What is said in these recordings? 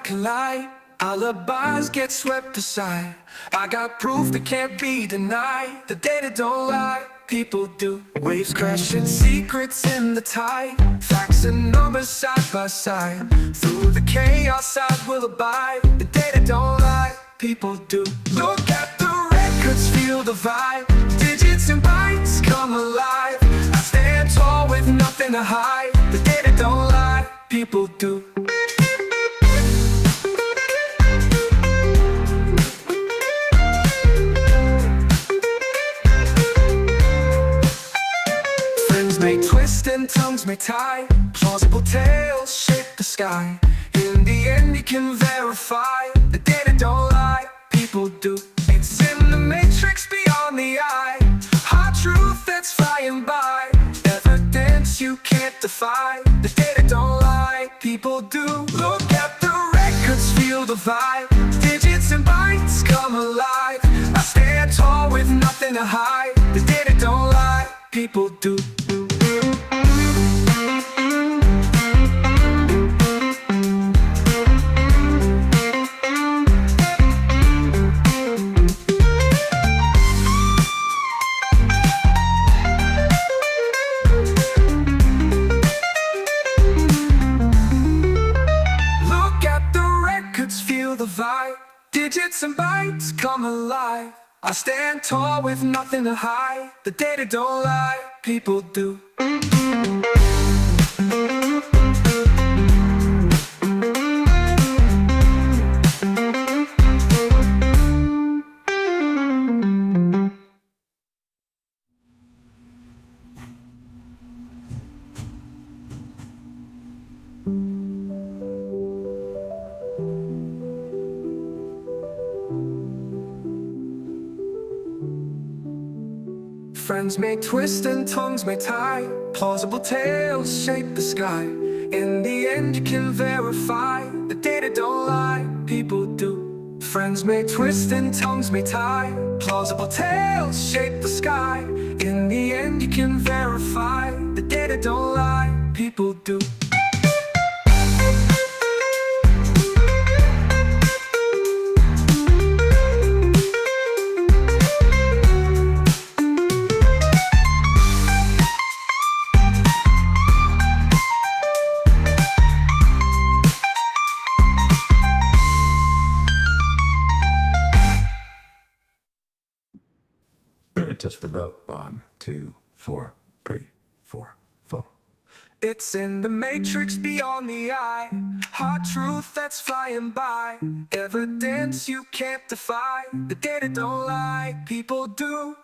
like a lie. Alibis get swept aside. I got proof that can't be denied. The data don't lie, people do. Waves crashing, secrets in the tide. Facts and numbers side by side. Through the chaos I will abide. The data don't lie, people do. Look at the records, feel the vibe. Digits and bytes come alive. I stand tall with nothing to hide. The data don't lie, people do. May twist and tongues may tie. Plausible tales shape the sky. In the end you can verify. The data don't lie, people do. It's in the matrix beyond the eye. Hard truth that's flying by. Evidence you can't defy. The data don't lie, people do. Look at the records, feel the vibe. Digits and bytes come alive. I stand tall with nothing to hide. The data don't lie, people do. The vibe, digits and bytes come alive. I stand tall with nothing to hide. The data don't lie, people do. Friends may twist and tongues may tie. Plausible tales shape the sky. In the end you can verify. The data don't lie, people do. Friends may twist and tongues may tie. Plausible tales shape the sky. In the end you can verify. The data don't lie, people do. Just for about 1, 2, 4, 3, 4, 4. It's in the matrix beyond the eye. Hard truth that's flying by. Evidence you can't defy. The data don't lie, people do.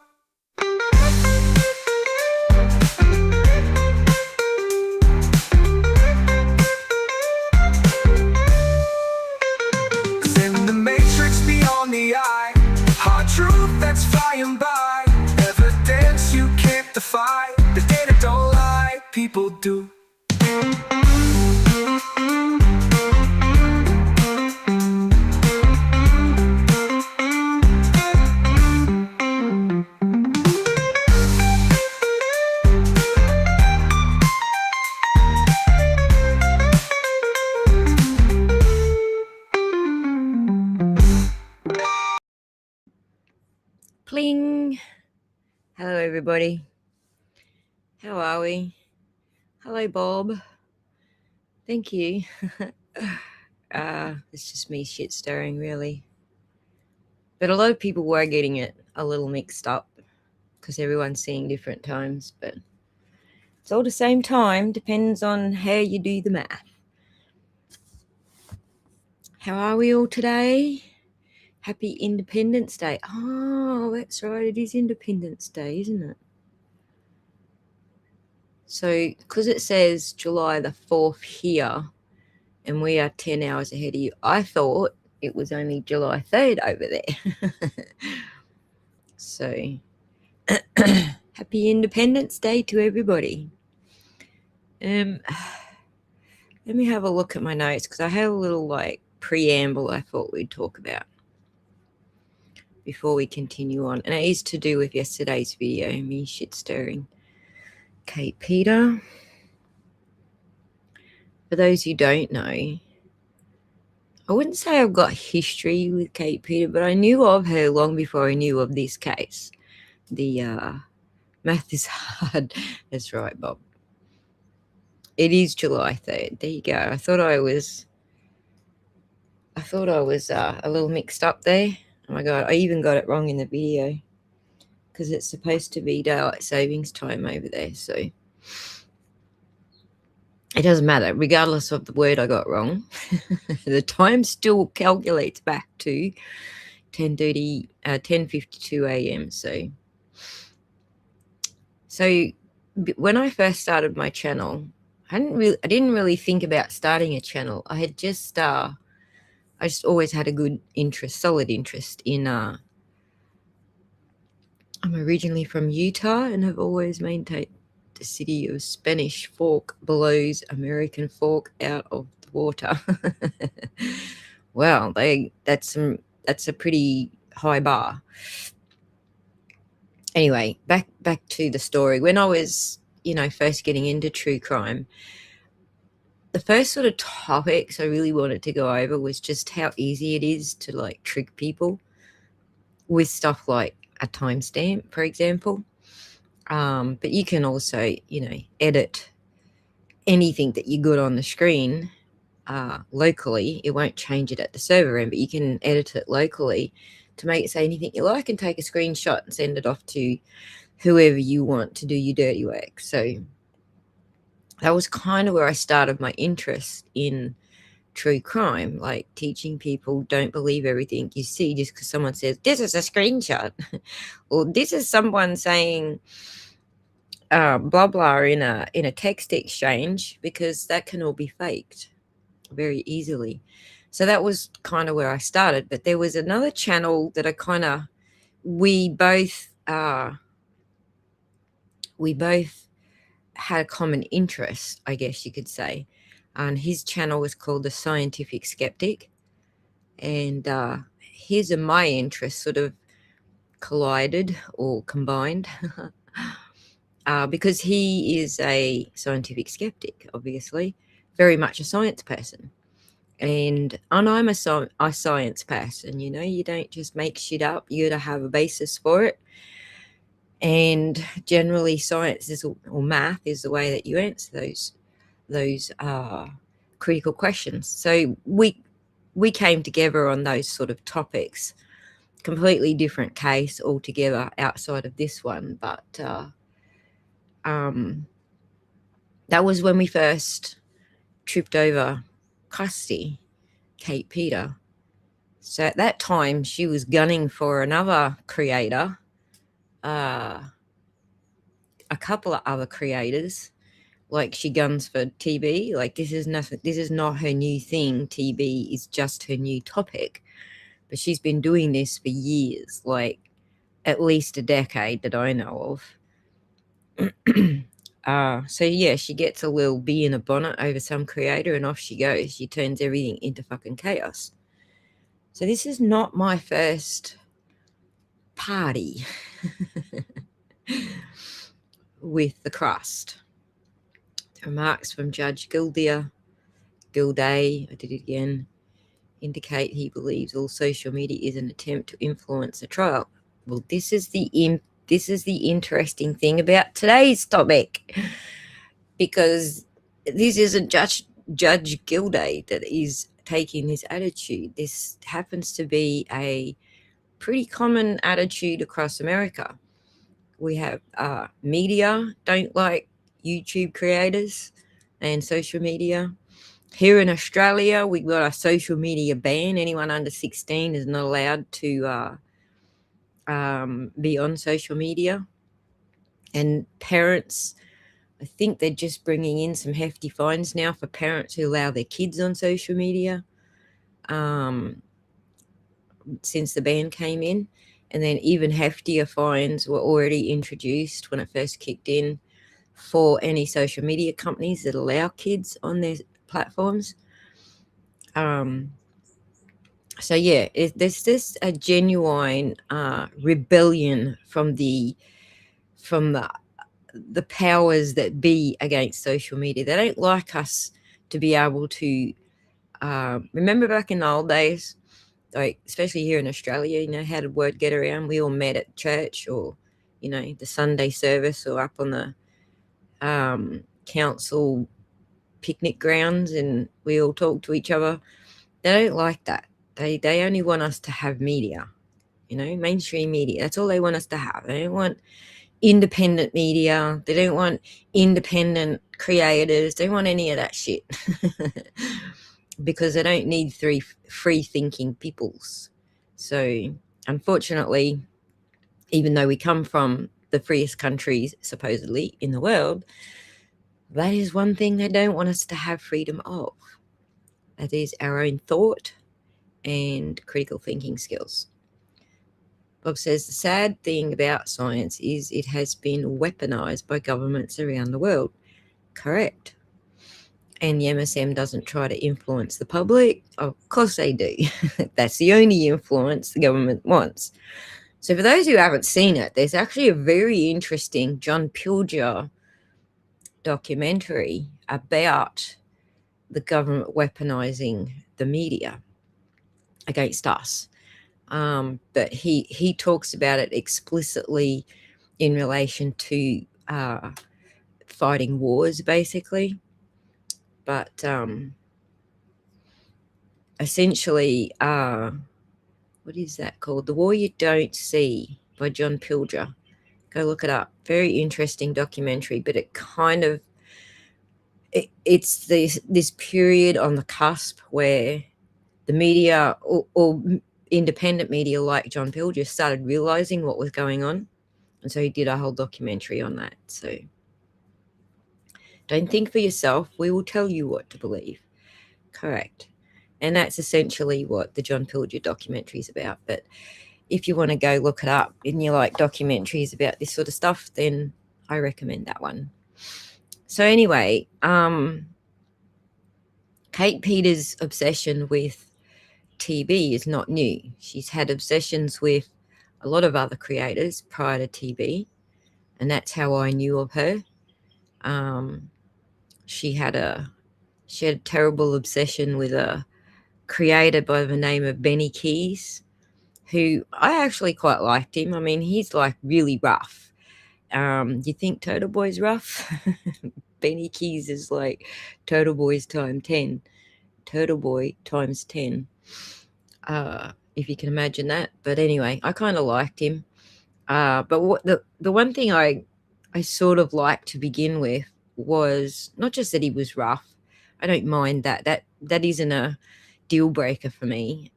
It's in the matrix beyond the eye. Hard truth that's flying by. Evidence you can't defy. The data don't lie, people do. Pling! Hello everybody. How are we? Hello Bob. Thank you. It's just me shit stirring really. But a lot of people were getting it a little mixed up because everyone's seeing different times, but it's all the same time, depends on how you do the math. How are we all today? Happy Independence Day. Oh, that's right. It is Independence Day, isn't it? So, because it says July the 4th here, and we are 10 hours ahead of you, I thought it was only July 3rd over there. So, happy Independence Day to everybody. Let me have a look at my notes, because I had a little, preamble I thought we'd talk about before we continue on, and it is to do with yesterday's video, me shit stirring Kate Peter. For those who don't know, I wouldn't say I've got history with Kate Peter, but I knew of her long before I knew of this case. The math is hard. That's right, Bob. It is July 3rd. There you go. I thought I was a little mixed up there. Oh my god, I even got it wrong in the video because it's supposed to be daylight savings time over there. So it doesn't matter, regardless of the word I got wrong. The time still calculates back to 10:52 a.m. So when I first started my channel, I didn't really think about starting a channel. I just always had a good interest, solid interest in. I'm originally from Utah and have always maintained the city of Spanish Fork blows American Fork out of the water. Well, that's a pretty high bar. Anyway, back to the story. When I was, first getting into true crime, the first sort of topics I really wanted to go over was just how easy it is to like trick people with stuff like a timestamp, for example. But you can also, edit anything that you got on the screen locally. It won't change it at the server end, but you can edit it locally to make it say anything you like and take a screenshot and send it off to whoever you want to do your dirty work. So that was kind of where I started my interest in true crime, like teaching people don't believe everything you see just because someone says this is a screenshot or this is someone saying blah blah in a text exchange, because that can all be faked very easily. So that was kind of where I started. But there was another channel that we both had a common interest, I guess you could say. And his channel was called The Scientific Skeptic. And his and my interests sort of collided or combined because he is a scientific skeptic, obviously, very much a science person. And I'm a science person, you don't just make shit up. You got to have a basis for it. And generally science or math is the way that you answer those critical questions. So we came together on those sort of topics. Completely different case altogether outside of this one, but that was when we first tripped over Kirsty, Kate Peter. So at that time, she was gunning for another creator, a couple of other creators. Like she guns for TB. Like this is nothing. This is not her new thing. TB is just her new topic. But she's been doing this for years, like at least a decade that I know of. So yeah, she gets a little bee in a bonnet over some creator and off she goes. She turns everything into fucking chaos. So this is not my first party with the crust. The remarks from Judge Gilday, I did it again, indicate he believes all social media is an attempt to influence the trial. Well, this is the interesting thing about today's topic, because this isn't Judge Gilday that is taking this attitude. This happens to be a pretty common attitude across America. We have media don't like YouTube creators and social media. Here in Australia, we've got a social media ban. Anyone under 16 is not allowed to be on social media. And parents, I think they're just bringing in some hefty fines now for parents who allow their kids on social media since the ban came in. And then even heftier fines were already introduced when it first kicked in for any social media companies that allow kids on their platforms. So yeah, there's just a genuine rebellion from the powers that be against social media. They don't like us to be able to Remember back in the old days, like especially here in Australia, how did word get around? We all met at church or, the Sunday service or up on the council picnic grounds, and we all talk to each other. They don't like that. They only want us to have media, mainstream media. That's all they want us to have. They don't want independent media. They don't want independent creators. They don't want any of that shit. Because they don't need three free thinking peoples. So unfortunately, even though we come from the freest countries supposedly in the world, that is one thing they don't want us to have freedom of. That is our own thought and critical thinking skills. Bob says the sad thing about science is it has been weaponized by governments around the world. Correct. And the MSM doesn't try to influence the public. Of course they do. That's the only influence the government wants. So for those who haven't seen it, there's actually a very interesting John Pilger documentary about the government weaponizing the media against us. But he talks about it explicitly in relation to fighting wars, basically. But essentially, what is that called? The War You Don't See by John Pilger. Go look it up. Very interesting documentary, but it kind of it's this period on the cusp where the media or independent media like John Pilger started realizing what was going on, and so he did a whole documentary on that. So don't think for yourself. We will tell you what to believe. Correct. And that's essentially what the John Pilger documentary is about. But if you want to go look it up and you like documentaries about this sort of stuff, then I recommend that one. So anyway, Kate Peters' obsession with TV is not new. She's had obsessions with a lot of other creators prior to TV, and that's how I knew of her. She had a terrible obsession with a creator by the name of Benny Keys, who I actually quite liked him. I mean, he's like really rough. You think Turtleboy's rough? Benny Keys is like Turtleboy's times 10. Turtleboy times 10. If you can imagine that. But anyway, I kind of liked him. But what the one thing I sort of liked to begin with was not just that he was rough. I don't mind that. That isn't a deal breaker for me.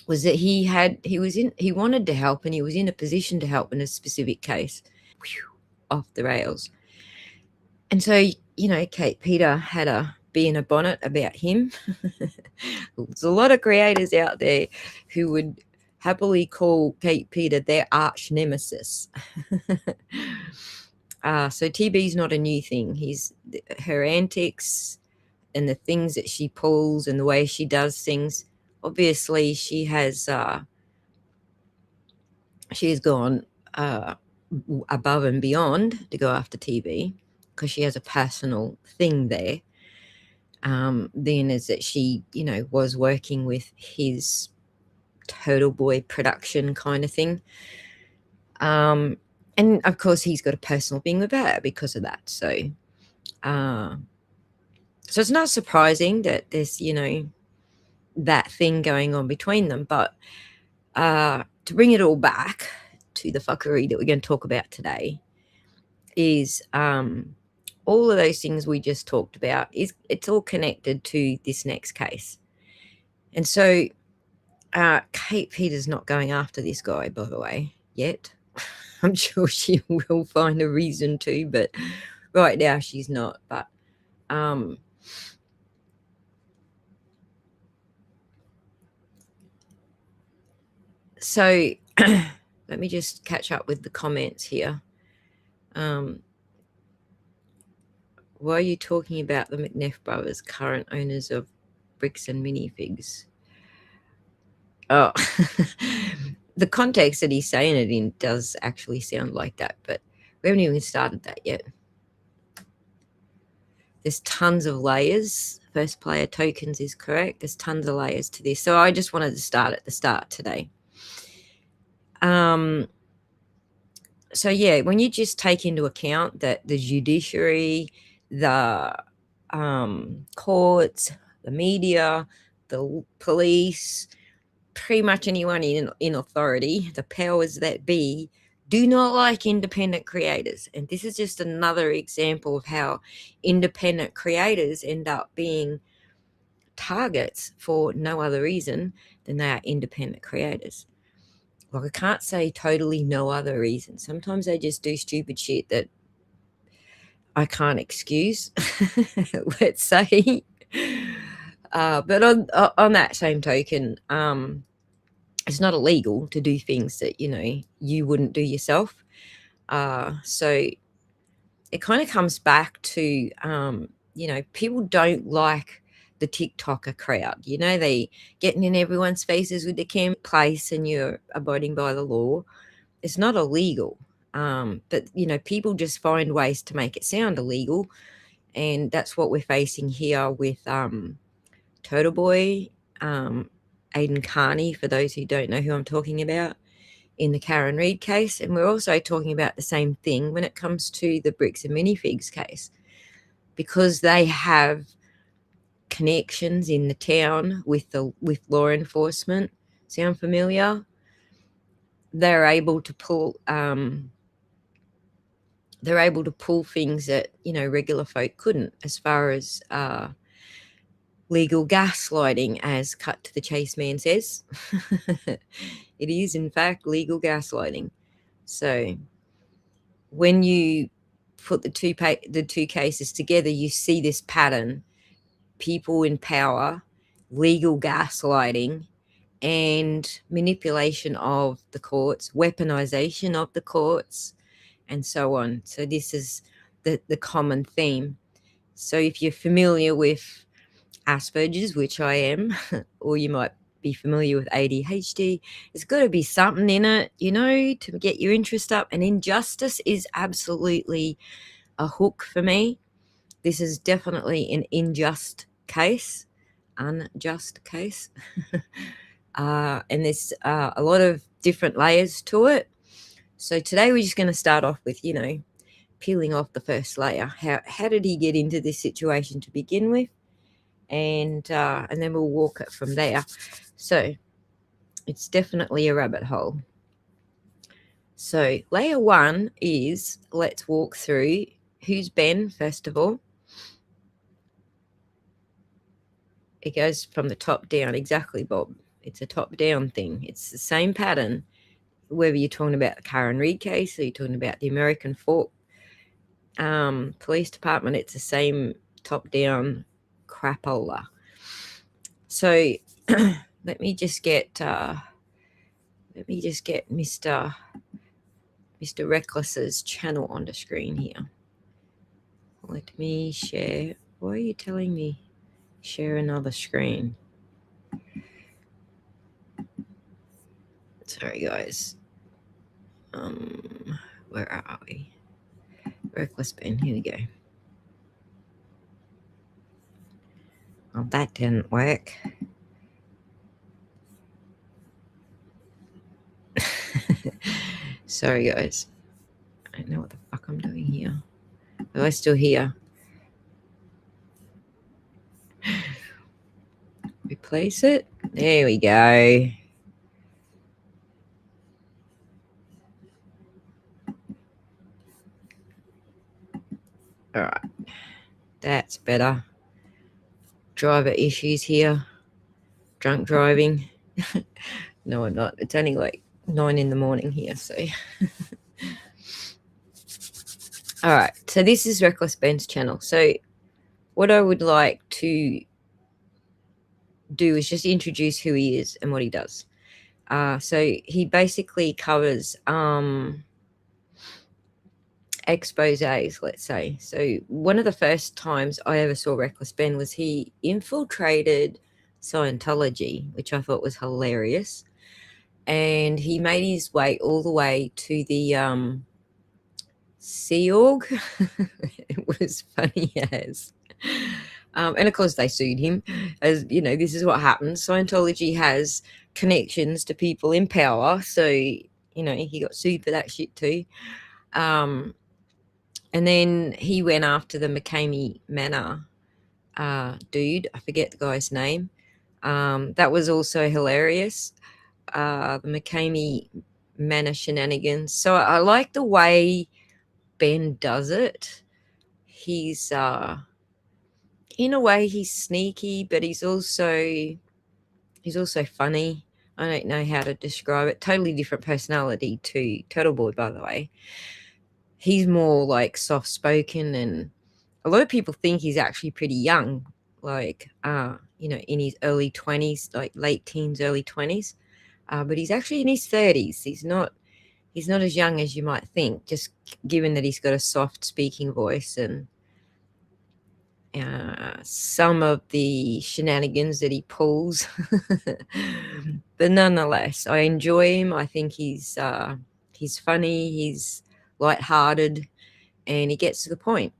Was that he wanted to help, and he was in a position to help in a specific case. Whew, off the rails. And so, Kate Peter had a bee in a bonnet about him. There's a lot of creators out there who would happily call Kate Peter their arch nemesis. So TB's not a new thing. Her antics and the things that she pulls and the way she does things. Obviously, she has gone above and beyond to go after TB because she has a personal thing there. Then is that she, was working with his Turtleboy production kind of thing. And of course, he's got a personal thing with her because of that. So it's not surprising that there's, that thing going on between them. But to bring it all back to the fuckery that we're going to talk about today is all of those things we just talked about, it's all connected to this next case. And so Kate Peters not going after this guy, by the way, yet. I'm sure she will find a reason to, but right now she's not. But so let me just catch up with the comments here. Why are you talking about the McNeff brothers, current owners of Bricks and Minifigs? Oh, the context that he's saying it in does actually sound like that, but we haven't even started that yet. there's tons of layers. First player tokens is correct. There's tons of layers to this. So I just wanted to start at the start today. So yeah, when you just take into account that the judiciary, the courts, the media, the police, pretty much anyone in authority, the powers that be, do not like independent creators. And this is just another example of how independent creators end up being targets for no other reason than they are independent creators. Like, I can't say totally no other reason. Sometimes they just do stupid shit that I can't excuse, let's say. But on that same token, it's not illegal to do things that, you wouldn't do yourself. So it kind of comes back to, people don't like the TikToker crowd. They getting in everyone's faces with the camera place, and you're abiding by the law. It's not illegal. But, people just find ways to make it sound illegal. And that's what we're facing here with Turtleboy, Aiden Carney, for those who don't know who I'm talking about, in the Karen Read case. And we're also talking about the same thing when it comes to the Bricks and Minifigs case, because they have connections in the town with law enforcement. Sound familiar? They're able to pull things that regular folk couldn't, as far as legal gaslighting, as Cut to the Chase man says. It is in fact legal gaslighting. So when you put the two cases together, you see this pattern: people in power, legal gaslighting, and manipulation of the courts, weaponization of the courts, and so on. So this is the common theme. So if you're familiar with Asperger's, which I am, or you might be familiar with ADHD, there's got to be something in it, to get your interest up. And injustice is absolutely a hook for me. This is definitely an unjust case. And there's a lot of different layers to it. So today we're just going to start off with, peeling off the first layer. How did he get into this situation to begin with? And then we'll walk it from there. So it's definitely a rabbit hole. So layer one is, let's walk through who's Ben, first of all. It goes from the top down. Exactly, Bob. It's a top-down thing. It's the same pattern, whether you're talking about the Karen Read case or you're talking about the American Fork Police Department. It's the same top-down crapola. So let me just get Mr. Reckless's channel on the screen here. Let me share. Why are you telling me share another screen? Sorry, guys. Where are we? Reckless Ben. Here we go. Oh, that didn't work. Sorry, guys. I don't know what the fuck I'm doing here. Am I still here? Replace it. There we go. All right. That's better. Driver issues here. Drunk driving. No, I'm not. It's only like 9 a.m. here, so. All right. So this is Reckless Ben's channel. So what I would like to do is just introduce who he is and what he does. So he basically covers exposés, let's say. So one of the first times I ever saw Reckless Ben was he infiltrated Scientology, which I thought was hilarious. And he made his way all the way to the Sea Org. It was funny as. And of course they sued him. As you know, this is what happens. Scientology has connections to people in power, so he got sued for that shit too. And then he went after the McCamey Manor dude. I forget the guy's name. That was also hilarious. The McCamey Manor shenanigans. So I like the way Ben does it. He's in a way he's sneaky, but he's also funny. I don't know how to describe it. Totally different personality to Turtleboy, by the way. He's more like soft spoken, and a lot of people think he's actually pretty young, like in his early 20s, like late teens, early 20s. But he's actually in his 30s. He's not as young as you might think, just given that he's got a soft speaking voice and some of the shenanigans that he pulls. But nonetheless, I enjoy him. I think he's funny, he's lighthearted, and he gets to the point.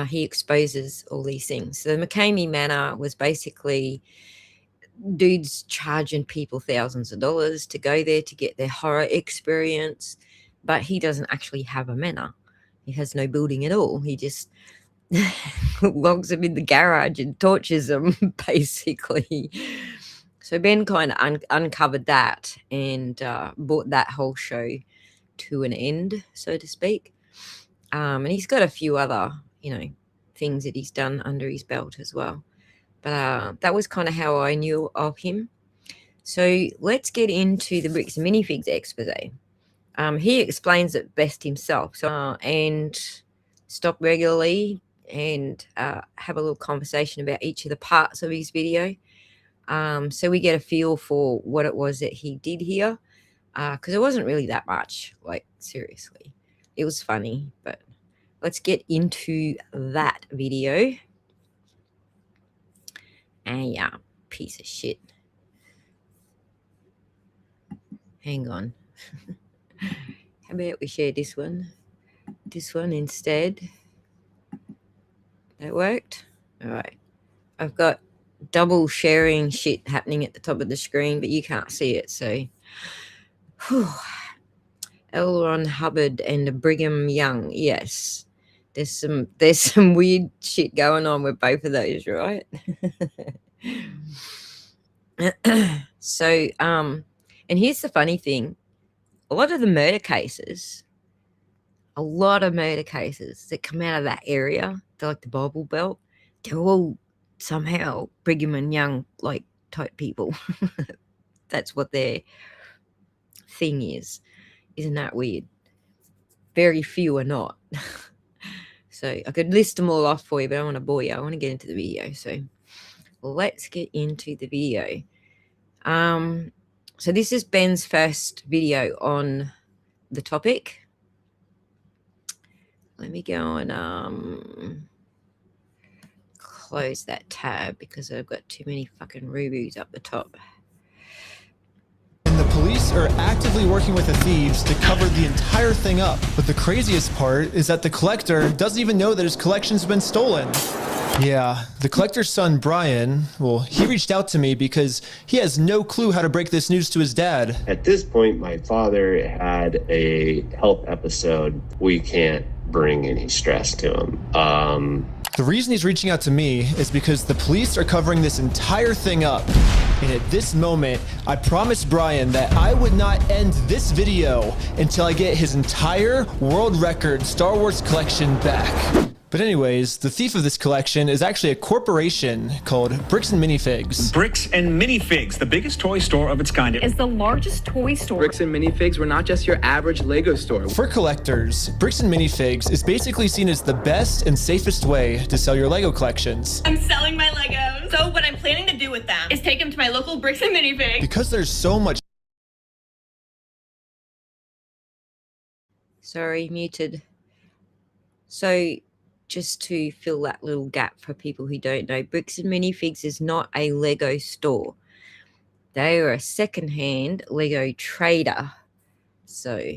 He exposes all these things. So the McCamey Manor was basically dudes charging people thousands of dollars to go there to get their horror experience, but he doesn't actually have a manor. He has no building at all. He just logs them in the garage and tortures them, basically. So Ben kind of uncovered that and brought that whole show to an end, so to speak. And he's got a few other, things that he's done under his belt as well. But that was kind of how I knew of him. So let's get into the Bricks and Minifigs expose. He explains it best himself. So and stop regularly and have a little conversation about each of the parts of his video. So we get a feel for what it was that he did here. Because it wasn't really that much, like seriously. It was funny, but let's get into that video. And yeah, piece of shit. Hang on. How about we share this one? This one instead. That worked? All right. I've got double sharing shit happening at the top of the screen, but you can't see it, so. Whew. L. Ron Hubbard and Brigham Young. Yes. There's some weird shit going on with both of those, right? So, and here's the funny thing. A lot of murder cases that come out of that area, they're like the Bible Belt, they're all somehow Brigham and Young, like, type people. That's what their thing is. Isn't that weird? Very few are not. So I could list them all off for you, but I don't want to bore you. I want to get into the video. So let's get into the video. So this is Ben's first video on the topic. Let me go and close that tab because I've got too many fucking ruboos up the top. The police are actively working with the thieves to cover the entire thing up. But the craziest part is that the collector doesn't even know that his collection's been stolen. Yeah, the collector's son, Brian, well, he reached out to me because he has no clue how to break this news to his dad. At this point, my father had a health episode. We can't bring any stress to him. The reason he's reaching out to me is because the police are covering this entire thing up. And at this moment, I promised Brian that I would not end this video until I get his entire world record Star Wars collection back. But anyways, the thief of this collection is actually a corporation called Bricks and Minifigs. Bricks and Minifigs, the biggest toy store of its kind. Is the largest toy store. Bricks and Minifigs were not just your average Lego store. For collectors, Bricks and Minifigs is basically seen as the best and safest way to sell your Lego collections. I'm selling my Legos. So what I'm planning to do with them is take them to my local Bricks and Minifigs. Because there's so much. Sorry, muted. So just to fill that little gap for people who don't know, Bricks and Minifigs is not a Lego store. They are a secondhand Lego trader. So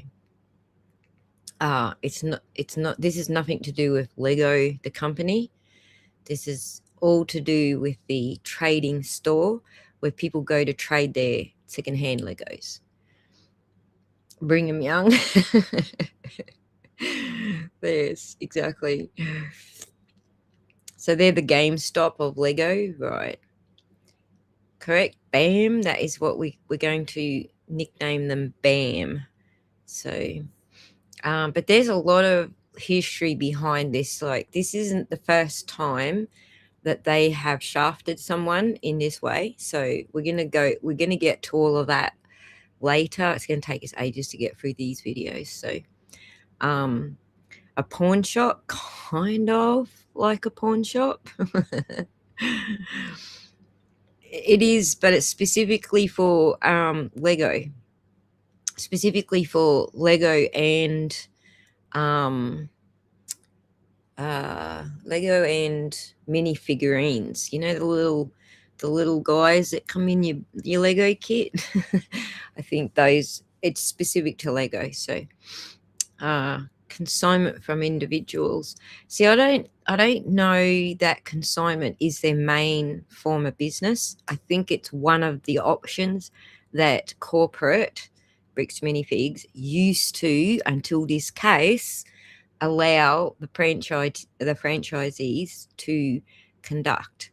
it's not this is nothing to do with Lego the company. This is all to do with the trading store where people go to trade their secondhand Legos. Brigham Young. Yes, exactly. So they're the GameStop of Lego, right? Correct. BAM. That is what we're going to nickname them, BAM. So, but there's a lot of history behind this. Like, this isn't the first time that they have shafted someone in this way. So we're gonna get to all of that later. It's gonna take us ages to get through these videos. So, a pawn shop, kind of like a pawn shop. It is, but it's specifically for Lego. Specifically for Lego and Lego and mini figurines. You know, the little guys that come in your Lego kit. I think those, it's specific to Lego. So consignment from individuals. See, I don't know that consignment is their main form of business. I think it's one of the options that corporate Bricks Minifigs used to, until this case, allow the franchisees to conduct.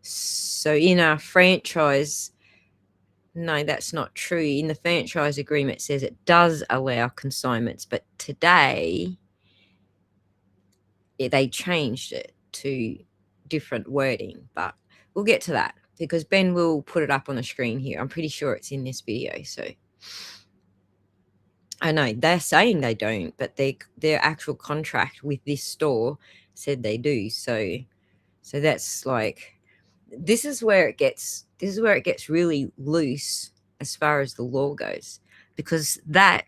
So in a franchise, no, that's not true. In the franchise agreement, it says it does allow consignments, but today they changed it to different wording. But we'll get to that because Ben will put it up on the screen here. I'm pretty sure it's in this video. So I know they're saying they don't, but their actual contract with this store said they do. So that's like, this is where it gets really loose as far as the law goes, because that,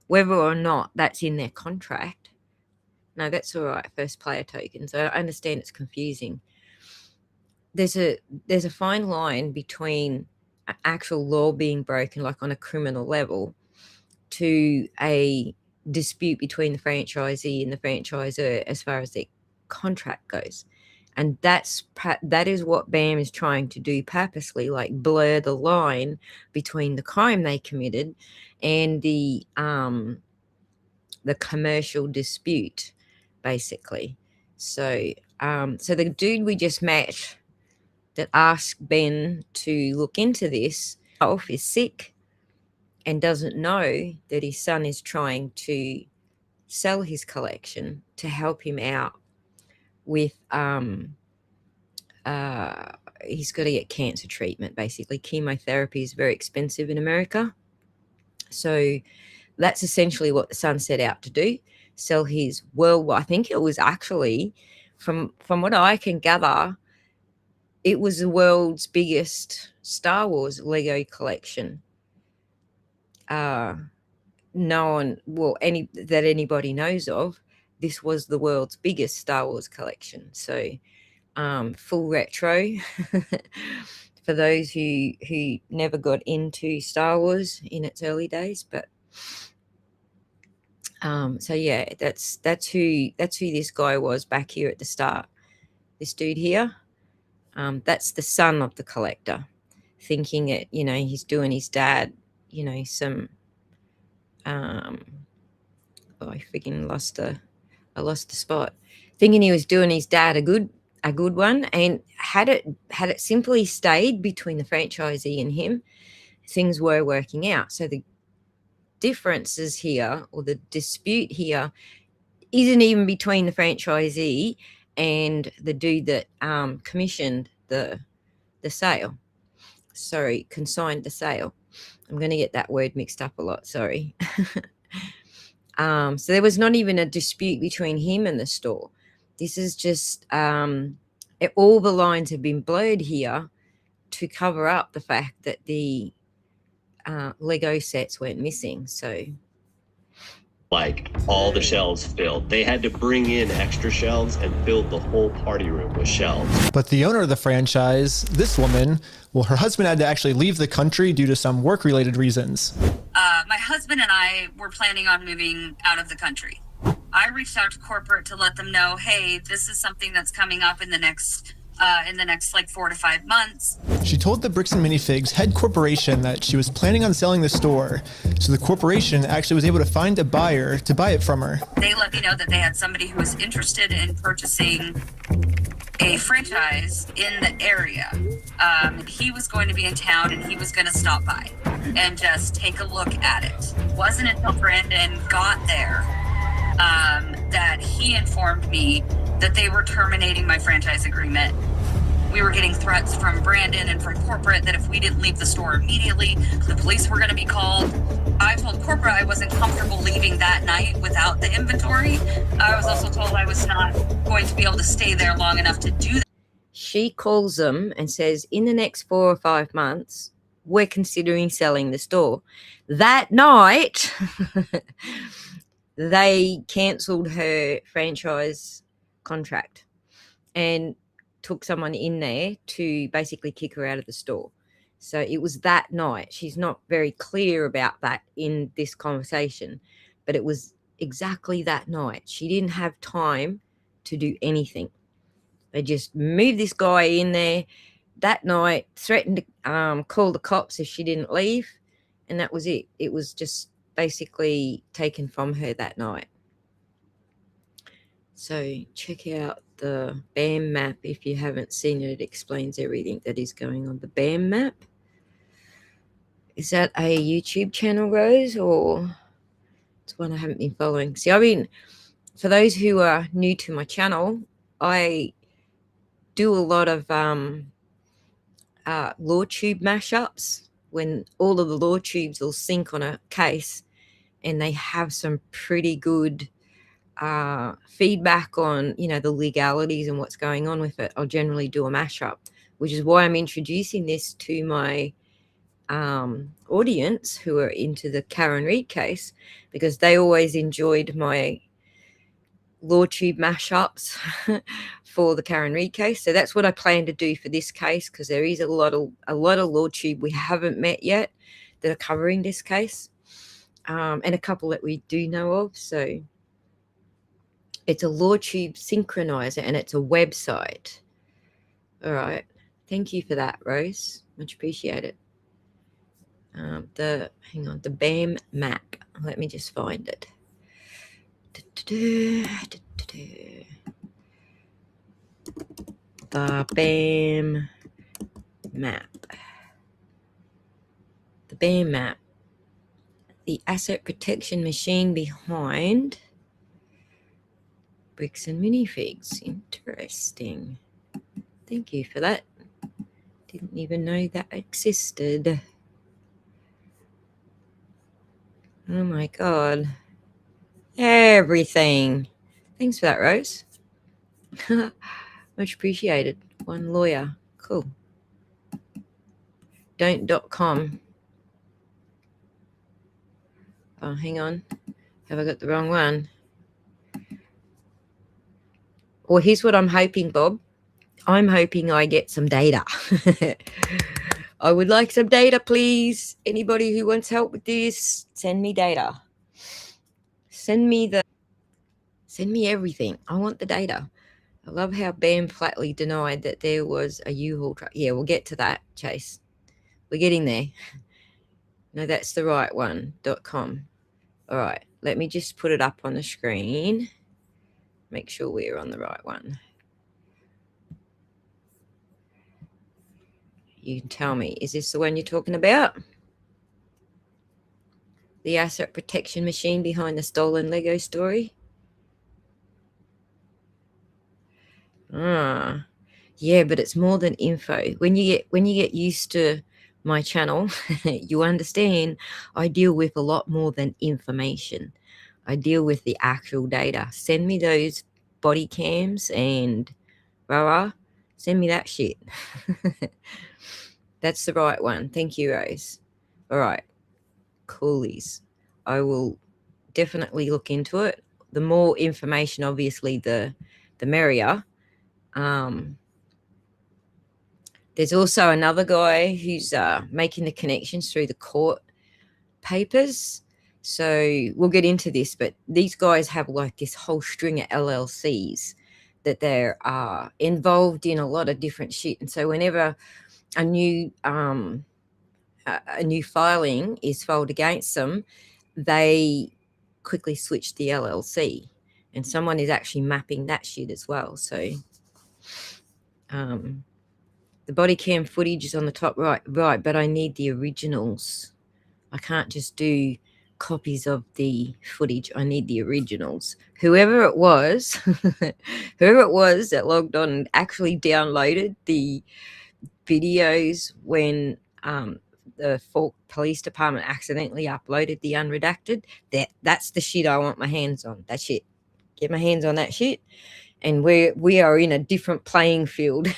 whether or not that's in their contract, no, that's all right. First player tokens. I understand it's confusing. There's a fine line between actual law being broken, like on a criminal level, to a dispute between the franchisee and the franchisor as far as their contract goes. And that is what BAM is trying to do purposely, like blur the line between the crime they committed and the commercial dispute, basically. So the dude we just met that asked Ben to look into this is sick and doesn't know that his son is trying to sell his collection to help him out with he's got to get cancer treatment. Basically, chemotherapy is very expensive in America, so that's essentially what the son set out to do: sell his I think it was actually, from what I can gather, it was the world's biggest Star Wars Lego collection. Anybody knows of. This was the world's biggest Star Wars collection. So full retro for those who never got into Star Wars in its early days. But so yeah, that's who this guy was back here at the start. This dude here, that's the son of the collector, thinking it, he's doing his dad, some I freaking lost the spot, thinking he was doing his dad a good one. And had it simply stayed between the franchisee and him, things were working out. So the differences here, or the dispute here, isn't even between the franchisee and the dude that commissioned the sale. Sorry, consigned the sale. I'm going to get that word mixed up a lot. Sorry. So there was not even a dispute between him and the store. This is just all the lines have been blurred here to cover up the fact that the Lego sets went missing. So, like, all the shelves filled. They had to bring in extra shelves and filled the whole party room with shelves. But the owner of the franchise, this woman, well, her husband had to actually leave the country due to some work-related reasons. My husband and I were planning on moving out of the country. I reached out to corporate to let them know, hey, this is something that's coming up in the next like 4 to 5 months. She told the Bricks and Minifigs head corporation that she was planning on selling the store, so the corporation actually was able to find a buyer to buy it from her. They let me know that they had somebody who was interested in purchasing a franchise in the area. He was going to be in town and he was going to stop by and just take a look at it. It wasn't until Brandon got there that he informed me that they were terminating my franchise agreement. We were getting threats from Brandon and from corporate that if we didn't leave the store immediately, the police were going to be called. I told corporate I wasn't comfortable leaving that night without the inventory. I was also told I was not going to be able to stay there long enough to do that. She calls them and says, in the next 4 or 5 months, we're considering selling the store. That night, they cancelled her franchise contract and took someone in there to basically kick her out of the store. So it was that night. She's not very clear about that in this conversation, but it was exactly that night. She didn't have time to do anything. They just moved this guy in there that night, threatened to call the cops if she didn't leave, and that was it. It was just basically taken from her that night. So check out the BAM map if you haven't seen it. It explains everything that is going on. The BAM map. Is that a YouTube channel, Rose, or it's one I haven't been following? See, I mean, for those who are new to my channel, I do a lot of law tube mashups when all of the law tubes will sync on a case, and they have some pretty good feedback on, you know, the legalities and what's going on with it. I'll generally do a mashup, which is why I'm introducing this to my audience who are into the Karen Read case, because they always enjoyed my law tube mashups for the Karen Read case. So that's what I plan to do for this case, because there is a lot of law tube we haven't met yet that are covering this case, and a couple that we do know of. So it's a law tube synchronizer and it's a website. All right, thank you for that, Rose, much appreciated. The BAM map, let me just find it. The BAM map. The BAM map. The asset protection machine behind Bricks and Minifigs. Interesting. Thank you for that. Didn't even know that existed. Oh my God. Everything. Thanks for that, Rose. Much appreciated. One lawyer. Cool. Don't.com. Oh, hang on. Have I got the wrong one? Well, here's what I'm hoping, Bob. I'm hoping I get some data. I would like some data, please. Anybody who wants help with this, send me data. Send me everything. I want the data. I love how BAM flatly denied that there was a U-Haul truck. Yeah, we'll get to that, Chase. We're getting there. No, that's the right one, .com. All right, let me just put it up on the screen. Make sure we're on the right one. You can tell me, is this the one you're talking about? The asset protection machine behind the stolen Lego story? Yeah, but it's more than info. When you get used to my channel, you understand I deal with a lot more than information. I deal with the actual data. Send me those body cams and send me that shit. That's the right one. Thank you, Rose. All right. Coolies. I will definitely look into it. The more information, obviously, the merrier. There's also another guy who's making the connections through the court papers. So we'll get into this, but these guys have like this whole string of LLCs that they're involved in a lot of different shit. And so whenever a new filing is filed against them, they quickly switch the LLC, and someone is actually mapping that shit as well. So the body cam footage is on the top right, but I need the originals. I can't just do copies of the footage. I need the originals. Whoever it was that logged on and actually downloaded the videos when the Falk Police Department accidentally uploaded the unredacted, that's the shit I want my hands on. That shit. Get my hands on that shit. And we are in a different playing field.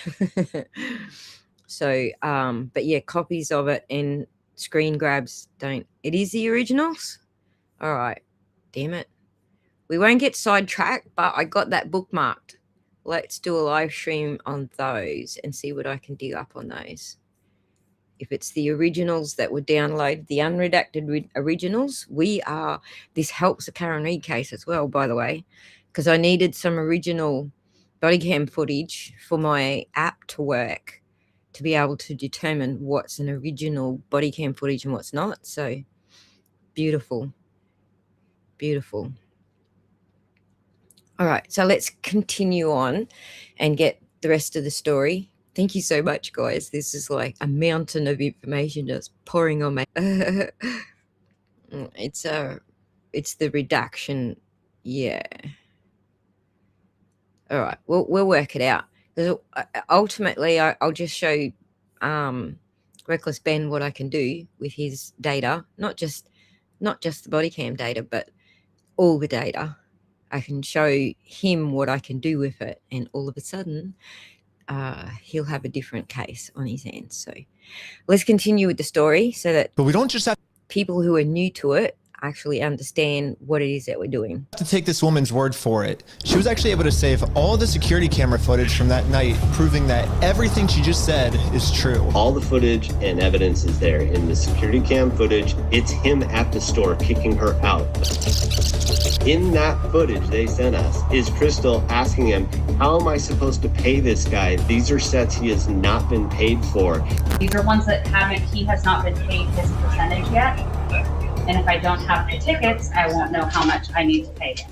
So, but yeah, copies of it and screen grabs don't. It is the originals? All right. Damn it. We won't get sidetracked, but I got that bookmarked. Let's do a live stream on those and see what I can dig up on those. If it's the originals that were downloaded, the unredacted originals, this helps the Karen Read case as well, by the way, because I needed some original body cam footage for my app to work to be able to determine what's an original body cam footage and what's not. So beautiful. Beautiful. All right, so let's continue on and get the rest of the story. Thank you so much, guys. This is like a mountain of information just pouring on my. It's the redaction. Yeah. All right, we'll work it out. Ultimately, I'll just show Reckless Ben what I can do with his data, not just the body cam data, but all the data. I can show him what I can do with it, and all of a sudden, he'll have a different case on his hands. So let's continue with the story so that But we don't just have people who are new to it actually understand what it is that we're doing. to take this woman's word for it. She was actually able to save all the security camera footage from that night, proving that everything she just said is true. All the footage and evidence is there. In the security cam footage, it's him at the store kicking her out. In that footage they sent us is Crystal asking him, how am I supposed to pay this guy? These are sets he has not been paid for. These are ones that he has not been paid his percentage yet. And if I don't have the tickets, I won't know how much I need to pay him.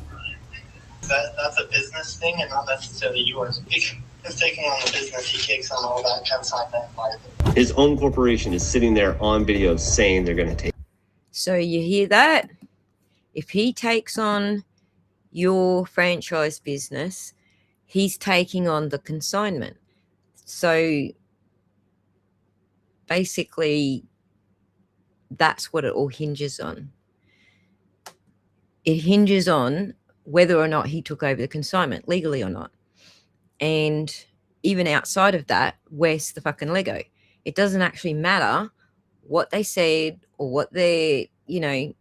That's a business thing and not necessarily yours. He's taking on the business, he takes on all that consignment. His own corporation is sitting there on video saying they're going to take. So you hear that? If he takes on your franchise business, he's taking on the consignment. So basically, that's what it all hinges on. It hinges on whether or not he took over the consignment, legally or not. And even outside of that, where's the fucking Lego? It doesn't actually matter what they said or what their,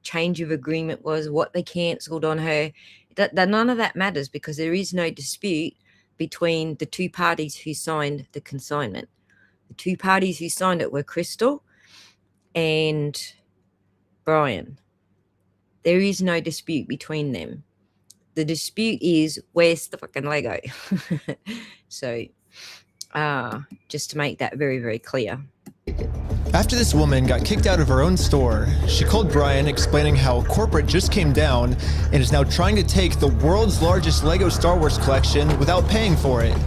change of agreement was, what they cancelled on her. That none of that matters because there is no dispute between the two parties who signed the consignment. The two parties who signed it were Crystal and Brian. There is no dispute between them. The dispute is where's the fucking Lego? So just to make that very, very clear. After this woman got kicked out of her own store, she called Brian explaining how corporate just came down and is now trying to take the world's largest Lego Star Wars collection without paying for it.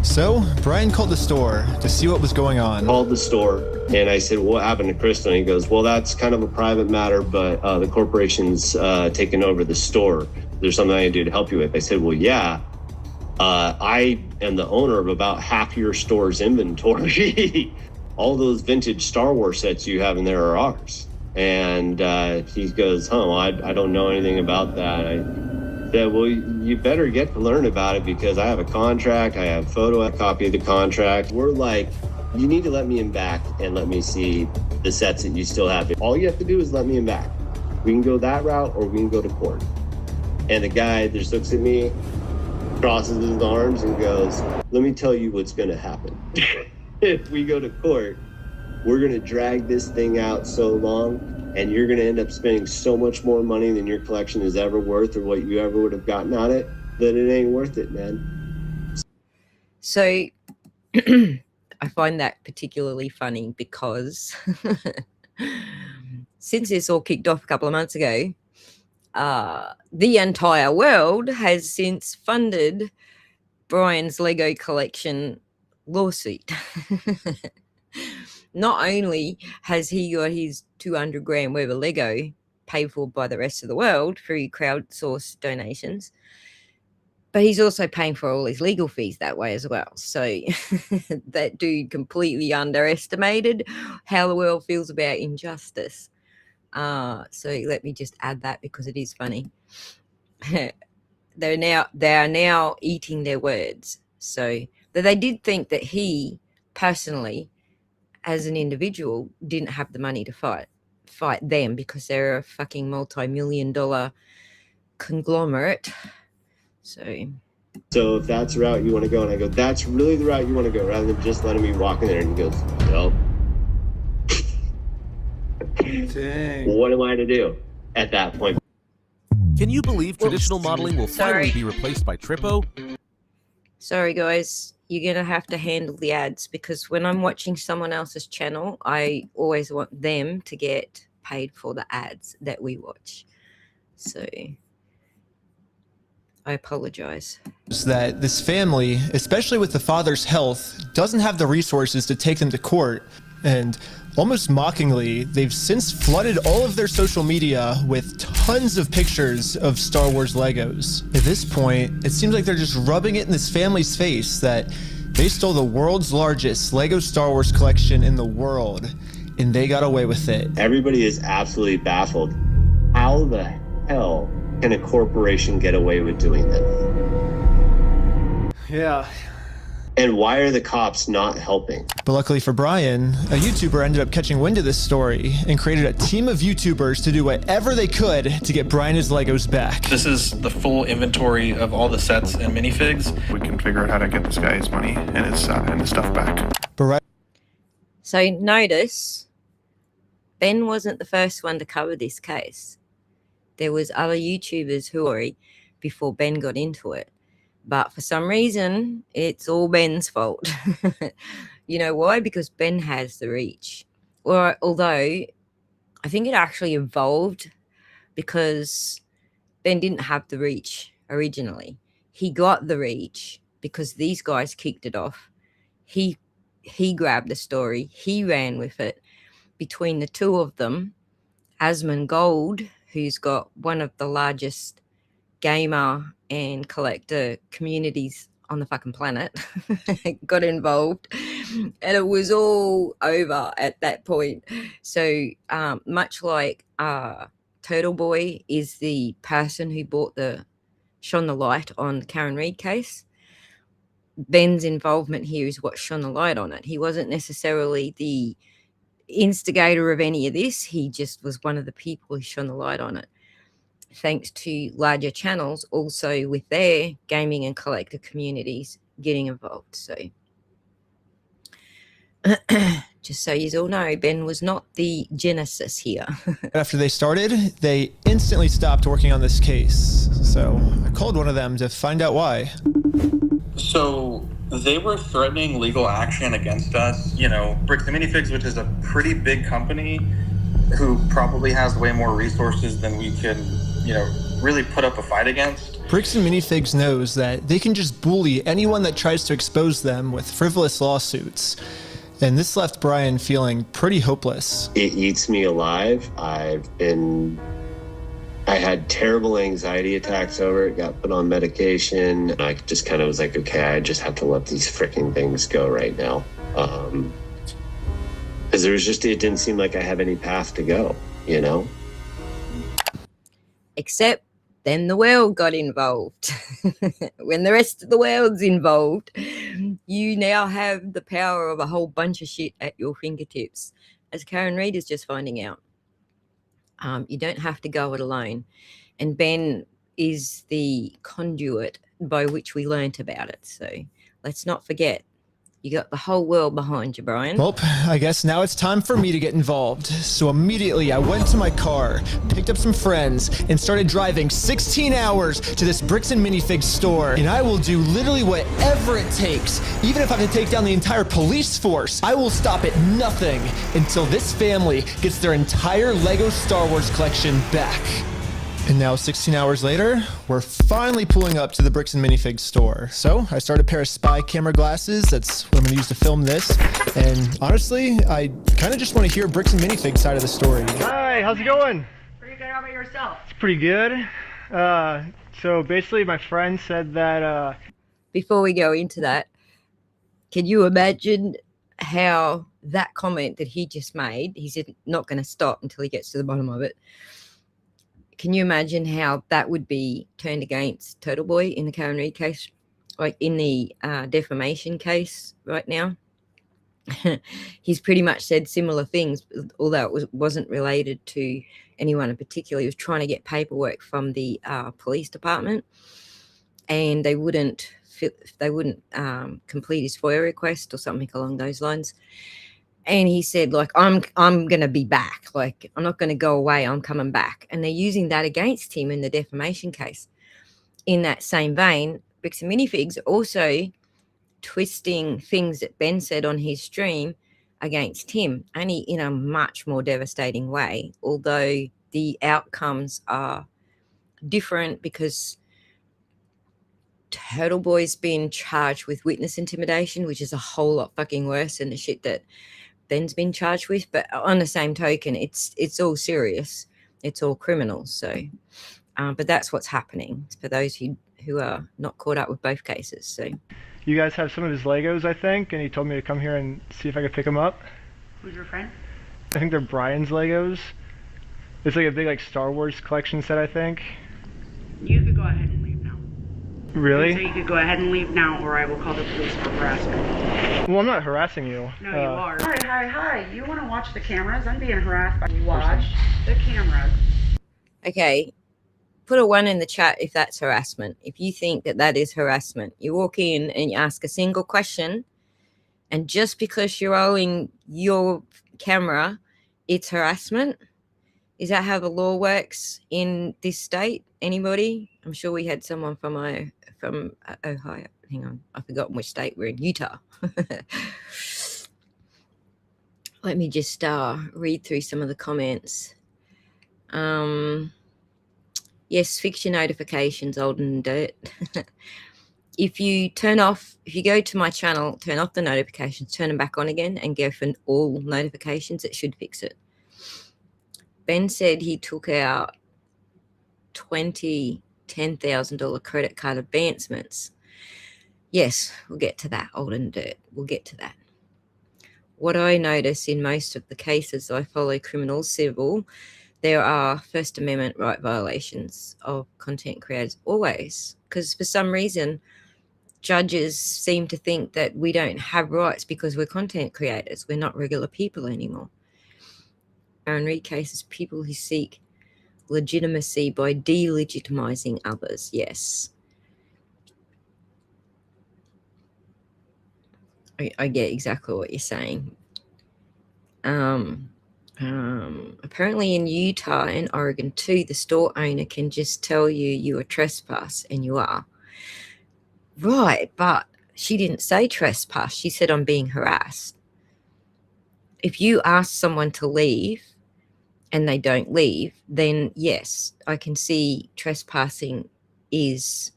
So Brian called the store to see what was going on. Called the store and I said, what happened to Crystal? And he goes, well, that's kind of a private matter, but the corporation's taken over the store. There's something I can do to help you with. I said, well, yeah, I am the owner of about half your store's inventory. All those vintage Star Wars sets you have in there are ours. And he goes, I don't know anything about that. I said, well, you better get to learn about it because I have a contract. I have a copy of the contract. We're like, you need to let me in back and let me see the sets that you still have. All you have to do is let me in back. We can go that route or we can go to court. And the guy just looks at me, crosses his arms and goes, let me tell you what's going to happen. If we go to court, we're going to drag this thing out so long and you're going to end up spending so much more money than your collection is ever worth or what you ever would have gotten out of it, that it ain't worth it, man. So I find that particularly funny because since this all kicked off a couple of months ago, the entire world has since funded Brian's Lego collection lawsuit. Not only has he got his 200 grand worth of Lego paid for by the rest of the world through crowdsourced donations, but he's also paying for all his legal fees that way as well. So that dude completely underestimated how the world feels about injustice. So let me just add that because it is funny. They are now eating their words. So that they did think that he personally, as an individual, didn't have the money to fight them because they're a fucking multi-million-dollar conglomerate. So if that's the route you want to go, and I go, that's really the route you want to go, rather than just letting me walk in there, and he goes, well, what am I to do at that point? Can you believe traditional modeling will finally be replaced by Trippo? Sorry, guys. You're going to have to handle the ads because when I'm watching someone else's channel, I always want them to get paid for the ads that we watch. So I apologize. That this family, especially with the father's health, doesn't have the resources to take them to court. And almost mockingly, they've since flooded all of their social media with tons of pictures of Star Wars Legos. At this point, it seems like they're just rubbing it in this family's face that they stole the world's largest Lego Star Wars collection in the world, and they got away with it. Everybody is absolutely baffled. How the hell can a corporation get away with doing that? Yeah. And why are the cops not helping? But luckily for Brian, a YouTuber ended up catching wind of this story and created a team of YouTubers to do whatever they could to get Brian his Legos back. This is the full inventory of all the sets and minifigs. We can figure out how to get this guy his money and his stuff back. But right. So notice, Ben wasn't the first one to cover this case. There was other YouTubers who were before Ben got into it. But for some reason, it's all Ben's fault. You know why? Because Ben has the reach. Or although I think it actually evolved because Ben didn't have the reach originally. He got the reach because these guys kicked it off. He grabbed the story. He ran with it. Between the two of them, Asmongold, who's got one of the largest gamer and collector communities on the fucking planet, got involved, and it was all over at that point. So much like Turtleboy is the person who shone the light on the Karen Read case, Ben's involvement here is what shone the light on it. He wasn't necessarily the instigator of any of this. He just was one of the people who shone the light on it, thanks to larger channels also with their gaming and collector communities getting involved. So just so you all know, Ben was not the genesis here. After they started, they instantly stopped working on this case. So I called one of them to find out why. So they were threatening legal action against us. You know, Bricks and Minifigs, which is a pretty big company who probably has way more resources than we can, really put up a fight against. Bricks and Minifigs knows that they can just bully anyone that tries to expose them with frivolous lawsuits. And this left Brian feeling pretty hopeless. It eats me alive. I had terrible anxiety attacks over it, got put on medication. I just kind of was like, okay, I just have to let these freaking things go right now. Because it didn't seem like I have any path to go, Except then the world got involved. When the rest of the world's involved, you now have the power of a whole bunch of shit at your fingertips, as Karen Read is just finding out. You don't have to go it alone. And Ben is the conduit by which we learnt about it. So let's not forget, You got the whole world behind you, Brian. Well, I guess now it's time for me to get involved. So immediately I went to my car, picked up some friends, and started driving 16 hours to this Bricks and Minifigs store. And I will do literally whatever it takes. Even if I have to take down the entire police force, I will stop at nothing until this family gets their entire Lego Star Wars collection back. And now 16 hours later, we're finally pulling up to the Bricks and Minifigs store. So I started a pair of spy camera glasses. That's what I'm gonna use to film this. And honestly, I kind of just want to hear Bricks and Minifigs side of the story. Hi, how's it going? Pretty good. How about yourself? It's pretty good. So basically my friend said that, Before we go into that, can you imagine how that comment that he just made, he's not going to stop until he gets to the bottom of it. Can you imagine how that would be turned against Turtleboy in the Karen Read case, like in the defamation case right now? He's pretty much said similar things, although it wasn't related to anyone in particular. He was trying to get paperwork from the police department, and they wouldn't complete his FOIA request or something along those lines. And he said, like, I'm going to be back. Like, I'm not going to go away. I'm coming back. And they're using that against him in the defamation case. In that same vein, Bricks and Minifigs also twisting things that Ben said on his stream against him, only in a much more devastating way, although the outcomes are different because Turtleboy's been charged with witness intimidation, which is a whole lot fucking worse than the shit that Ben's been charged with. But on the same token, it's all serious. It's all criminal. So, but that's what's happening for those who are not caught up with both cases. So, you guys have some of his Legos, I think, and he told me to come here and see if I could pick them up. Who's your friend? I think they're Brian's Legos. It's like a big Star Wars collection set, I think. You could go ahead and leave now. Really? So you could go ahead and leave now, or I will call the police for harassment. Well, I'm not harassing you. No, you are. Hi. You want to watch the cameras? I'm being harassed by you. Watch the cameras. Okay. Put a 1 in the chat if that's harassment. If you think that is harassment, you walk in and you ask a single question, and just because you're rolling your camera, it's harassment. Is that how the law works in this state? Anybody? I'm sure we had someone from Ohio. Hang on, I've forgotten which state we're in. Utah. Let me just read through some of the comments. Yes, fix your notifications, Olden and Dirt. If you go to my channel, turn off the notifications, turn them back on again, and go for all notifications, it should fix it. Ben said he took out $10,000 credit card advancements. Yes, we'll get to that, Olden and Dirt. We'll get to that. What I notice in most of the cases I follow, criminal, civil, there are First Amendment right violations of content creators always, because for some reason judges seem to think that we don't have rights because we're content creators. We're not regular people anymore. Karen Read cases, people who seek legitimacy by delegitimizing others. Yes. I get exactly what you're saying. Apparently in Utah and Oregon too, the store owner can just tell you are trespass, and you are. Right, but she didn't say trespass. She said I'm being harassed. If you ask someone to leave and they don't leave, then yes, I can see trespassing is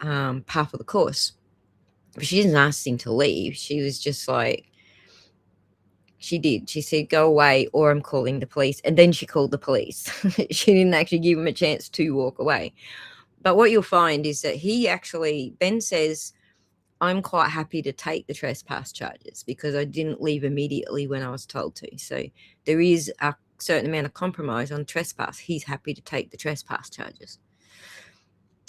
par for the course. But she didn't ask him to leave. She was just like, she did. She said, go away or I'm calling the police. And then she called the police. She didn't actually give him a chance to walk away. But what you'll find is that Ben says, I'm quite happy to take the trespass charges because I didn't leave immediately when I was told to. So there is a certain amount of compromise on trespass. He's happy to take the trespass charges.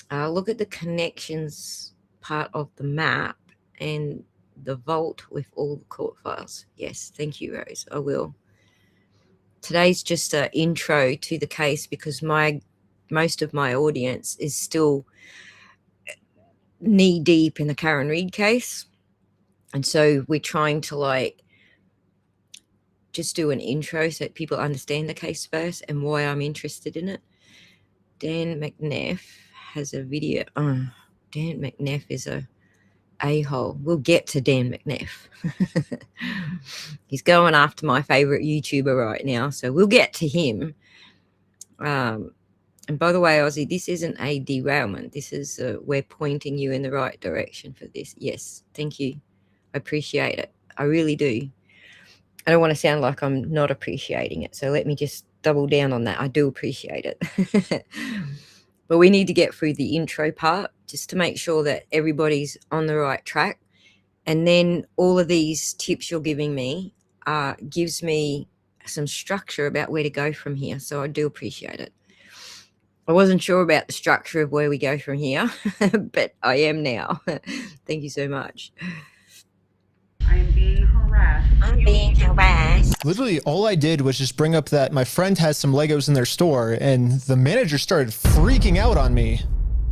Look at the connections part of the map and the vault with all the court files. Yes, thank you, Rose. I will. Today's just an intro to the case because most of my audience is still knee deep in the Karen Read case. And so we're trying to like just do an intro so that people understand the case first and why I'm interested in it. Dan McNeff has a video. Dan McNeff is a-hole. We'll get to Dan McNeff. He's going after my favorite YouTuber right now, so we'll get to him. And by the way, Ozzy, this isn't a derailment. This is we're pointing you in the right direction for this. Yes, thank you. I appreciate it. I really do. I don't want to sound like I'm not appreciating it, so let me just double down on that. I do appreciate it. But we need to get through the intro part just to make sure that everybody's on the right track. And then all of these tips you're giving me gives me some structure about where to go from here. So I do appreciate it. I wasn't sure about the structure of where we go from here, but I am now. Thank you so much. I am being harassed. I'm being harassed. Literally, all I did was just bring up that my friend has some Legos in their store, and the manager started freaking out on me.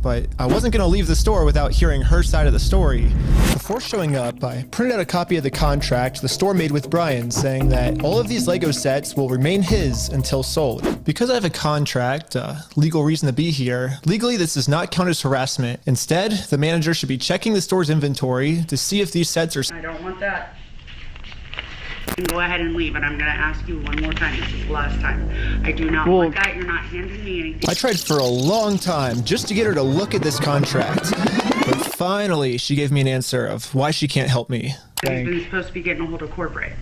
But I wasn't going to leave the store without hearing her side of the story. Before showing up, I printed out a copy of the contract the store made with Brian, saying that all of these Lego sets will remain his until sold. Because I have a contract, legal reason to be here, legally this does not count as harassment. Instead, the manager should be checking the store's inventory to see if these sets are... I don't want that. You can go ahead and leave, and I'm going to ask you one more time. This is the last time. I do not want that. You're not handing me anything. I tried for a long time just to get her to look at this contract. But finally, she gave me an answer of why she can't help me. You've been supposed to be getting a hold of corporate.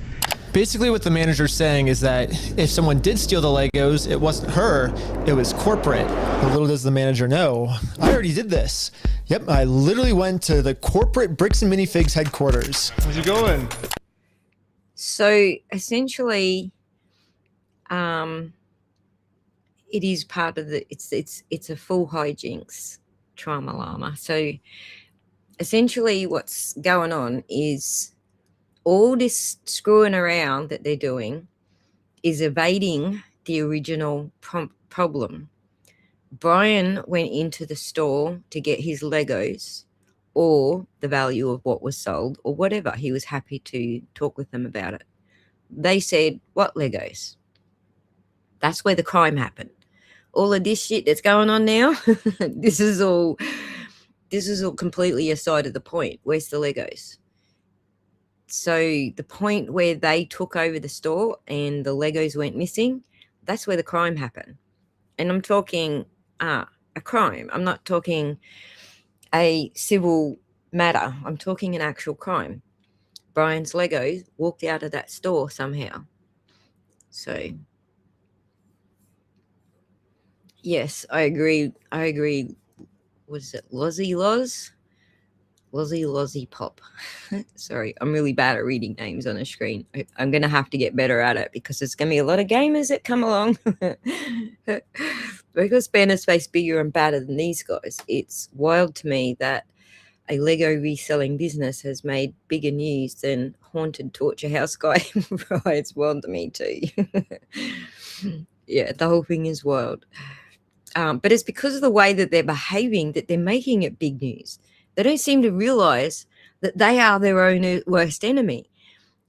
Basically what the manager's saying is that if someone did steal the Legos, it wasn't her, it was corporate. But little does the manager know, I already did this. Yep, I literally went to the corporate Bricks and Minifigs headquarters. How's it going? So essentially, it is part of the, it's a full hijinks trauma llama. So essentially what's going on is all this screwing around that they're doing is evading the original problem. Brian went into the store to get his Legos or the value of what was sold or whatever. He was happy to talk with them about it. They said, what Legos? That's where the crime happened. All of this shit that's going on now, this is all completely aside of the point. Where's the Legos? So the point where they took over the store and the Legos went missing, that's where the crime happened. And I'm talking a crime. I'm not talking a civil matter. I'm talking an actual crime. Brian's Legos walked out of that store somehow. So, yes, I agree. Was it Lozzie Loz? Lozzie Pop. Sorry, I'm really bad at reading names on a screen. I'm going to have to get better at it because there's going to be a lot of gamers that come along. Because Ben is face bigger and badder than these guys, it's wild to me that a Lego reselling business has made bigger news than haunted torture house guy. Right, it's wild to me too. Yeah, the whole thing is wild. But it's because of the way that they're behaving that they're making it big news. They don't seem to realize that they are their own worst enemy.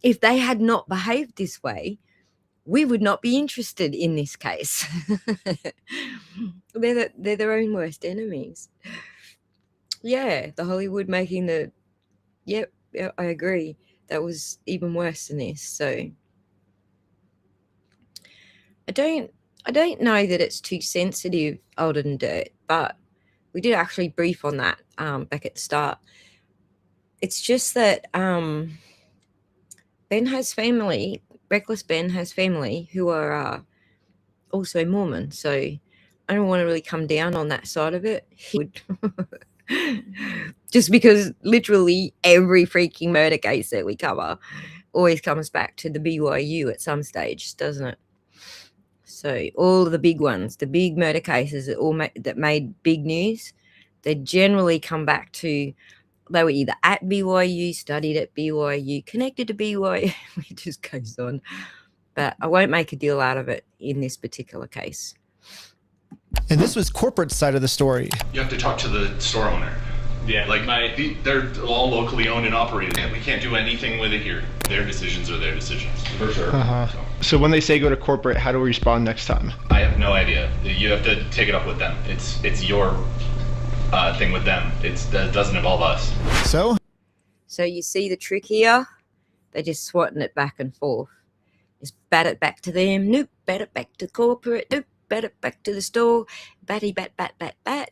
If they had not behaved this way, we would not be interested in this case. They're their own worst enemies. Yeah, the Hollywood making the... Yep, I agree. That was even worse than this. So I don't know that it's too sensitive, Alden Dirt, but we did actually brief on that back at the start. It's just that Ben has family, Reckless Ben has family who are also Mormon. So I don't want to really come down on that side of it. He would just because literally every freaking murder case that we cover always comes back to the BYU at some stage, doesn't it? So all of the big ones, the big murder cases that made big news, they generally come back to they were either at BYU, studied at BYU, connected to BYU. It just goes on. But I won't make a deal out of it in this particular case. And this was corporate side of the story. You have to talk to the store owner. Yeah, like they're all locally owned and operated, and we can't do anything with it here. Their decisions are their decisions. For sure. So when they say go to corporate, how do we respond next time? I have no idea. You have to take it up with them. It's your thing with them. That doesn't involve us. So you see the trick here? They're just swatting it back and forth. Just bat it back to them. Nope, bat it back to corporate. Nope, bat it back to the store. Batty bat bat bat bat.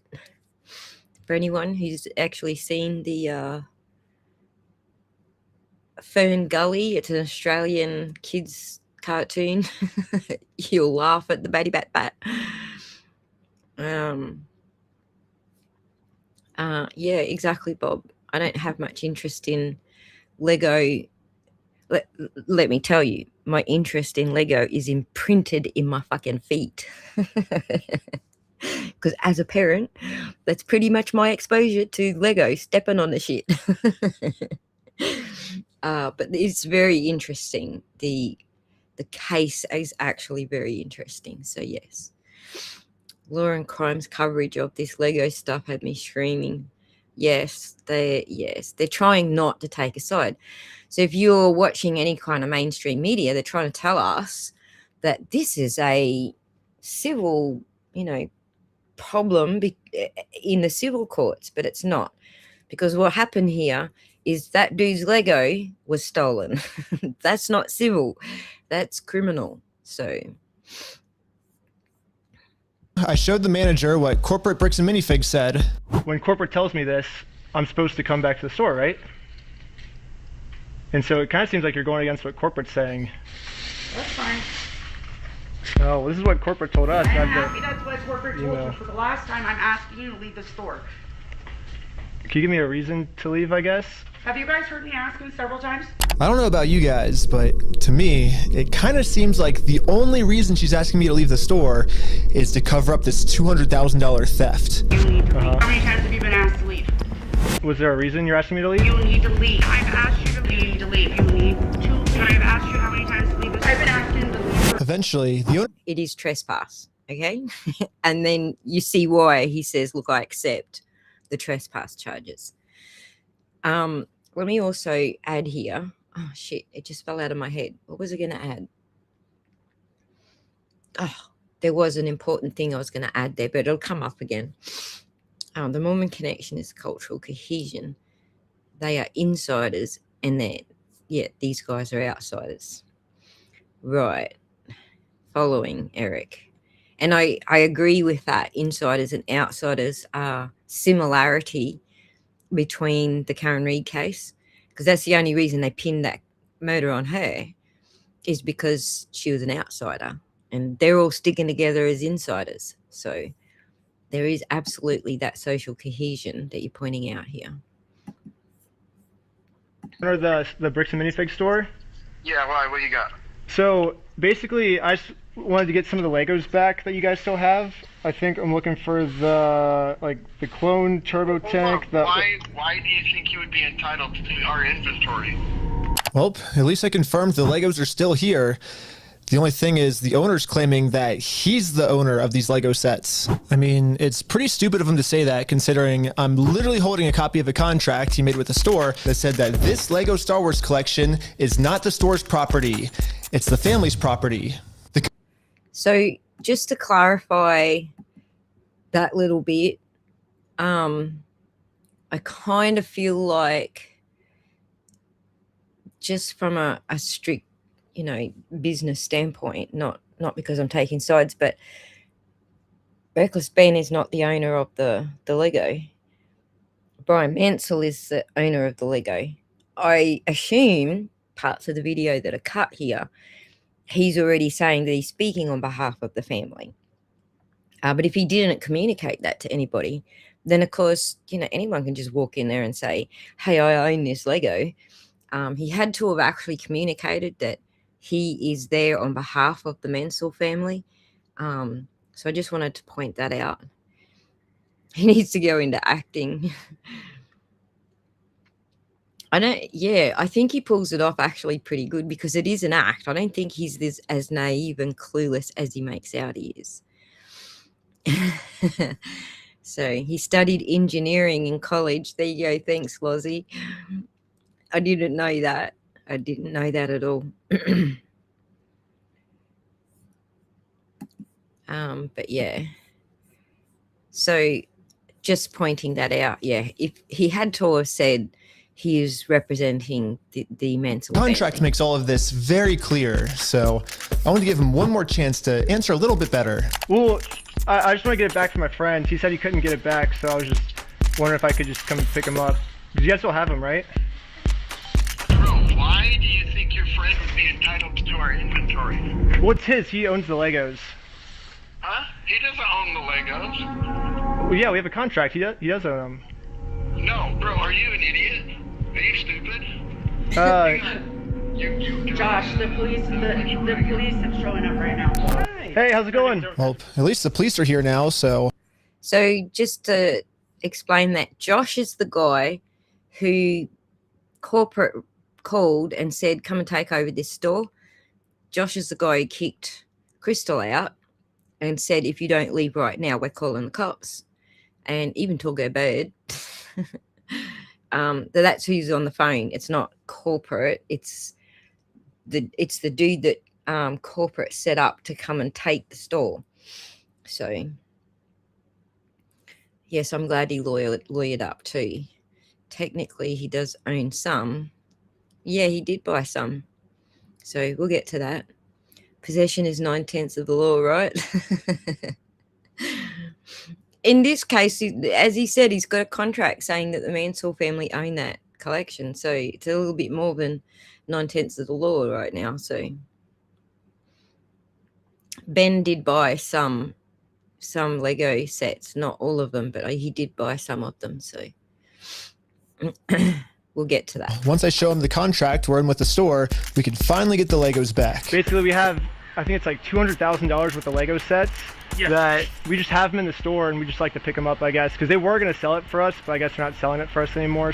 For anyone who's actually seen the Fern Gully, it's an Australian kids cartoon. You'll laugh at the batty bat bat. Yeah, exactly, Bob. I don't have much interest in Lego. Let me tell you, my interest in Lego is imprinted in my fucking feet. Because as a parent, that's pretty much my exposure to Lego, stepping on the shit. But it's very interesting. The case is actually very interesting. So yes, law and crimes coverage of this Lego stuff had me screaming. Yes, they're trying not to take a side. So if you're watching any kind of mainstream media, they're trying to tell us that this is a civil, problem in the civil courts, but it's not, because what happened here is that dude's Lego was stolen. That's not civil, that's criminal. So I showed the manager what corporate bricks and minifigs said. When corporate tells me this, I'm supposed to come back to the store, right? And so it kind of seems like you're going against what corporate's saying. That's fine. Oh, well, this is what corporate told us. I'm happy that's what corporate told you. For the last time, I'm asking you to leave the store. Can you give me a reason to leave, I guess? Have you guys heard me ask you several times? I don't know about you guys, but to me, it kind of seems like the only reason she's asking me to leave the store is to cover up this $200,000 theft. You need to leave. How many times have you been asked to leave? Was there a reason you're asking me to leave? You need to leave. I've asked you to leave. You need to leave. You need to leave. I've asked you how many times to leave. I've been asking to leave. Eventually, the owner... It is trespass, okay? And then you see why he says, look, I accept the trespass charges. Let me also add here. Oh, shit, it just fell out of my head. What was I going to add? Oh, there was an important thing I was going to add there, but it'll come up again. The Mormon connection is cultural cohesion. They are insiders, and these guys are outsiders. Right. Following Eric. And I agree with that. Insiders and outsiders are similarity between the Karen Read case, because that's the only reason they pinned that murder on her, is because she was an outsider, and they're all sticking together as insiders. So there is absolutely that social cohesion that you're pointing out here. Or the bricks and minifigs store? Yeah, why? What you got? So basically, I just wanted to get some of the Legos back that you guys still have. I think I'm looking for the clone turbo tank. Why do you think you would be entitled to our inventory? Well, at least I confirmed the Legos are still here. The only thing is the owner's claiming that he's the owner of these Lego sets. I mean, it's pretty stupid of him to say that, considering I'm literally holding a copy of a contract he made with the store that said that this Lego Star Wars collection is not the store's property. It's the family's property. So just to clarify that little bit, I kind of feel like, just from a strict, business standpoint, not because I'm taking sides, but Reckless Ben is not the owner of the Lego. Brian Mansell is the owner of the Lego. I assume parts of the video that are cut here, he's already saying that he's speaking on behalf of the family. But if he didn't communicate that to anybody, then of course, anyone can just walk in there and say, hey, I own this Lego. He had to have actually communicated that he is there on behalf of the Mansell family. So I just wanted to point that out. He needs to go into acting. I think he pulls it off actually pretty good, because it is an act. I don't think he's as naive and clueless as he makes out he is. So he studied engineering in college. There you go. Thanks, Lozzie. I didn't know that. I didn't know that at all. But yeah. So just pointing that out, yeah. If he had to have said he is representing the mental Contract family. makes all of this very clear, so I want to give him one more chance to answer a little bit better. Well, I just want to get it back from my friend. He said he couldn't get it back, so I was just wondering if I could just come pick him up. Because you guys still have him, right? Bro, why do you think your friend would be entitled to our inventory? Well, it's his. He owns the Legos. Huh? He doesn't own the Legos. Well, yeah, we have a contract. He does own them. No, bro, are you an idiot? Are you stupid? Josh, the police have showing up right now. Hey, how's it going? Well, at least the police are here now, so... So just to explain that, Josh is the guy who corporate called and said, come and take over this store. Josh is the guy who kicked Crystal out and said, if you don't leave right now, we're calling the cops. And even took her bird. That's who's on the phone. It's not corporate. It's the dude that corporate set up to come and take the store. So yes, I'm glad he lawyered up too. Technically, he does own some. Yeah, he did buy some. So we'll get to that. Possession is 9/10 of the law, right? In this case, as he said, he's got a contract saying that the Mansell family own that collection. So it's a little bit more than 9/10 of the law right now. So Ben did buy some Lego sets, not all of them, but he did buy some of them. So we'll get to that. Once I show him the contract we're in with the store, we can finally get the Legos back. Basically, we have, I think it's like $200,000 worth of Lego sets that we just have them in the store, and we just like to pick them up, I guess, because they were going to sell it for us, but I guess they're not selling it for us anymore.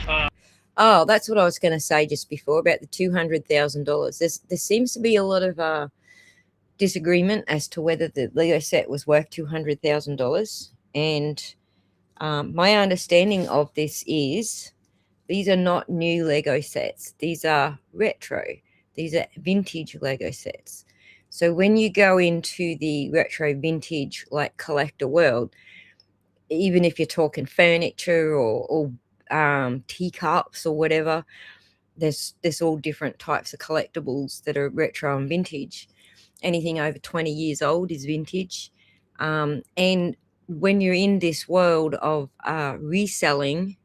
Oh, that's what I was going to say just before about the $200,000. There seems to be a lot of disagreement as to whether the Lego set was worth $200,000. And my understanding of this is these are not new Lego sets. These are retro. These are vintage Lego sets. So when you go into the retro vintage like collector world, even if you're talking furniture or teacups or whatever, there's all different types of collectibles that are retro and vintage. Anything over 20 years old is vintage. And when you're in this world of reselling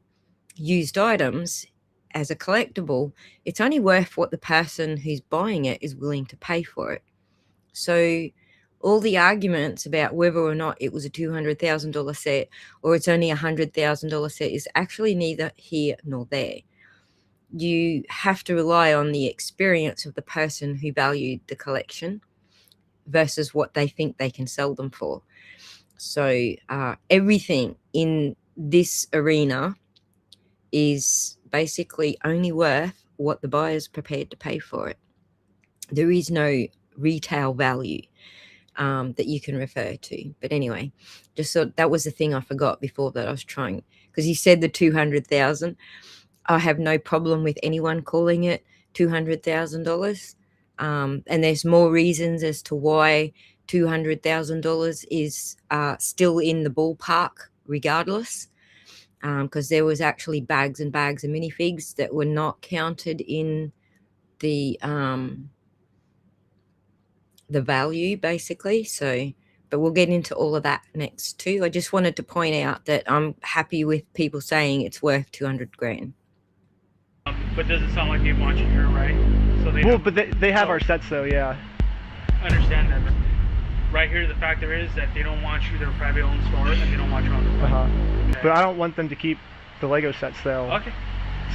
used items as a collectible, it's only worth what the person who's buying it is willing to pay for it. So all the arguments about whether or not it was a $200,000 set or it's only a $100,000 set is actually neither here nor there. You have to rely on the experience of the person who valued the collection versus what they think they can sell them for. So everything in this arena is basically only worth what the buyer's prepared to pay for it. There is no retail value that you can refer to. But anyway, just thought that was the thing I forgot before that I was trying, because he said the 200,000. I have no problem with anyone calling it $200,000. And there's more reasons as to why $200,000 is still in the ballpark regardless. Because there was actually bags and bags of minifigs that were not counted in the value, basically. So, but we'll get into all of that next too. I just wanted to point out that I'm happy with people saying it's worth 200 grand. But does it sound like they want you here, right? So they but they have our sets though, yeah. I understand that. But right here, the factor is that they don't want you, their private owned store, and they don't want you on the road. Okay. But I don't want them to keep the Lego sets though. Okay.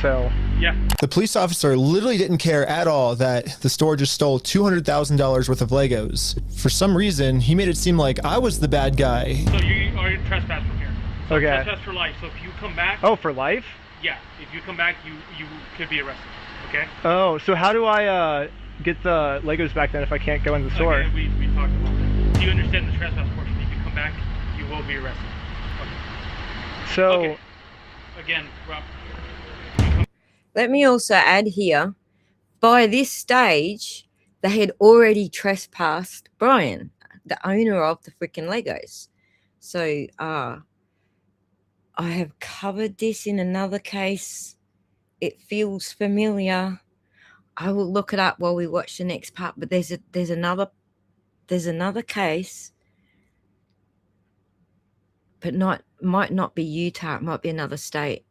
So yeah. The police officer literally didn't care at all that the store just stole $200,000 worth of Legos. For some reason, he made it seem like I was the bad guy. So you are trespassed from here. So okay. Trespass for life. So if you come back. Oh, for life? Yeah. If you come back, you could be arrested. Okay. Oh, so how do I get the Legos back then if I can't go in the store? Okay, we talked about that. Do you understand the trespass portion? If you come back, you will be arrested. Okay. So, okay. Again, Rob. Let me also add here, by this stage, they had already trespassed Brian, the owner of the freaking Legos. So I have covered this in another case. It feels familiar. I will look it up while we watch the next part. But there's another case, but might not be Utah. It might be another state.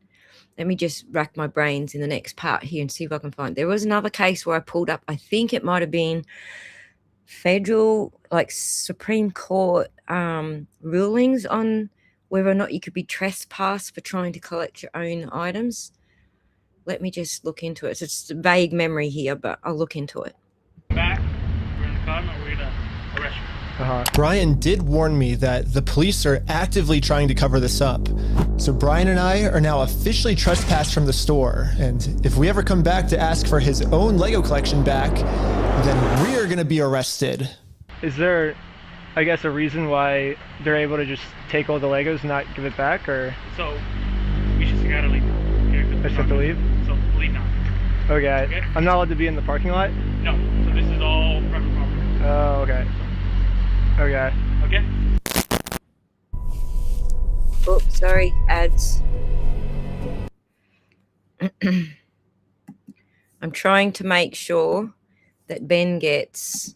Let me just rack my brains in the next part here and see if I can find. There was another case where I pulled up. I think it might have been federal, like Supreme Court rulings on whether or not you could be trespassed for trying to collect your own items. Let me just look into it. So it's a vague memory here, but I'll look into it. Back. We're in the car, and we're gonna arrest you. Brian did warn me that the police are actively trying to cover this up. So Brian and I are now officially trespassed from the store. And if we ever come back to ask for his own Lego collection back, then we are going to be arrested. is there, I guess, a reason why they're able to just take all the Legos and not give it back, or? So, we just gotta leave. Okay, I just have to leave? So, leave now. Okay. I'm not allowed to be in the parking lot? No. So this is all private property. Oh, okay. Okay. Okay? Oh, sorry, ads. I'm trying to make sure that Ben gets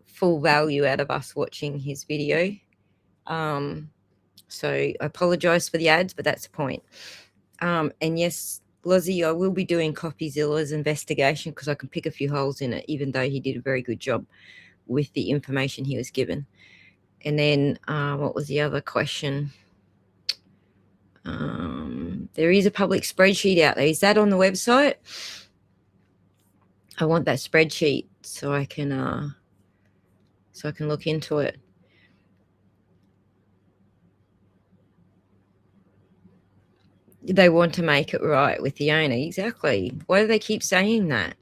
full value out of us watching his video. So I apologize for the ads, but that's the point. And yes, Lozzie, I will be doing CopyZilla's investigation because I can pick a few holes in it, even though he did a very good job with the information he was given. And then what was the other question? There is a public spreadsheet out there. Is that on the website? I want that spreadsheet so I can look into it. They want to make it right with the owner. Exactly. Why do they keep saying that?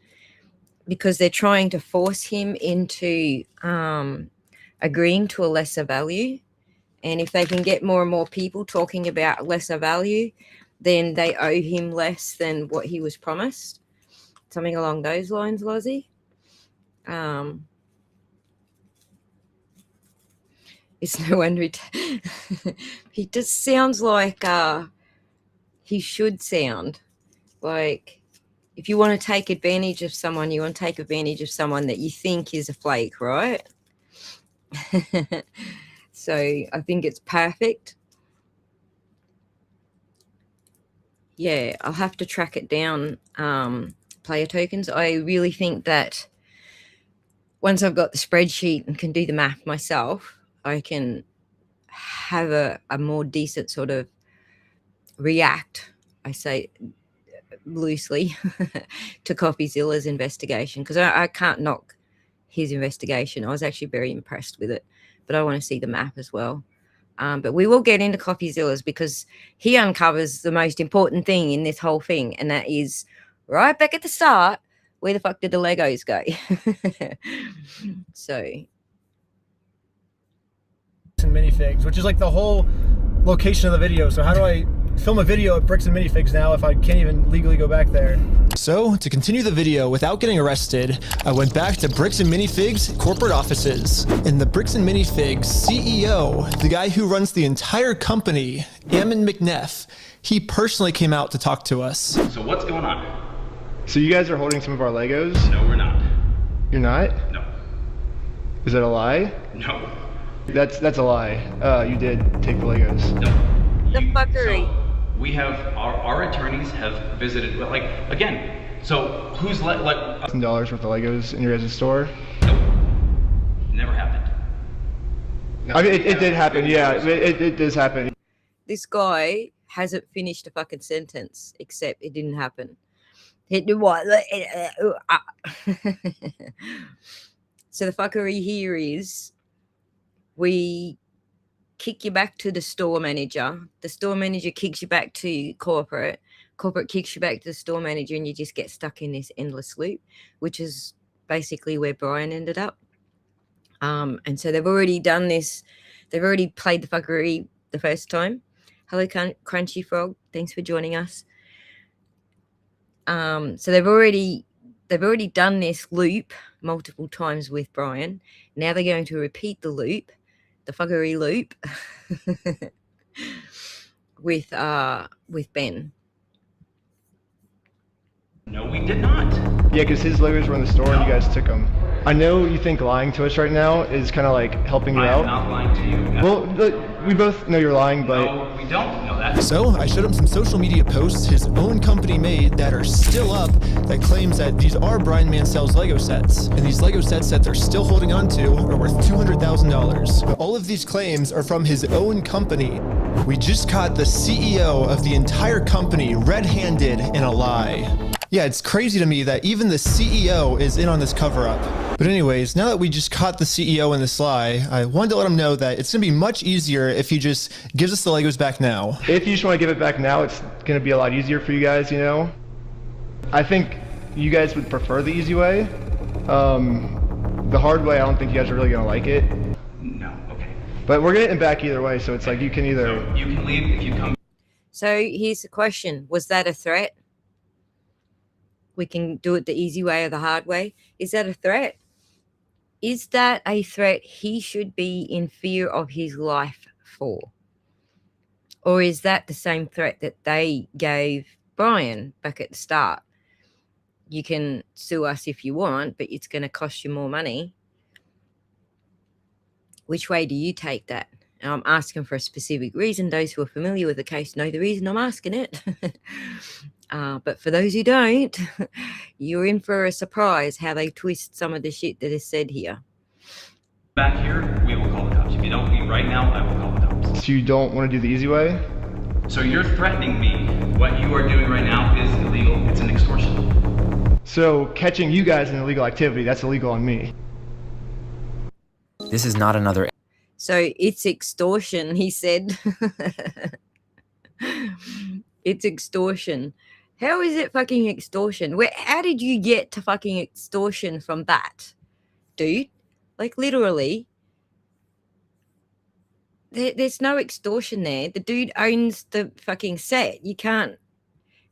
Because they're trying to force him into agreeing to a lesser value. And if they can get more and more people talking about lesser value, then they owe him less than what he was promised. Something along those lines, Lozzie. It's no wonder he just sounds like he should sound. Like, if you want to take advantage of someone, you want to take advantage of someone that you think is a flake, right? So I think it's perfect. Yeah, I'll have to track it down, player tokens. I really think that once I've got the spreadsheet and can do the math myself, I can have a more decent sort of react, I say loosely, to CopyZilla's investigation, because I can't knock his investigation. I was actually very impressed with it, but I want to see the map as well. But we will get into CopyZilla's because he uncovers the most important thing in this whole thing, and that is right back at the start, where the fuck did the Legos go? So. And Minifigs, which is like the whole location of the video. So how do I film a video at Bricks and Minifigs now if I can't even legally go back there? So, to continue the video without getting arrested, I went back to Bricks and Minifigs corporate offices. And the Bricks and Minifigs CEO, the guy who runs the entire company, Ammon McNeff, he personally came out to talk to us. So what's going on? So you guys are holding some of our Legos? No, we're not. You're not? No. Is that a lie? No. That's a lie. You did take the Legos. No. The fuckery. So we have our attorneys have visited. Like again. So who's like $1,000 worth of Legos in your guys' store? Nope. Never happened. No, I mean, it did happen. Yeah, it does happen. This guy hasn't finished a fucking sentence, except it didn't happen. So the fuckery here is we kick you back to the store manager. The store manager kicks you back to corporate. Corporate kicks you back to the store manager, and you just get stuck in this endless loop, which is basically where Brian ended up. And so they've already done this. They've already played the fuckery the first time. Hello, Crunchy Frog. Thanks for joining us. So they've already done this loop multiple times with Brian. Now they're going to repeat the loop, the fuckery loop, with Ben. No, we did not. Yeah, because his Legos were in the store and you guys took them. I know you think lying to us right now is kind of like helping you out. I'm not lying to you. Well, we both know you're lying, but... No, we don't know that. So I showed him some social media posts his own company made that are still up that claims that these are Brian Mansell's Lego sets. And these Lego sets that they're still holding on to are worth $200,000. But all of these claims are from his own company. We just caught the CEO of the entire company red-handed in a lie. Yeah, it's crazy to me that even the CEO is in on this cover-up. But anyways, now that we just caught the CEO in this lie, I wanted to let him know that it's going to be much easier if he just gives us the Legos back now. If you just want to give it back now, it's going to be a lot easier for you guys, you know? I think you guys would prefer the easy way. The hard way, I don't think you guys are really going to like it. No, okay. But we're getting it back either way, so it's like you can either... So you can leave if you come... So here's the question. Was that a threat? We can do it the easy way or the hard way. Is that a threat? Is that a threat he should be in fear of his life for? Or is that the same threat that they gave Brian back at the start? You can sue us if you want, but it's going to cost you more money. Which way do you take that? And I'm asking for a specific reason. Those who are familiar with the case know the reason I'm asking it. But for those who don't, you're in for a surprise how they twist some of the shit that is said here. Back here, we will call the cops. If you don't leave right now, I will call the cops. So you don't want to do the easy way? So you're threatening me. What you are doing right now is illegal. It's an extortion. So catching you guys in illegal activity, that's illegal on me. This is not another... So it's extortion, he said. It's extortion. How is it fucking extortion? How did you get to fucking extortion from that, dude? Like, literally, there's no extortion there. The dude owns the fucking set. You can't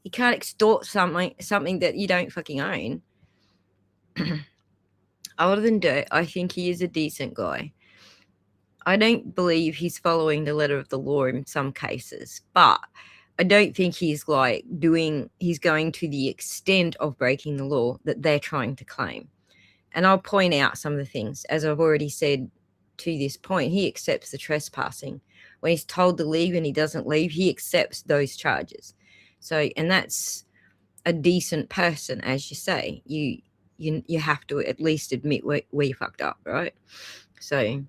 extort something that you don't fucking own. Other than dirt, I think he is a decent guy. I don't believe he's following the letter of the law in some cases, but I don't think he's going to the extent of breaking the law that they're trying to claim. And I'll point out some of the things. As I've already said to this point, he accepts the trespassing. When he's told to leave and he doesn't leave, he accepts those charges. So, and that's a decent person, as you say. You have to at least admit where you fucked up, right? So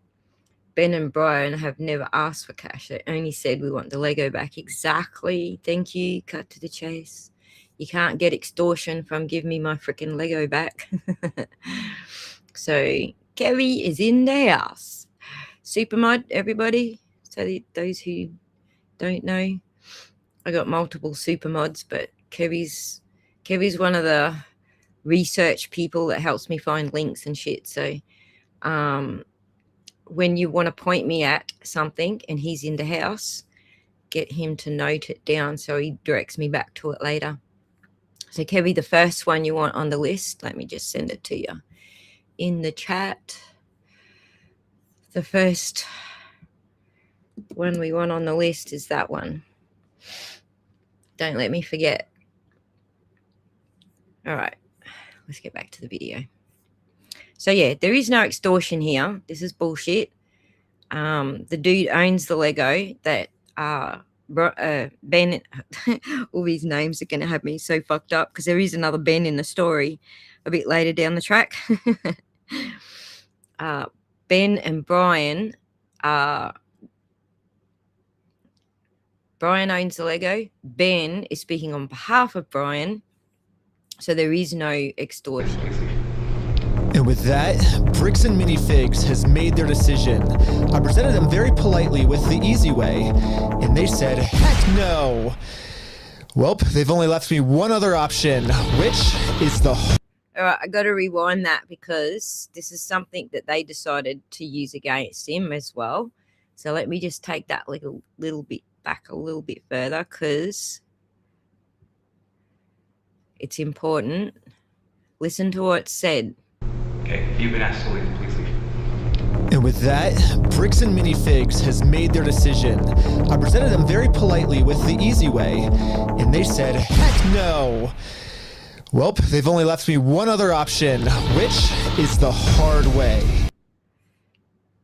Ben and Brian have never asked for cash. They only said, we want the Lego back. Exactly. Thank you. Cut to the chase. You can't get extortion from give me my freaking Lego back. So Kevy is in the house. Supermod, everybody. So those who don't know, I got multiple supermods, but Kevy's one of the research people that helps me find links and shit. So when you want to point me at something and he's in the house, get him to note it down so he directs me back to it later. So Kevy, the first one you want on the list, let me just send it to you in the chat. The first one we want on the list is that one. Don't let me forget. All right, let's get back to the video. So yeah, there is no extortion here. This is bullshit. The dude owns the Lego that Ben, all these names are going to have me so fucked up because there is another Ben in the story a bit later down the track. Ben and Brian, Brian owns the Lego. Ben is speaking on behalf of Brian. So there is no extortion. And with that, Bricks and Minifigs has made their decision. I presented them very politely with the easy way, and they said, heck no. Well, they've only left me one other option, which is the... All right, I got to rewind that because this is something that they decided to use against him as well. So let me just take that little bit back a little bit further because it's important. Listen to what's said. Okay, you've been asked to leave. Please leave. And with that, Bricks and Minifigs has made their decision. I presented them very politely with the easy way, and they said, heck no. Well, they've only left me one other option, which is the hard way.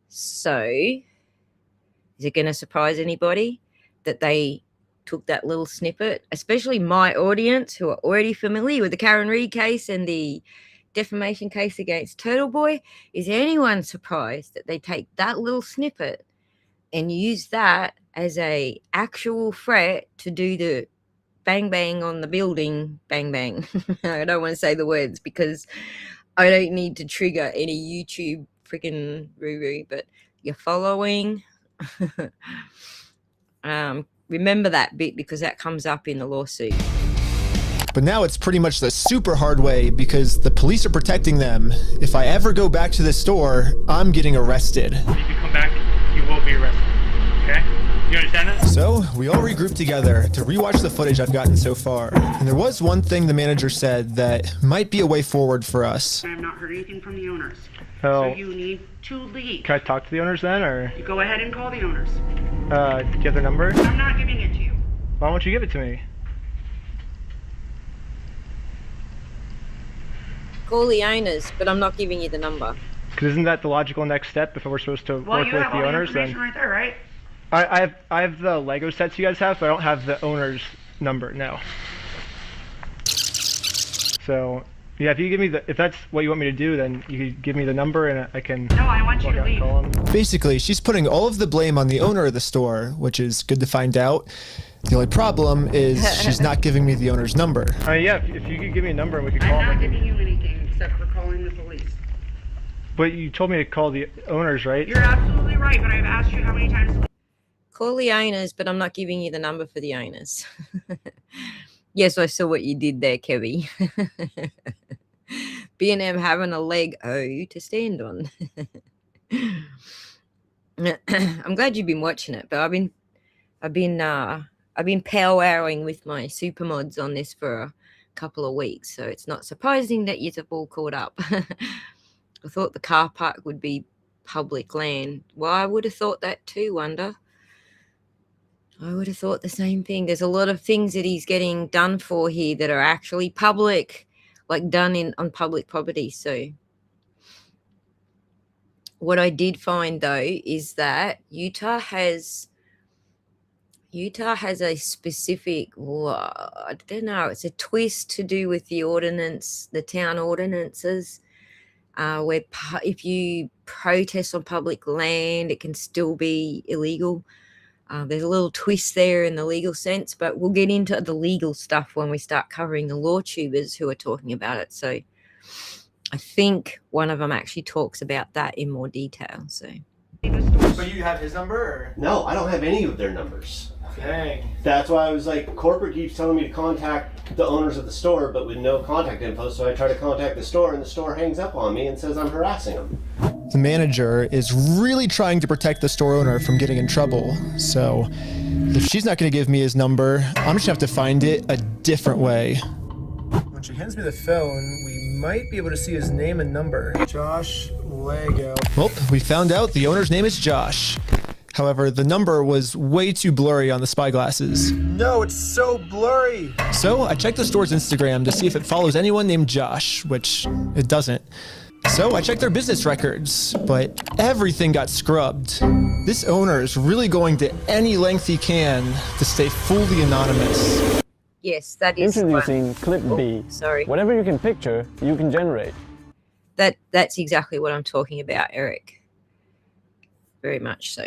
So, is it going to surprise anybody that they took that little snippet, especially my audience who are already familiar with the Karen Read case and the defamation case against Turtleboy? Is anyone surprised that they take that little snippet and use that as a actual threat to do the bang bang on the building, bang bang? I don't want to say the words because I don't need to trigger any YouTube freaking roo-roo, but you're following. Remember that bit because that comes up in the lawsuit. But now it's pretty much the super hard way because the police are protecting them. If I ever go back to the store, I'm getting arrested. If you come back, you will be arrested. Okay? You understand that? So we all regrouped together to rewatch the footage I've gotten so far. And there was one thing the manager said that might be a way forward for us. I have not heard anything from the owners. Oh. So you need to leave. Can I talk to the owners then, or? You go ahead and call the owners. Do you have their number? I'm not giving it to you. Why won't you give it to me? Call the owners, but I'm not giving you the number. Because isn't that the logical next step if we're supposed to Well, work you with have the all the owners? Then information right there, right? I have the Lego sets you guys have, but I don't have the owner's number. No. So yeah, if you give me if that's what you want me to do, then you can give me the number and I can. No, I want you to leave. Call them. Basically, she's putting all of the blame on the owner of the store, which is good to find out. The only problem is she's not giving me the owner's number. Yeah, if you could give me a number and we could call I'm not them. giving you anything except for calling the police. But you told me to call the owners, right? You're absolutely right, but I've asked you how many times. Call the owners, but I'm not giving you the number for the owners. Yes, I saw what you did there, Kevy. B&M having a leg to stand on. I'm glad you've been watching it, but I've been powwowing with my super mods on this for a couple of weeks, so it's not surprising that you've all caught up. I thought the car park would be public land. Well, I would have thought that too, Wonder. I would have thought the same thing. There's a lot of things that he's getting done for here that are actually public, like done on public property. So what I did find though is that Utah has a specific, I don't know, it's a twist to do with the ordinance, the town ordinances, where if you protest on public land, it can still be illegal. There's a little twist there in the legal sense, but we'll get into the legal stuff when we start covering the law tubers who are talking about it. So I think one of them actually talks about that in more detail. So you have his number? Or? No, I don't have any of their numbers. Dang. That's why I was like, corporate keeps telling me to contact the owners of the store, but with no contact info. So I try to contact the store, and the store hangs up on me and says I'm harassing them. The manager is really trying to protect the store owner from getting in trouble. So if she's not going to give me his number, I'm just going to have to find it a different way. When she hands me the phone, we might be able to see his name and number. Josh Lego. Well, we found out the owner's name is Josh. However, the number was way too blurry on the spy glasses. No, it's so blurry. So I checked the store's Instagram to see if it follows anyone named Josh, which it doesn't. So I checked their business records, but everything got scrubbed. This owner is really going to any length he can to stay fully anonymous. yes, that is Introducing Clip B. Sorry. Whatever you can picture, you can generate. That's exactly what I'm talking about, Eric. Very much so.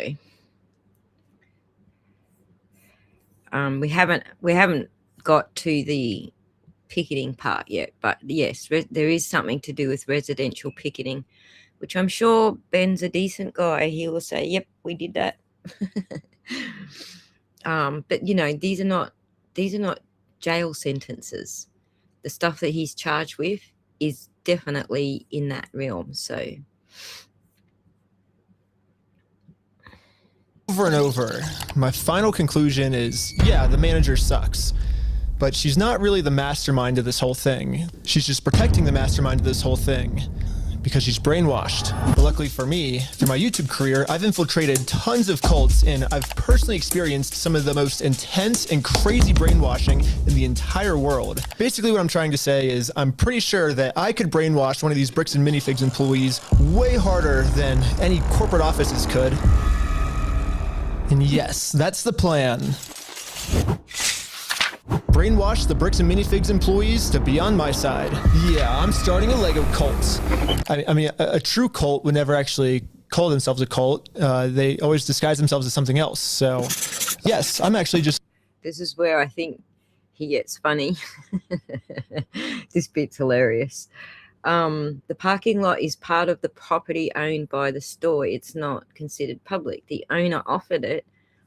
We haven't got to the picketing part yet, but yes, there is something to do with residential picketing, which I'm sure Ben's a decent guy. He will say, "Yep, we did that." But you know, these are not jail sentences. The stuff that he's charged with is definitely in that realm. So Over and over, my final conclusion is, yeah, the manager sucks. But she's not really the mastermind of this whole thing. She's just protecting the mastermind of this whole thing because she's brainwashed. But luckily for me, through my YouTube career, I've infiltrated tons of cults and I've personally experienced some of the most intense and crazy brainwashing in the entire world. Basically what I'm trying to say is I'm pretty sure that I could brainwash one of these Bricks and Minifigs employees way harder than any corporate offices could. And yes, that's the plan. Brainwash the Bricks and Minifigs employees to be on my side. Yeah, I'm starting a Lego cult. I mean, a true cult would never actually call themselves a cult. They always disguise themselves as something else. So, yes, I'm actually just... This is where I think he gets funny. This bit's hilarious. The parking lot is part of the property owned by the store. It's not considered public. The owner offered it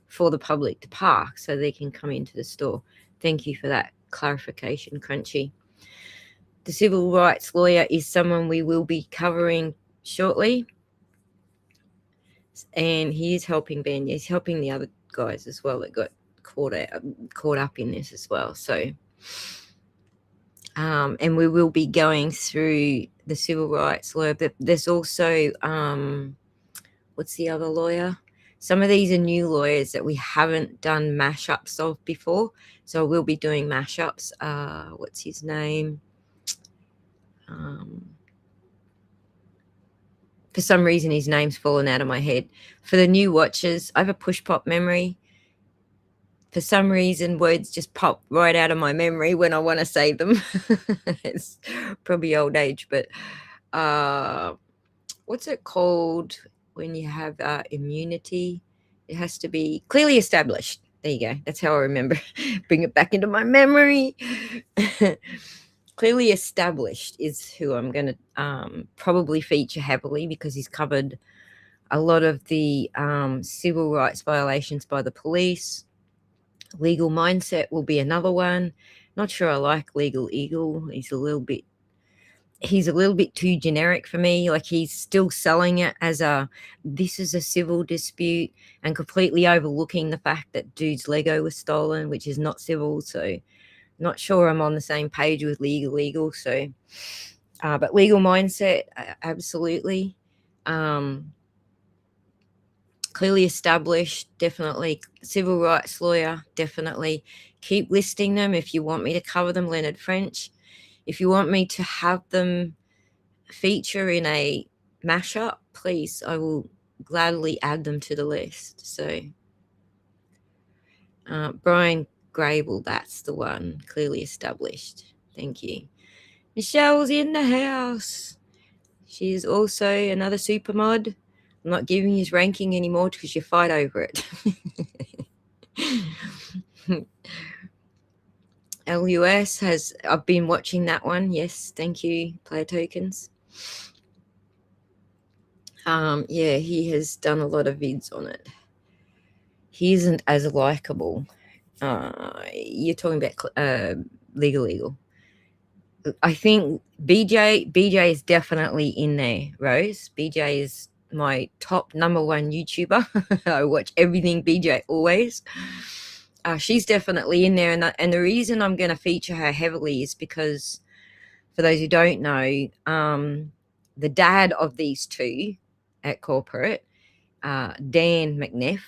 for the public to park so they can come into the store. Thank you for that clarification, Crunchy. The civil rights lawyer is someone we will be covering shortly. And he is helping Ben. He's helping the other guys as well that got caught up in this as well. So, and we will be going through the civil rights lawyer. But there's also, what's the other lawyer? Some of these are new lawyers that we haven't done mashups of before. So we'll be doing mashups. What's his name? For some reason, his name's fallen out of my head. For the new watchers, I have a push pop memory. For some reason, words just pop right out of my memory when I want to say them. It's probably old age, but what's it called when you have immunity? It has to be clearly established. There you go. That's how I remember. Bring it back into my memory. Clearly established is who I'm going to probably feature heavily because he's covered a lot of the civil rights violations by the police. Legal Mindset will be another one. Not sure I like Legal Eagle. He's a little bit too generic for me. Like he's still selling it as this is a civil dispute and completely overlooking the fact that dude's Lego was stolen, which is not civil. So not sure I'm on the same page with Legal Eagle. So, but Legal Mindset, absolutely. Clearly established, definitely. Civil rights lawyer, definitely. Keep listing them if you want me to cover them. Leonard French. If you want me to have them feature in a mashup, please, I will gladly add them to the list. So, Brian Grable, that's the one, clearly established. Thank you. Michelle's in the house. She is also another super mod. I'm not giving his ranking anymore because you fight over it. LUS I've been watching that one. Yes, thank you, Player Tokens. Yeah, he has done a lot of vids on it. He isn't as likable. You're talking about Legal Eagle. I think BJ is definitely in there, Rose. BJ is my top #1 YouTuber. I watch everything BJ always. She's definitely in there, and the reason I'm going to feature her heavily is because, for those who don't know, the dad of these two at corporate, Dan McNeff,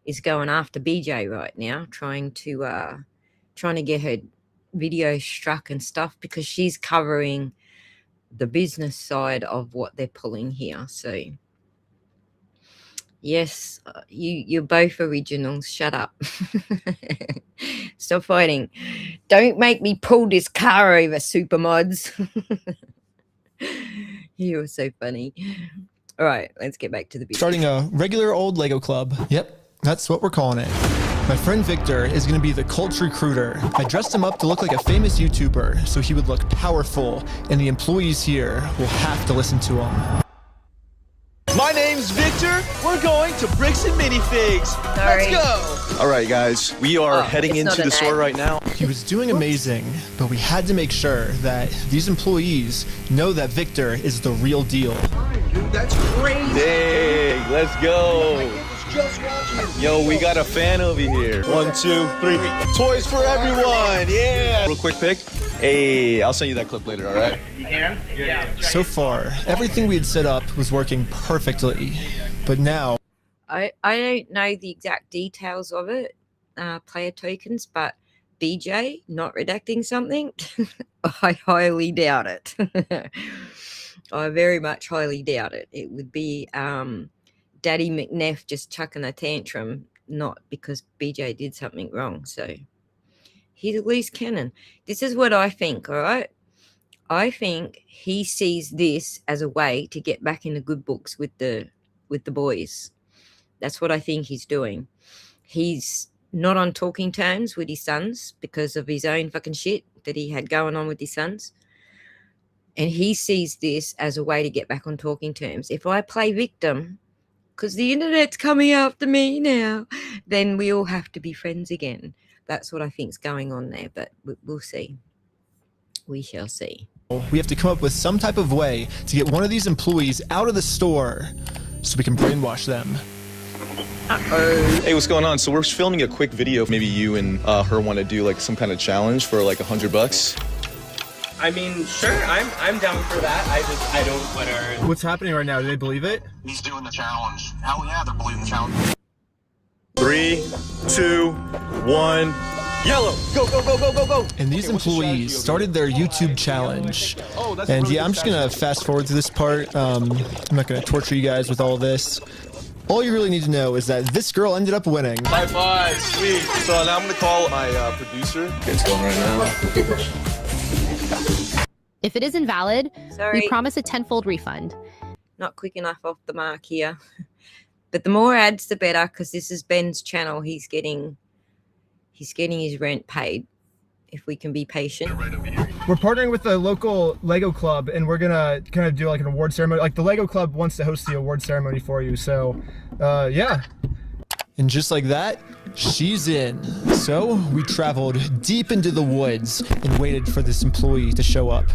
is going after BJ right now, trying to get her video struck and stuff because she's covering the business side of what they're pulling here. So. Yes, you're both originals. Shut up. Stop fighting. Don't make me pull this car over, super mods. You're so funny. All right, let's get back to the video. Starting a regular old Lego club. Yep, that's what we're calling it. My friend Victor is going to be the cult recruiter. I dressed him up to look like a famous YouTuber so he would look powerful, and the employees here will have to listen to him. My name's Victor. We're going to Bricks and Minifigs. Sorry. Let's go. All right, guys. We are heading into the store right now. He was doing amazing, but we had to make sure that these employees know that Victor is the real deal. Dude, that's crazy. Dang, let's go. just watching. Yo, we got a fan over here. 1, 2, 3. Toys for everyone. Yeah. Real quick pic. Hey, I'll send you that clip later, all right? You can? Yeah. So far, everything we had set up was working perfectly. But now... I don't know the exact details of it, player tokens, but BJ not redacting something, I highly doubt it. I very much highly doubt it. It would be Daddy McNeff just chucking a tantrum, not because BJ did something wrong. So he's a loose cannon. This is what I think, all right? I think he sees this as a way to get back in the good books with the boys. That's what I think he's doing. He's not on talking terms with his sons because of his own fucking shit that he had going on with his sons. And he sees this as a way to get back on talking terms. If I play victim, because the internet's coming after me now, then we all have to be friends again. That's what I think's going on there, but we'll see. We shall see. We have to come up with some type of way to get one of these employees out of the store so we can brainwash them. Hey, what's going on? So we're filming a quick video. Maybe you and her want to do like some kind of challenge for like $100. I mean, sure, I'm down for that. I don't what are... What's happening right now? Do they believe it? He's doing the challenge. Hell yeah, they're believing the challenge. 3, 2, 1. Yellow! Go, go, go, go, go, go! And these employees started their YouTube challenge. And yeah, I'm just going to fast forward to this part. I'm not going to torture you guys with all this. All you really need to know is that this girl ended up winning. High five, sweet. So now I'm going to call my producer. It's going right now. If it is invalid, Sorry. we promise a tenfold refund. Not quick enough off the mark here. But the more ads, the better, because this is Ben's channel. He's getting his rent paid. If we can be patient. We're partnering with the local Lego club, and we're gonna kind of do like an award ceremony. Like the Lego club wants to host the award ceremony for you, so yeah. And just like that, she's in. So we traveled deep into the woods and waited for this employee to show up.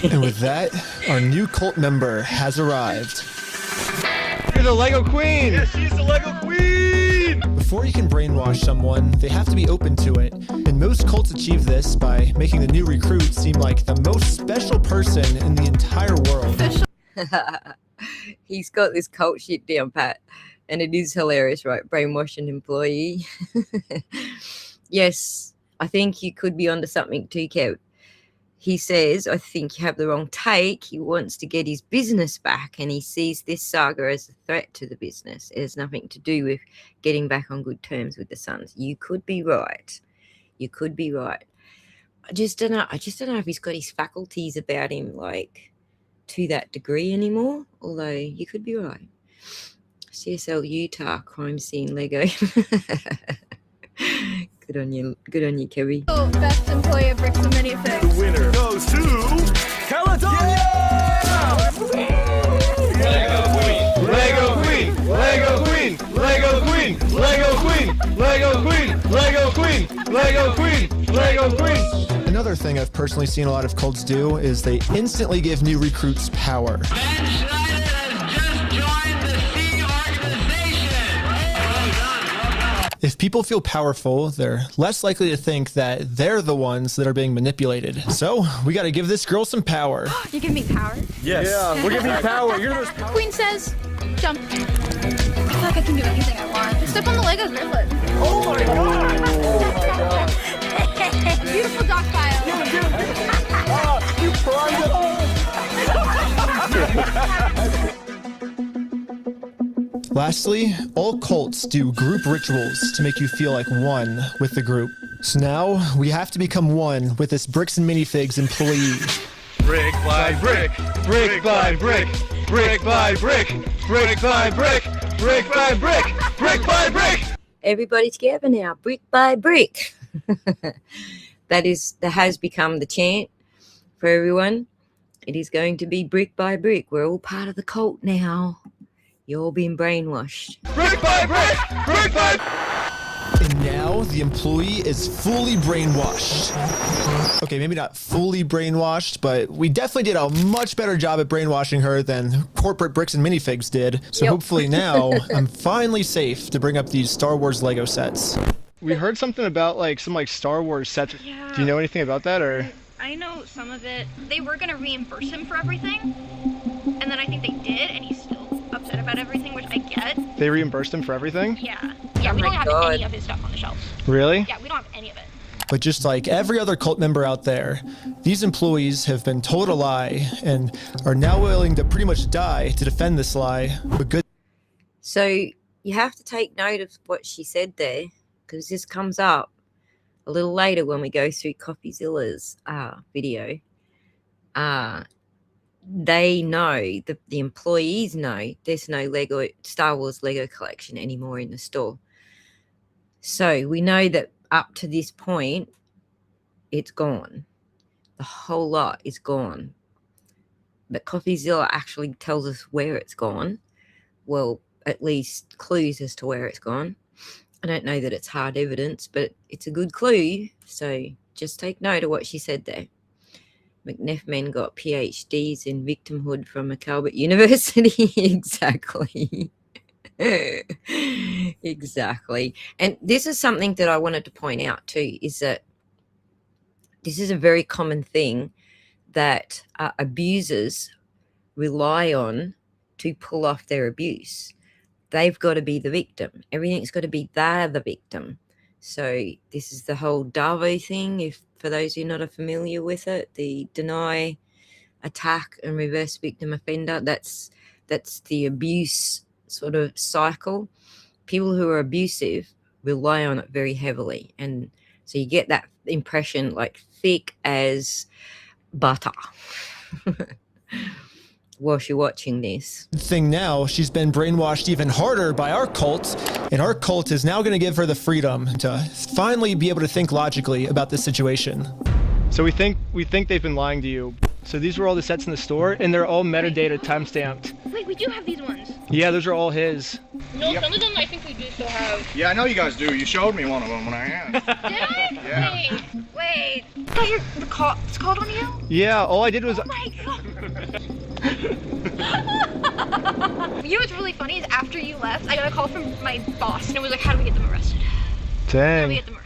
And with that, our new cult member has arrived. You're the Lego Queen! Yes, she's the Lego Queen! Before you can brainwash someone, they have to be open to it. And most cults achieve this by making the new recruit seem like the most special person in the entire world. He's got this cult shit down pat. And it is hilarious, right? Brainwashing employee. Yes, I think you could be onto something too, Kev. He says, I think you have the wrong take. He wants to get his business back, and he sees this saga as a threat to the business. It has nothing to do with getting back on good terms with the sons. You could be right. You could be right. I just don't know if he's got his faculties about him, like, to that degree anymore. Although, you could be right. CSL Utah crime scene Lego. Good on you, Kevy. Oh, best employee of Bricks and Minifigs. The winner goes to Caledonia! Lego Queen! Lego Queen! Lego Queen! Lego Queen! Lego Queen! Lego Queen! Lego Queen! Lego Queen! Another thing I've personally seen a lot of cults do is they instantly give new recruits power. If people feel powerful, they're less likely to think that they're the ones that are being manipulated. So, we gotta give this girl some power. You give me power? Yes. Yeah, we're giving you power. You're the most powerful. Queen says, jump. I feel like I can do anything I want. Just step on the Lego griplet. Oh my god! Oh my god! Beautiful dock file. You primed it. Lastly, all cults do group rituals to make you feel like one with the group. So now, we have to become one with this Bricks and Minifigs employee. Brick by brick, brick by brick, brick by brick, brick by brick, brick by brick, brick by brick. Everybody together now, brick by brick. That has become the chant for everyone. It is going to be brick by brick. We're all part of the cult now. You're all being brainwashed. Brick by brick, brick by. And And now the employee is fully brainwashed. Okay, maybe not fully brainwashed, but we definitely did a much better job at brainwashing her than corporate Bricks and Minifigs did. So hopefully now I'm finally safe to bring up these Star Wars Lego sets. We heard something about like some Star Wars sets. Yeah. Do you know anything about that, or? I know some of it. They were gonna reimburse him for everything, and then I think they did, and he's still upset about everything, which I get. They reimbursed him for everything? Yeah. Yeah, we don't have any of his stuff on the shelves. Really? Yeah, we don't have any of it. But just like every other cult member out there, these employees have been told a lie and are now willing to pretty much die to defend this lie. But good. So you have to take note of what she said there, because this comes up a little later when we go through CoffeeZilla's video. They know, the employees know, there's no Lego Star Wars Lego collection anymore in the store. So we know that up to this point, it's gone. The whole lot is gone. But CoffeeZilla actually tells us where it's gone. Well, at least clues as to where it's gone. I don't know that it's hard evidence, but it's a good clue. So just take note of what she said there. McNeff men got PhDs in victimhood from Calvert University. Exactly. Exactly. And this is something that I wanted to point out too, is that this is a very common thing that abusers rely on to pull off their abuse. They've got to be the victim. Everything's got to be they're the victim. So this is the whole Darvo thing. If for those who are not familiar with it, the deny, attack, and reverse victim offender. That's the abuse sort of cycle. People who are abusive rely on it very heavily, and so you get that impression like thick as butter. While you're watching this thing now, she's been brainwashed even harder by our cult, and our cult is now going to give her the freedom to finally be able to think logically about this situation. So we think they've been lying to you. So these were all the sets in the store, and they're all metadata time-stamped. Wait, we do have these ones. Yeah, those are all his. No, some of them I think we do still have. Yeah, I know you guys do. You showed me one of them when I asked. Did I? Yeah. Wait. Oh, it's called on you? Yeah, all I did was. Oh my god. You know what's really funny is after you left, I got a call from my boss, and it was like, how do we get them arrested? Dang. How do we get them arrested?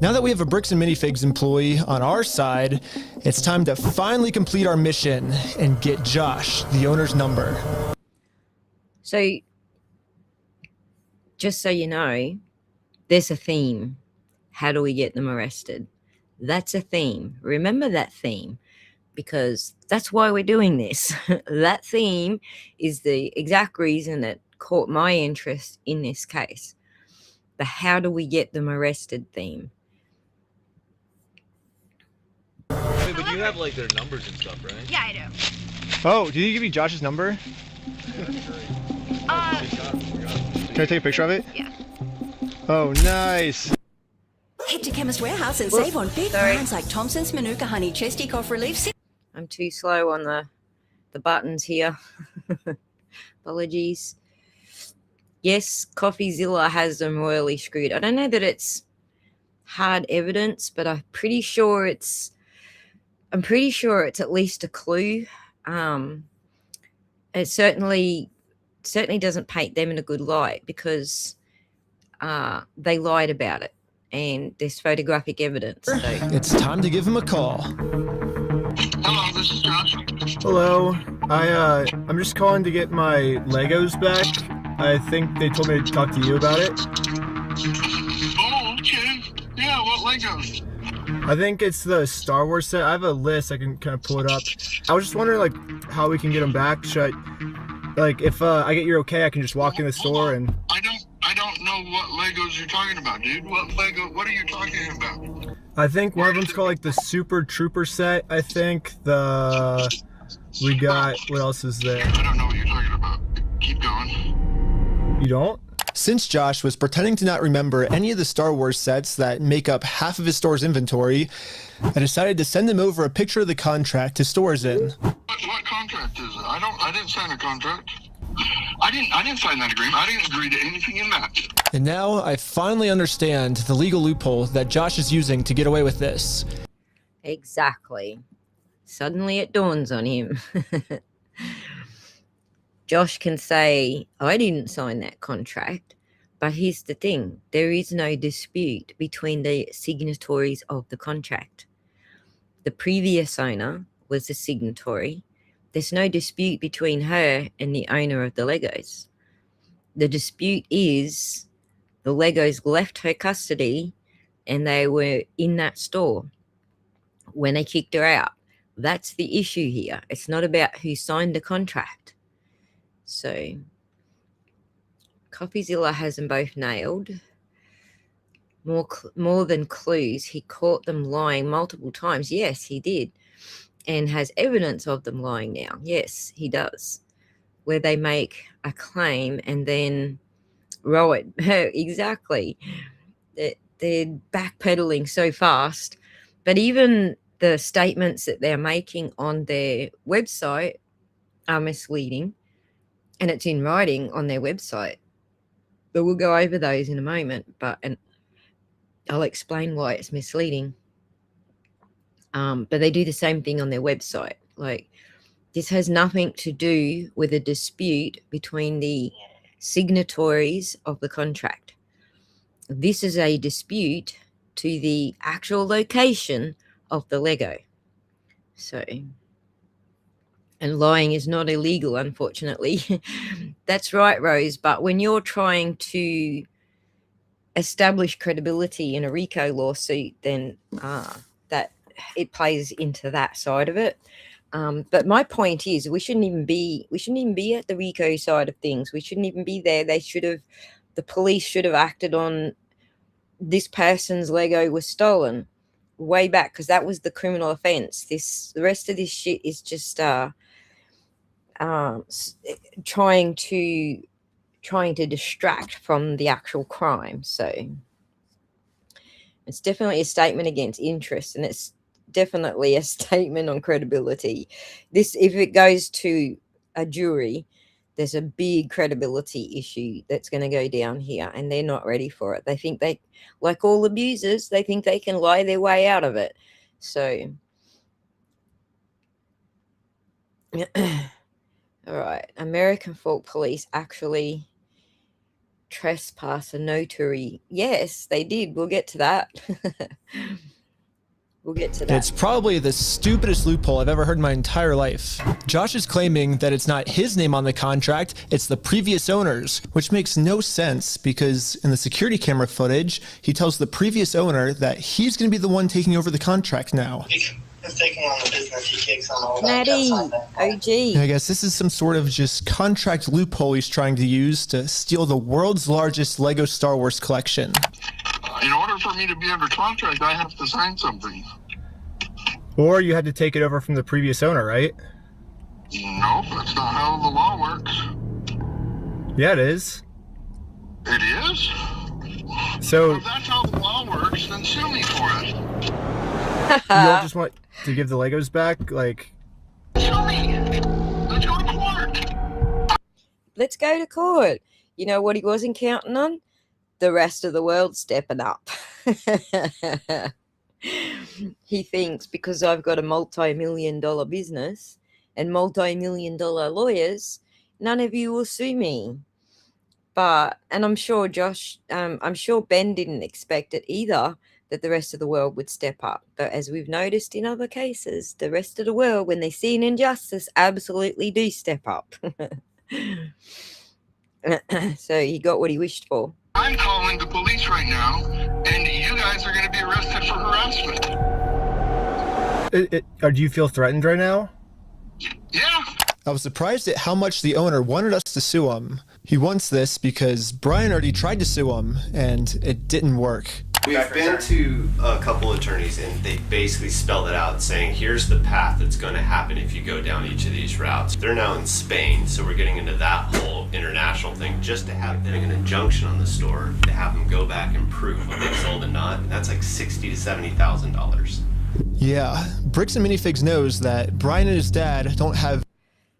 Now that we have a Bricks and Minifigs employee on our side, it's time to finally complete our mission and get Josh, the owner's number. So, just so you know, there's a theme. How do we get them arrested? That's a theme. Remember that theme, because that's why we're doing this. That theme is the exact reason that caught my interest in this case. The how do we get them arrested theme. Wait, but you have like their numbers and stuff, right? Yeah, I do. Oh, did he give you Josh's number? Can I take a picture of it? Yeah. Oh, nice. Head to Chemist Warehouse and save on big brands like Thompson's Manuka Honey Chesty Cough Relief. I'm too slow on the buttons here. Apologies. Yes, CoffeeZilla has them royally screwed. I don't know that it's hard evidence, but I'm pretty sure it's at least a clue. It certainly doesn't paint them in a good light, because they lied about it, and there's photographic evidence. So. It's time to give him a call. Hello, this is Josh. Hello. I'm just calling to get my Legos back. I think they told me to talk to you about it. Oh, okay. Yeah, what Legos? I think it's the Star Wars set. I have a list. I can kind of pull it up. I was just wondering, like, how we can get them back. Should I, like, if I get your okay, I can just walk in the store and. I don't know what Legos you're talking about, dude. What are you talking about? I think one of them's called like the Super Trooper set. I think we got, what else is there? I don't know what you're talking about. Keep going. You don't? Since Josh was pretending to not remember any of the Star Wars sets that make up half of his store's inventory, I decided to send him over a picture of the contract his store is in. What contract is it? I didn't sign a contract. I didn't sign that agreement. I didn't agree to anything in that. And now I finally understand the legal loophole that Josh is using to get away with this. Exactly. Suddenly it dawns on him. Josh can say, I didn't sign that contract, but here's the thing. There is no dispute between the signatories of the contract. The previous owner was the signatory. There's no dispute between her and the owner of the Legos. The dispute is the Legos left her custody and they were in that store when they kicked her out. That's the issue here. It's not about who signed the contract. So, Coffeezilla has them both nailed. More than clues, he caught them lying multiple times. Yes, he did. And has evidence of them lying now. Yes, he does. Where they make a claim and then row it. Exactly. They're backpedaling so fast. But even the statements that they're making on their website are misleading. And it's in writing on their website. But we'll go over those in a moment. And I'll explain why it's misleading. But they do the same thing on their website. Like, this has nothing to do with a dispute between the signatories of the contract. This is a dispute to the actual location of the Lego. So, and lying is not illegal, unfortunately. That's right, Rose. But when you're trying to establish credibility in a RICO lawsuit, then that it plays into that side of it. But my point is, we shouldn't even be at the RICO side of things. We shouldn't even be there. The police should have acted on this person's Lego was stolen way back, because that was the criminal offense. The rest of this shit is just trying to distract from the actual crime. So it's definitely a statement against interest, and it's definitely a statement on credibility. If it goes to a jury, there's a big credibility issue that's going to go down here, and they're not ready for it. They think like all abusers, they think they can lie their way out of it. So, all right, American Folk Police actually trespass a notary. Yes, they did. We'll get to that. We'll get to that. It's probably the stupidest loophole I've ever heard in my entire life. Josh is claiming that it's not his name on the contract, it's the previous owner's, which makes no sense because in the security camera footage, he tells the previous owner that he's going to be the one taking over the contract now. He's taking on the business, he takes on all that. Maddie, OG. I guess this is some sort of just contract loophole he's trying to use to steal the world's largest Lego Star Wars collection. In order for me to be under contract, I have to sign something. Or you had to take it over from the previous owner, right? No, that's not how the law works. Yeah, it is. It is? So if that's how the law works, then sue me for it. You all just want to give the Legos back? Like, sue me! Let's go to court! Let's go to court. You know what he wasn't counting on? The rest of the world stepping up. He thinks because I've got a multi-million-dollar business and multi-million-dollar lawyers, none of you will sue me. And I'm sure I'm sure Ben didn't expect it either, that the rest of the world would step up. But as we've noticed in other cases, the rest of the world, when they see an injustice, absolutely do step up. So he got what he wished for. I'm calling the police right now, and you guys are going to be arrested for harassment. Or do you feel threatened right now? Yeah. I was surprised at how much the owner wanted us to sue him. He wants this because Brian already tried to sue him, and it didn't work. We've been to a couple attorneys and they basically spelled it out saying here's the path that's going to happen if you go down each of these routes. They're now in Spain, so we're getting into that whole international thing just to have them an injunction on the store to have them go back and prove what they've sold and not. And that's like $60,000 to $70,000. Yeah, Bricks and Minifigs knows that Brian and his dad don't have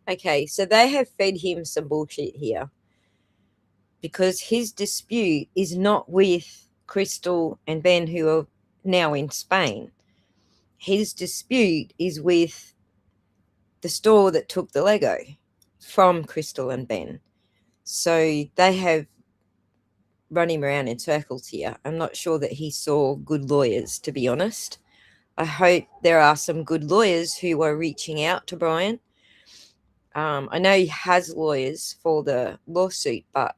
Okay, so they have fed him some bullshit here because his dispute is not with Crystal and Ben, who are now in Spain. His dispute is with the store that took the Lego from Crystal and Ben. So they have run him around in circles here. I'm not sure that he saw good lawyers, to be honest. I hope there are some good lawyers who are reaching out to Brian. I know he has lawyers for the lawsuit, but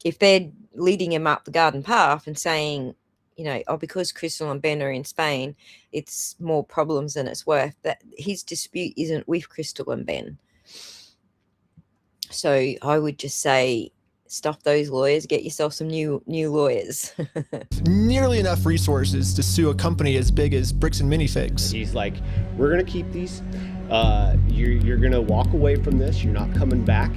if they're leading him up the garden path and saying, you know, oh, because Crystal and Ben are in Spain, it's more problems than it's worth, that his dispute isn't with Crystal and Ben. So I would just say, stuff those lawyers, get yourself some new lawyers. Nearly enough resources to sue a company as big as Bricks and Minifigs. He's like, we're gonna keep these. You're gonna walk away from this. You're not coming back.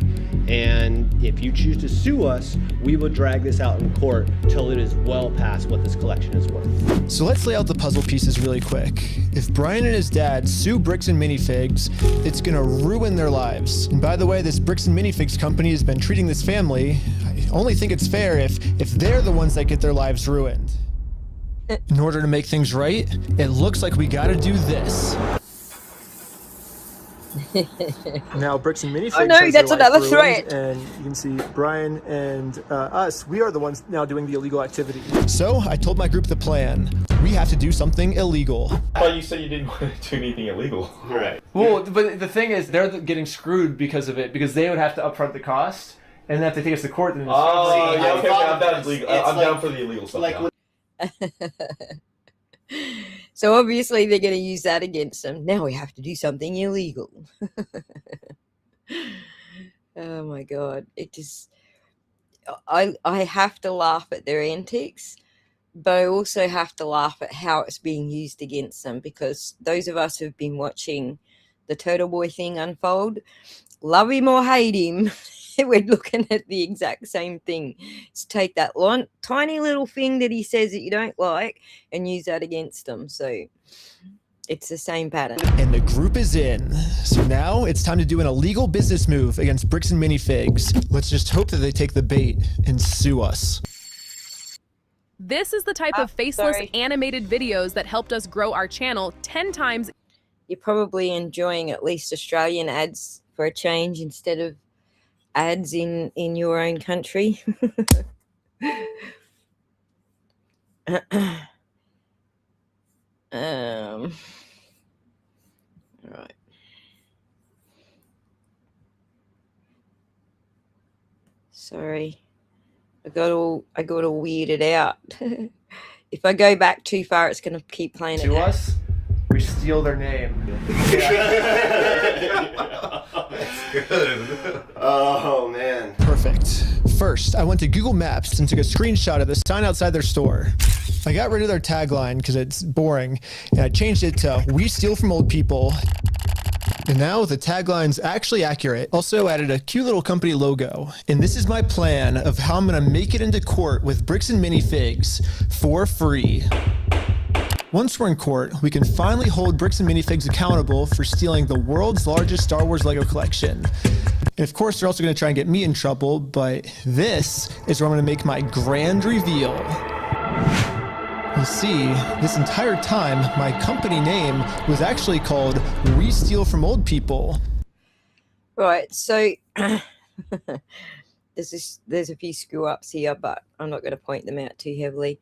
And if you choose to sue us, we will drag this out in court till it is well past what this collection is worth. So let's lay out the puzzle pieces really quick. If Brian and his dad sue Bricks and Minifigs, it's gonna ruin their lives. And by the way, this Bricks and Minifigs company has been treating this family. I only think it's fair if they're the ones that get their lives ruined. In order to make things right, it looks like we gotta do this. Now, Bricks and Minifigs. Oh no, that's another threat. And you can see Brian and us, we are the ones now doing the illegal activity. So I told my group the plan. We have to do something illegal. I thought you said you didn't want to do anything illegal. Right. Well, but the thing is, they're getting screwed because of it, because they would have to upfront the cost, and then if they take us to court, then oh, yeah, okay, I'm down for the illegal stuff now. So obviously they're going to use that against them. Now we have to do something illegal. Oh my God. It just, I have to laugh at their antics, but I also have to laugh at how it's being used against them, because those of us who've been watching the Turtleboy thing unfold, love him or hate him, we're looking at the exact same thing. Just take that tiny little thing that he says that you don't like and use that against them. So it's the same pattern. And the group is in. So now it's time to do an illegal business move against Bricks and Minifigs. Let's just hope that they take the bait and sue us. This is the type of faceless animated videos that helped us grow our channel 10 times. You're probably enjoying at least Australian ads for a change instead of ads in your own country. All right. Sorry, I got all weirded out. If I go back too far, it's going to keep playing to us. We steal their name. That's good. Oh man. Perfect. First, I went to Google Maps and took a screenshot of the sign outside their store. I got rid of their tagline because it's boring, and I changed it to "We steal from old people." And now the tagline's actually accurate. Also added a cute little company logo. And this is my plan of how I'm gonna make it into court with Bricks and Minifigs for free. Once we're in court, we can finally hold Bricks and Minifigs accountable for stealing the world's largest Star Wars Lego collection. And of course, they're also gonna try and get me in trouble, but this is where I'm gonna make my grand reveal. You see, this entire time, my company name was actually called We Steal from Old People. Right, so there's a few screw ups here, but I'm not going to point them out too heavily.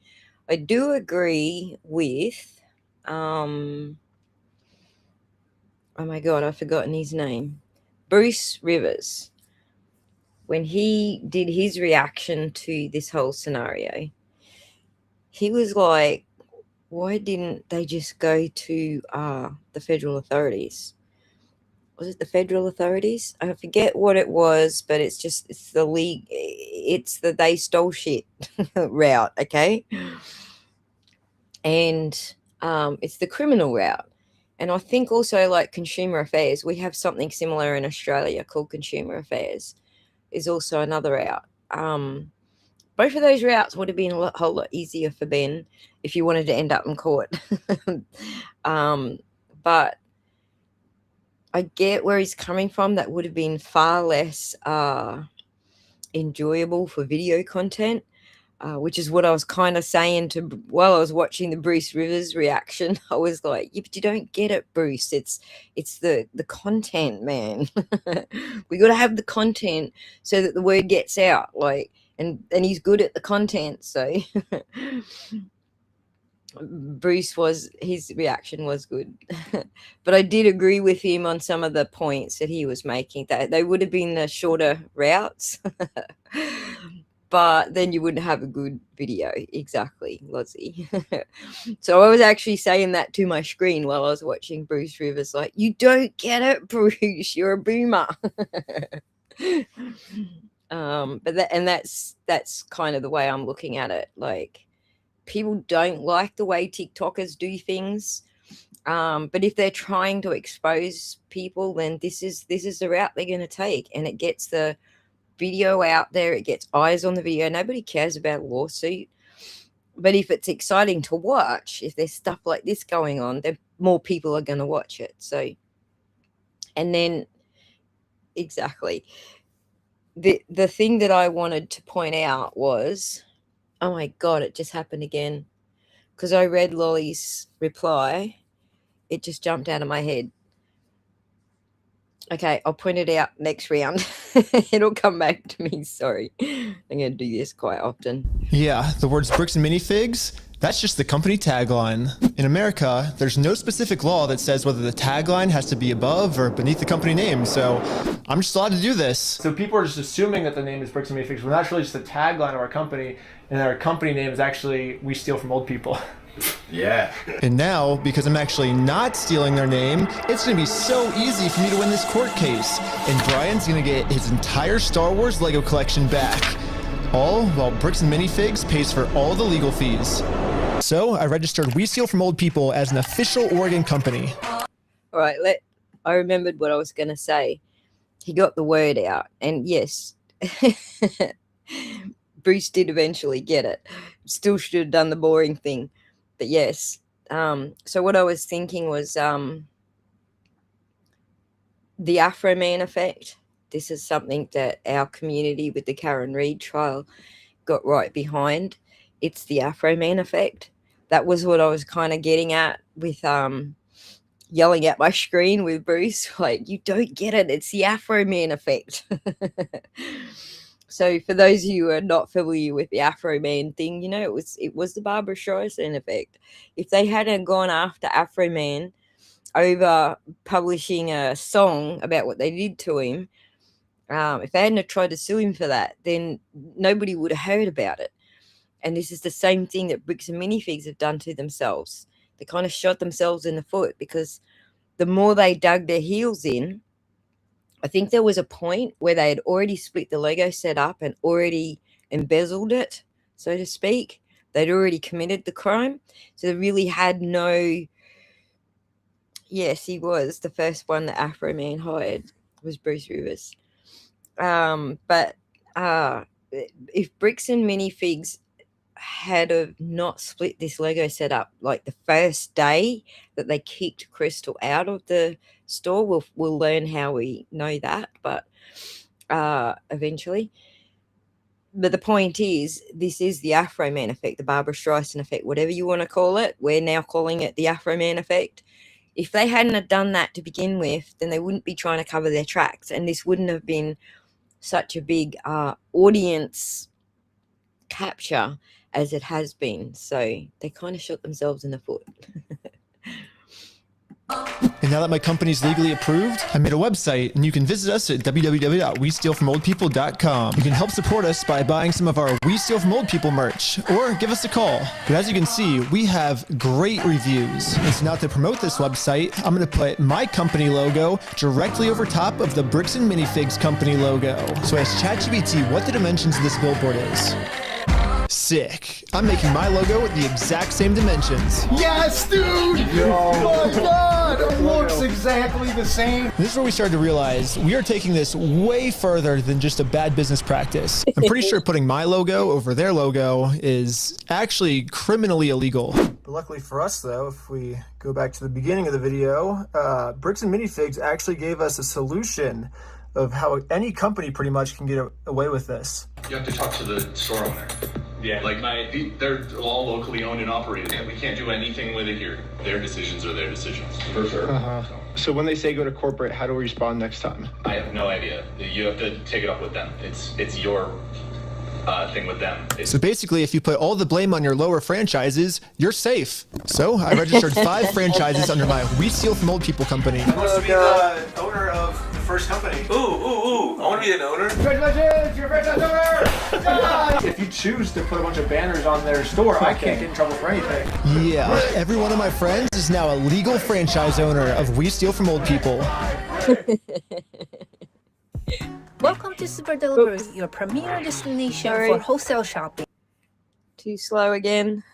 I do agree with, oh my God, I've forgotten his name. Bruce Rivers. When he did his reaction to this whole scenario, he was like, why didn't they just go to the federal authorities? Was it the federal authorities? I forget what it was, but it's the league. It's the they stole shit route, okay? And it's the criminal route. And I think also like Consumer Affairs, we have something similar in Australia called Consumer Affairs, is also another route. Both of those routes would have been a whole lot easier for Ben if you wanted to end up in court. But I get where he's coming from. That would have been far less enjoyable for video content, which is what I was kind of saying to while I was watching the Bruce Rivers reaction. I was like, yeah, but you don't get it, Bruce. It's the content, man. We got to have the content so that the word gets out. Like, and he's good at the content, so. His reaction was good. But I did agree with him on some of the points that he was making, that they would have been the shorter routes. But then you wouldn't have a good video. Exactly, Lozzie. So I was actually saying that to my screen while I was watching Bruce Rivers, like, you don't get it, Bruce, you're a boomer. But that's kind of the way I'm looking at it. Like, people don't like the way TikTokers do things, but if they're trying to expose people, then this is the route they're going to take, and it gets the video out there. It gets eyes on the video. Nobody cares about a lawsuit, but if it's exciting to watch, if there's stuff like this going on, then more people are going to watch it. So, and then exactly the thing that I wanted to point out was, oh my God, it just happened again. Because I read Lolly's reply. It just jumped out of my head. Okay, I'll point it out next round. It'll come back to me, sorry. I'm going to do this quite often. Yeah, the words bricks and minifigs, that's just the company tagline. In America, there's no specific law that says whether the tagline has to be above or beneath the company name, so I'm just allowed to do this. So people are just assuming that the name is bricks and minifigs, when that's really just the tagline of our company, and our company name is actually We Steal From Old People. Yeah. And now, because I'm actually not stealing their name, it's going to be so easy for me to win this court case. And Brian's going to get his entire Star Wars Lego collection back. All while Bricks and Minifigs pays for all the legal fees. So I registered We Steal From Old People as an official Oregon company. All right, I remembered what I was going to say. He got the word out. And yes, Bruce did eventually get it. Still should have done the boring thing. But yes, so what I was thinking was the Afro Man effect. This is something that our community with the Karen Read trial got right behind. It's the Afro Man effect. That was what I was kind of getting at with yelling at my screen with Bruce. Like, you don't get it. It's the Afro Man effect. So for those of you who are not familiar with the Afro Man thing, you know, it was the Barbara Streisand effect. If they hadn't gone after Afro Man over publishing a song about what they did to him, if they hadn't tried to sue him for that, then nobody would have heard about it. And this is the same thing that Bricks and Minifigs have done to themselves. They kind of shot themselves in the foot, because the more they dug their heels in, I think there was a point where they had already split the Lego set up and already embezzled it, so to speak. They'd already committed the crime. So they really had no... Yes, he was the first one that Afro Man hired, was Bruce Rivers. But if Bricks and Minifigs had have not split this Lego setup like the first day that they kicked Crystal out of the store, we'll learn how we know that, but eventually. But the point is, this is the Afro Man effect, the Barbara Streisand effect, whatever you want to call it. We're now calling it the Afro Man effect. If they hadn't have done that to begin with, then they wouldn't be trying to cover their tracks, and this wouldn't have been such a big audience capture as it has been. So they kind of shot themselves in the foot. And now that my company's legally approved, I made a website, and you can visit us at www.westealfromoldpeople.com. You can help support us by buying some of our We Steal From Old People merch, or give us a call. But as you can see, we have great reviews. And so now to promote this website, I'm going to put my company logo directly over top of the Bricks and Minifigs company logo. So I asked ChatGPT what the dimensions of this billboard is. Sick. I'm making my logo with the exact same dimensions. Yes, dude! Oh my god! It looks exactly the same. This is where we started to realize we are taking this way further than just a bad business practice. I'm pretty sure putting my logo over their logo is actually criminally illegal. But luckily for us, though, if we go back to the beginning of the video, Bricks and Minifigs actually gave us a solution of how any company pretty much can get away with this. You have to talk to the store owner. Yeah, like they're all locally owned and operated. And we can't do anything with it here. Their decisions are their decisions. For sure. So when they say go to corporate, how do we respond next time? I have no idea. You have to take it up with them. It's your thing with them. So basically, if you put all the blame on your lower franchises, you're safe. So I registered 5 franchises under my We Steal From Old People company. I want to be the owner of the first company. Ooh, I want to be an owner. Congratulations, you're a franchise owner! If you choose to put a bunch of banners on their store, I can't get in trouble for anything. Yeah, every one of my friends is now a legal franchise owner of We Steal From Old People. Welcome to Super Delivery, your premier destination for wholesale shopping. Too slow again.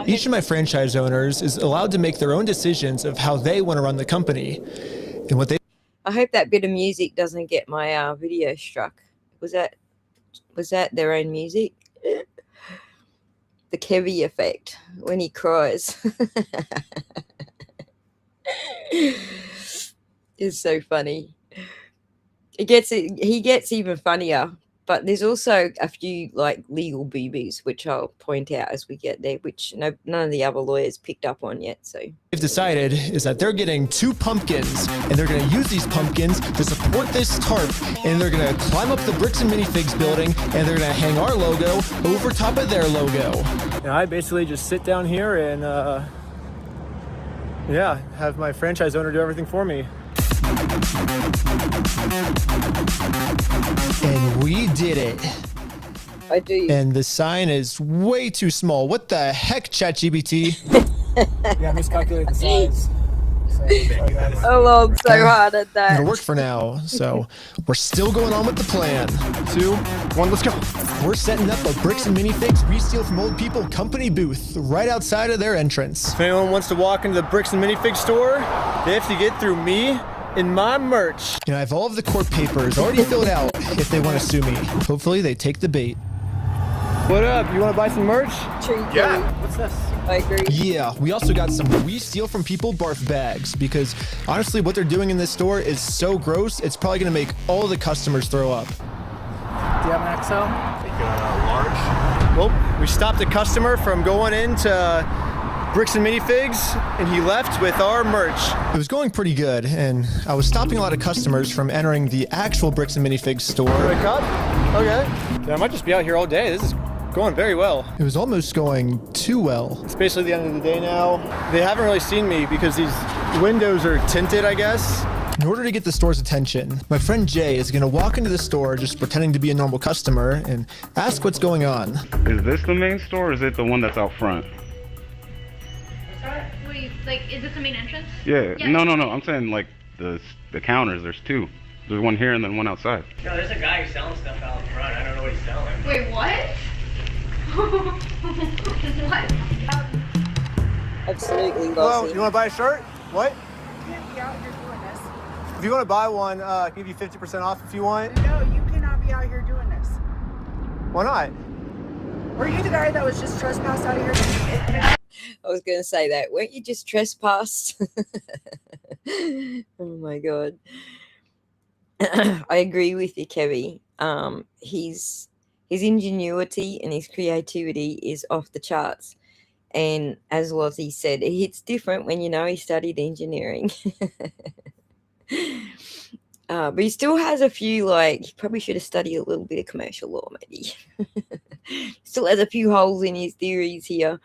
Each of my franchise owners is allowed to make their own decisions of how they want to run the company and what they. I hope that bit of music doesn't get my video struck. Was that their own music? The Kevy effect when he cries. It's so funny. He gets even funnier. But there's also a few like legal boo-boos, which I'll point out as we get there, which none of the other lawyers picked up on yet. So they've decided is that they're getting 2 pumpkins, and they're going to use these pumpkins to support this tarp, and they're going to climb up the Bricks and Minifigs building, and they're going to hang our logo over top of their logo. And I basically just sit down here and have my franchise owner do everything for me. And we did it. I do. And the sign is way too small. What the heck, ChatGPT? Yeah, I miscalculated the size. I love so hard at that. It'll work for now, so we're still going on with the plan. 2, 1, let's go. We're setting up a Bricks and Minifigs We Steal From Old People company booth right outside of their entrance. If anyone wants to walk into the Bricks and Minifigs store, they have to get through me and my merch. I have all of the court papers already filled out if they want to sue me. Hopefully they take the bait. What up? You want to buy some merch? Yeah. What's this? I agree. Yeah, we also got some We Steal From People barf bags because honestly what they're doing in this store is so gross, it's probably going to make all the customers throw up. Do you have an XL? Take a large. Well, we stopped a customer from going into Bricks and Minifigs, and he left with our merch. It was going pretty good, and I was stopping a lot of customers from entering the actual Bricks and Minifigs store. Wake up? Okay. Yeah, I might just be out here all day. This is going very well. It was almost going too well. It's basically the end of the day now. They haven't really seen me because these windows are tinted, I guess. In order to get the store's attention, my friend Jay is going to walk into the store just pretending to be a normal customer and ask what's going on. Is this the main store or is it the one that's out front? Wait, like, is this the main entrance? Yeah. No. I'm saying like the counters. There's 2. There's one here and then one outside. No, there's a guy who's selling stuff out front. I don't know what he's selling. Wait, what? What? Absolutely lost. Hello, you want to buy a shirt? What? You can't be out here doing this. If you want to buy one, I'll give you 50% off if you want. No, you cannot be out here doing this. Why not? Were you the guy that was just trespassed out of here? I was going to say that. Weren't you just trespassed? Oh my God. I agree with you, Kevy. His ingenuity and his creativity is off the charts. And as Lozzie said, it's different when you know he studied engineering. But he still has a few, like, he probably should have studied a little bit of commercial law, maybe. Still has a few holes in his theories here.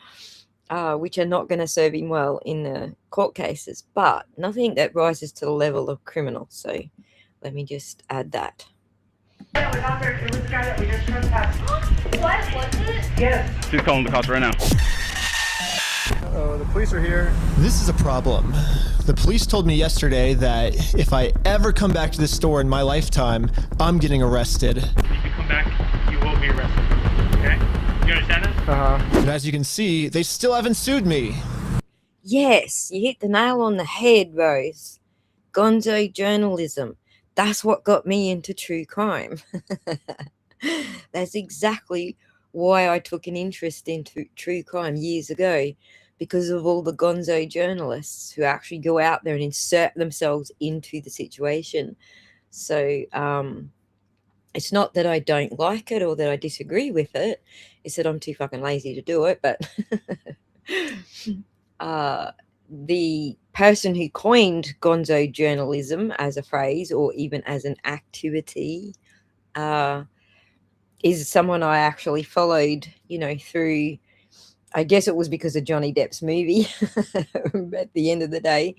which are not going to serve him well in the court cases, but nothing that rises to the level of criminal. So let me just add that. Yeah, we got there. It was the guy that we just trespassed. What was it? Yes. She's calling the cops right now. Oh, the police are here. This is a problem. The police told me yesterday that if I ever come back to this store in my lifetime, I'm getting arrested. If you come back, you will be arrested. Okay? You understand that? And as you can see, they still haven't sued me. Yes, you hit the nail on the head, Rose. Gonzo journalism. That's what got me into true crime. That's exactly why I took an interest in true crime years ago, because of all the gonzo journalists who actually go out there and insert themselves into the situation. So it's not that I don't like it or that I disagree with it. It's that I'm too fucking lazy to do it. But the person who coined gonzo journalism as a phrase or even as an activity is someone I actually followed, through, I guess it was because of Johnny Depp's movie at the end of the day.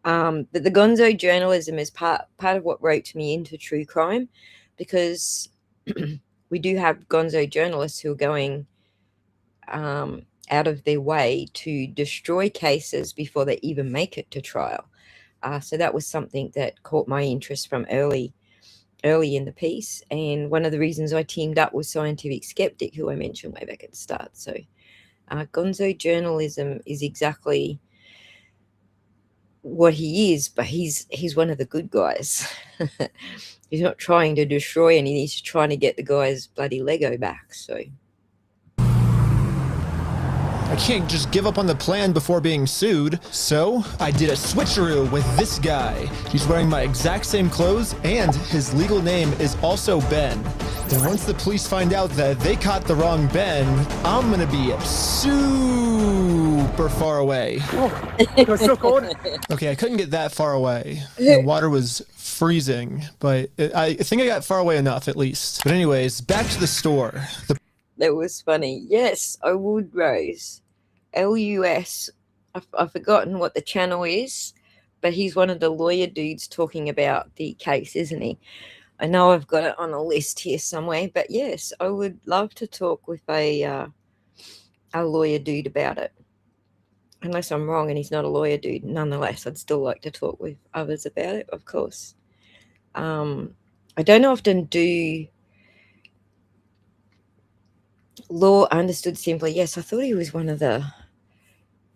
But the gonzo journalism is part of what roped me into true crime, because we do have gonzo journalists who are going out of their way to destroy cases before they even make it to trial. So that was something that caught my interest from early in the piece, and one of the reasons I teamed up with Scientific Skeptic, who I mentioned way back at the start. So gonzo journalism is exactly what he is, but he's one of the good guys. He's not trying to destroy anything, he's just trying to get the guy's bloody Lego back. So I can't just give up on the plan before being sued. So I did a switcheroo with this guy. He's wearing my exact same clothes, and his legal name is also Ben. And once the police find out that they caught the wrong Ben, I'm gonna be super far away. Oh, it was so cold. Okay, I couldn't get that far away. The water was freezing, but I think I got far away enough at least. But anyways, back to the store. that was funny. Yes, I would, Rose. LUS. I've forgotten what the channel is, but he's one of the lawyer dudes talking about the case, isn't he? I know I've got it on a list here somewhere, but yes, I would love to talk with a lawyer dude about it. Unless I'm wrong and he's not a lawyer dude, nonetheless, I'd still like to talk with others about it, of course. I don't often do law understood simply. Yes, I thought he was one of the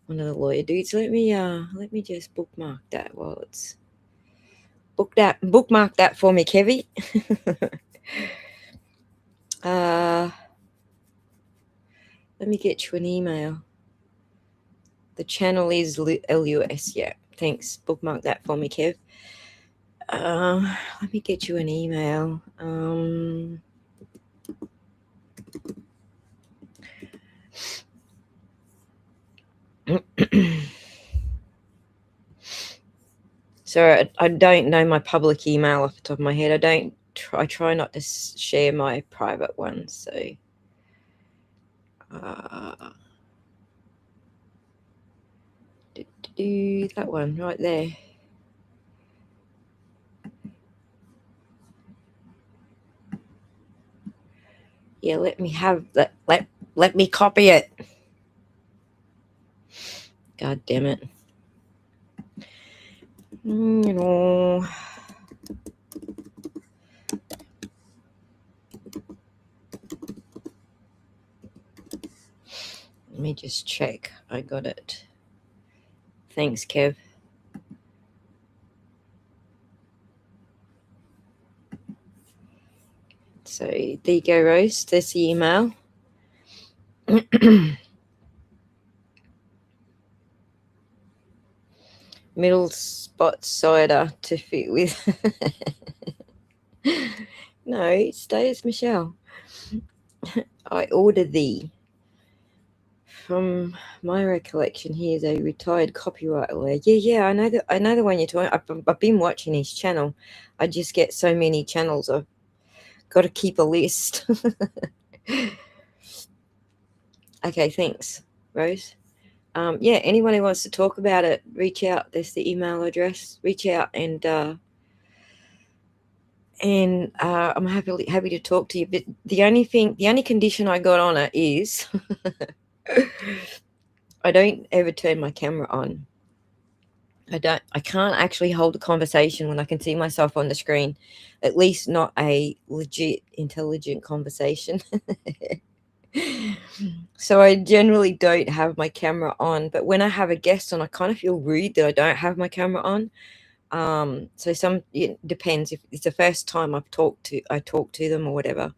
lawyer dudes. Let me just bookmark that while it's bookmark that for me, Kevy. Let me get you an email. The channel is LUS. Yeah, thanks. Bookmark that for me, Kev. Let me get you an email. So I don't know my public email off the top of my head. I try not to share my private one. So that one right there. Yeah, let me have that. Let me copy it. God damn it. Let me just check. I got it. Thanks, Kev. So there you go, Rose. There's the email. Middle spot cider to fit with. No, stay as Michelle. I order thee. From my recollection, he is a retired copyright lawyer. Yeah, I know the one you're talking. I've been watching his channel. I just get so many channels. I've got to keep a list. Okay, thanks, Rose. yeah, anyone who wants to talk about it, reach out. There's the email address. Reach out, and I'm happy to talk to you. But the only condition I got on it is I don't ever turn my camera on. I can't actually hold a conversation when I can see myself on the screen, at least not a legit, intelligent conversation. So I generally don't have my camera on, but when I have a guest on, I kind of feel rude that I don't have my camera on. So it depends. If it's the first time I talk to them or whatever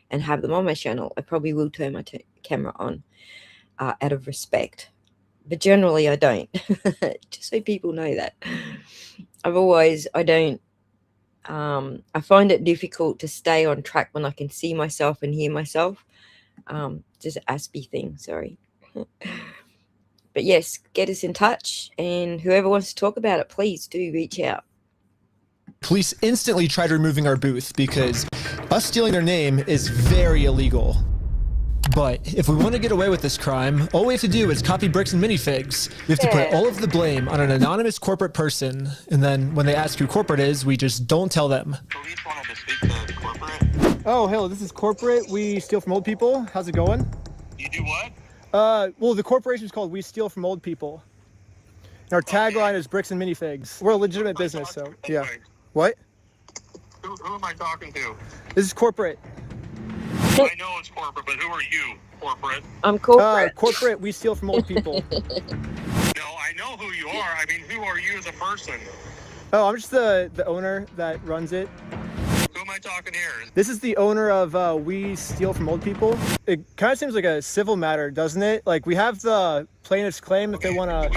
and have them on my channel, I probably will turn my camera on out of respect. But generally I don't. Just so people know that. I find it difficult to stay on track when I can see myself and hear myself. Just an Aspie thing, sorry. But yes, get us in touch, and whoever wants to talk about it, please do reach out. Police instantly tried removing our booth because us stealing their name is very illegal. But if we want to get away with this crime, all we have to do is copy bricks and minifigs. We have to put all of the blame on an anonymous corporate person, and then when they ask who corporate is, we just don't tell them. Police wanted to speak to corporate. Oh, hello, this is corporate. We steal from old people. How's it going? You do what? Well, the corporation is called We Steal from Old People. And our tagline is bricks and minifigs. We're a legitimate business, so yeah. What? Who am I talking to? This is corporate. I know it's corporate, but who are you, corporate? I'm corporate. Corporate, we steal from old people. No, I know who you are. I mean, who are you as a person? Oh, I'm just the owner that runs it. Who am I talking here? This is the owner of We Steal from Old People. It kind of seems like a civil matter, doesn't it? Like, we have the plaintiff's claim if they want to...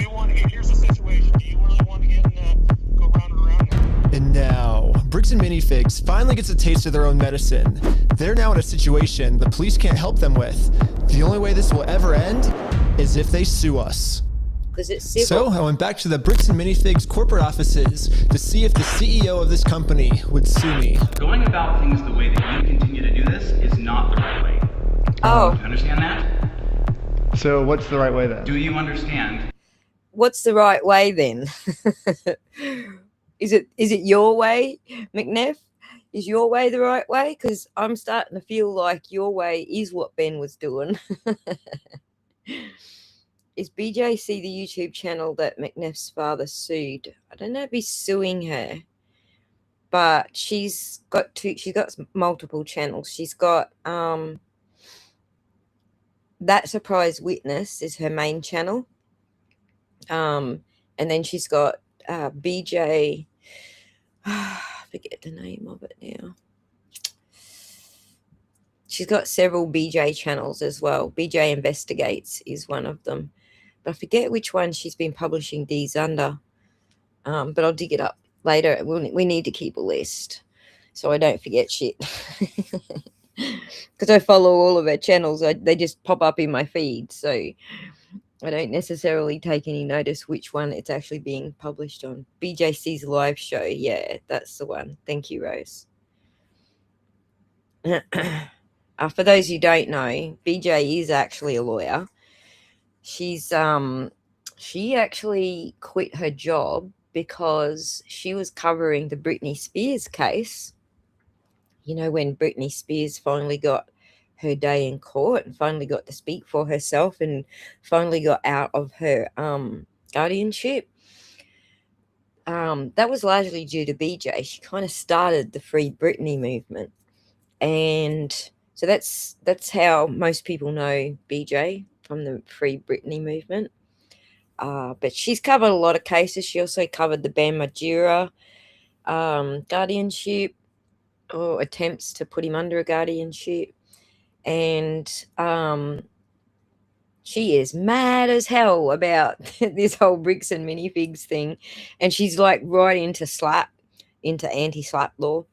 Here's the situation. Do you really want to get in go round and around? And now, Bricks and Minifigs finally gets a taste of their own medicine. They're now in a situation the police can't help them with. The only way this will ever end is if they sue us. It's civil. So I went back to the Bricks and Minifigs corporate offices to see if the CEO of this company would sue me. Going about things the way that you continue to do this is not the right way. Oh. Do you understand that? So what's the right way then? Do you understand? What's the right way then? Is it your way, McNeff? Is your way the right way? Because I'm starting to feel like your way is what Ben was doing. Is BJC the YouTube channel that McNeff's father sued? I don't know if he's suing her, but she's got multiple channels. She's got That Surprise Witness is her main channel. And then she's got BJ, I forget the name of it now. She's got several BJ channels as well. BJ Investigates is one of them. But I forget which one she's been publishing these under. But I'll dig it up later. We need to keep a list so I don't forget shit. Because I follow all of her channels. They just pop up in my feed. So I don't necessarily take any notice which one it's actually being published on. BJC's live show. Yeah, that's the one. Thank you, Rose. For those who don't know, BJ is actually a lawyer. She actually quit her job because she was covering the Britney Spears case. You know, when Britney Spears finally got her day in court and finally got to speak for herself and finally got out of her guardianship. That was largely due to BJ. She kind of started the Free Britney movement. And so that's how most people know BJ, from the Free Britney movement. But she's covered a lot of cases. She also covered the Bam Margera guardianship, or attempts to put him under a guardianship. And she is mad as hell about this whole bricks and minifigs thing. And she's like right into anti-slap law.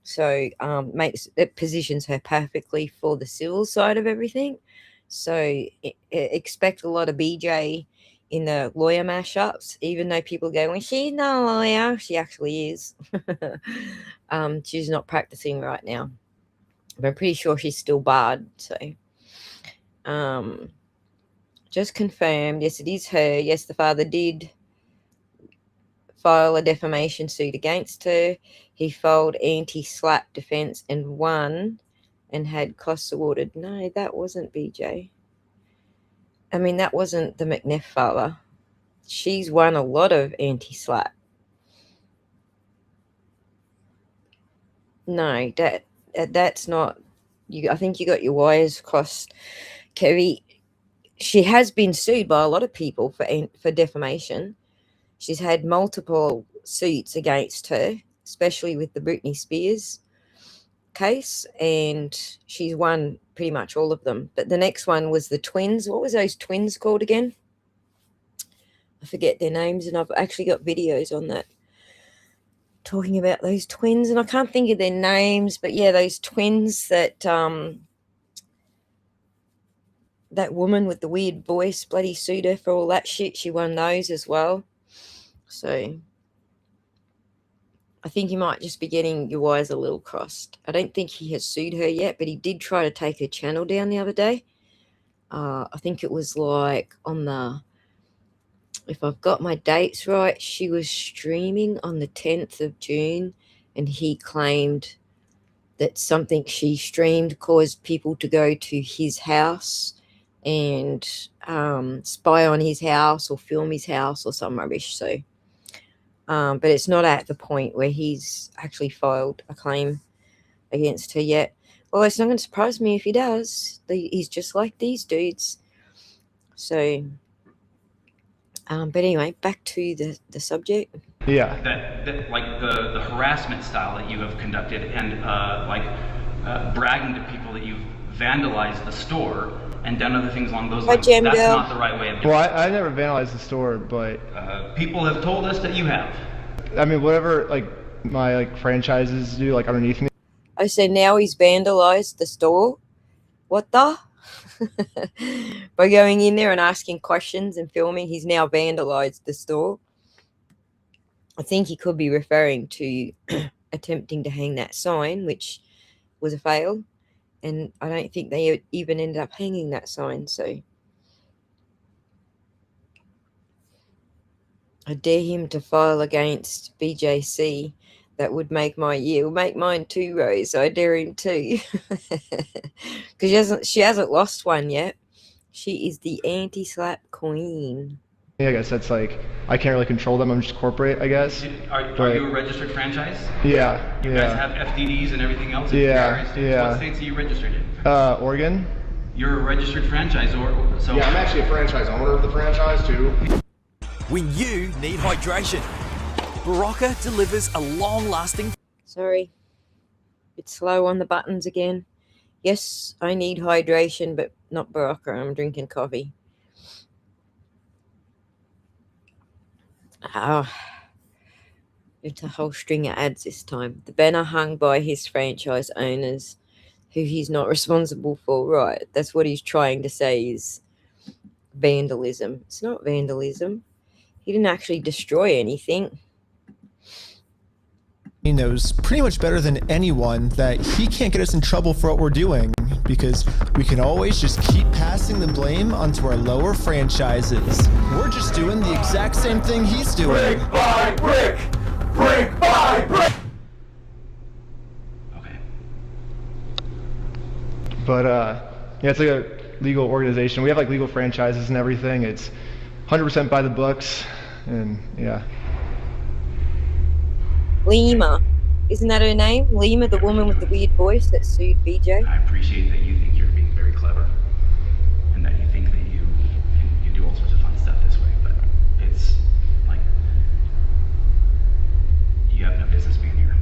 So it positions her perfectly for the civil side of everything. So expect a lot of BJ in the lawyer mashups, even though people go, well, she's not a lawyer. She actually is. She's not practicing right now. But I'm pretty sure she's still barred. So Just confirmed. Yes, it is her. Yes, the father did file a defamation suit against her. He filed anti-slap defense and won and had costs awarded. No, that wasn't BJ. I mean, that wasn't the McNeff father. She's won a lot of anti-slap. No, that's not. I think you got your wires crossed, Kerry. She has been sued by a lot of people for defamation. She's had multiple suits against her, especially with the Britney Spears case, and she's won pretty much all of them. But the next one was the twins. What was those twins called again? I forget their names, and I've actually got videos on that talking about those twins, and I can't think of their names, but yeah, those twins that that woman with the weird voice bloody sued her for all that shit. She won those as well. So I think you might just be getting your wires a little crossed. I don't think he has sued her yet, but he did try to take her channel down the other day. I think it was like on the, if I've got my dates right, she was streaming on the 10th of June, and he claimed that something she streamed caused people to go to his house and spy on his house or film his house or some rubbish. So, but it's not at the point where he's actually filed a claim against her yet. Well, it's not going to surprise me if he does. He's just like these dudes. So, but anyway, back to the subject. Yeah. That like the harassment style that you have conducted, and bragging to people that you've vandalized the store and done other things along those lines. That's not the right way of doing it. Well, I never vandalized the store, but people have told us that you have. I mean, whatever like my like franchises do, like underneath me. I say now he's vandalized the store. What the? By going in there and asking questions and filming, he's now vandalized the store. I think he could be referring to attempting to hang that sign, which was a fail. And I don't think they even ended up hanging that sign. So I dare him to file against BJC. That would make my year. It would make mine too, Rose. I dare him too. Because she hasn't lost one yet. She is the anti-slap queen. Yeah, I guess that's like, I can't really control them. I'm just corporate, I guess. Are you a registered franchise? Yeah. You guys have FDDs and everything else? Yeah. What states are you registered in? Oregon. You're a registered franchisor. So yeah, I'm actually a franchise owner of the franchise too. When you need hydration, Barocca delivers a long-lasting... Sorry. It's slow on the buttons again. Yes, I need hydration, but not Barocca. I'm drinking coffee. It's a whole string of ads this time. The banner hung by his franchise owners, who he's not responsible for. Right, that's what he's trying to say is vandalism. It's not vandalism. He didn't actually destroy anything. He knows pretty much better than anyone that he can't get us in trouble for what we're doing, because we can always just keep passing the blame onto our lower franchises. We're just doing the exact same thing he's doing. Brick by brick! Brick by brick! Okay. But yeah, it's like a legal organization. We have like legal franchises and everything. It's 100% by the books, and yeah. Lima. Isn't that her name? Lima, the woman with the weird voice that sued BJ? I appreciate that you think you're being very clever, and that you think that you can do all sorts of fun stuff this way, but it's like, you have no business being here.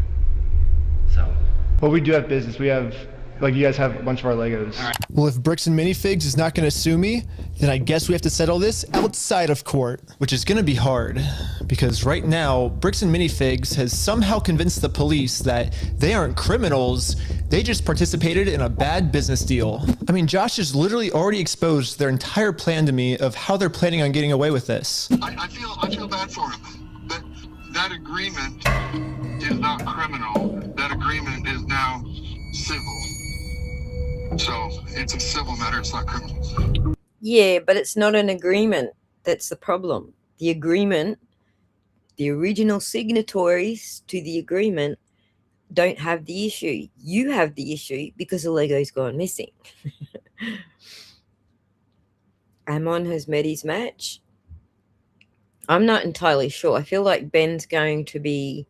So. Well, we do have business. We have, like, you guys have a bunch of our Legos. All right. Well, if Bricks and Minifigs is not going to sue me, then I guess we have to settle this outside of court, which is going to be hard, because right now, Bricks and Minifigs has somehow convinced the police that they aren't criminals, they just participated in a bad business deal. I mean, Josh has literally already exposed their entire plan to me of how they're planning on getting away with this. I feel bad for him. That agreement is not criminal. That agreement is now civil. So it's a civil matter, it's not criminal. Yeah, but it's not an agreement. That's the problem. The agreement, the original signatories to the agreement don't have the issue. You have the issue because the Lego's gone missing. Amon has met his match. I'm not entirely sure. I feel like Ben's going to be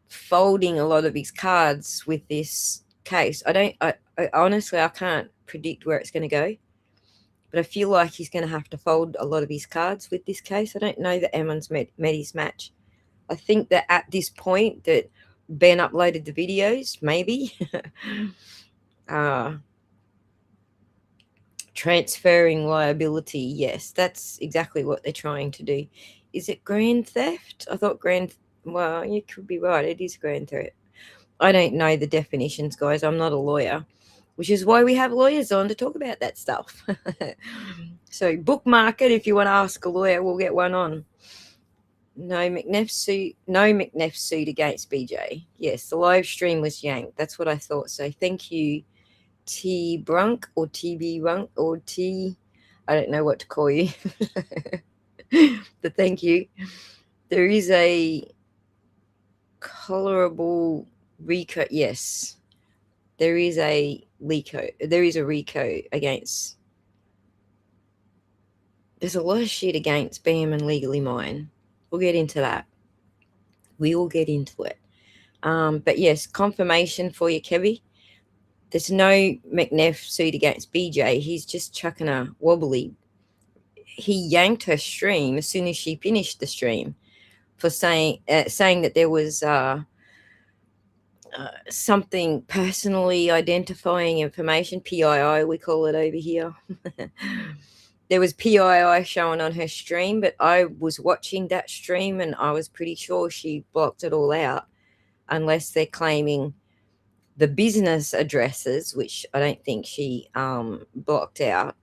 folding a lot of his cards with this case. I honestly, I can't predict where it's going to go, but I feel like he's going to have to fold a lot of his cards with this case. I don't know that Amon's met his match. I think that at this point that Ben uploaded the videos, maybe. Transferring liability, yes, that's exactly what they're trying to do. Is it grand theft? I thought well, you could be right, it is grand theft. I don't know the definitions, guys. I'm not a lawyer, which is why we have lawyers on to talk about that stuff. So bookmark it if you want to ask a lawyer. We'll get one on. No McNeff suit against BJ. Yes, the live stream was yanked. That's what I thought. So thank you, T Brunk or TB Runk or T, I don't know what to call you. But thank you. There is a colorable RICO. Yes, there is a RICO. There is a RICO against. There's a lot of shit against Bam and Legally Mine. We'll get into that. We will get into it. But yes, confirmation for you, Kevy. There's no McNeff suit against BJ. He's just chucking a wobbly. He yanked her stream as soon as she finished the stream for saying that there was something personally identifying information, PII we call it over here. There was PII showing on her stream, but I was watching that stream and I was pretty sure she blocked it all out, unless they're claiming the business addresses, which I don't think she blocked out,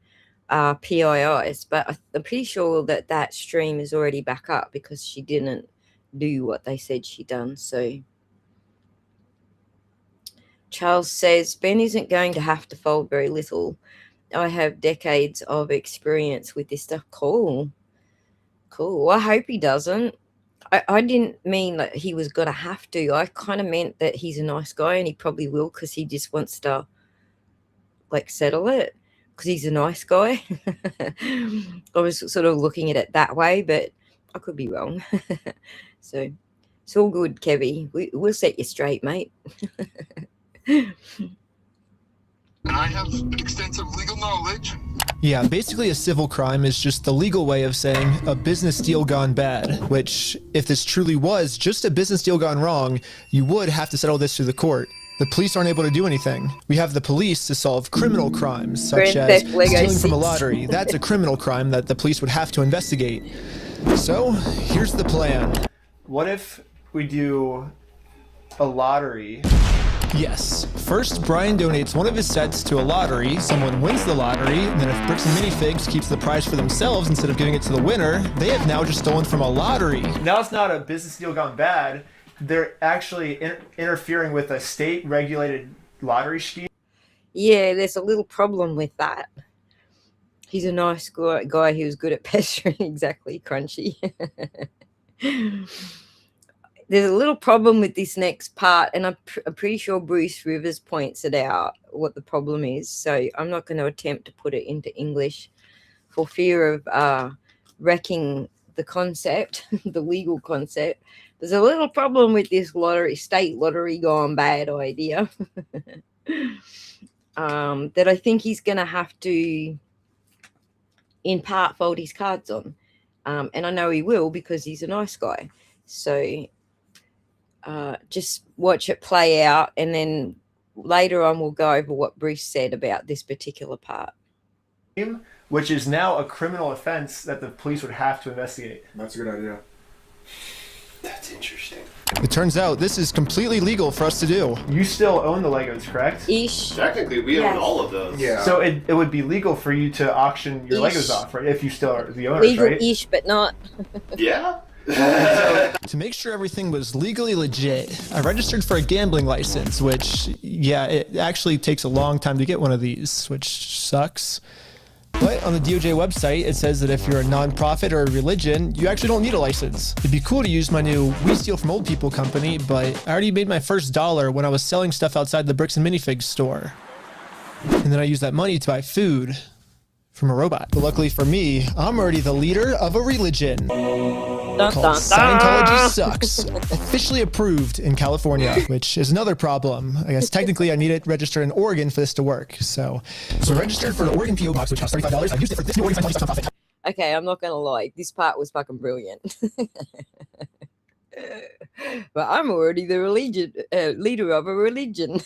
are PIIs. But I'm pretty sure that that stream is already back up because she didn't do what they said she done. So Charles says, Ben isn't going to have to fold very little. I have decades of experience with this stuff. Cool. I hope he doesn't. I didn't mean that he was going to have to. I kind of meant that he's a nice guy and he probably will because he just wants to, like, settle it because he's a nice guy. I was sort of looking at it that way, but I could be wrong. So it's all good, Kevy. We'll set you straight, mate. And I have extensive legal knowledge. Yeah, basically a civil crime is just the legal way of saying a business deal gone bad, which, if this truly was just a business deal gone wrong, you would have to settle this through the court. The police aren't able to do anything. We have the police to solve criminal crimes, such as stealing from a lottery. That's a criminal crime that the police would have to investigate. So, here's the plan. What if we do a lottery? Yes. First, Brian donates one of his sets to a lottery, someone wins the lottery, and then if Bricks and Minifigs keeps the prize for themselves instead of giving it to the winner, they have now just stolen from a lottery. Now it's not a business deal gone bad. They're actually interfering with a state-regulated lottery scheme. Yeah, there's a little problem with that. He's a nice guy who's good at pestering. Exactly, Crunchy. There's a little problem with this next part, and I'm pretty sure Bruce Rivers points it out, what the problem is. So I'm not going to attempt to put it into English for fear of wrecking the concept, the legal concept. There's a little problem with this state lottery gone bad idea that I think he's going to have to, in part, fold his cards on. And I know he will because he's a nice guy. So just watch it play out, and then later on we'll go over what Bruce said about this particular part. Which is now a criminal offense that the police would have to investigate. That's a good idea. That's interesting. It turns out this is completely legal for us to do. You still own the Legos, correct? Ish. Technically, we own all of those. Yeah. So it would be legal for you to auction your Legos off, right? If you still are the owners, legal right? Ish, but not. Yeah. To make sure everything was legally legit, I registered for a gambling license, which, yeah, it actually takes a long time to get one of these, which sucks. But on the DOJ website, it says that if you're a nonprofit or a religion, you actually don't need a license. It'd be cool to use my new We Steal From Old People company, but I already made my first dollar when I was selling stuff outside the Bricks and Minifigs store. And then I used that money to buy food from a robot. But luckily for me, I'm already the leader of a religion called Scientology Sucks. Officially approved in California, which is another problem. I guess technically I need it registered in Oregon for this to work. So registered for the Oregon PO box, which costs $35. I used it for this new Oregon Scientology nonprofit. Okay, I'm not gonna lie. This part was fucking brilliant. But I'm already the leader of a religion.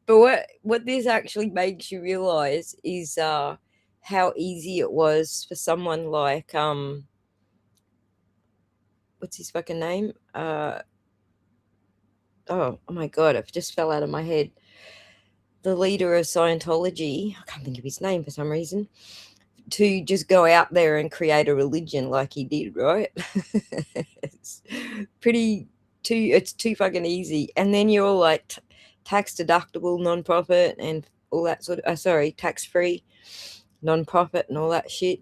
But what this actually makes you realize is how easy it was for someone like what's his fucking name? Oh my god, it just fell out of my head. The leader of Scientology, I can't think of his name for some reason, to just go out there and create a religion like he did, right? It's too fucking easy. And then you're all like tax deductible non-profit and all that sort of tax-free non-profit and all that shit.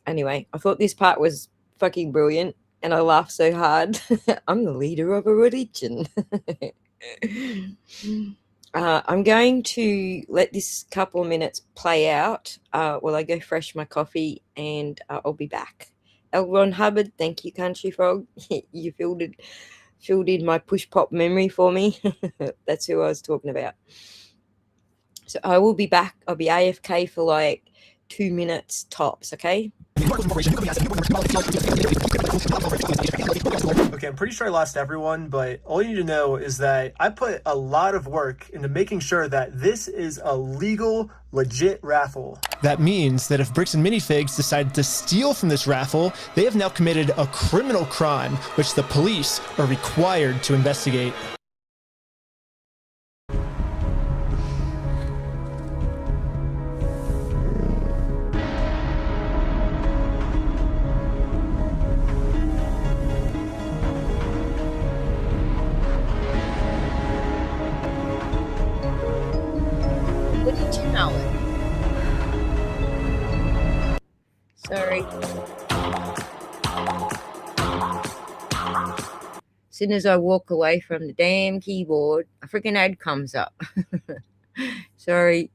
Anyway, I thought this part was fucking brilliant and I laughed so hard. I'm the leader of a religion. I'm going to let this couple of minutes play out while I go fresh my coffee, and I'll be back. L. Ron Hubbard, thank you, Country Frog. You filled in my push pop memory for me. That's who I was talking about. So I will be back. I'll be AFK for like 2 minutes tops, okay? Okay, I'm pretty sure I lost everyone, but all you need to know is that I put a lot of work into making sure that this is a legal, legit raffle. That means that if Bricks and Minifigs decided to steal from this raffle, they have now committed a criminal crime, which the police are required to investigate. Sorry. As soon as I walk away from the damn keyboard, a freaking ad comes up. Sorry.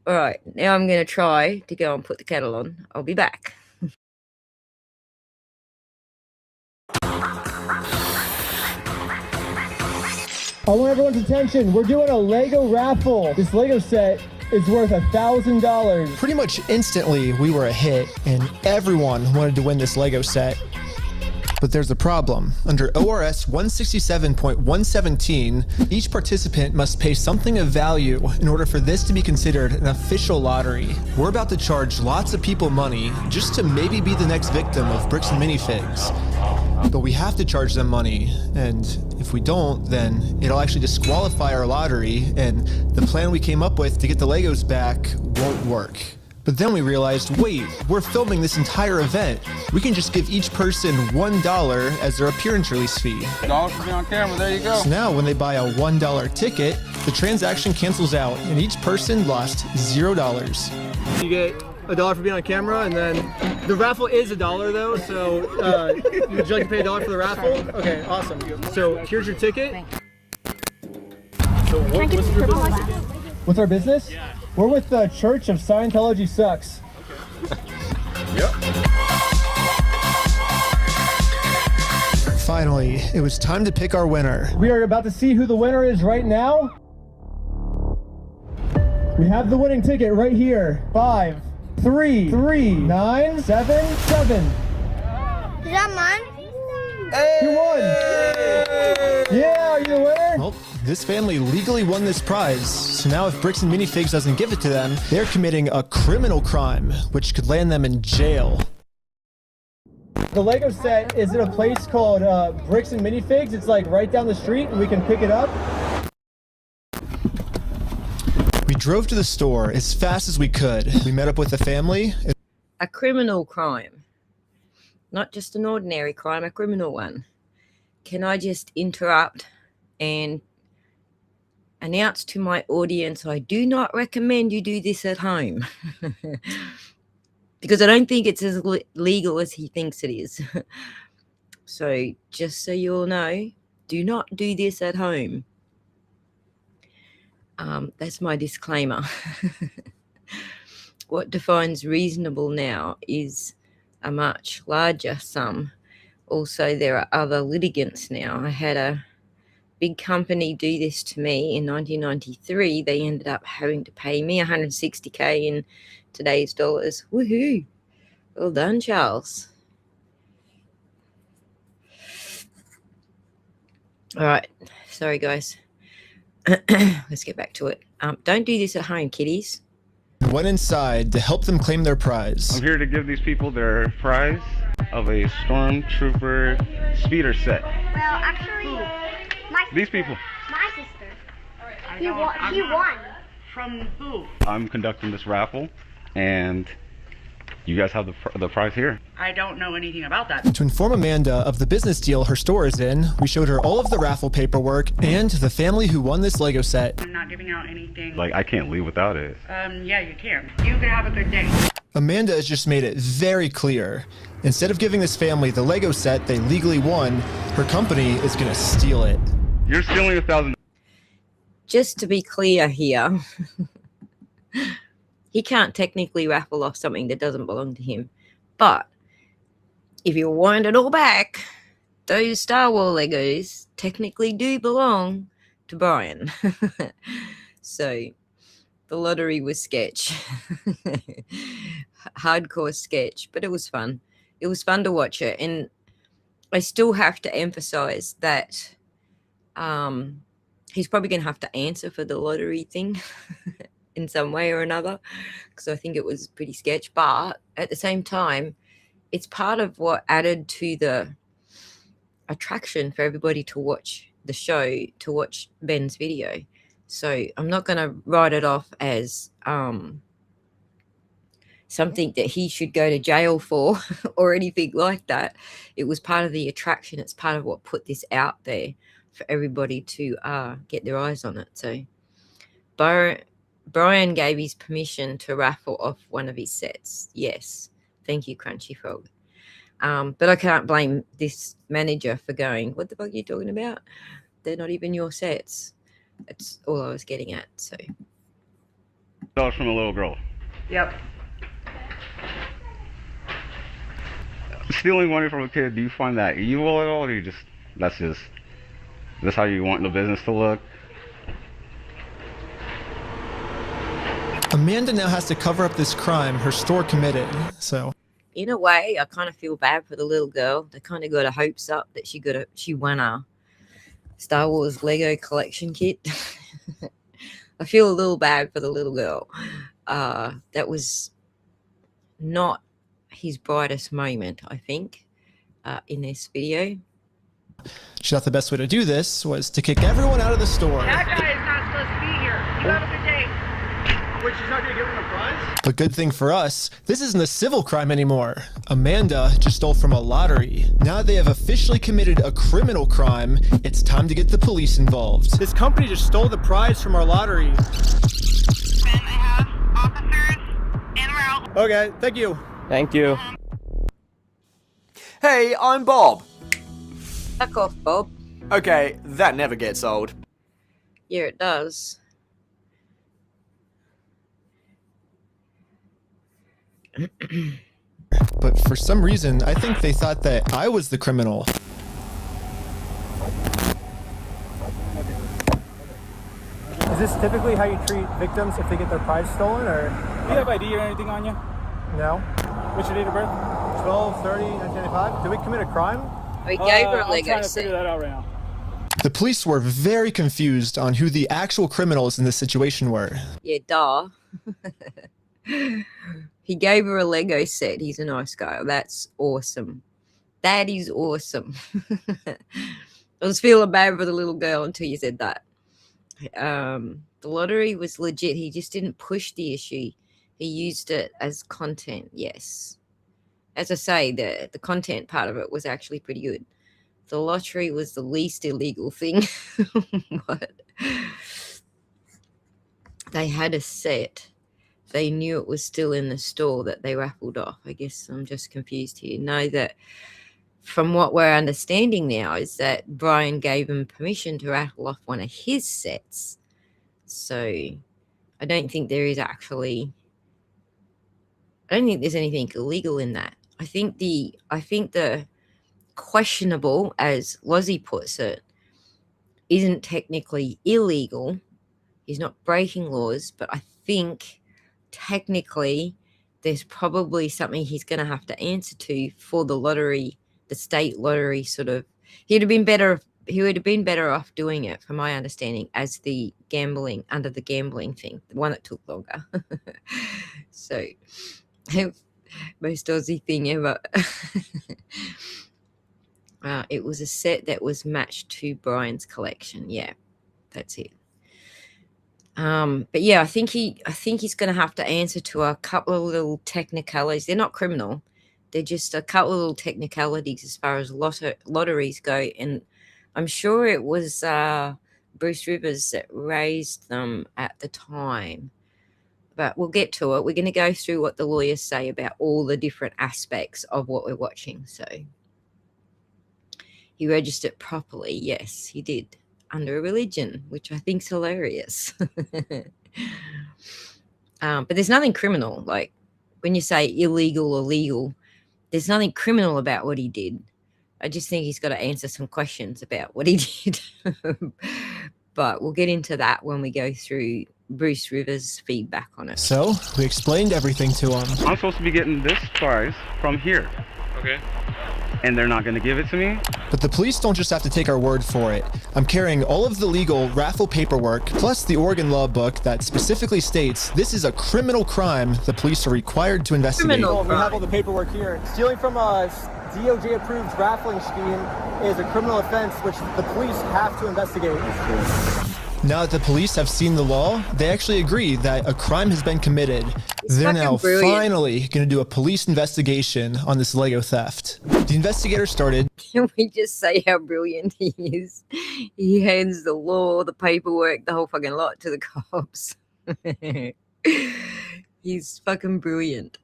All right, now I'm going to try to go and put the kettle on. I'll be back. I want everyone's attention. We're doing a Lego raffle. This Lego set is worth $1,000. Pretty much instantly, we were a hit, and everyone wanted to win this Lego set. But there's a problem. Under ORS 167.117, each participant must pay something of value in order for this to be considered an official lottery. We're about to charge lots of people money just to maybe be the next victim of Bricks and Minifigs. But we have to charge them money, and if we don't, then it'll actually disqualify our lottery, and the plan we came up with to get the Legos back won't work. But then we realized, wait, we're filming this entire event. We can just give each person $1 as their appearance release fee. $1 for being on camera, there you go. So now when they buy a $1 ticket, the transaction cancels out, and each person lost $0. You get $1 for being on camera, and then the raffle is $1 though, so would you like to pay $1 for the raffle? Okay, awesome. So here's your ticket. So what's your business again? What's our business? Yeah. We're with the Church of Scientology Sucks. Okay. Yep. Finally, it was time to pick our winner. We are about to see who the winner is right now. We have the winning ticket right here. 5, 3, 3, 9, 7, 7. Is that mine? Hey! You won! Yeah, are you the winner? Well, this family legally won this prize, so now if Bricks and Minifigs doesn't give it to them, they're committing a criminal crime, which could land them in jail. The Lego set is at a place called Bricks and Minifigs. It's like right down the street, and we can pick it up. We drove to the store as fast as we could. We met up with the family. A criminal crime. Not just an ordinary crime, a criminal one. Can I just interrupt and announce to my audience, I do not recommend you do this at home. Because I don't think it's as legal as he thinks it is. So just so you all know, do not do this at home. That's my disclaimer. What defines reasonable now is a much larger sum. Also, there are other litigants now. I had a big company do this to me in 1993. They ended up having to pay me $160K in today's dollars. Woohoo! Well done, Charles. All right. Sorry, guys. Let's get back to it. Don't do this at home, kiddies. Went inside to help them claim their prize. I'm here to give these people their prize of a Stormtrooper speeder set. Well, actually, These people. my sister. He won. From who? I'm conducting this raffle, and you guys have the prize here. I don't know anything about that. To inform Amanda of the business deal her store is in, we showed her all of the raffle paperwork and the family who won this Lego set. I'm not giving out anything. Like, I can't leave without it. Yeah, you can. You can have a good day. Amanda has just made it very clear. Instead of giving this family the Lego set they legally won, her company is going to steal it. You're stealing $1,000. Just to be clear here, he can't technically raffle off something that doesn't belong to him. But if you wind it all back, those Star Wars Legos technically do belong to Brian. So the lottery was sketch. Hardcore sketch, but it was fun. It was fun to watch it. And I still have to emphasize that he's probably going to have to answer for the lottery thing in some way or another, because I think it was pretty sketch. But at the same time, it's part of what added to the attraction for everybody to watch the show, to watch Ben's video. So I'm not going to write it off as something that he should go to jail for or anything like that. It was part of the attraction. It's part of what put this out there for everybody to get their eyes on it. So Brian gave his permission to raffle off one of his sets. Yes. Thank you, Crunchy Frog. But I can't blame this manager for going, what the fuck are you talking about? They're not even your sets. That's all I was getting at. So That was from a little girl. Yep. Stealing money from a kid, do you find that evil at all, or do you just, that's how you want the business to look? Amanda now has to cover up this crime her store committed, so. In a way, I kind of feel bad for the little girl. They kind of got her hopes up that she won a Star Wars Lego collection kit. I feel a little bad for the little girl. That was not his brightest moment, I think, in this video. She thought the best way to do this was to kick everyone out of the store. That guy is not supposed to be here. You have a good day. Wait, she's not gonna give him a prize? But good thing for us, this isn't a civil crime anymore. Amanda just stole from a lottery. Now they have officially committed a criminal crime. It's time to get the police involved. This company just stole the prize from our lottery. Ben, I have officers en route. Okay, thank you. Thank you. Hey, I'm Bob. Fuck off, Bob. Okay, that never gets old. Yeah, it does. But for some reason, I think they thought that I was the criminal. Is this typically how you treat victims if they get their prize stolen, or? Do you have ID or anything on you? No. What's your date of birth? 12/30/1995. Did we commit a crime? We gave her a I'm Lego trying to set. figure that out right now. The police were very confused on who the actual criminals in this situation were. Yeah, duh. He gave her a Lego set. He's a nice guy. That's awesome. That is awesome. I was feeling bad for the little girl until you said that. The lottery was legit. He just didn't push the issue. He used it as content. Yes. As I say, the content part of it was actually pretty good. The lottery was the least illegal thing. But they had a set. They knew it was still in the store that they raffled off. I guess I'm just confused here. No, that from what we're understanding now is that Brian gave him permission to raffle off one of his sets. So I don't think there's anything illegal in that. I think the questionable, as Lozzie puts it, isn't technically illegal. He's not breaking laws, but I think technically there's probably something he's going to have to answer to for the lottery, the state lottery sort of. He would have been better off doing it, from my understanding, as the gambling, under the gambling thing, the one that took longer. So, most Aussie thing ever. It was a set that was matched to Brian's collection. Yeah, that's it. But yeah, I think he's going to have to answer to a couple of little technicalities. They're not criminal. They're just a couple of little technicalities as far as lotteries go. And I'm sure it was Bruce Rivers that raised them at the time. But we'll get to it. We're going to go through what the lawyers say about all the different aspects of what we're watching. So he registered properly. Yes, he did. Under a religion, which I think's hilarious. But there's nothing criminal. Like when you say illegal or legal, there's nothing criminal about what he did. I just think he's got to answer some questions about what he did. But we'll get into that when we go through Bruce Rivers' feedback on it. So we explained everything to him. I'm supposed to be getting this prize from here. Okay. And they're not going to give it to me? But the police don't just have to take our word for it. I'm carrying all of the legal raffle paperwork, plus the Oregon law book that specifically states this is a criminal crime the police are required to investigate. We have all the paperwork here. Stealing from a DOJ-approved raffling scheme is a criminal offense which the police have to investigate. Now that the police have seen the law, they actually agree that a crime has been committed. They're now finally going to do a police investigation on this Lego theft. The investigator started. Can we just say how brilliant he is? He hands the law, the paperwork, the whole fucking lot to the cops. He's fucking brilliant.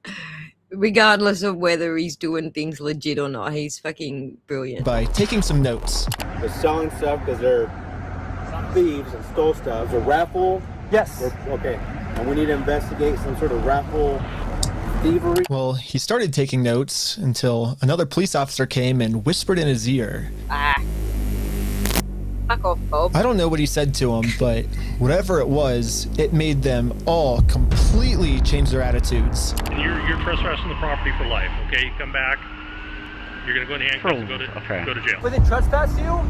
Regardless of whether he's doing things legit or not, he's fucking brilliant. By taking some notes. They're selling stuff because they're thieves and stole stuff. It's a raffle? Yes. Okay. And we need to investigate some sort of raffle thievery. Well, he started taking notes until another police officer came and whispered in his ear. Fuck off, Bob. I don't know what he said to him, but whatever it was, it made them all completely change their attitudes. And you're trespassing the property for life, okay? You come back, you're going to go in handcuffs and go to jail. But they trespass you?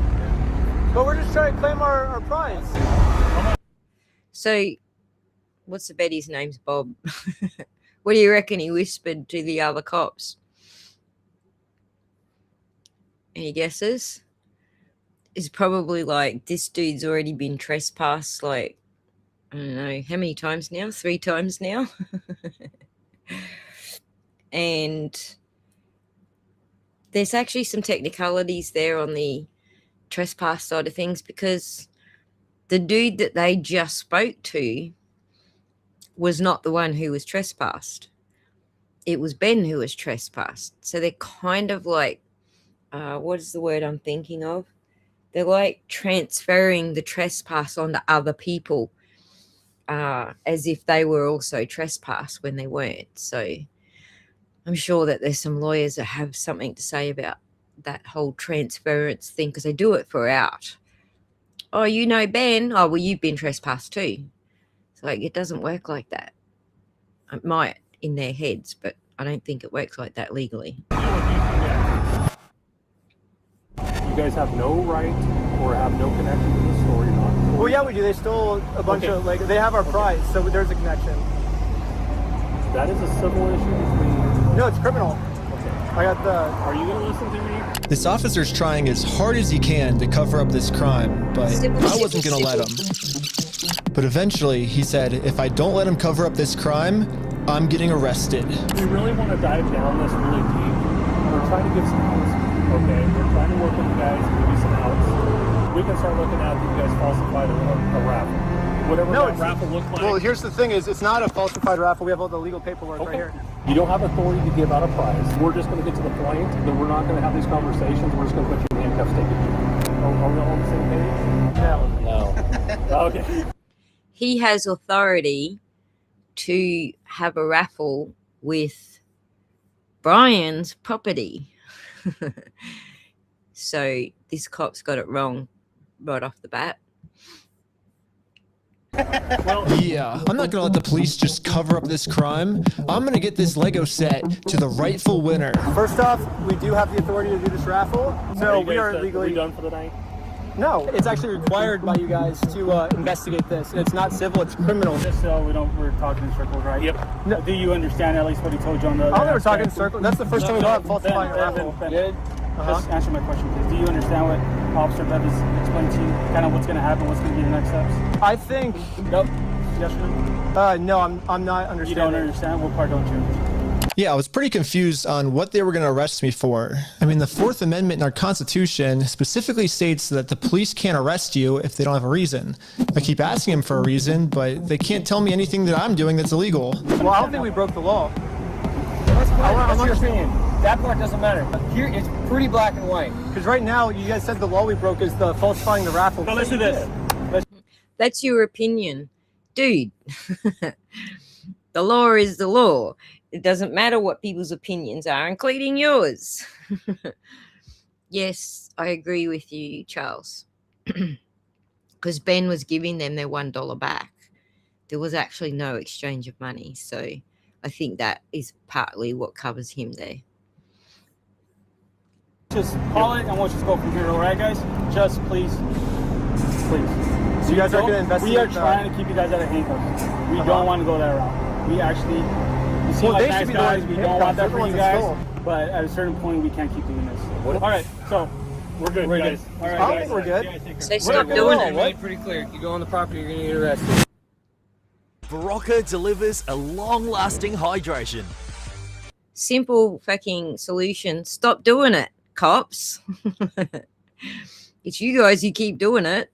But we're just trying to claim our prize. So, what's the Betty's name's Bob? What do you reckon he whispered to the other cops? Any guesses? It's probably like, this dude's already been trespassed, like, I don't know, how many times now? 3 times now? And there's actually some technicalities there on the trespass side of things, because the dude that they just spoke to was not the one who was trespassed. It was Ben who was trespassed. So they're kind of like, what is the word I'm thinking of? They're like transferring the trespass onto other people, as if they were also trespassed when they weren't. So I'm sure that there's some lawyers that have something to say about that whole transference thing, because they do it for out. Oh, you know Ben? Oh, well, you've been trespassed too. It's like, it doesn't work like that. It might in their heads, but I don't think it works like that legally. You guys have no right or have no connection to the store. You're not. Well, yeah, we do. They stole a bunch of, like, they have our prize, so there's a connection. That is a civil issue between. No, it's criminal. I got the. Are you gonna listen to me? This officer's trying as hard as he can to cover up this crime, but I wasn't gonna let him. But eventually, he said, if I don't let him cover up this crime, I'm getting arrested. We really want to dive down this really deep. We're trying to give some outs. Okay, we're trying to work with you guys and give you some outs. We can start looking at that you guys falsified a raffle. whatever No, that raffle looked like. Well, here's the thing: is it's not a falsified raffle. We have all the legal paperwork right here. You don't have authority to give out a prize. We're just going to get to the point that we're not going to have these conversations. We're just going to put you in handcuffs, take it. Are we all on the same page? No. Okay. He has authority to have a raffle with Brian's property. So this cop's got it wrong right off the bat. Yeah, I'm not gonna let the police just cover up this crime. I'm gonna get this Lego set to the rightful winner. First off, we do have the authority to do this raffle, so we are legally. Are we done for the night? No, it's actually required by you guys to investigate this. And it's not civil; it's criminal. Just so we're talking in circles, right? Yep. No. Do you understand at least what he told you on the? I don't think we're talking in circles. That's the first time we got falsifying a raffle. Good. Just answer my question, please. Do you understand what Officer Bev has explained to you? Kind of what's going to happen, what's going to be the next steps? I think. Nope. Yes or no? No, I'm not understanding. You don't understand? What part don't you understand? Yeah, I was pretty confused on what they were going to arrest me for. I mean, the Fourth Amendment in our Constitution specifically states that the police can't arrest you if they don't have a reason. I keep asking them for a reason, but they can't tell me anything that I'm doing that's illegal. Well, I don't think we broke the law. I'm understanding. That part doesn't matter. Here, it's pretty black and white. Because right now, you guys said the law we broke is the falsifying the raffle. So listen to this. That's your opinion. Dude, the law is the law. It doesn't matter what people's opinions are, including yours. Yes, I agree with you, Charles. Because Ben was giving them their $1 back. There was actually no exchange of money. So I think that is partly what covers him there. Just call it and we'll just go from here, all right, guys? Just please. So you guys are going to investigate? We are trying to keep you guys out of handcuffs. We don't want to go that route. We actually, you seem like nice guys. We don't want that for you guys. But at a certain point, we can't keep doing this. All right, so we're good, guys. All right, I don't think we're good. So stop doing it. Made pretty clear. You go on the property, you're going to get arrested. Barocca delivers a long-lasting hydration. Simple fucking solution. Stop doing it, cops. It's you guys who keep doing it.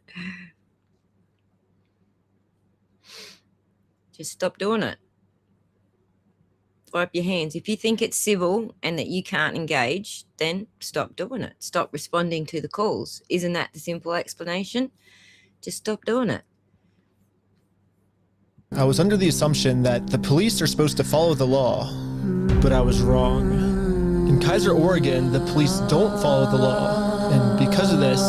Just stop doing it. Wipe your hands. If you think it's civil and that you can't engage, then stop doing it. Stop responding to the calls. Isn't that the simple explanation? Just stop doing it. I was under the assumption that the police are supposed to follow the law, but I was wrong. In Kaiser, Oregon, the police don't follow the law, and because of this,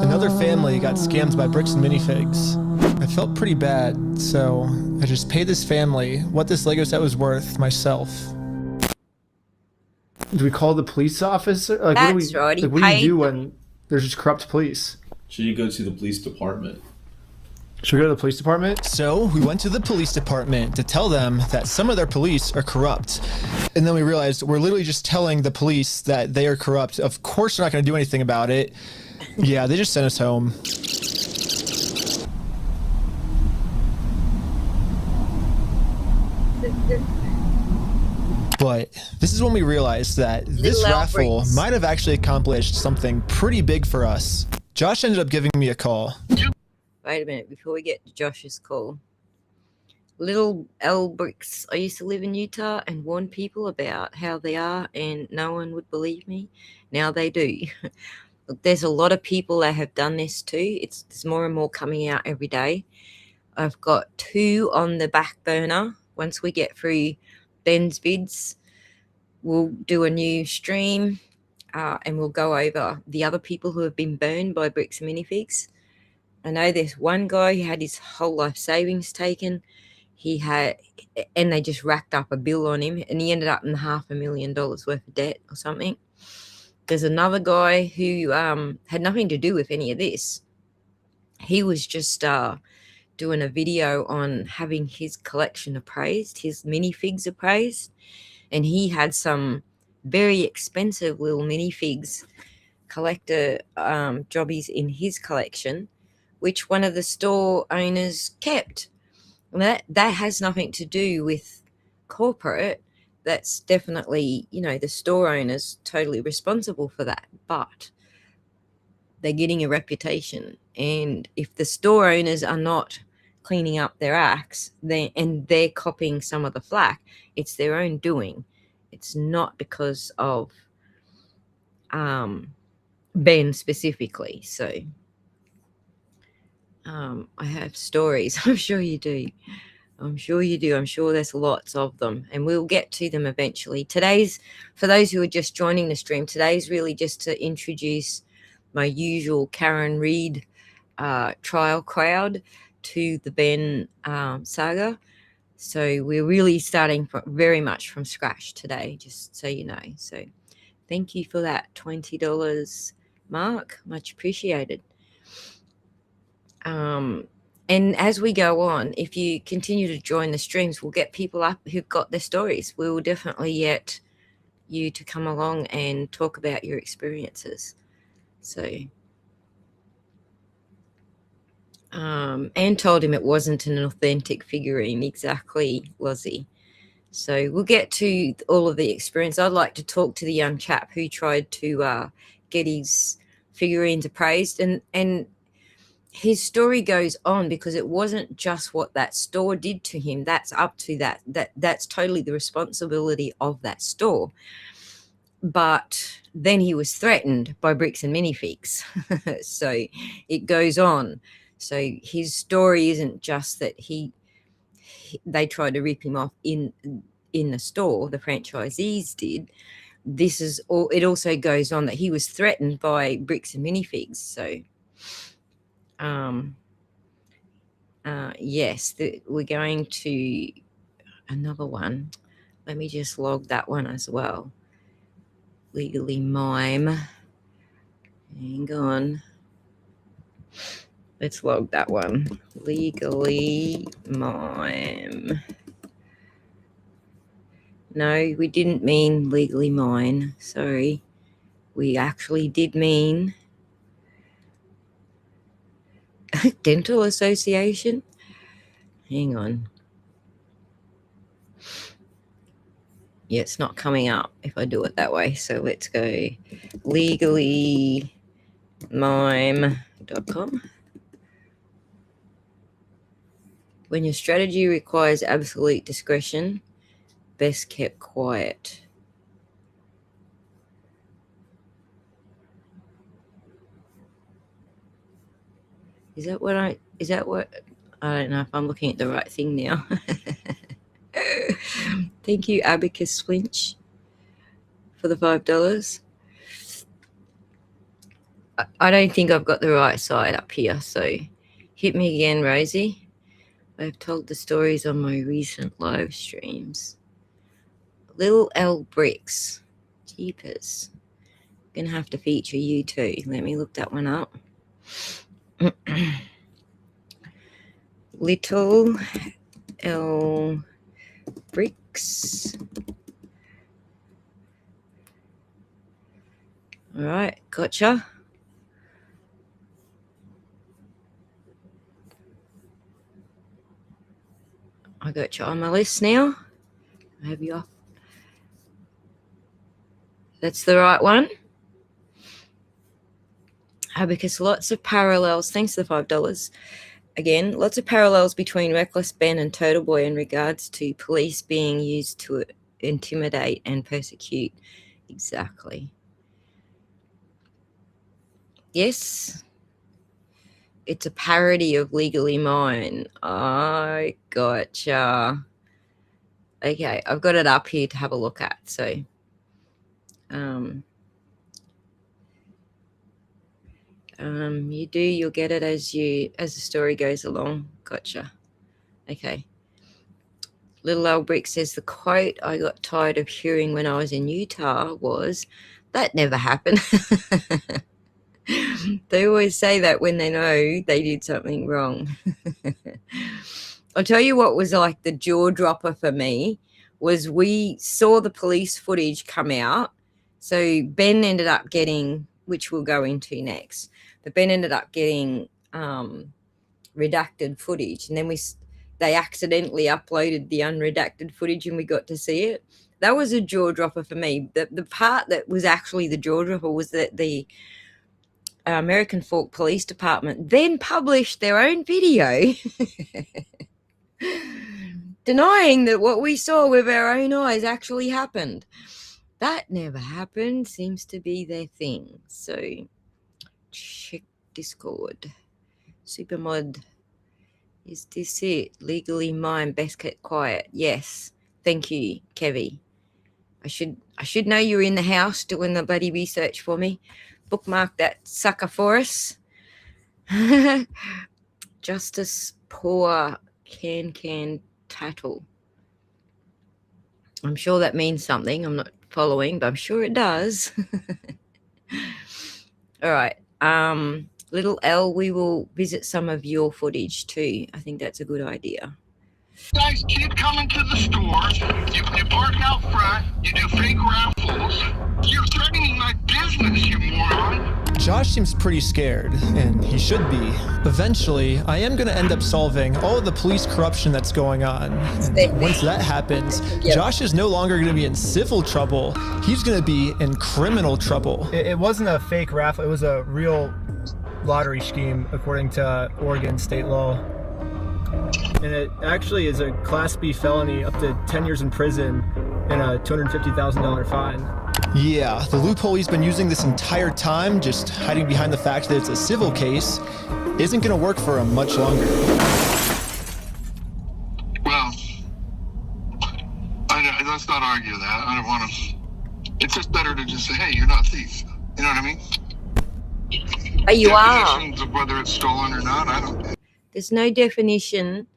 another family got scammed by bricks and minifigs. I felt pretty bad, so I just paid this family what this Lego set was worth myself. Do we call the police office? Like, That's right. Like, what do you do when there's just corrupt police? Should you go to the police department? Should we go to the police department? So we went to the police department to tell them that some of their police are corrupt. And then we realized we're literally just telling the police that they are corrupt. Of course they're not going to do anything about it. Yeah, they just sent us home. But this is when we realized that this raffle might have actually accomplished something pretty big for us. Josh ended up giving me a call. Wait a minute, before we get to Josh's call. Little L Bricks. I used to live in Utah and warn people about how they are, and no one would believe me. Now they do. Look, there's a lot of people that have done this too. There's more and more coming out every day. I've got 2 on the back burner. Once we get through Ben's bids, we'll do a new stream and we'll go over the other people who have been burned by bricks and minifigs. I know there's one guy who had his whole life savings taken. And they just racked up a bill on him, and he ended up in $500,000 worth of debt or something. There's another guy who had nothing to do with any of this. He was just doing a video on having his collection appraised, his minifigs appraised, and he had some very expensive little minifigs collector jobbies in his collection, which one of the store owners kept. And that has nothing to do with corporate. That's definitely, the store owner's totally responsible for that. But they're getting a reputation. And if the store owners are not cleaning up their acts, and they're copying some of the flack. It's their own doing. It's not because of Ben specifically. So I have stories. I'm sure you do. I'm sure you do. I'm sure there's lots of them, and we'll get to them eventually. For those who are just joining the stream, today's really just to introduce my usual Karen Read trial crowd to the Ben saga. So we're really starting very much from scratch today, just so you know. So thank you for that $20, Mark. Much appreciated. And as we go on, if you continue to join the streams, we'll get people up who've got their stories. We will definitely get you to come along and talk about your experiences. So, Anne told him it wasn't an authentic figurine. Exactly, Lozzie. So we'll get to all of the experience. I'd like to talk to the young chap who tried to get his figurines appraised, and his story goes on because it wasn't just what that store did to him. That's up to that's totally the responsibility of that store. But then he was threatened by Bricks and Minifigs. So it goes on. So his story isn't just that they tried to rip him off in the store, the franchisees did. This is all. It also goes on that he was threatened by Bricks and Minifigs. So yes, we're going to another one. Let me just log that one as well. Legally Mime. Hang on. Let's log that one. Legally Mime. No, we didn't mean Legally Mine. Sorry. We actually did mean Dental Association. Hang on. Yeah, it's not coming up if I do it that way. So let's go legallymime.com. When your strategy requires absolute discretion, best kept quiet. Is that what I don't know if I'm looking at the right thing now. Thank you, Abacus Flinch, for the $5. I don't think I've got the right side up here, so hit me again, Rosie. I've told the stories on my recent live streams. Little L Bricks. Jeepers. Gonna have to feature you too. Let me look that one up. Little L Bricks. All right, gotcha. I got you on my list now. I have you off. That's the right one. Because lots of parallels. Thanks for the $5. Again, lots of parallels between Reckless Ben and Turtleboy in regards to police being used to intimidate and persecute. Exactly. Yes. It's a parody of Legally Mine. I gotcha. Okay, I've got it up here to have a look at. So, you'll get it as the story goes along. Gotcha. Okay. Little L Brick says the quote I got tired of hearing when I was in Utah was, "That never happened." They always say that when they know they did something wrong. I'll tell you what was like the jaw dropper for me was we saw the police footage come out. So Ben ended up getting, which we'll go into next, but Ben ended up getting redacted footage, and then they accidentally uploaded the unredacted footage and we got to see it. That was a jaw dropper for me. The part that was actually the jaw dropper was that the American Fork Police Department then published their own video denying that what we saw with our own eyes actually happened. That never happened. Seems to be their thing. So check Discord. Supermod. Is this it? Legally mine. Best kept quiet. Yes. Thank you, Kevy. I should know you're in the house doing the bloody research for me. Bookmark that sucker for us. Justice poor can tattle. I'm sure that means something. I'm not following, but I'm sure it does. All right. Little L, we will visit some of your footage too. I think that's a good idea. Guys keep coming to the stores. You park out front. You do fake raffles. You're threatening my business, you moron. Josh seems pretty scared, and he should be. Eventually, I am going to end up solving all of the police corruption that's going on. And once that happens, Josh is no longer going to be in civil trouble. He's going to be in criminal trouble. It wasn't a fake raffle. It was a real lottery scheme, according to Oregon state law. And it actually is a Class B felony, up to 10 years in prison and a $250,000 fine. Yeah, the loophole he's been using this entire time, just hiding behind the fact that it's a civil case, isn't going to work for him much longer. Well, let's not argue that. I don't want to. It's just better to just say, hey, you're not a thief. You know what I mean? But you are. Definitions of whether it's stolen or not, I don't. There's no definition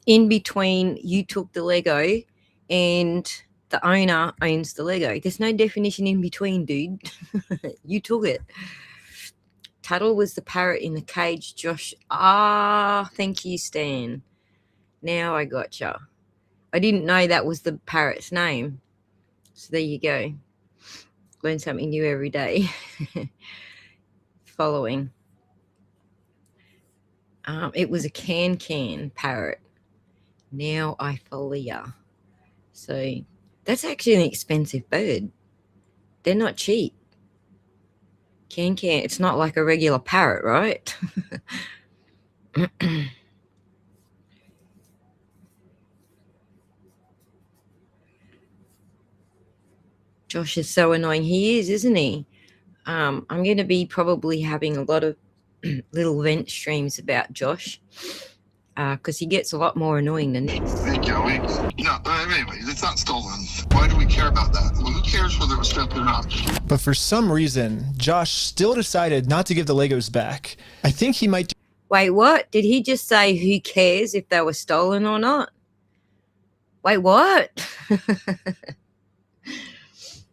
in between you took the Lego and the owner owns the Lego. There's no definition in between, dude. You took it. Tuttle was the parrot in the cage, Josh. Thank you, Stan. Now I gotcha. I didn't know that was the parrot's name. So there you go. Learn something new every day. Following. It was a can parrot. Now I follow ya. So that's actually an expensive bird. They're not cheap. Can. It's not like a regular parrot, right? Josh is so annoying. He is, isn't he? I'm going to be probably having a lot of little vent streams about Josh because he gets a lot more annoying than this. Hey, Joey. No, anyway, it's not stolen. Why do we care about that? Well, who cares whether it was stolen or not? But for some reason, Josh still decided not to give the Legos back. I think he might... Wait, what? Did he just say who cares if they were stolen or not? Wait, what?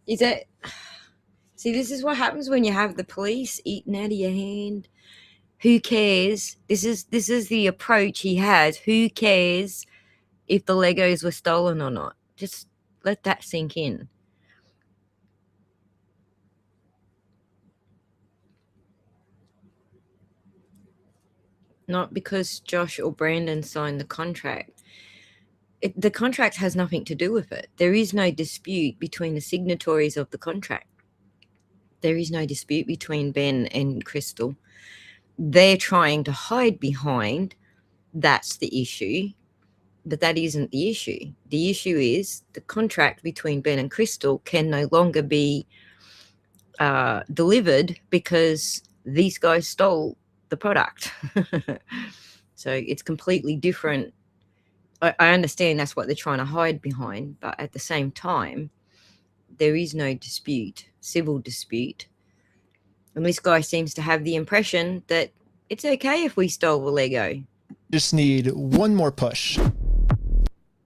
Is that... See, this is what happens when you have the police eating out of your hand. Who cares? This is the approach he has. Who cares if the Legos were stolen or not? Just let that sink in. Not because Josh or Brandon signed the contract. The contract has nothing to do with it. There is no dispute between the signatories of the contract. There is no dispute between Ben and Crystal. They're trying to hide behind that's the issue, but that isn't the issue. The issue is the contract between Ben and Crystal can no longer be delivered because these guys stole the product. So it's completely different. I understand that's what they're trying to hide behind, but at the same time, there is no dispute, civil dispute. And this guy seems to have the impression that it's okay if we stole the Lego. Just need one more push.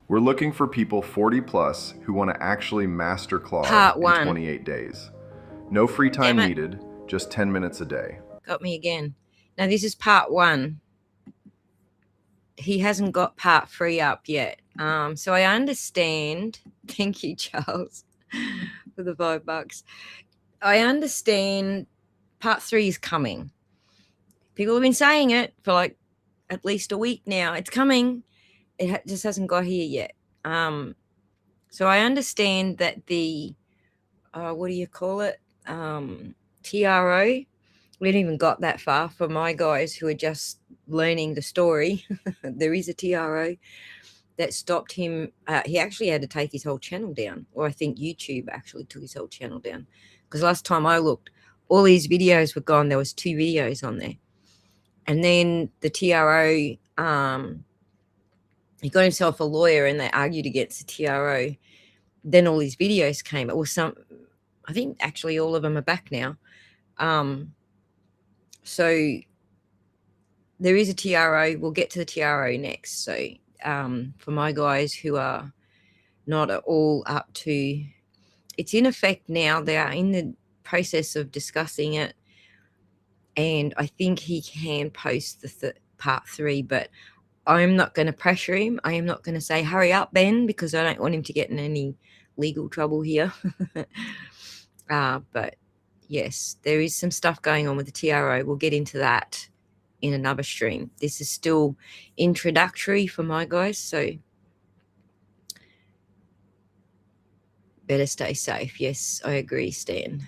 We're looking for people 40 plus who want to actually master Claude Part 1. in 28 days. No free time needed, just 10 minutes a day. Got me again. Now this is part 1. He hasn't got part 3 up yet. So I understand. Thank you, Charles, for the $5. I understand part 3 is coming. People have been saying it for like at least a week now. It's coming. It just hasn't got here yet. So I understand that the, what do you call it? TRO we didn't even got that far for my guys who are just learning the story. There is a TRO that stopped him. He actually had to take his whole channel down, or I think YouTube actually took his whole channel down, because last time I looked, all these videos were gone. There was 2 videos on there. And then the TRO, he got himself a lawyer and they argued against the TRO. Then all these videos came. It was I think actually all of them are back now. So there is a TRO. We'll get to the TRO next. So for my guys who are not at all up to, it's in effect now. They are in the process of discussing it, and I think he can post the part 3, but I'm not going to pressure him. I am not going to say hurry up, Ben, because I don't want him to get in any legal trouble here. But yes, there is some stuff going on with the TRO. We'll get into that in another stream. This is still introductory for my guys, so better stay safe. Yes, I agree, Stan.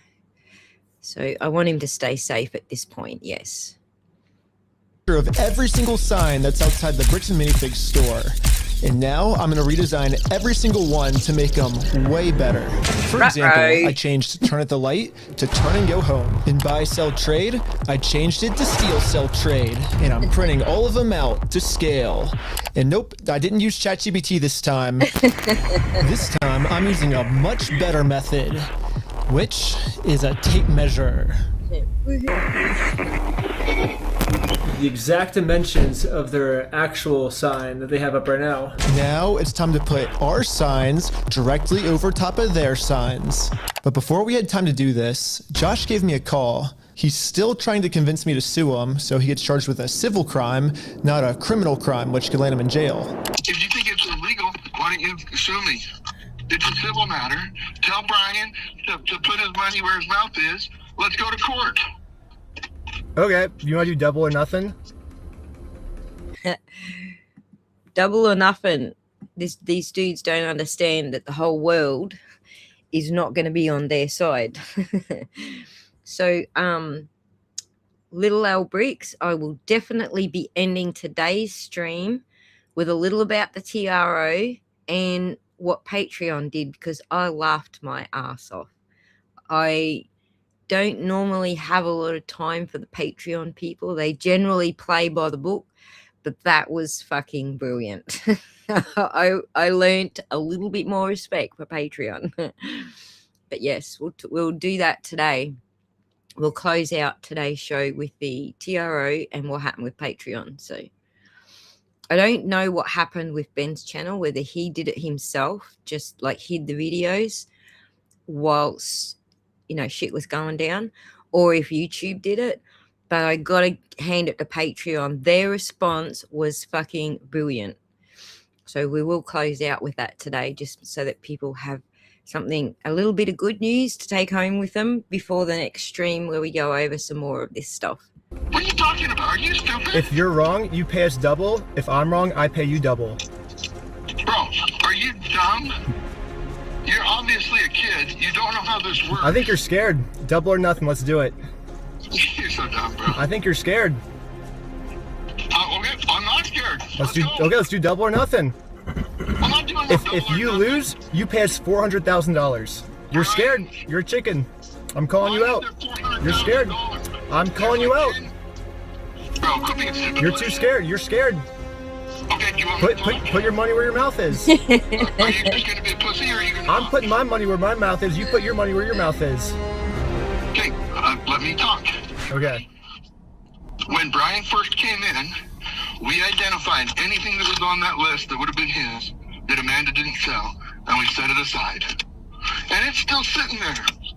So I want him to stay safe at this point, yes. Of every single sign that's outside the Bricks and Minifigs store. And now I'm going to redesign every single one to make them way better. For example, I changed turn at the light to turn and go home. In buy, sell, trade, I changed it to steal, sell, trade. And I'm printing all of them out to scale. And nope, I didn't use ChatGPT this time. This time I'm using a much better method, which is a tape measure. The exact dimensions of their actual sign that they have up right now. Now it's time to put our signs directly over top of their signs. But before we had time to do this, Josh gave me a call. He's still trying to convince me to sue him, so he gets charged with a civil crime, not a criminal crime, which could land him in jail. If you think it's illegal, why don't you sue me? It's a civil matter. Tell Brian to put his money where his mouth is. Let's go to court. Okay, you want to do double or nothing? Double or nothing. These dudes don't understand that the whole world is not going to be on their side. So, Little L Bricks, I will definitely be ending today's stream with a little about the TRO and what Patreon did, because I laughed my ass off. I don't normally have a lot of time for the Patreon people. They generally play by the book, but that was fucking brilliant. I learned a little bit more respect for Patreon. But yes, we'll do that today. We'll close out today's show with the TRO and what happened with Patreon. So I don't know what happened with Ben's channel, whether he did it himself, just like hid the videos whilst, you know, shit was going down, or if YouTube did it. But I gotta hand it to Patreon. Their response was fucking brilliant. So we will close out with that today, just so that people have something, a little bit of good news to take home with them before the next stream where we go over some more of this stuff. What are you talking about? Are you stupid? If you're wrong, you pay us double. If I'm wrong, I pay you double. Bro, are you dumb? You're obviously a kid. You don't know how this works. I think you're scared. Double or nothing. Let's do it. You're so dumb, bro. I think you're scared. Okay, I'm not scared. Let's do double or nothing. I'm not doing If you lose, you pay us $400,000. You're scared. You're a chicken. I'm calling you out. You're scared. I'm calling you out. Bro, quit being stupid. You're too scared. You're scared. Okay, do you want me to Put your money where your mouth is. Are you just gonna be a pussy, or are you gonna? I'm putting my money where my mouth is. You put your money where your mouth is. Okay, let me talk. Okay. When Brian first came in, we identified anything that was on that list that would have been his that Amanda didn't sell, and we set it aside. And it's still sitting there.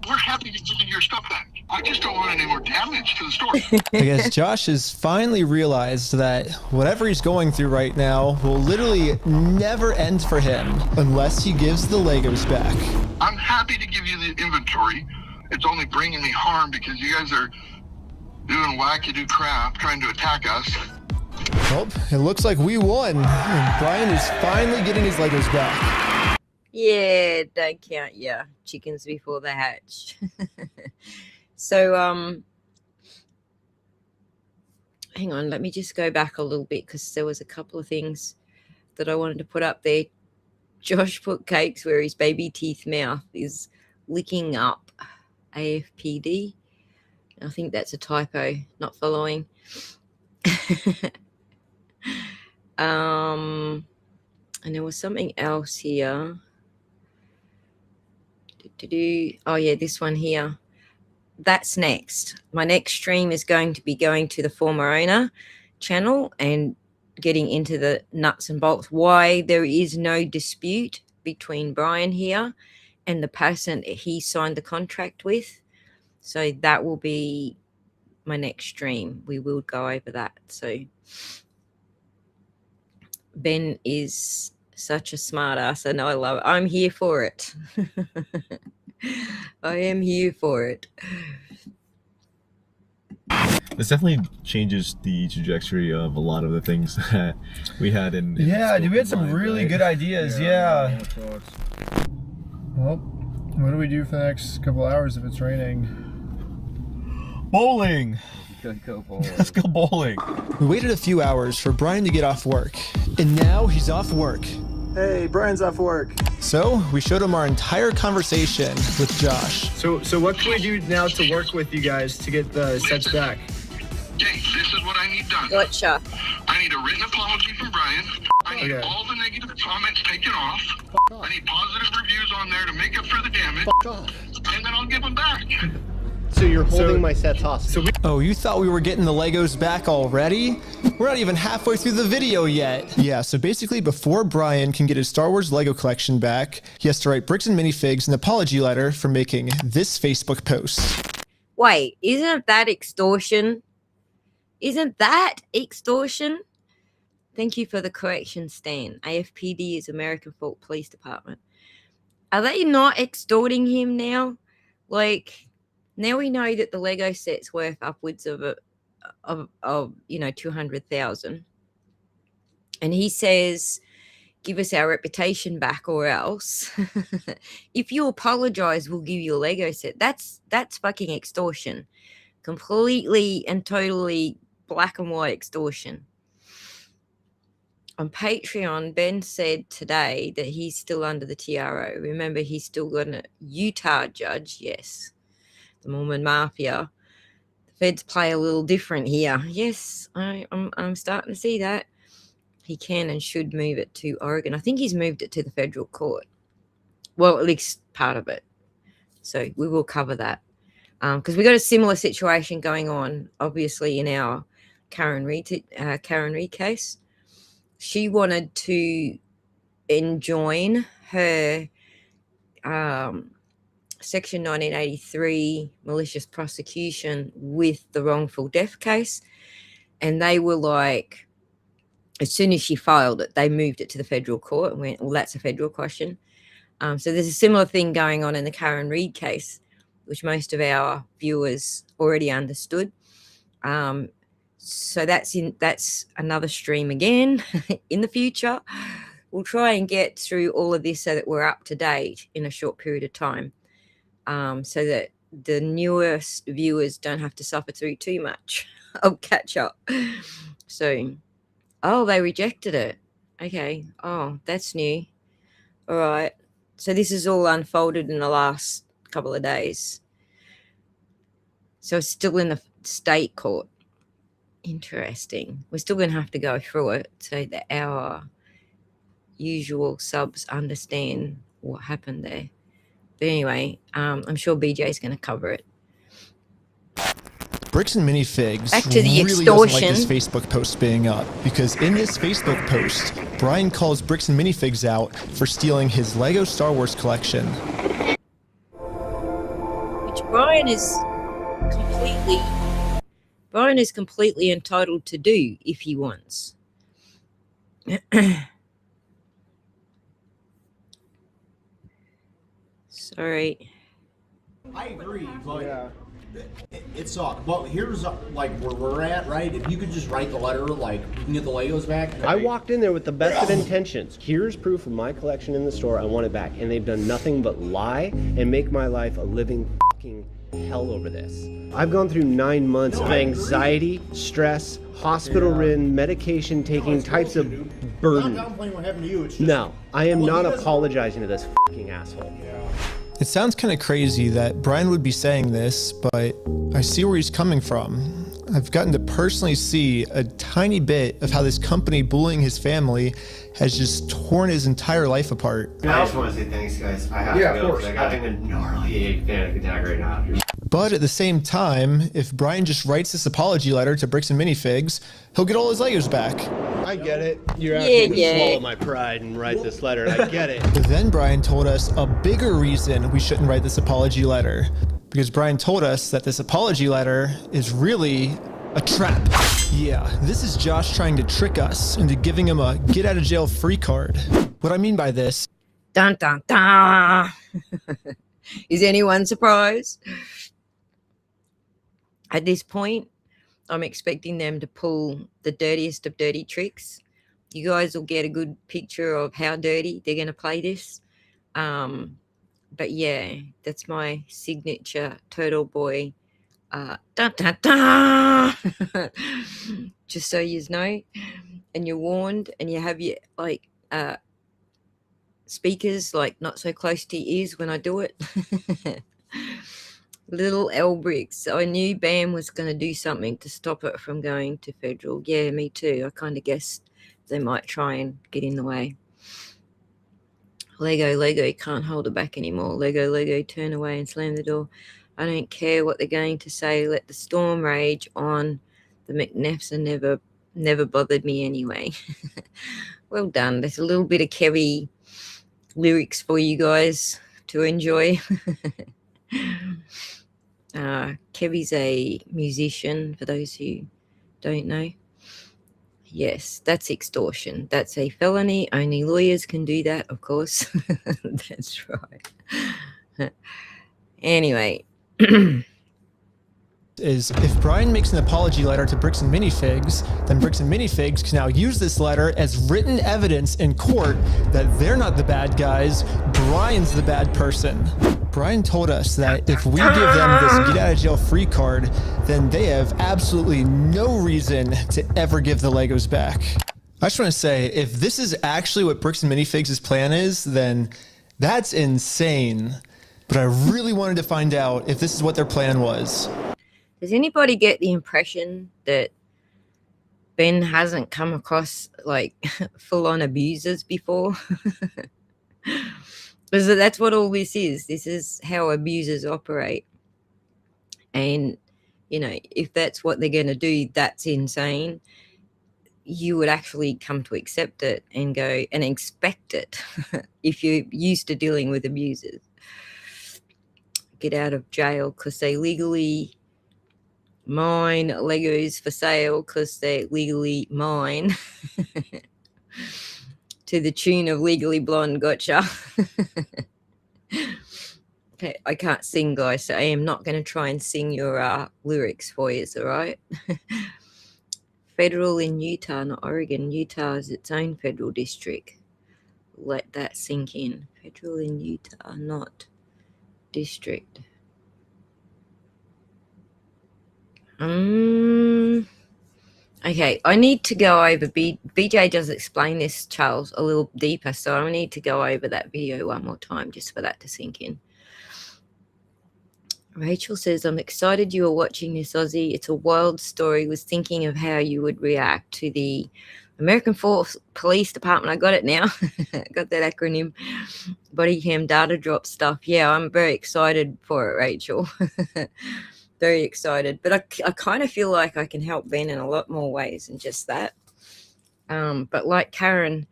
We're happy to give you your stuff back. I just don't want any more damage to the store. I guess Josh has finally realized that whatever he's going through right now will literally never end for him unless he gives the Legos back. I'm happy to give you the inventory. It's only bringing me harm because you guys are doing wackadoo crap trying to attack us. Well, it looks like we won. Brian is finally getting his Legos back. Yeah, don't count your chickens before they hatch. So, hang on, let me just go back a little bit because there was a couple of things that I wanted to put up there. Josh put cakes where his baby teeth mouth is licking up. AFPD. I think that's a typo, not following. And there was something else here. Oh yeah, this one here. That's next. My next stream is going to be going to the former owner channel and getting into the nuts and bolts. Why there is no dispute between Brian here and the person he signed the contract with. So that will be my next stream. We will go over that. So Ben is such a smart ass. I know, I love it. I'm here for it. I am here for it. This definitely changes the trajectory of a lot of the things that we had in yeah, dude, we had some really good ideas. Yeah. Well, what do we do for the next couple hours if it's raining? Bowling. Go bowling. Let's go bowling. We waited a few hours for Brian to get off work, and now he's off work. Hey, Brian's off work. So we showed him our entire conversation with Josh. So what can we do now to work with you guys to get the sets back? Okay, this is what I need done. Gotcha. I need a written apology from Brian. I need all the negative comments taken off. I need positive reviews on there to make up for the damage. And then I'll give them back. So you're holding my sets hostage. Oh, you thought we were getting the Legos back already? We're not even halfway through the video yet. Yeah, so basically before Brian can get his Star Wars Lego collection back, he has to write Bricks and Minifigs an apology letter for making this Facebook post. Wait, isn't that extortion? Isn't that extortion? Thank you for the correction, Stan. AFPD is American Fault Police Department. Are they not extorting him now? Like, now we know that the Lego set's worth upwards of 200,000. And he says, give us our reputation back or else. If you apologize, we'll give you a Lego set. That's fucking extortion. Completely and totally black and white extortion. On Patreon, Ben said today that he's still under the TRO. Remember, he's still got a Utah judge. Yes. The Mormon Mafia. The feds play a little different here. Yes, I'm starting to see that. He can and should move it to Oregon. I think he's moved it to the federal court. Well, at least part of it. So we will cover that. Because we got a similar situation going on, obviously, in our Karen Read case. She wanted to enjoin her Section 1983 malicious prosecution with the wrongful death case. And they were like, as soon as she filed it, they moved it to the federal court and went, well, that's a federal question. So there's a similar thing going on in the Karen Read case, which most of our viewers already understood. So that's another stream again in the future. We'll try and get through all of this so that we're up to date in a short period of time, so that the newest viewers don't have to suffer through too much. I'll catch up. So, oh, they rejected it. Okay. Oh, that's new. All right. So this is all unfolded in the last couple of days. So it's still in the state court. Interesting. We're still going to have to go through it so that our usual subs understand what happened there. But anyway, I'm sure BJ's going to cover it. Bricks and Minifigs Back to the really extortion. doesn't like this Facebook post being up, because in this Facebook post, Brian calls Bricks and Minifigs out for stealing his Lego Star Wars collection. Which Brian is completely entitled to do if he wants. Sorry. I agree. It sucks. But here's like where we're at, right? If you could just write the letter, like we can get the Legos back. I walked in there with the best of intentions. Here's proof of my collection in the store. I want it back. And they've done nothing but lie and make my life a living fucking hell over this. I've gone through 9 months of anxiety, stress, hospital-ridden, medication taking types of burden. I'm not downplaying what happened to you. It's just, No, I am not apologizing to this fucking asshole. It sounds kind of crazy that Brian would be saying this, but I see where he's coming from. I've gotten to personally see a tiny bit of how this company bullying his family has just torn his entire life apart. I just want to say thanks, guys. I have to go because I got a gnarly panic attack right now. But at the same time, if Brian just writes this apology letter to Bricks and Minifigs, he'll get all his Legos back. I get it. You're asking me to swallow my pride and write this letter, and I get it. But then Brian told us a bigger reason we shouldn't write this apology letter. Because Brian told us that this apology letter is really a trap. Yeah, this is Josh trying to trick us into giving him a get out of jail free card. What I mean by this... Dun dun dun! Is anyone surprised? At this point, I'm expecting them to pull the dirtiest of dirty tricks. You guys will get a good picture of how dirty they're going to play this. But yeah, that's my signature Turtleboy. Dun, dun, dun! Just so you know, and you're warned, and you have your speakers like not so close to your ears when I do it. Little L bricks. I knew BAM was going to do something to stop it from going to federal. Yeah, me too. I kind of guessed they might try and get in the way. Lego, can't hold it back anymore. Lego, turn away and slam the door. I don't care what they're going to say. Let the storm rage on. The McNeffs are never bothered me anyway. Well done. There's a little bit of Kevy lyrics for you guys to enjoy. Kevy's a musician, for those who don't know. Yes, that's extortion. That's a felony. Only lawyers can do that, of course. That's right. Anyway. Is if Brian makes an apology letter to Bricks and Minifigs, then Bricks and Minifigs can now use this letter as written evidence in court that they're not the bad guys, Brian's the bad person. Brian told us that if we give them this get out of jail free card, then they have absolutely no reason to ever give the Legos back. I just want to say, if this is actually what Bricks and Minifigs' plan is, then that's insane. But I really wanted to find out if this is what their plan was. Does anybody get the impression that Ben hasn't come across like full-on abusers before? Because that's what all this is. This is how abusers operate. And, you know, if that's what they're going to do, that's insane. You would actually come to accept it and go and expect it if you're used to dealing with abusers. Get out of jail because they legally mine Legos for sale because they're legally mine. To the tune of Legally Blonde, gotcha. Okay, I can't sing, guys, so I am not going to try and sing your lyrics for you, all right? Federal in Utah, not Oregon. Utah is its own federal district. Let that sink in. Federal in Utah, not district. Okay, I need to go over, BJ does explain this, Charles, a little deeper, so I need to go over that video one more time just for that to sink in. Rachel says, I'm excited you are watching this, Aussie. It's a wild story. Was thinking of how you would react to the American Police Department. I got it now. Got that acronym. Body cam data drop stuff. Yeah, I'm very excited for it, Rachel. Very excited. But I kind of feel like I can help Ben in a lot more ways than just that. But like Karen,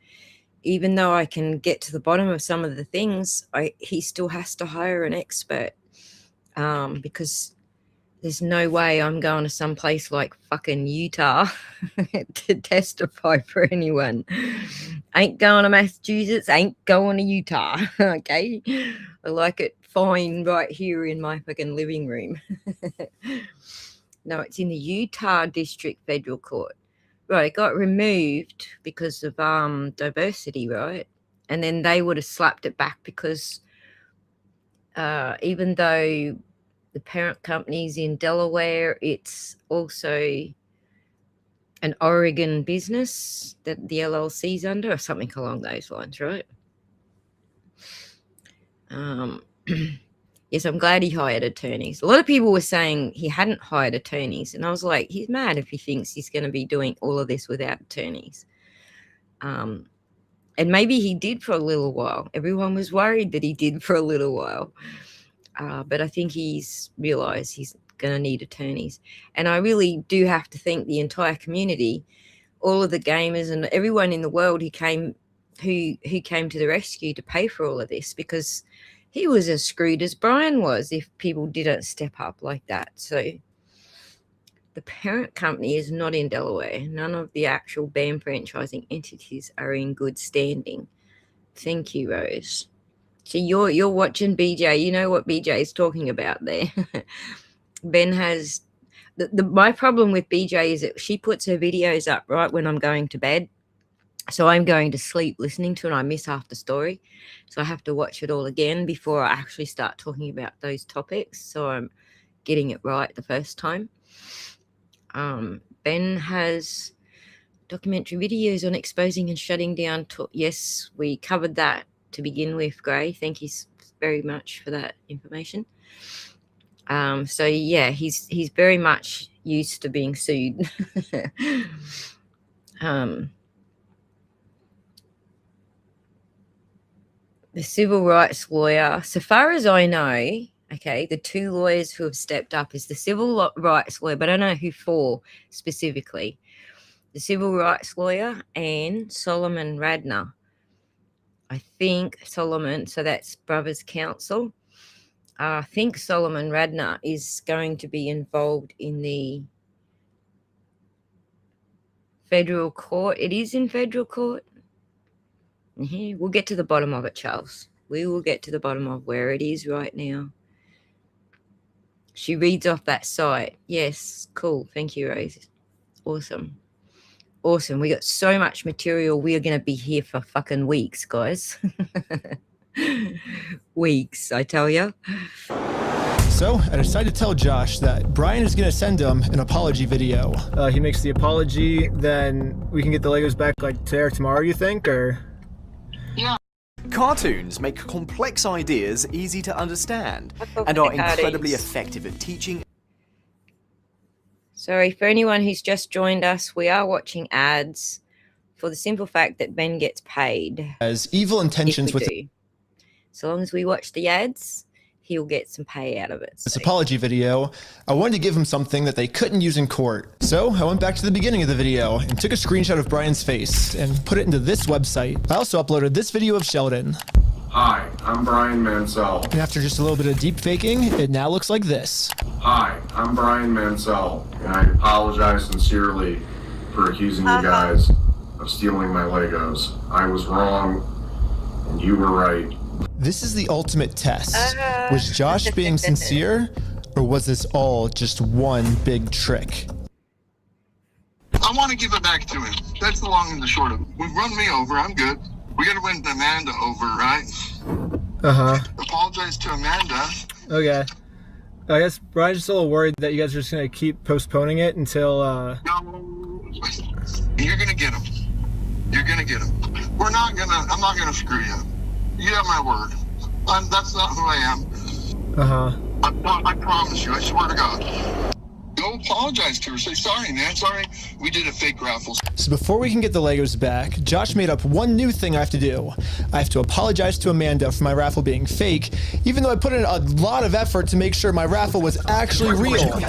even though I can get to the bottom of some of the things, he still has to hire an expert. Because there's no way I'm going to some place like fucking Utah to testify for anyone. Ain't going to Massachusetts, ain't going to Utah. Okay? I like it fine right here in my fucking living room. No, it's in the Utah District Federal Court. Right, it got removed because of diversity, right? And then they would have slapped it back because even though The parent company's in Delaware. It's also an Oregon business that the LLC's under, or something along those lines, right? Yes, I'm glad he hired attorneys. A lot of people were saying he hadn't hired attorneys, and I was like, he's mad if he thinks he's going to be doing all of this without attorneys. And maybe he did for a little while. Everyone was worried that he did for a little while. But I think he's realized he's going to need attorneys. And I really do have to thank the entire community, all of the gamers and everyone in the world who came to the rescue to pay for all of this, because he was as screwed as Brian was if people didn't step up like that. So the parent company is not in Delaware. None of the actual band franchising entities are in good standing. Thank you, Rose. So you're watching BJ. You know what BJ is talking about there. Ben has my problem with BJ is that she puts her videos up right when I'm going to bed. So I'm going to sleep listening to it. I miss half the story. So I have to watch it all again before I actually start talking about those topics. So I'm getting it right the first time. Ben has documentary videos on exposing and shutting down. Yes, we covered that to begin with, Gray. Thank you very much for that information. So yeah, he's very much used to being sued. The civil rights lawyer, so far as I know, okay, the two lawyers who have stepped up is the civil rights lawyer, but I don't know who for specifically. The civil rights lawyer and Solomon Radner. I think Solomon, so that's Brothers Counsel. I think Solomon Radner is going to be involved in the federal court. It is in federal court. We'll get to the bottom of it, Charles. We will get to the bottom of where it is right now. She reads off that site. Yes, cool. Thank you, Rose. Awesome. Awesome. We got so much material. We are going to be here for fucking weeks, guys. Weeks, I tell you. So I decided to tell Josh that Brian is going to send him an apology video. He makes the apology, then we can get the Legos back like today or tomorrow, you think, or? Yeah. Cartoons make complex ideas easy to understand and are incredibly effective at teaching. Sorry, for anyone who's just joined us, we are watching ads for the simple fact that Ben gets paid. As evil intentions with so long as we watch the ads, he'll get some pay out of it. This apology video, I wanted to give him something that they couldn't use in court. So I went back to the beginning of the video and took a screenshot of Brian's face and put it into this website. I also uploaded this video of Sheldon. Hi, I'm Brian Mansell. And after just a little bit of deep faking, it now looks like this. Hi, I'm Brian Mansell, and I apologize sincerely for accusing you guys of stealing my Legos. I was wrong, and you were right. This is the ultimate test. Was Josh being sincere, or was this all just one big trick? I want to give it back to him. That's the long and the short of it. We've run me over. I'm good. We got to win Amanda over, right? Apologize to Amanda. Okay. I guess Brian's just a little worried that you guys are just going to keep postponing it until, No. You're going to get him. You're going to get him. I'm not going to screw you. You have my word. That's not who I am. I promise you. I swear to God. Go apologize to her. Say, sorry, man. Sorry. We did a fake raffle. So before we can get the Legos back, Josh made up one new thing I have to do. I have to apologize to Amanda for my raffle being fake, even though I put in a lot of effort to make sure my raffle was actually real.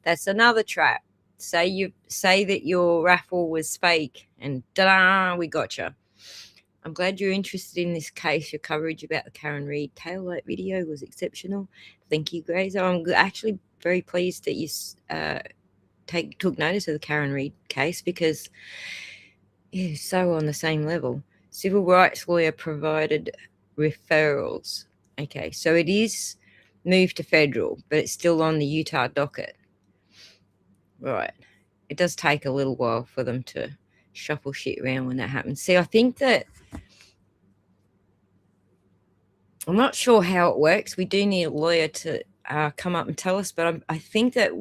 That's another trap. Say that your raffle was fake, and ta-da, we gotcha. I'm glad you're interested in this case. Your coverage about the Karen Read taillight video was exceptional. Thank you, Grazer. I'm actually very pleased that you took notice of the Karen Read case, because it's so on the same level. Civil rights lawyer provided referrals. Okay, so it is moved to federal, but it's still on the Utah docket. Right. It does take a little while for them to shuffle shit around when that happens. See, I think that I'm not sure how it works. We do need a lawyer to come up and tell us. But I think that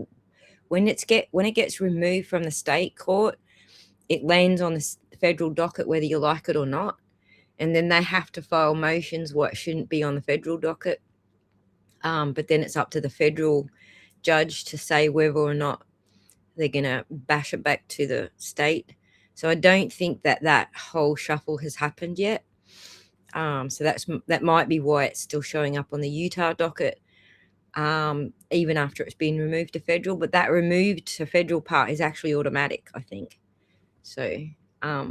when it gets removed from the state court, it lands on the federal docket whether you like it or not, and then they have to file motions what shouldn't be on the federal docket. But then it's up to the federal judge to say whether or not they're going to bash it back to the state. So I don't think that whole shuffle has happened yet. So that might be why it's still showing up on the Utah docket, even after it's been removed to federal. But that removed to federal part is actually automatic, I think. So I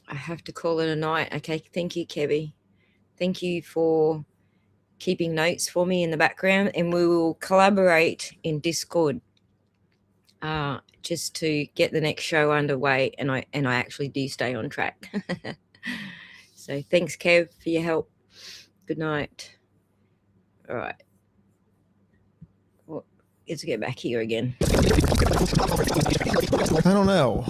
have to call it a night. Okay, thank you, Kebby. Thank you for keeping notes for me in the background, and we will collaborate in Discord just to get the next show underway, and I actually do stay on track. So thanks, Kev, for your help. Good night. All right. Well, let's get back here again. I don't know.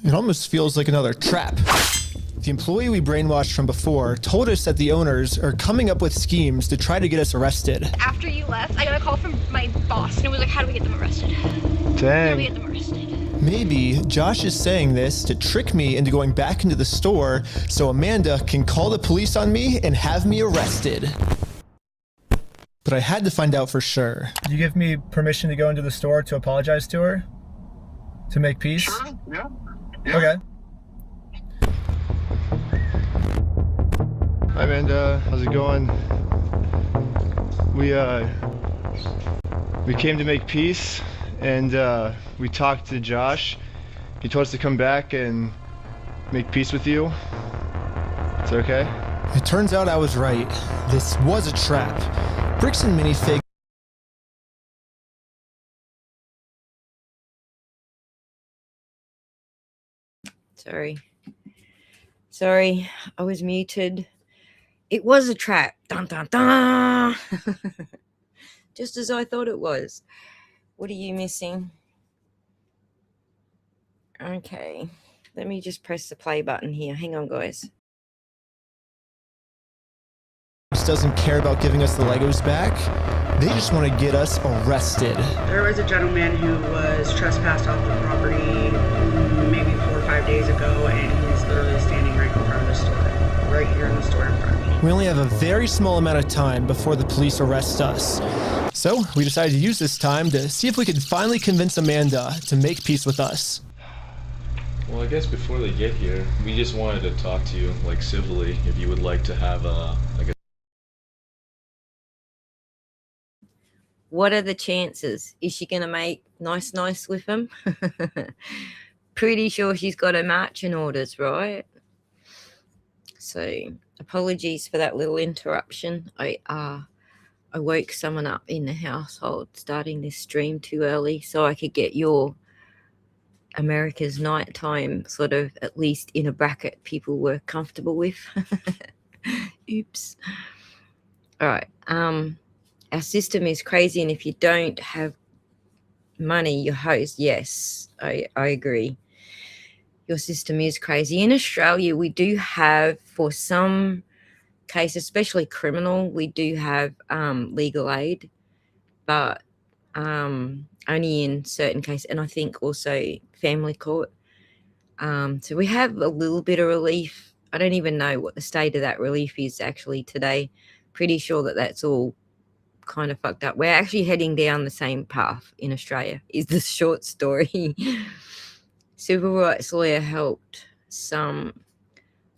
It almost feels like another trap. The employee we brainwashed from before told us that the owners are coming up with schemes to try to get us arrested. After you left, I got a call from my boss, and it was like, how do we get them arrested? Dang. How do we get them arrested? Maybe Josh is saying this to trick me into going back into the store so Amanda can call the police on me and have me arrested. But I had to find out for sure. Did you give me permission to go into the store to apologize to her? To make peace? Sure, yeah. Okay. Hi Amanda, how's it going? We came to make peace, and we talked to Josh. He told us to come back and make peace with you. Is that okay? It turns out I was right. This was a trap. Bricks and Minifigs. Sorry, I was muted. It was a trap. Dun, dun, dun. Just as I thought it was. What are you missing? Okay. Let me just press the play button here. Hang on, guys. Doesn't care about giving us the Legos back. They just want to get us arrested. There was a gentleman who was trespassed off the property maybe 4 or 5 days ago, and he's literally standing right in front of the store. Right here in the store in front of me. We only have a very small amount of time before the police arrest us. So we decided to use this time to see if we could finally convince Amanda to make peace with us. Well, I guess before they get here, we just wanted to talk to you, like civilly, if you would like to have like a... What are the chances? Is she going to make nice with him? Pretty sure she's got her marching orders, right? So apologies for that little interruption. I woke someone up in the household starting this stream too early so I could get your America's nighttime sort of at least in a bracket people were comfortable with. Oops. All right. Our system is crazy, and if you don't have money, your host, yes, I agree. Your system is crazy. In Australia, we do have, for some cases, especially criminal, we do have legal aid, but only in certain cases, and I think also family court. So we have a little bit of relief. I don't even know what the state of that relief is actually today. Pretty sure that that's all kind of fucked up. We're actually heading down the same path in Australia, is the short story. Civil rights lawyer helped some,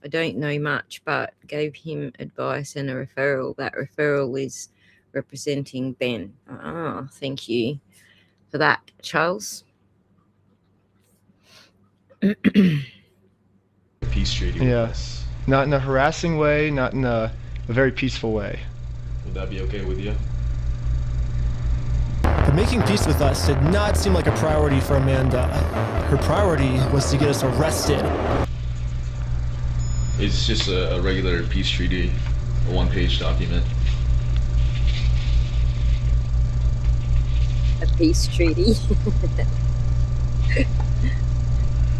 I don't know much, but gave him advice and a referral. That referral is representing Ben. Oh, thank you for that, Charles. Peace treaty. Yes. Not in a harassing way, not in a very peaceful way. Would that be okay with you? But making peace with us did not seem like a priority for Amanda. Her priority was to get us arrested. It's just a regular peace treaty, a one-page document. A peace treaty.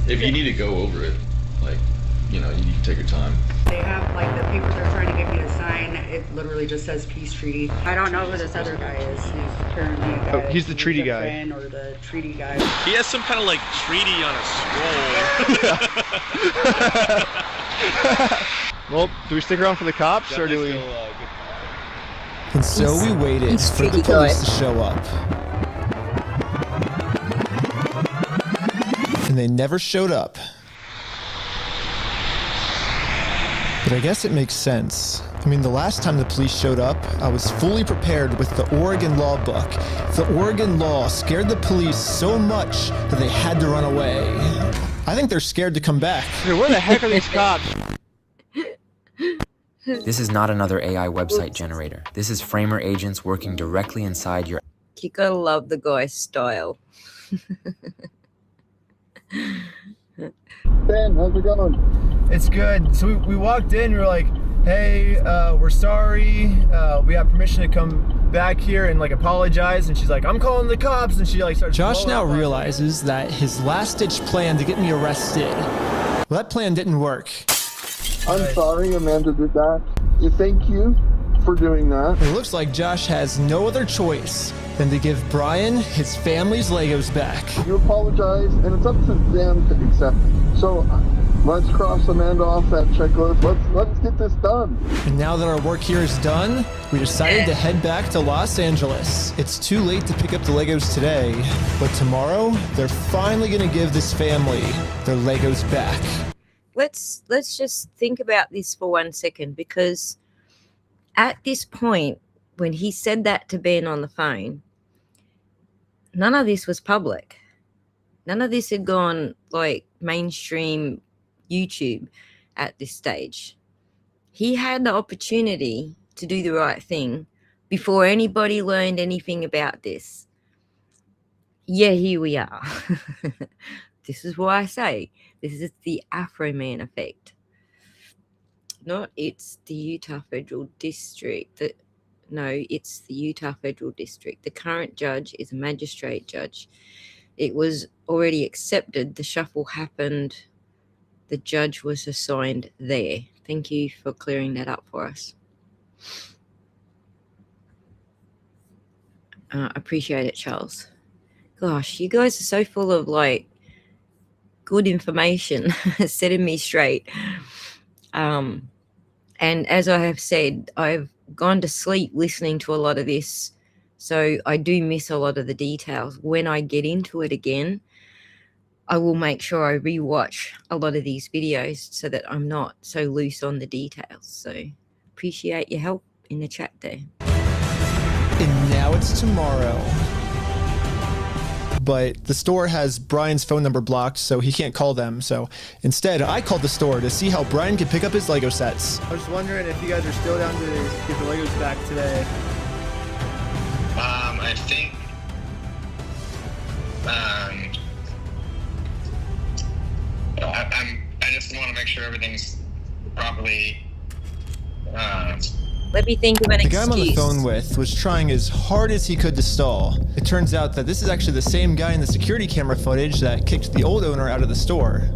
If you need to go over it, like, you know, you can take your time. They have, like, the papers they're trying to get me to sign It literally just says peace treaty. I don't know who this other guy is. He's apparently a guy. Oh, he's the treaty guy. Friend or the treaty guy. He has some kind of like treaty on a scroll. Well, do we stick around for the cops or do we? And so we waited for the police to show up. And they never showed up. But I guess it makes sense. I mean, the last time the police showed up, I was fully prepared with the Oregon law book. The Oregon law scared the police so much that they had to run away. I think they're scared to come back. Dude, where the heck are these cops? This is not another AI website generator. This is Framer agents working directly inside your... You gotta love the guy's style. Ben, how's it going? It's good. So we walked in, we were like, hey, we're sorry. We have permission to come back here and like apologize. And she's like, I'm calling the cops. And she like starts. Josh now realizes that his last-ditch plan to get me arrested, well, that plan didn't work. I'm sorry Amanda did that. Thank you for doing that. It looks like Josh has no other choice than to give Brian his family's Legos back. You apologize, and it's up to them to accept it. So let's cross Amanda off that checklist. Let's get this done. And now that our work here is done, we decided to head back to Los Angeles. It's too late to pick up the Legos today, but tomorrow they're finally gonna give this family their Legos back. Let's just think about this for 1 second, because at this point, when he said that to Ben on the phone, none of this was public. None of this had gone like mainstream YouTube at this stage. He had the opportunity to do the right thing before anybody learned anything about this. Yeah, here we are. This is why I say this is the Afro Man effect. No, it's the Utah Federal District. No, it's the Utah Federal District. The current judge is a magistrate judge. It was already accepted. The shuffle happened. The judge was assigned there. Thank you for clearing that up for us. Appreciate it, Charles. Gosh, you guys are so full of like good information, setting me straight. And as I have said, I've gone to sleep listening to a lot of this, so I do miss a lot of the details. When I get into it again, I will make sure I rewatch a lot of these videos so that I'm not so loose on the details. So appreciate your help in the chat there. And now it's tomorrow. But the store has Brian's phone number blocked, so he can't call them. So instead, I called the store to see how Brian could pick up his Lego sets. I was just wondering if you guys are still down to get the Legos back today. I think I just want to make sure everything's properly. Let me think of an excuse. The guy I'm on the phone with was trying as hard as he could to stall. It turns out that this is actually the same guy in the security camera footage that kicked the old owner out of the store.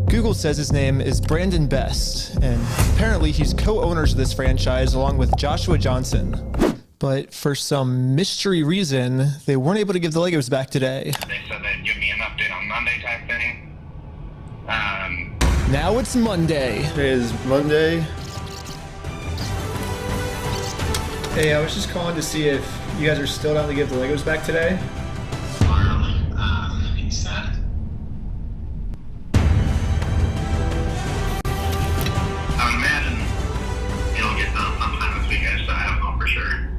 Google says his name is Brandon Best, and apparently he's co-owners of this franchise along with Joshua Johnson. But for some mystery reason, they weren't able to give the Legos back today. They said they'd give me an update on Monday type thing. Now it's Monday. Today is Monday. Hey, I was just calling to see if you guys are still down to give the Legos back today. He said. I would imagine he'll get done sometime this weekend, so I don't know for sure.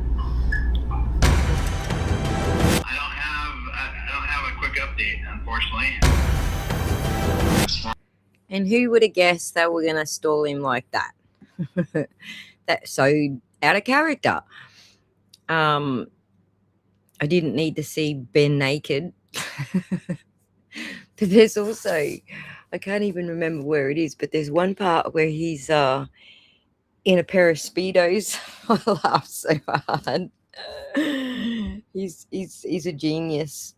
I don't have a quick update, unfortunately. And who would have guessed they were going to stall him like that? That's so out of character. I didn't need to see Ben naked. But there's also, I can't even remember where it is, but there's one part where he's in a pair of Speedos. I laughed so hard. He's a genius.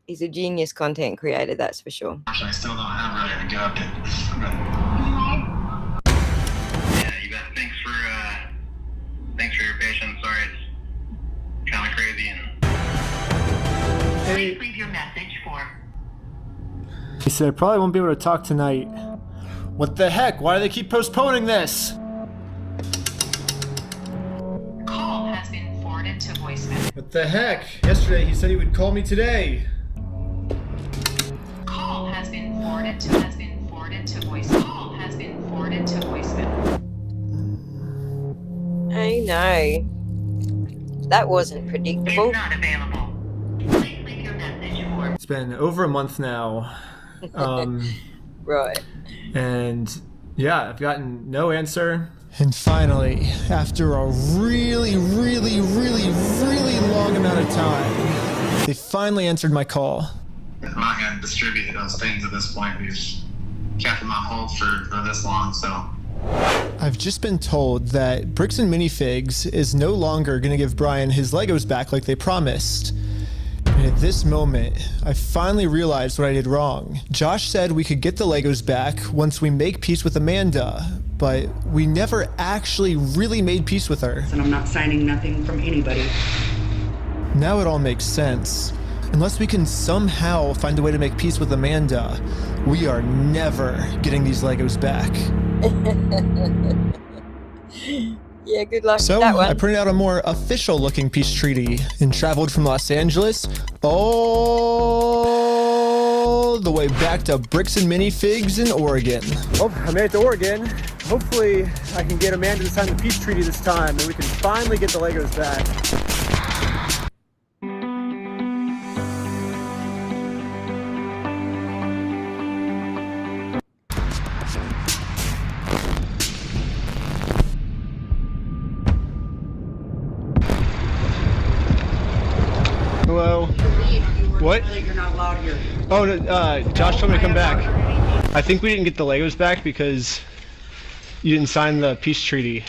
He's a genius content creator, that's for sure. I still don't have really a good update. Yeah, you bet. tonight. Leave your message for. He said I probably won't be able to talk tonight. What the heck? Why do they keep postponing this? Call has been forwarded to voicemail. What the heck? Yesterday he said he would call me today. Call has been forwarded to voicemail. Call has been forwarded to voicemail. I know. That wasn't predictable. Is not available. Please leave your message for. It's been over a month now. Right. And yeah, I've gotten no answer. And finally, after a really long amount of time, they finally answered my call. I'm not going to distribute those things at this point. We've kept them on hold for this long, so. I've just been told that Bricks and Minifigs is no longer going to give Brian his Legos back like they promised. And at this moment, I finally realized what I did wrong. Josh said we could get the Legos back once we make peace with Amanda, but we never actually really made peace with her. And I'm not signing nothing from anybody. Now it all makes sense. Unless we can somehow find a way to make peace with Amanda, we are never getting these Legos back. Yeah, good luck So with that one. I printed out a more official looking peace treaty and traveled from Los Angeles all the way back to Bricks and Minifigs in Oregon. Well, I made it to Oregon. Hopefully I can get Amanda to sign the peace treaty this time and we can finally get the Legos back. Hello. What? You're not allowed here. Oh, no, Josh told me to come back. I think we didn't get the Legos back because you didn't sign the peace treaty.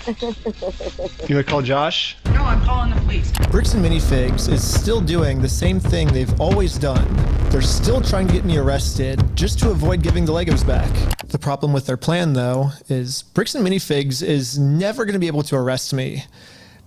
You want to call Josh? No, I'm calling the police. Bricks and Minifigs is still doing the same thing they've always done. They're still trying to get me arrested just to avoid giving the Legos back. The problem with their plan, though, is Bricks and Minifigs is never going to be able to arrest me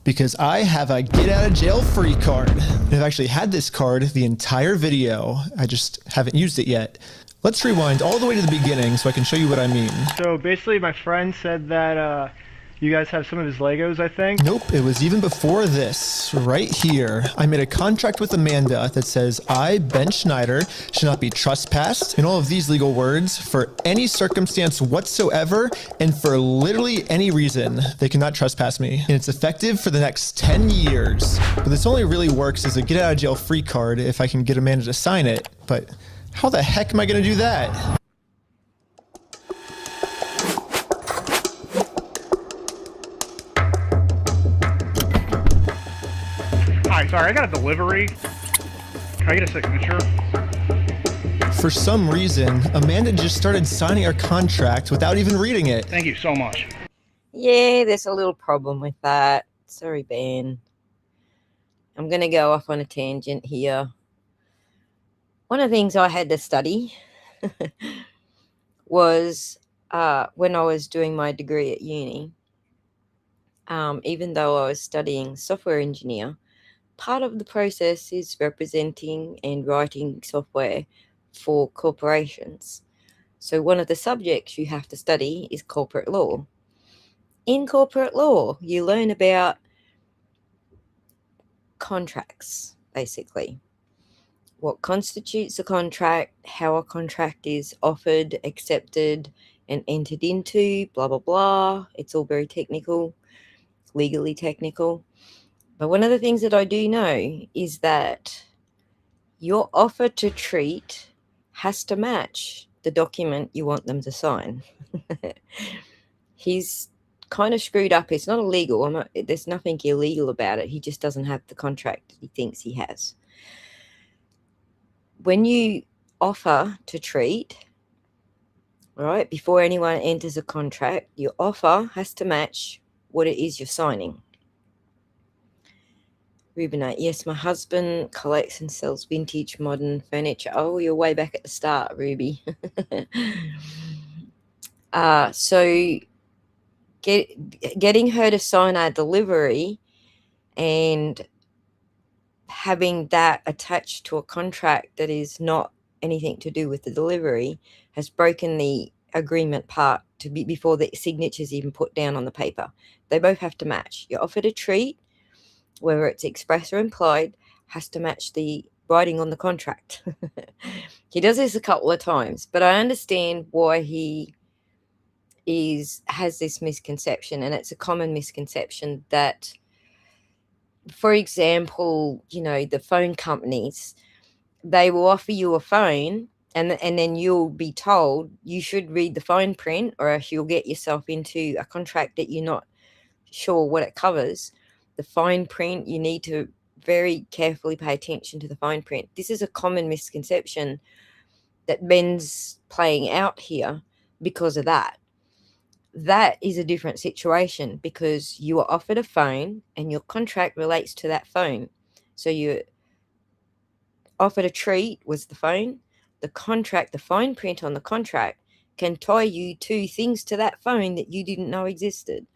because I have a get out of jail free card. And I've actually had this card the entire video. I just haven't used it yet. Let's rewind all the way to the beginning so I can show you what I mean. So basically my friend said that you guys have some of his Legos, I think? Nope, it was even before this, right here. I made a contract with Amanda that says I, Ben Schneider, should not be trespassed, and all of these legal words, for any circumstance whatsoever, and for literally any reason, they cannot trespass me. And it's effective for the next 10 years. But this only really works as a get out of jail free card if I can get Amanda to sign it. But how the heck am I gonna do that? Hi, sorry, I got a delivery. Can I get a signature? For some reason, Amanda just started signing our contract without even reading it. Thank you so much. Yeah, there's a little problem with that. Sorry, Ben. I'm going to go off on a tangent here. One of the things I had to study was when I was doing my degree at uni, even though I was studying software engineer, part of the process is representing and writing software for corporations. So one of the subjects you have to study is corporate law. In corporate law, you learn about contracts, basically. What constitutes a contract, how a contract is offered, accepted, and entered into, blah, blah, blah. It's all very technical, legally technical. But one of the things that I do know is that your offer to treat has to match the document you want them to sign. He's kind of screwed up. It's not illegal. There's nothing illegal about it. He just doesn't have the contract that he thinks he has. When you offer to treat, right, before anyone enters a contract, your offer has to match what it is you're signing. Rubinate, yes, my husband collects and sells vintage modern furniture. Oh, you're way back at the start, Ruby. So getting her to sign our delivery and having that attached to a contract that is not anything to do with the delivery has broken the agreement part to be before the signature's even put down on the paper. They both have to match. You're offered a treat, whether it's express or implied, has to match the writing on the contract. He does this a couple of times, but I understand why he has this misconception, and it's a common misconception that, for example, you know, the phone companies, they will offer you a phone and then you'll be told you should read the fine print, or else you'll get yourself into a contract that you're not sure what it covers. The fine print, you need to very carefully pay attention to the fine print. This is a common misconception that Ben's playing out here because of that. That is a different situation because you are offered a phone and your contract relates to that phone. So you offered a treat was the phone. The contract, the fine print on the contract can tie you to things to that phone that you didn't know existed.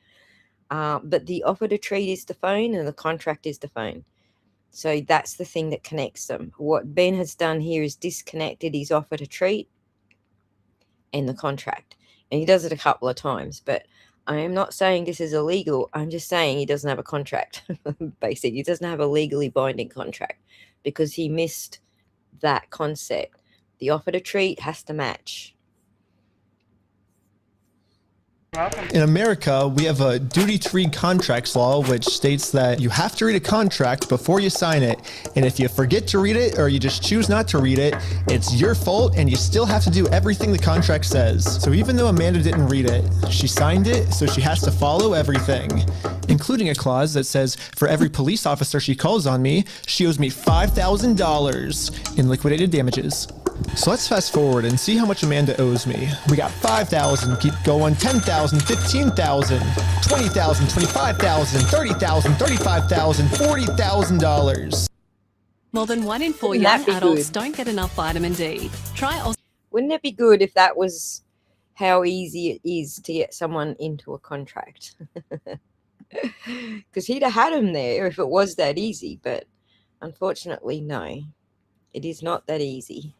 But the offered a treat is the phone and the contract is the phone. So that's the thing that connects them. What Ben has done here is disconnected. He's offered a treat and the contract. And he does it a couple of times. But I am not saying this is illegal. I'm just saying he doesn't have a contract. Basically, he doesn't have a legally binding contract because he missed that concept. The offered a treat has to match. In America, we have a duty-free contracts law, which states that you have to read a contract before you sign it. And if you forget to read it or you just choose not to read it, it's your fault and you still have to do everything the contract says. So even though Amanda didn't read it, she signed it, so she has to follow everything, including a clause that says for every police officer she calls on me, she owes me $5,000 in liquidated damages. So let's fast forward and see how much Amanda owes me. We got $5,000, keep going, $10,000, $15,000, $20,000, $25,000, $30,000, $35,000, $40,000. More than 1 in 4 young adults don't get enough vitamin D. Wouldn't it be good if that was how easy it is to get someone into a contract? Because he'd have had him there if it was that easy, but unfortunately, no. It is not that easy.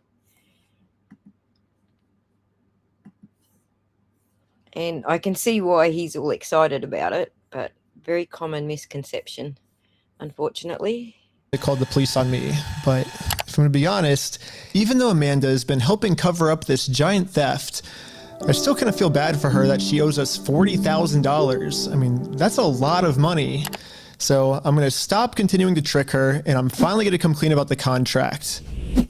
And I can see why he's all excited about it, but very common misconception, unfortunately. They called the police on me, but if I'm going to be honest, even though Amanda has been helping cover up this giant theft, I still kind of feel bad for her that she owes us $40,000. I mean, that's a lot of money. So I'm going to stop continuing to trick her, and I'm finally going to come clean about the contract.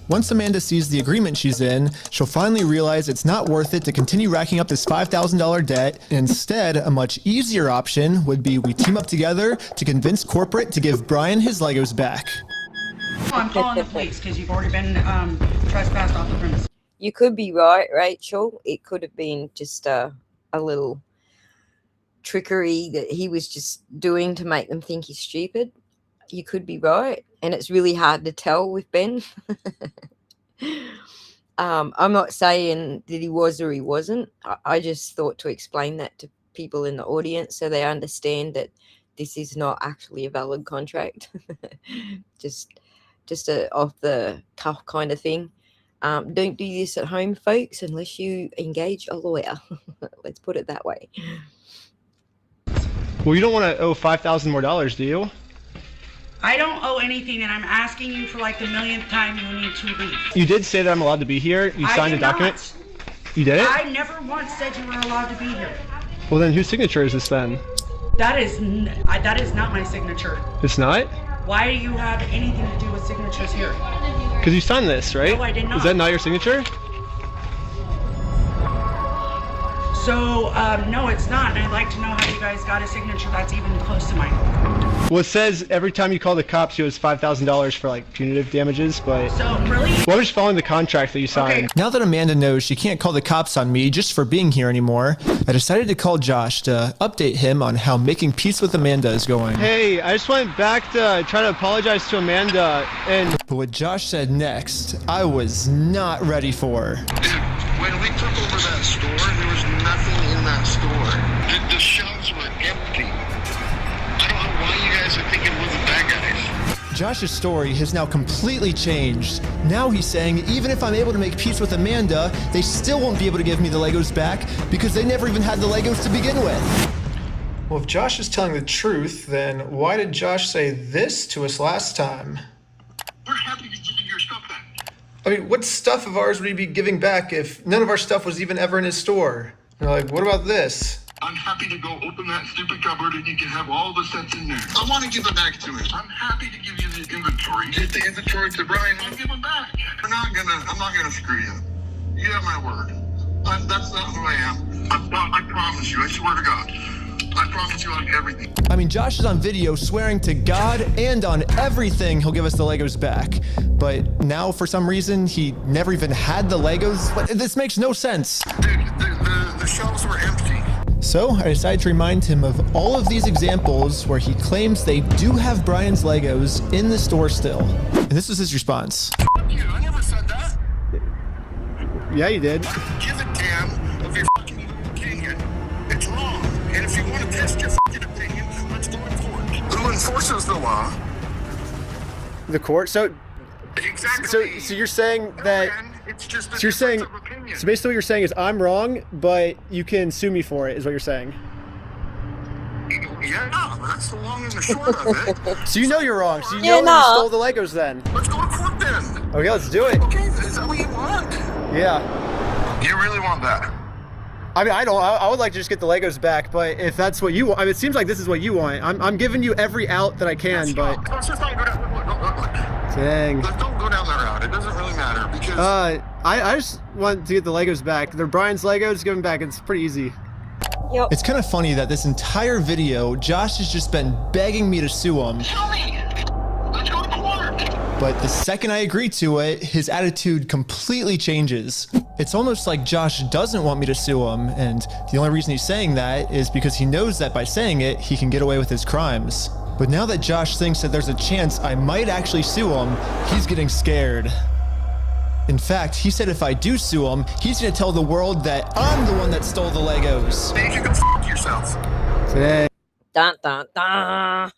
Once Amanda sees the agreement she's in, she'll finally realize it's not worth it to continue racking up this $5,000 debt. Instead, a much easier option would be we team up together to convince corporate to give Brian his Legos back. I'm calling the police because you've already been trespassed off the premises. You could be right, Rachel. It could have been just a little trickery that he was just doing to make them think he's stupid. You could be right, and it's really hard to tell with Ben. I'm not saying that he was or he wasn't. I just thought to explain that to people in the audience so they understand that this is not actually a valid contract. just a off the cuff kind of thing. Don't do this at home, folks, unless you engage a lawyer. Let's put it that way. Well, you don't want to owe $5,000 more, do you? I don't owe anything, and I'm asking you for like the millionth time you need to leave. You did say that I'm allowed to be here. You signed a document. You did it? I never once said you were allowed to be here. Well, then whose signature is this then? That is not my signature. It's not? Why do you have anything to do with signatures here? Because you signed this, right? No, I did not. Is that not your signature? So, no, it's not, and I'd like to know how you guys got a signature that's even close to mine. Well, it says every time you call the cops, you owe $5,000 for like punitive damages, but... So, really? Well, I'm just following the contract that you signed. Okay. Now that Amanda knows she can't call the cops on me just for being here anymore, I decided to call Josh to update him on how making peace with Amanda is going. Hey, I just went back to try to apologize to Amanda, and... But what Josh said next, I was not ready for. When we took over that store, there was nothing in that store. The shelves were empty. I don't know why you guys are thinking we're the bad guys. Josh's story has now completely changed. Now he's saying even if I'm able to make peace with Amanda, they still won't be able to give me the Legos back because they never even had the Legos to begin with. Well, if Josh is telling the truth, then why did Josh say this to us last time? We're happy to give you your stuff back. I mean, what stuff of ours would he be giving back if none of our stuff was even ever in his store? You're like, what about this? I'm happy to go open that stupid cupboard and you can have all the sets in there. I want to give it back to him. I'm happy to give you the inventory. Get the inventory to Brian, I'll give him back. I'm not gonna screw you. You have my word. That's not who I am. I promise you, I swear to God. I promise you on everything. I mean, Josh is on video swearing to God and on everything he'll give us the Legos back. But now, for some reason, he never even had the Legos. This makes no sense. Dude, the shelves were empty. So I decided to remind him of all of these examples where he claims they do have Brian's Legos in the store still. And this was his response. Fuck you, I never said that. Yeah, you did. Give a damn of your fucking opinion. It's wrong. And if you want to test your fucking opinion, let's go to court. Who enforces the law? The court? So Exactly. So you're saying that it's just so basically what you're saying is I'm wrong, but you can sue me for it, is what you're saying. Yeah, that's the long and the short of it. So you know you're wrong. So you know you stole the Legos then. Let's go to court then. Okay, let's do it. Okay, is that what you want? Yeah. You really want that? I mean, I would like to just get the Legos back, but if that's what you want, I mean, it seems like this is what you want. I'm giving you every out that I can, but... Let's just not go down... Look. Dang. Don't go down that route. It doesn't really matter, because... I just want to get the Legos back. They're Brian's Legos, give them back. It's pretty easy. Yep. It's kind of funny that this entire video, Josh has just been begging me to sue him. Tell me! Let's go to court! But the second I agree to it, his attitude completely changes. It's almost like Josh doesn't want me to sue him, and the only reason he's saying that is because he knows that by saying it, he can get away with his crimes. But now that Josh thinks that there's a chance I might actually sue him, he's getting scared. In fact, he said if I do sue him, he's gonna tell the world that I'm the one that stole the Legos. Then you can go f*** yourself. Dang. Dun, dun, dun.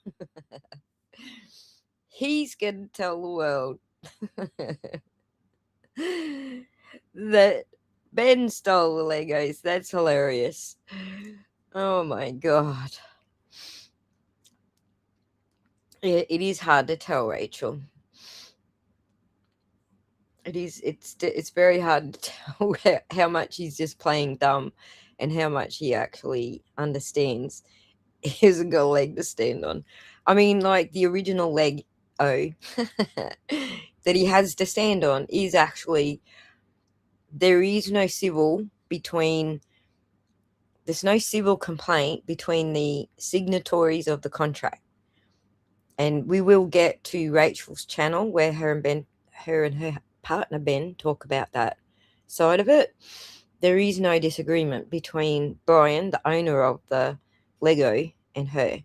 He's gonna tell the world that Ben stole the Legos. That's hilarious. Oh my God. It is hard to tell, Rachel. It's very hard to tell how much he's just playing dumb and how much he actually understands. He hasn't got a leg to stand on. I mean, like the original leg that he has to stand on is actually there's no civil complaint between the signatories of the contract. And we will get to Rachel's channel where her and her partner Ben talk about that side of it. There is no disagreement between Brian, the owner of the Lego, and her.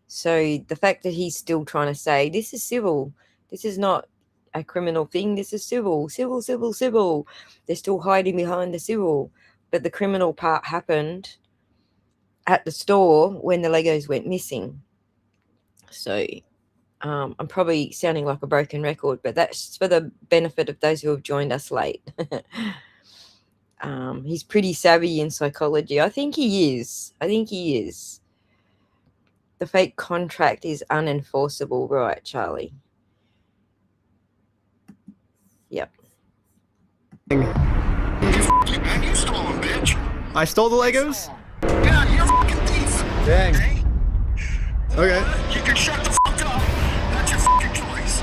So the fact that he's still trying to say this is civil, this is not a criminal thing, this is civil. They're still hiding behind the civil. But the criminal part happened at the store when the Legos went missing. So I'm probably sounding like a broken record, but that's for the benefit of those who have joined us late. He's pretty savvy in psychology. I think he is. The fake contract is unenforceable, right, Charlie? Yep. You stole them, bitch. I stole the Legos? Yeah, you're a fucking thief. Dang. Okay. You can shut the fuck up. That's your fucking choice.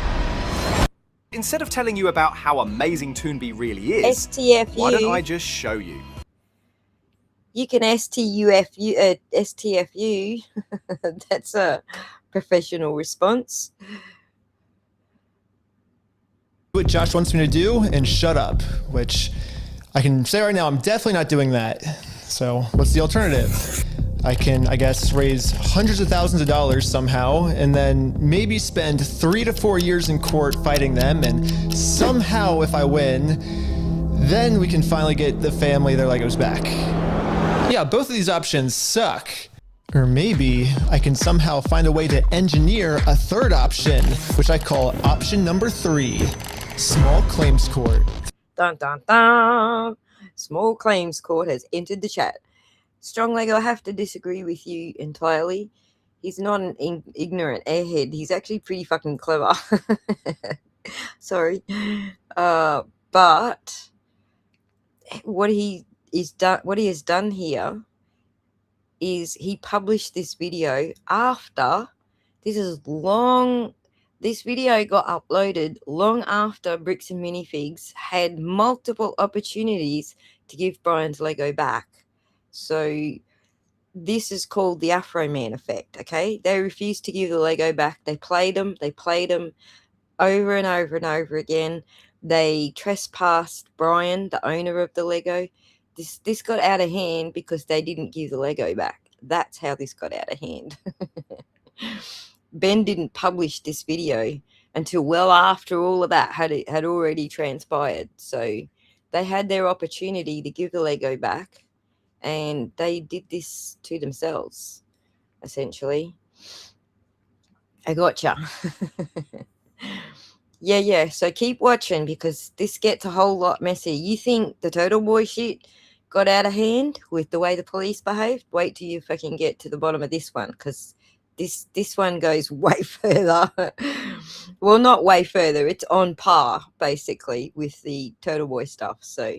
Instead of telling you about how amazing Toonby really is, STFU. why don't I just show you? You can STFU. That's a professional response. What Josh wants me to do and shut up, which I can say right now, I'm definitely not doing that. So what's the alternative? I can, I guess, raise hundreds of thousands of dollars somehow, and then maybe spend 3 to 4 years in court fighting them, and somehow if I win, then we can finally get the family their Legos back. Yeah, both of these options suck. Or maybe I can somehow find a way to engineer a third option, which I call option number 3, small claims court. Dun dun dun. Small claims court has entered the chat. Strong Leg, I have to disagree with you entirely. He's not an ignorant airhead. He's actually pretty fucking clever. Sorry. But what he has done here is he published this video after this video got uploaded long after Bricks and Minifigs had multiple opportunities to give Brian's Lego back. So this is called the Afro Man effect, okay? They refused to give the Lego back. They played them over and over and over again. They trespassed Brian, the owner of the Lego. This got out of hand because they didn't give the Lego back. That's how this got out of hand. Ben didn't publish this video until well after all of that had already transpired. So they had their opportunity to give the Lego back, and they did this to themselves, essentially. I gotcha. Yeah. So keep watching because this gets a whole lot messy. You think the Turtleboy shit got out of hand with the way the police behaved? Wait till you fucking get to the bottom of this one, because this one goes way further. Well, not way further. It's on par, basically, with the Turtleboy stuff. So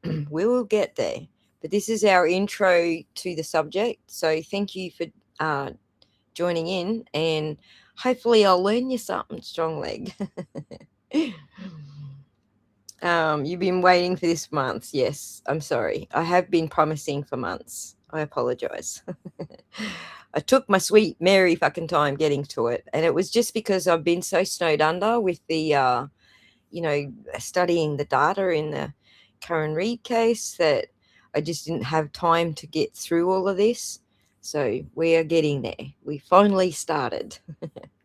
we will get there. But this is our intro to the subject. So thank you for joining in, and hopefully I'll learn you something, Strong Leg. You've been waiting for this months. Yes, I'm sorry. I have been promising for months. I apologize. I took my sweet Mary fucking time getting to it. And it was just because I've been so snowed under with the, studying the data in the Karen Read case that I just didn't have time to get through all of this. So we are getting there. We finally started.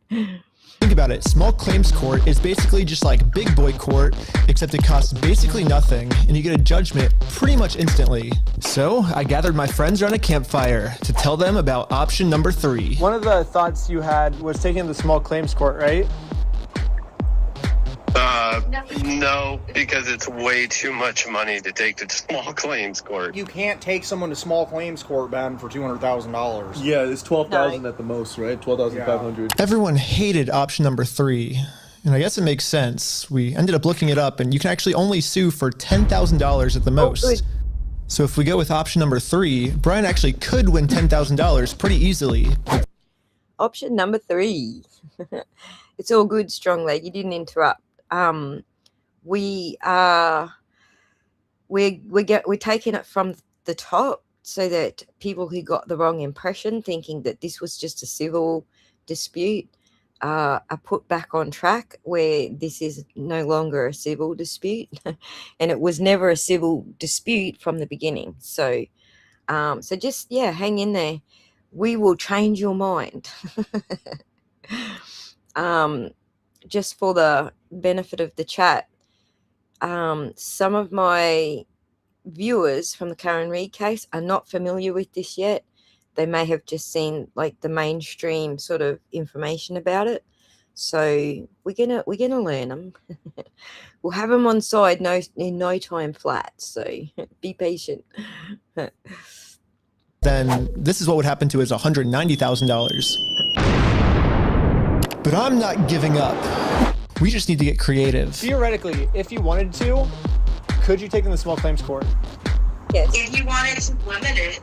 Think about it. Small claims court is basically just like big boy court, except it costs basically nothing, and you get a judgment pretty much instantly. So I gathered my friends around a campfire to tell them about option number 3. One of the thoughts you had was taking the small claims court, right? No, because it's way too much money to take to small claims court. You can't take someone to small claims court, Ben, for $200,000. Yeah, it's $12,000 at the most, right? $12,500. Everyone hated option number 3, and I guess it makes sense. We ended up looking it up, and you can actually only sue for $10,000 at the most. So if we go with option number 3, Brian actually could win $10,000 pretty easily. Option number 3. It's all good, Strong Leg. You didn't interrupt. We're taking it from the top so that people who got the wrong impression, thinking that this was just a civil dispute, are put back on track, where this is no longer a civil dispute, and it was never a civil dispute from the beginning. So just hang in there. We will change your mind. Just for the benefit of the chat, some of my viewers from the Karen Read case are not familiar with this yet. They may have just seen like the mainstream sort of information about it. So we're gonna learn them. We'll have them on side in no time flat. So be patient. Then this is what would happen to his $190,000. But I'm not giving up. We just need to get creative. Theoretically, if you wanted to, could you take them to small claims court? Yes. If you wanted to limit it.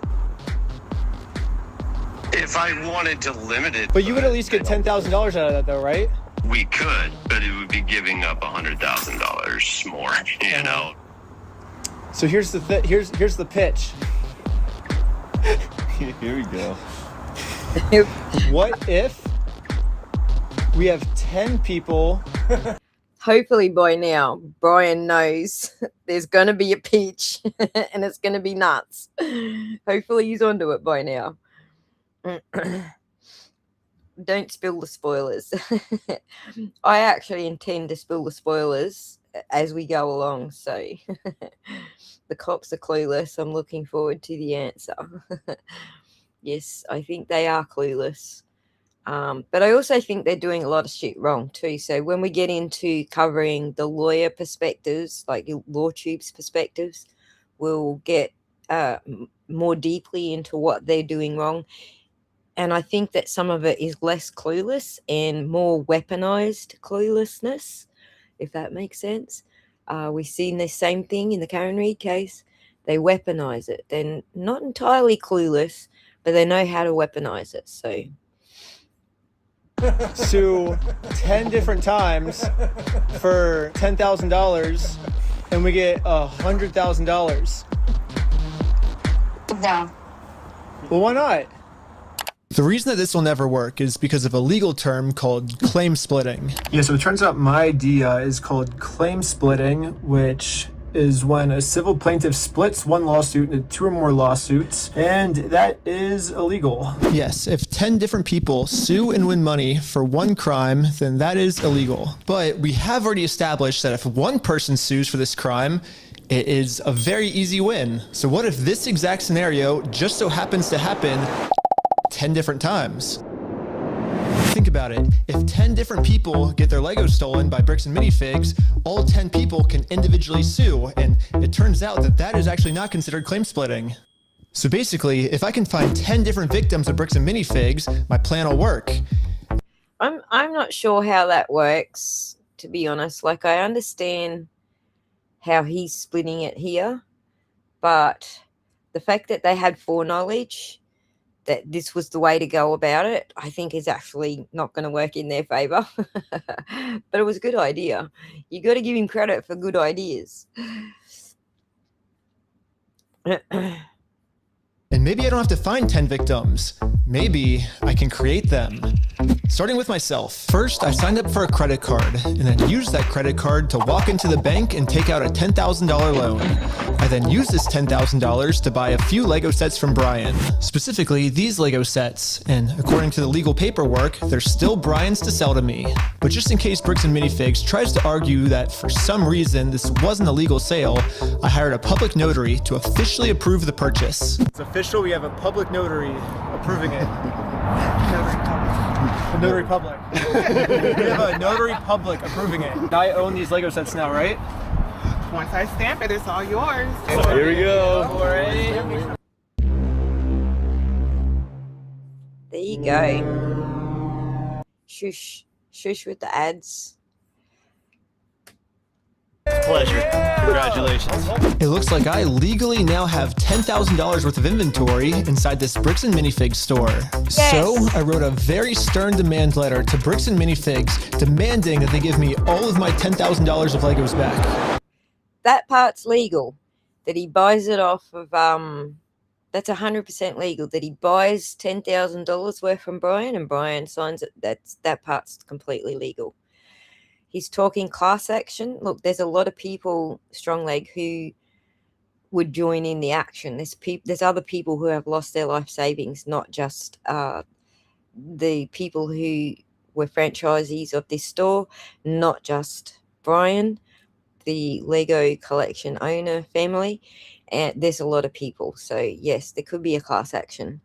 If I wanted to limit it. But you would at least get $10,000 out of that, though, right? We could, but it would be giving up $100,000 more, you know? So here's the pitch. Here we go. What if we have 10 people? Hopefully by now, Brian knows there's going to be a pitch and it's going to be nuts. Hopefully he's onto it by now. Don't spill the spoilers. I actually intend to spill the spoilers as we go along, so the cops are clueless. I'm looking forward to the answer. Yes, I think they are clueless. But I also think they're doing a lot of shit wrong too. So when we get into covering the lawyer perspectives, like LawTube's perspectives, we'll get more deeply into what they're doing wrong. And I think that some of it is less clueless and more weaponized cluelessness, if that makes sense. We've seen the same thing in the Karen Read case. They weaponize it. They're not entirely clueless, but they know how to weaponize it. So sue 10 different times for $10,000 and we get $100,000. No. Well, why not? The reason that this will never work is because of a legal term called claim splitting. Yeah, so it turns out my idea is called claim splitting, which is when a civil plaintiff splits one lawsuit into 2 or more lawsuits, and that is illegal. Yes, if 10 different people sue and win money for one crime, then that is illegal. But we have already established that if one person sues for this crime, it is a very easy win. So what if this exact scenario just so happens to happen 10 different times? Think about it. If 10 different people get their Legos stolen by Bricks and Minifigs, all 10 people can individually sue, and it turns out that that is actually not considered claim splitting. So basically, if I can find 10 different victims of Bricks and Minifigs, my plan will work. I'm not sure how that works, to be honest. Like, I understand how he's splitting it here, but the fact that they had foreknowledge that this was the way to go about it, I think is actually not going to work in their favor. But it was a good idea. You got to give him credit for good ideas. And maybe I don't have to find 10 victims. Maybe I can create them. Starting with myself. First, I signed up for a credit card and then used that credit card to walk into the bank and take out a $10,000 loan. I then used this $10,000 to buy a few Lego sets from Brian. Specifically, these Lego sets. And according to the legal paperwork, they're still Brian's to sell to me. But just in case Bricks and Minifigs tries to argue that for some reason this wasn't a legal sale, I hired a public notary to officially approve the purchase. It's official, we have a public notary approving it. A notary public. We have a notary public approving it. I own these Lego sets now, right? Once I stamp it, it's all yours. Here we go. There you go. Shush. Shush with the ads. Pleasure. Congratulations. It looks like I legally now have $10,000 worth of inventory inside this Bricks and Minifigs store. Yes. So I wrote a very stern demand letter to Bricks and Minifigs demanding that they give me all of my $10,000 of Legos back. That part's legal. That he buys it off of, that's 100% legal. That he buys $10,000 worth from Brian and Brian signs it. That part's completely legal. He's talking class action. Look, there's a lot of people, Strong Leg, who would join in the action. There's other people who have lost their life savings, not just the people who were franchisees of this store, not just Brian, the Lego collection owner family. And there's a lot of people. So, yes, there could be a class action.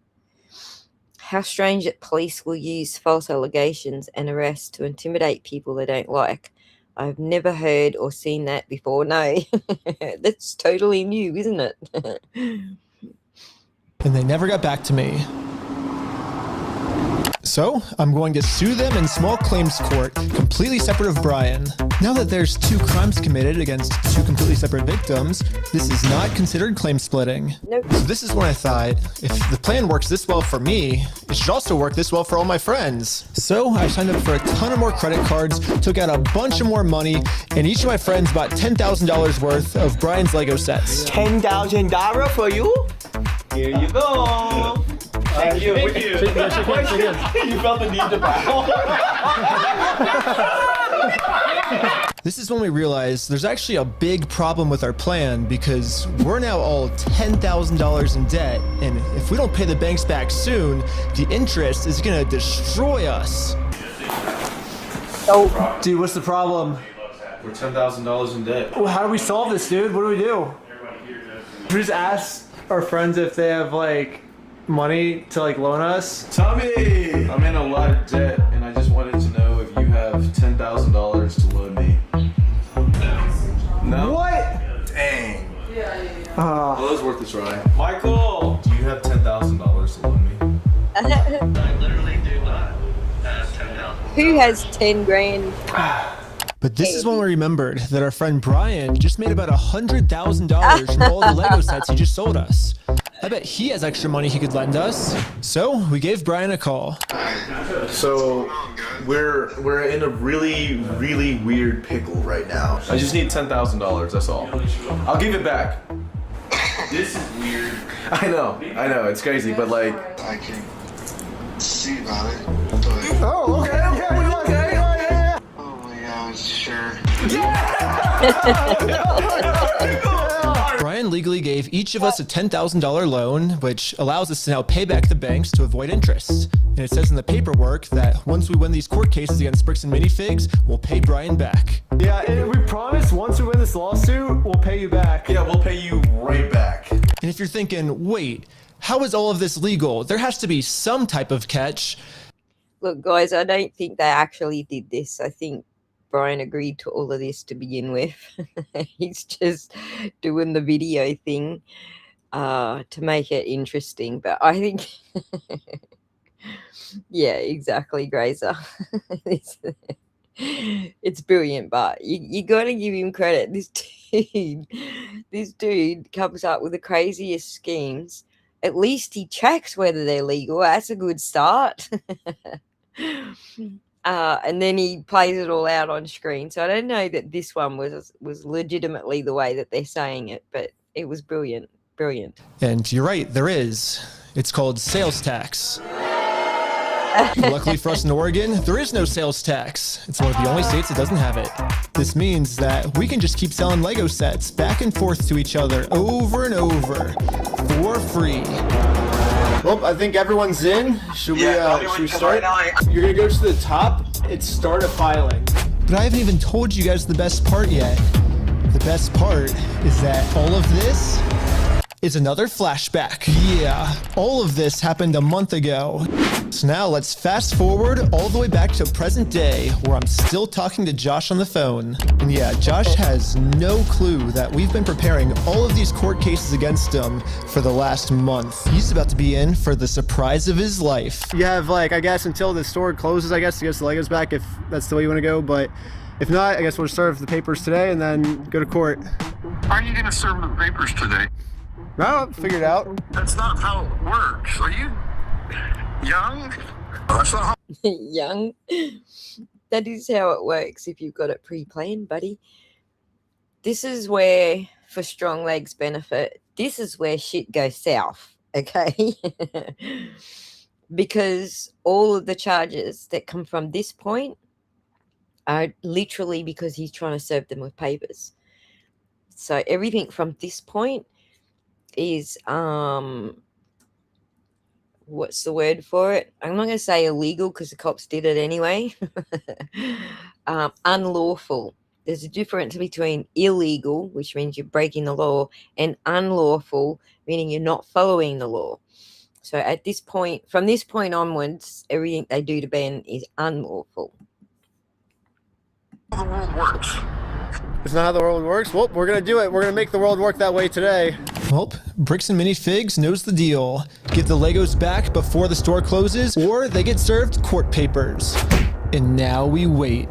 How strange that police will use false allegations and arrests to intimidate people they don't like. I've never heard or seen that before. No, that's totally new, isn't it? And they never got back to me. So I'm going to sue them in small claims court, completely separate of Brian. Now that there's 2 crimes committed against 2 completely separate victims, this is not considered claim splitting. Nope. So this is when I thought, if the plan works this well for me, it should also work this well for all my friends. So I signed up for a ton of more credit cards, took out a bunch of more money, and each of my friends bought $10,000 worth of Brian's Lego sets. $10,000 for you? Here you go. Thank you. Thank you. You felt the need to bow. This is when we realized there's actually a big problem with our plan because we're now all $10,000 in debt, and if we don't pay the banks back soon, the interest is gonna destroy us. Oh, dude, what's the problem? We're $10,000 in debt. Well, how do we solve this, dude? What do we do? We just ask our friends if they have like money to like loan us? Tommy! I'm in a lot of debt, and I just wanted to know if you have $10,000 to loan me. No? What? Dang. Yeah. Well, it was worth a try. Michael! Do you have $10,000 to loan me? I literally do not have 10,000. Who has 10 grand? But this is when we remembered that our friend Brian just made about $100,000 from all the Lego sets he just sold us. I bet he has extra money he could lend us. So we gave Brian a call. So we're in a really weird pickle right now. I just need $10,000. That's all. I'll give it back. This is weird. I know. It's crazy, but like. I can see about it. Oh, okay. Oh my gosh, sure. Brian legally gave each of us a $10,000 loan, which allows us to now pay back the banks to avoid interest. And it says in the paperwork that once we win these court cases against Bricks and Minifigs, we'll pay Brian back. Yeah, and we promise once we win this lawsuit, we'll pay you back. Yeah, we'll pay you right back. And if you're thinking, wait, how is all of this legal? There has to be some type of catch. Look, guys, I don't think they actually did this. I think Brian agreed to all of this to begin with. He's just doing the video thing to make it interesting. But I think, yeah, exactly, Grazer. It's brilliant, but you got to give him credit. This dude comes up with the craziest schemes. At least he checks whether they're legal. That's a good start. And then he plays it all out on screen. So I don't know that this one was legitimately the way that they're saying it, but it was brilliant. And you're right, there is. It's called sales tax. Luckily for us in Oregon, there is no sales tax. It's one of the only states that doesn't have it. This means that we can just keep selling Lego sets back and forth to each other over and over for free. Well, I think everyone's in. Should we start? You're gonna go to the top. It's start a filing. But I haven't even told you guys the best part yet. The best part is that all of this is another flashback. Yeah, all of this happened a month ago. So now let's fast forward all the way back to present day, where I'm still talking to Josh on the phone. And yeah, Josh has no clue that we've been preparing all of these court cases against him for the last month. He's about to be in for the surprise of his life. You have, like, I guess until the store closes, I guess, to get the Legos back, if that's the way you want to go. But if not, I guess we'll serve the papers today and then go to court. Are you gonna serve the papers today? No, figure it out. That's not how it works. Are you young? That's not how. Young? That is how it works if you've got it pre-planned, buddy. This is where, for Strong Legs benefit, this is where shit goes south, okay? Because all of the charges that come from this point are literally because he's trying to serve them with papers. So everything from this point is what's the word for it? I'm not going to say illegal because the cops did it anyway. Unlawful. There's a difference between illegal, which means you're breaking the law, and unlawful, meaning you're not following the law. So at this point, from this point onwards, everything they do to Ben is unlawful. The world works. It's not how the world works. Well, we're going to do it. We're going to make the world work that way today. Well, Bricks and Minifigs knows the deal. Get the Legos back before the store closes, or they get served court papers. And now we wait.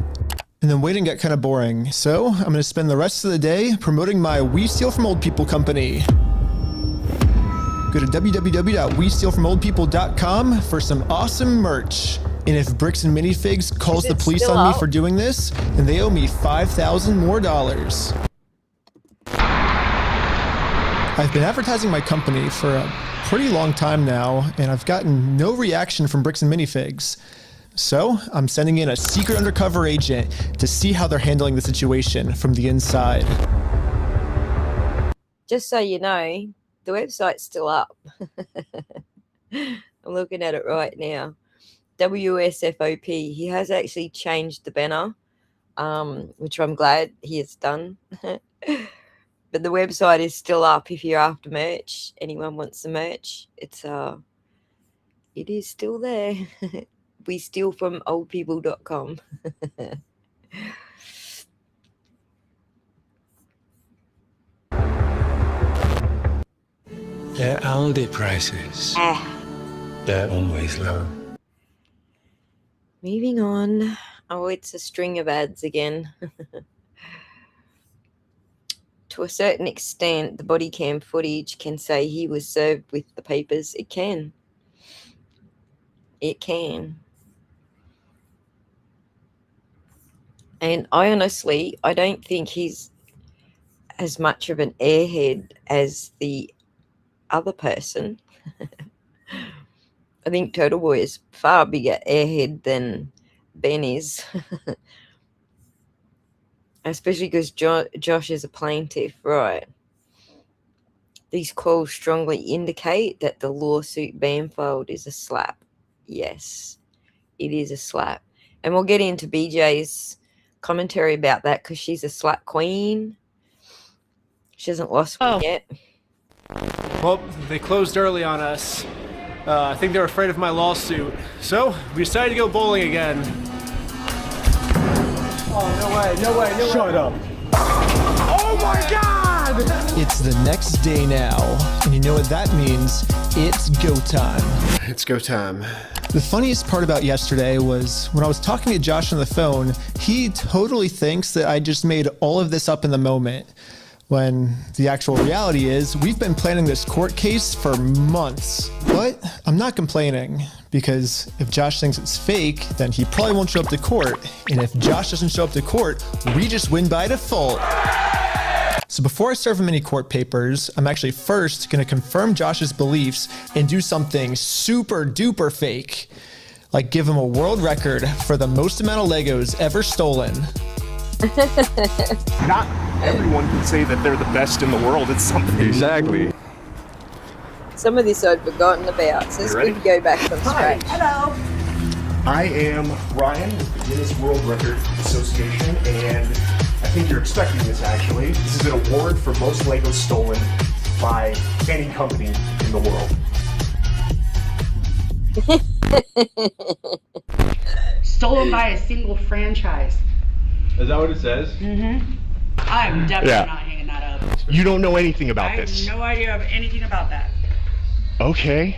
And then waiting got kind of boring, so I'm going to spend the rest of the day promoting my We Steal From Old People company. Go to www.westealfromoldpeople.com for some awesome merch. And if Bricks and Minifigs calls the police on me for doing this, then they owe me $5,000 more. I've been advertising my company for a pretty long time now, and I've gotten no reaction from Bricks and Minifigs. So I'm sending in a secret undercover agent to see how they're handling the situation from the inside. Just so you know, the website's still up. I'm looking at it right now. WSFOP. He has actually changed the banner, which I'm glad he has done. But the website is still up if you're after merch. Anyone wants the merch, it's It is still there. We steal from oldpeople.com. They're Aldi prices. They're always low. Moving on. Oh, it's a string of ads again. To a certain extent, the body cam footage can say he was served with the papers. It can. It can. And I don't think he's as much of an airhead as the other person. I think Turtleboy is far bigger airhead than Ben is. Especially because Josh is a plaintiff, right? These calls strongly indicate that the lawsuit Ben filed is a slap. Yes, it is a slap. And we'll get into BJ's commentary about that because she's a slap queen. She hasn't lost one yet. Well, they closed early on us. I think they were afraid of my lawsuit. So, we decided to go bowling again. Oh, no way, no way, no way. Shut up. Oh my God! It's the next day now, and you know what that means. It's go time. It's go time. The funniest part about yesterday was when I was talking to Josh on the phone, he totally thinks that I just made all of this up in the moment. When the actual reality is, we've been planning this court case for months. But I'm not complaining, because if Josh thinks it's fake, then he probably won't show up to court. And if Josh doesn't show up to court, we just win by default. So before I serve him any court papers, I'm actually first gonna confirm Josh's beliefs and do something super duper fake. Like give him a world record for the most amount of Legos ever stolen. Not everyone can say that they're the best in the world at something. Exactly. Some of this I'd forgotten about, so it's good to go back from scratch. Hello. I am Ryan with the Guinness World Record Association, and I think you're expecting this actually. This is an award for most Legos stolen by any company in the world. Stolen by a single franchise. Is that what it says? Mm-hmm. I'm definitely not hanging that up. You don't know anything about this. I have no idea of anything about that. Okay.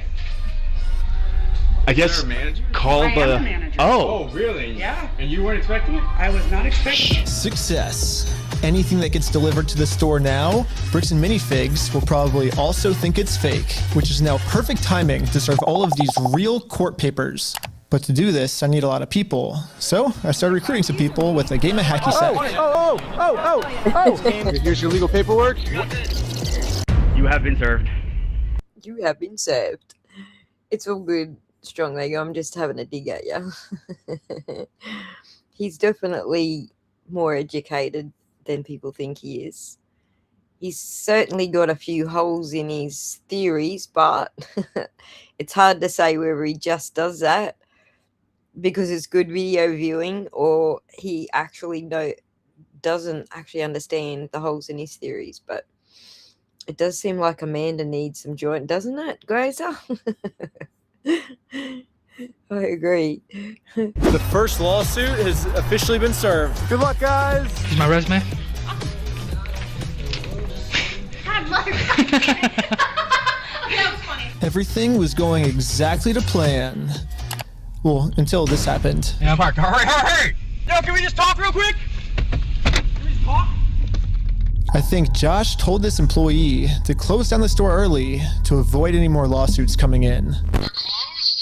I guess call I the. am the manager. Oh, really? Yeah. And you weren't expecting it? I was not expecting it. Success. Anything that gets delivered to the store now, Bricks and Minifigs will probably also think it's fake, which is now perfect timing to serve all of these real court papers. But to do this, I need a lot of people. So I started recruiting some people with a game of hacky sack. Here's your legal paperwork. You have been served. You have been served. It's all good, Strong Lego. I'm just having a dig at you. He's definitely more educated than people think he is. He's certainly got a few holes in his theories, but it's hard to say whether he just does that because it's good video viewing or he actually doesn't actually understand the holes in his theories. But it does seem like Amanda needs some joint, doesn't it, Grazer? I agree. The first lawsuit has officially been served. Good luck, guys. Is my resume? That was funny. Everything was going exactly to plan. Well, until this happened. Yeah, Mark, hurry! Yo, can we just talk real quick? I think Josh told this employee to close down the store early to avoid any more lawsuits coming in.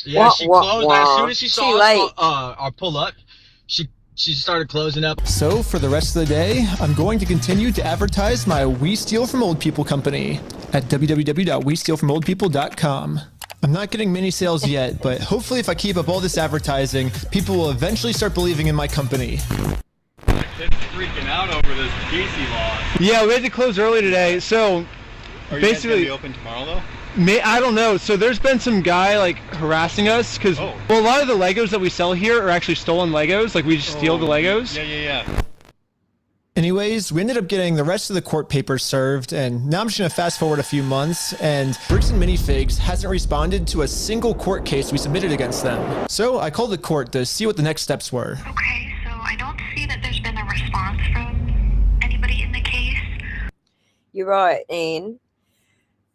Yeah, she closed. As soon as she saw us our pull up, she started closing up. So for the rest of the day, I'm going to continue to advertise my We Steal From Old People company at www.westealfromoldpeople.com. I'm not getting many sales yet, but hopefully if I keep up all this advertising, people will eventually start believing in my company. It's freaking out over this PC law. Yeah, we had to close early today, so Are you basically guys gonna be open tomorrow though? I don't know. So there's been some guy like harassing us because well, a lot of the Legos that we sell here are actually stolen Legos. Like we just steal the Legos. Yeah. Anyways, we ended up getting the rest of the court papers served, and now I'm just gonna fast forward a few months, and Bricks and Minifigs hasn't responded to a single court case we submitted against them. So I called the court to see what the next steps were. Okay, so I don't see that there's been a response from anybody in the case. You're right, Anne.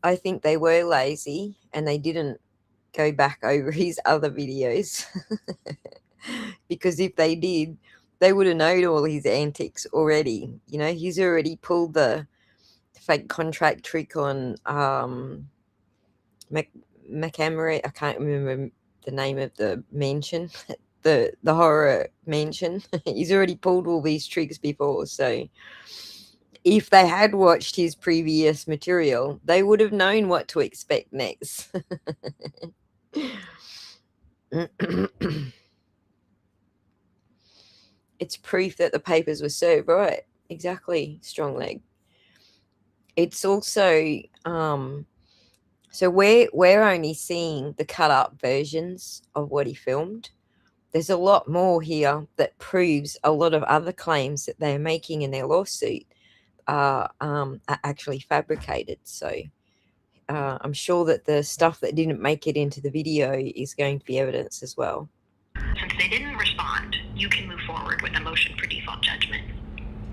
I think they were lazy and they didn't go back over his other videos. Because if they did, they would have known all his antics already. You know, he's already pulled the fake contract trick on McAmory. I can't remember the name of the mansion, the horror mansion. He's already pulled all these tricks before. So if they had watched his previous material, they would have known what to expect next. It's proof that the papers were served, right? Exactly, strong leg. It's also so we're only seeing the cut up versions of what he filmed. There's a lot more here that proves a lot of other claims that they're making in their lawsuit are actually fabricated. So I'm sure that the stuff that didn't make it into the video is going to be evidence as well. Since they didn't respond, you can move forward with a motion for default judgment.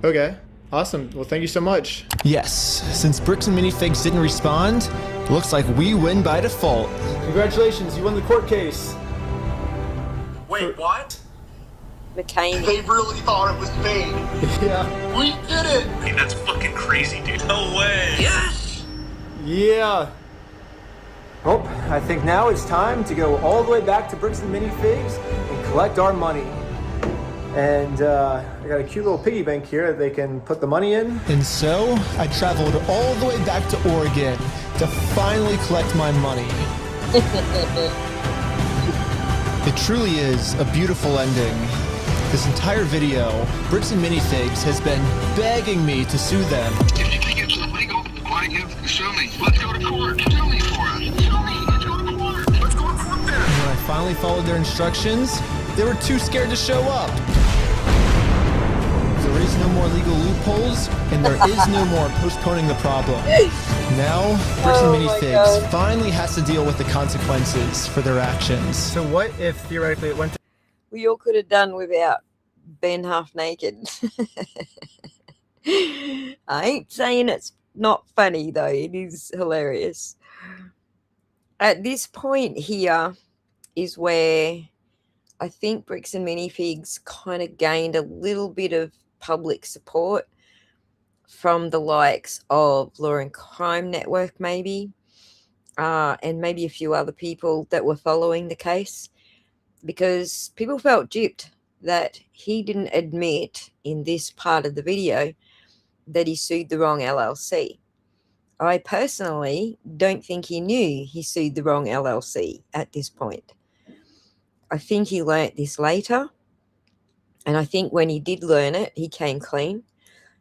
Okay, awesome. Well, thank you so much. Yes, since Bricks and Minifigs didn't respond, looks like we win by default. Congratulations, you won the court case. Wait, what? McCain. They really thought it was fake. Yeah. We did it! Hey, that's fucking crazy, dude. No way! Yes! Yeah. Well, I think now it's time to go all the way back to Bricks and Minifigs and collect our money. And I got a cute little piggy bank here that they can put the money in. And so I traveled all the way back to Oregon to finally collect my money. It truly is a beautiful ending. This entire video, Bricks and Minifigs has been begging me to sue them. If you think it's illegal, why sue me? Let's go to court. Sue me for us. Sue me. Let's go to court. Let's go to court then. And when I finally followed their instructions, they were too scared to show up. There is no more legal loopholes, and there is no more postponing the problem. Now, Bricks and Minifigs finally has to deal with the consequences for their actions. So what if theoretically it went to... We all could have done without Ben half naked. I ain't saying it's not funny though. It is hilarious. At this point here is where I think Bricks and Minifigs kind of gained a little bit of public support from the likes of Law and Crime Network maybe, and maybe a few other people that were following the case, because people felt gypped that he didn't admit in this part of the video that he sued the wrong LLC. I personally don't think he knew he sued the wrong LLC at this point. I think he learnt this later, and I think when he did learn it, he came clean.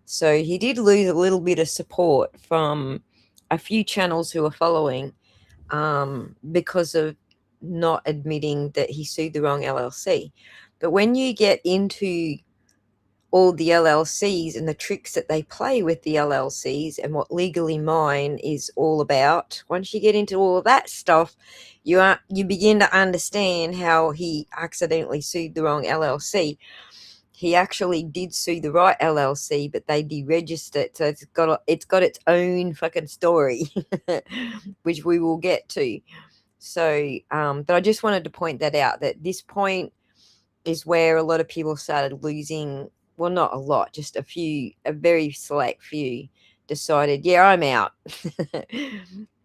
So he did lose a little bit of support from a few channels who were following because of not admitting that he sued the wrong LLC. But when you get into all the LLCs and the tricks that they play with the LLCs and what Legally Mine is all about, once you get into all of that stuff, you begin to understand how he accidentally sued the wrong LLC. He actually did sue the right LLC, but they deregistered it, so it's got its own fucking story, which we will get to. So, but I just wanted to point that out, that this point is where a lot of people started losing. Well, not a lot, just a very select few decided, yeah, I'm out,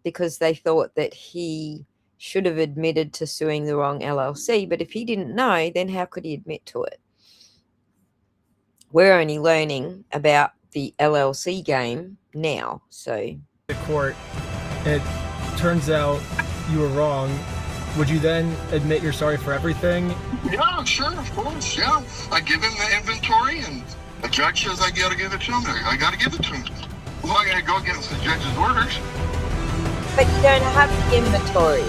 because they thought that he should have admitted to suing the wrong LLC. But if he didn't know, then how could he admit to it? We're only learning about the LLC game now, so. The court, it turns out you were wrong. Would you then admit you're sorry for everything? Yeah, sure, of course, yeah. I give him the inventory, and the judge says I gotta give it to him. I gotta give it to him. Well, I gotta go against the judge's orders. But you don't have the inventory.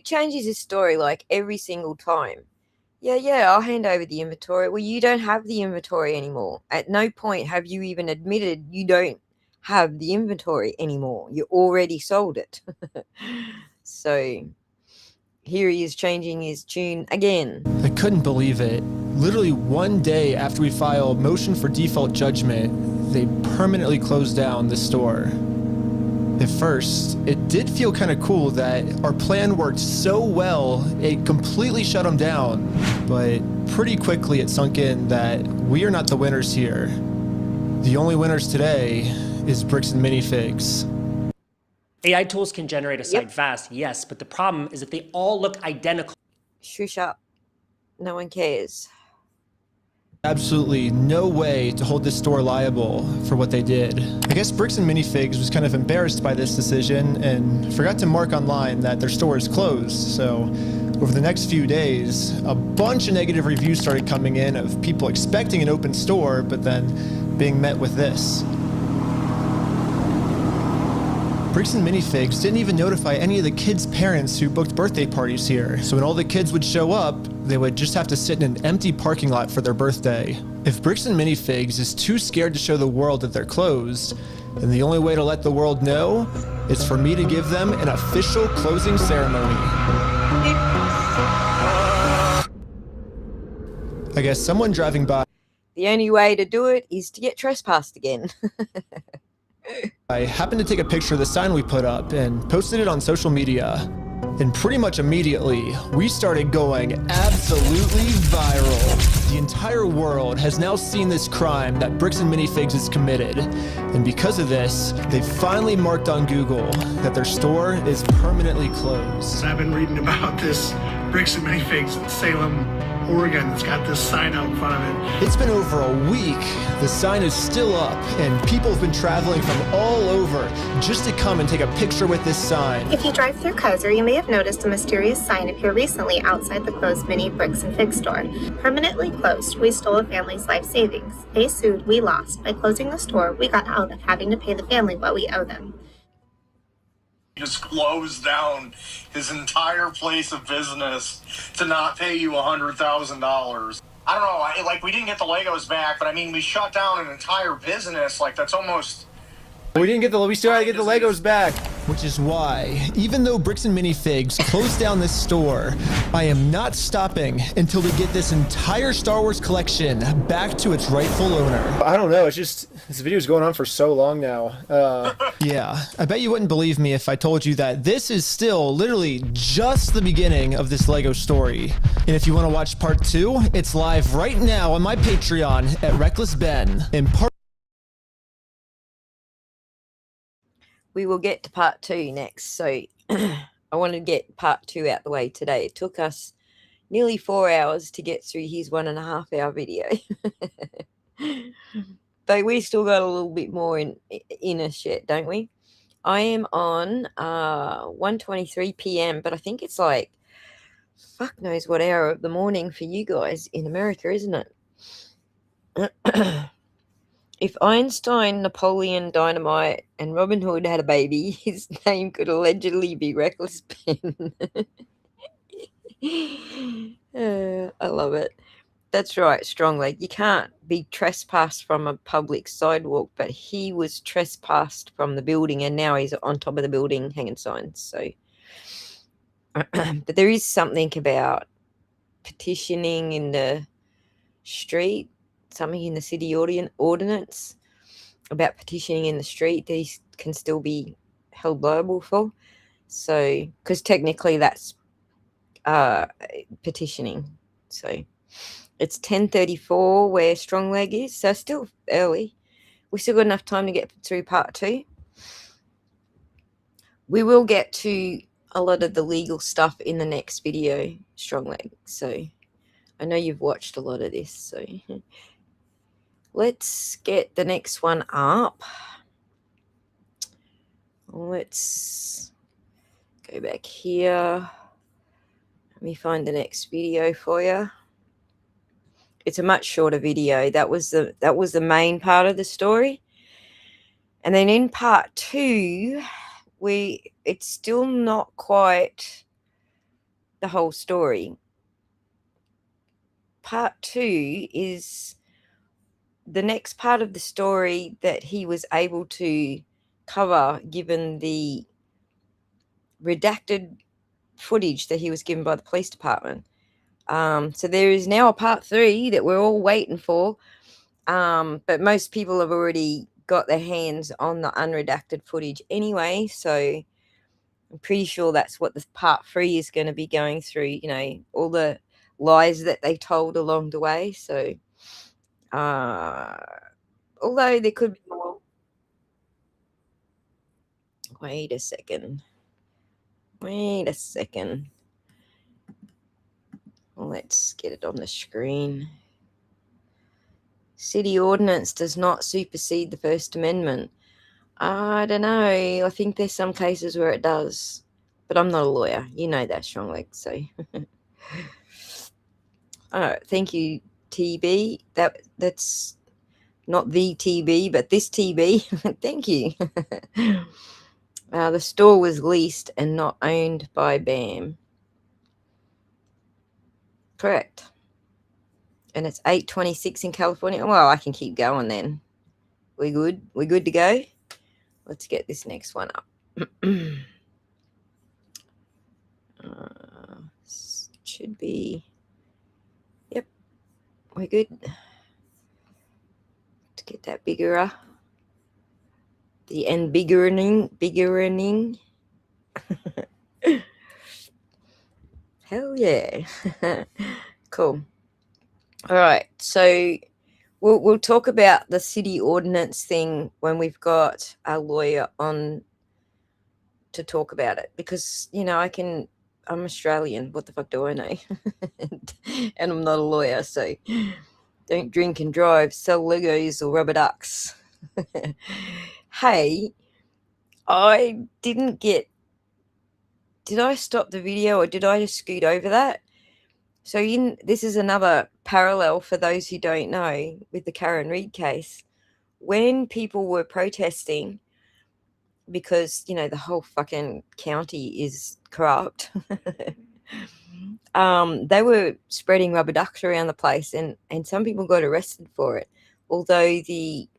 changes his story like every single time. Yeah, I'll hand over the inventory. Well, you don't have the inventory anymore. At no point have you even admitted you don't have the inventory anymore. You already sold it. So here he is changing his tune again. I couldn't believe it. Literally one day after we filed motion for default judgment, they permanently closed down the store. At first, it did feel kind of cool that our plan worked so well, it completely shut them down. But pretty quickly it sunk in that we are not the winners here. The only winners today is Bricks and Minifigs. AI tools can generate a site fast, yes, but the problem is that they all look identical. Shush up. No one cares. Absolutely no way to hold this store liable for what they did. I guess Bricks and Minifigs was kind of embarrassed by this decision and forgot to mark online that their store is closed. So over the next few days, a bunch of negative reviews started coming in of people expecting an open store, but then being met with this. Bricks and Minifigs didn't even notify any of the kids' parents who booked birthday parties here. So when all the kids would show up, they would just have to sit in an empty parking lot for their birthday. If Bricks and Minifigs is too scared to show the world that they're closed, then the only way to let the world know is for me to give them an official closing ceremony. I guess someone driving by. The only way to do it is to get trespassed again. I happened to take a picture of the sign we put up and posted it on social media. And pretty much immediately, we started going absolutely viral. The entire world has now seen this crime that Bricks and Minifigs has committed. And because of this, they finally marked on Google that their store is permanently closed. I've been reading about this Bricks and Minifigs in Salem, Oregon, that's got this sign out in front of it. It's been over a week. The sign is still up, and people have been traveling from all over just to come and take a picture with this sign. If you drive through Kozer, you may have noticed a mysterious sign appear recently outside the closed Mini Bricks and Fig store. Permanently closed, we stole a family's life savings. They sued, we lost. By closing the store, we got out of having to pay the family what we owe them. Just closed down his entire place of business to not pay you $100,000. I don't know, like we didn't get the Legos back, but I mean, we shut down an entire business. Like that's almost. We still had to get the Legos back. Which is why, even though Bricks and Minifigs closed down this store, I am not stopping until we get this entire Star Wars collection back to its rightful owner. I don't know, it's just, this video's going on for so long now. Yeah, I bet you wouldn't believe me if I told you that this is still literally just the beginning of this Lego story. And if you want to watch part 2, it's live right now on my Patreon at Reckless Ben. In part We will get to part 2 next. So I wanted to get part 2 out the way today. It took us nearly 4 hours to get through his 1.5 hour video. But we still got a little bit more in us yet, don't we? I am on 1:23 p.m. But I think it's like fuck knows what hour of the morning for you guys in America, isn't it? If Einstein, Napoleon Dynamite, and Robin Hood had a baby, his name could allegedly be Reckless Ben. I love it. That's right, strong leg. You can't be trespassed from a public sidewalk, but he was trespassed from the building, and now he's on top of the building hanging signs. So, but there is something about petitioning in the street. Something in the city ordinance about petitioning in the street these can still be held liable for. So, because technically that's petitioning. So, it's 10:34 where Strong Leg is. So, still early. We still got enough time to get through part 2. We will get to a lot of the legal stuff in the next video, Strong Leg. So, I know you've watched a lot of this. So, let's get the next one up. Let's go back here. Let me find the next video for you. It's a much shorter video. That was the main part of the story. And then in part 2, it's still not quite the whole story. Part 2 is the next part of the story that he was able to cover given the redacted footage that he was given by the police department. So there is now a part 3 that we're all waiting for, but most people have already got their hands on the unredacted footage anyway, so I'm pretty sure that's what the part 3 is going to be going through, you know, all the lies that they told along the way. So although there could be more. Wait a second. Let's get it on the screen. City ordinance does not supersede the First Amendment. I don't know. I think there's some cases where it does. But I'm not a lawyer. You know that, Strongleg. So, thank you, TB. That's not the TB, but this TB. Thank you. The store was leased and not owned by BAM. Correct. And it's 8:26 in California. Well, I can keep going then. We good? We good to go? Let's get this next one up. Should be. Yep. We're good. Let's get that bigger. The end biggering. Hell yeah. Cool. All right. So we'll talk about the city ordinance thing when we've got a lawyer on to talk about it, because, you know, I'm Australian. What the fuck do I know? And I'm not a lawyer, so don't drink and drive, sell Legos or rubber ducks. Hey, did I stop the video or did I just scoot over that? So this is another parallel for those who don't know with the Karen Read case. When people were protesting because, you know, the whole fucking county is corrupt, they were spreading rubber ducks around the place, and some people got arrested for it, although the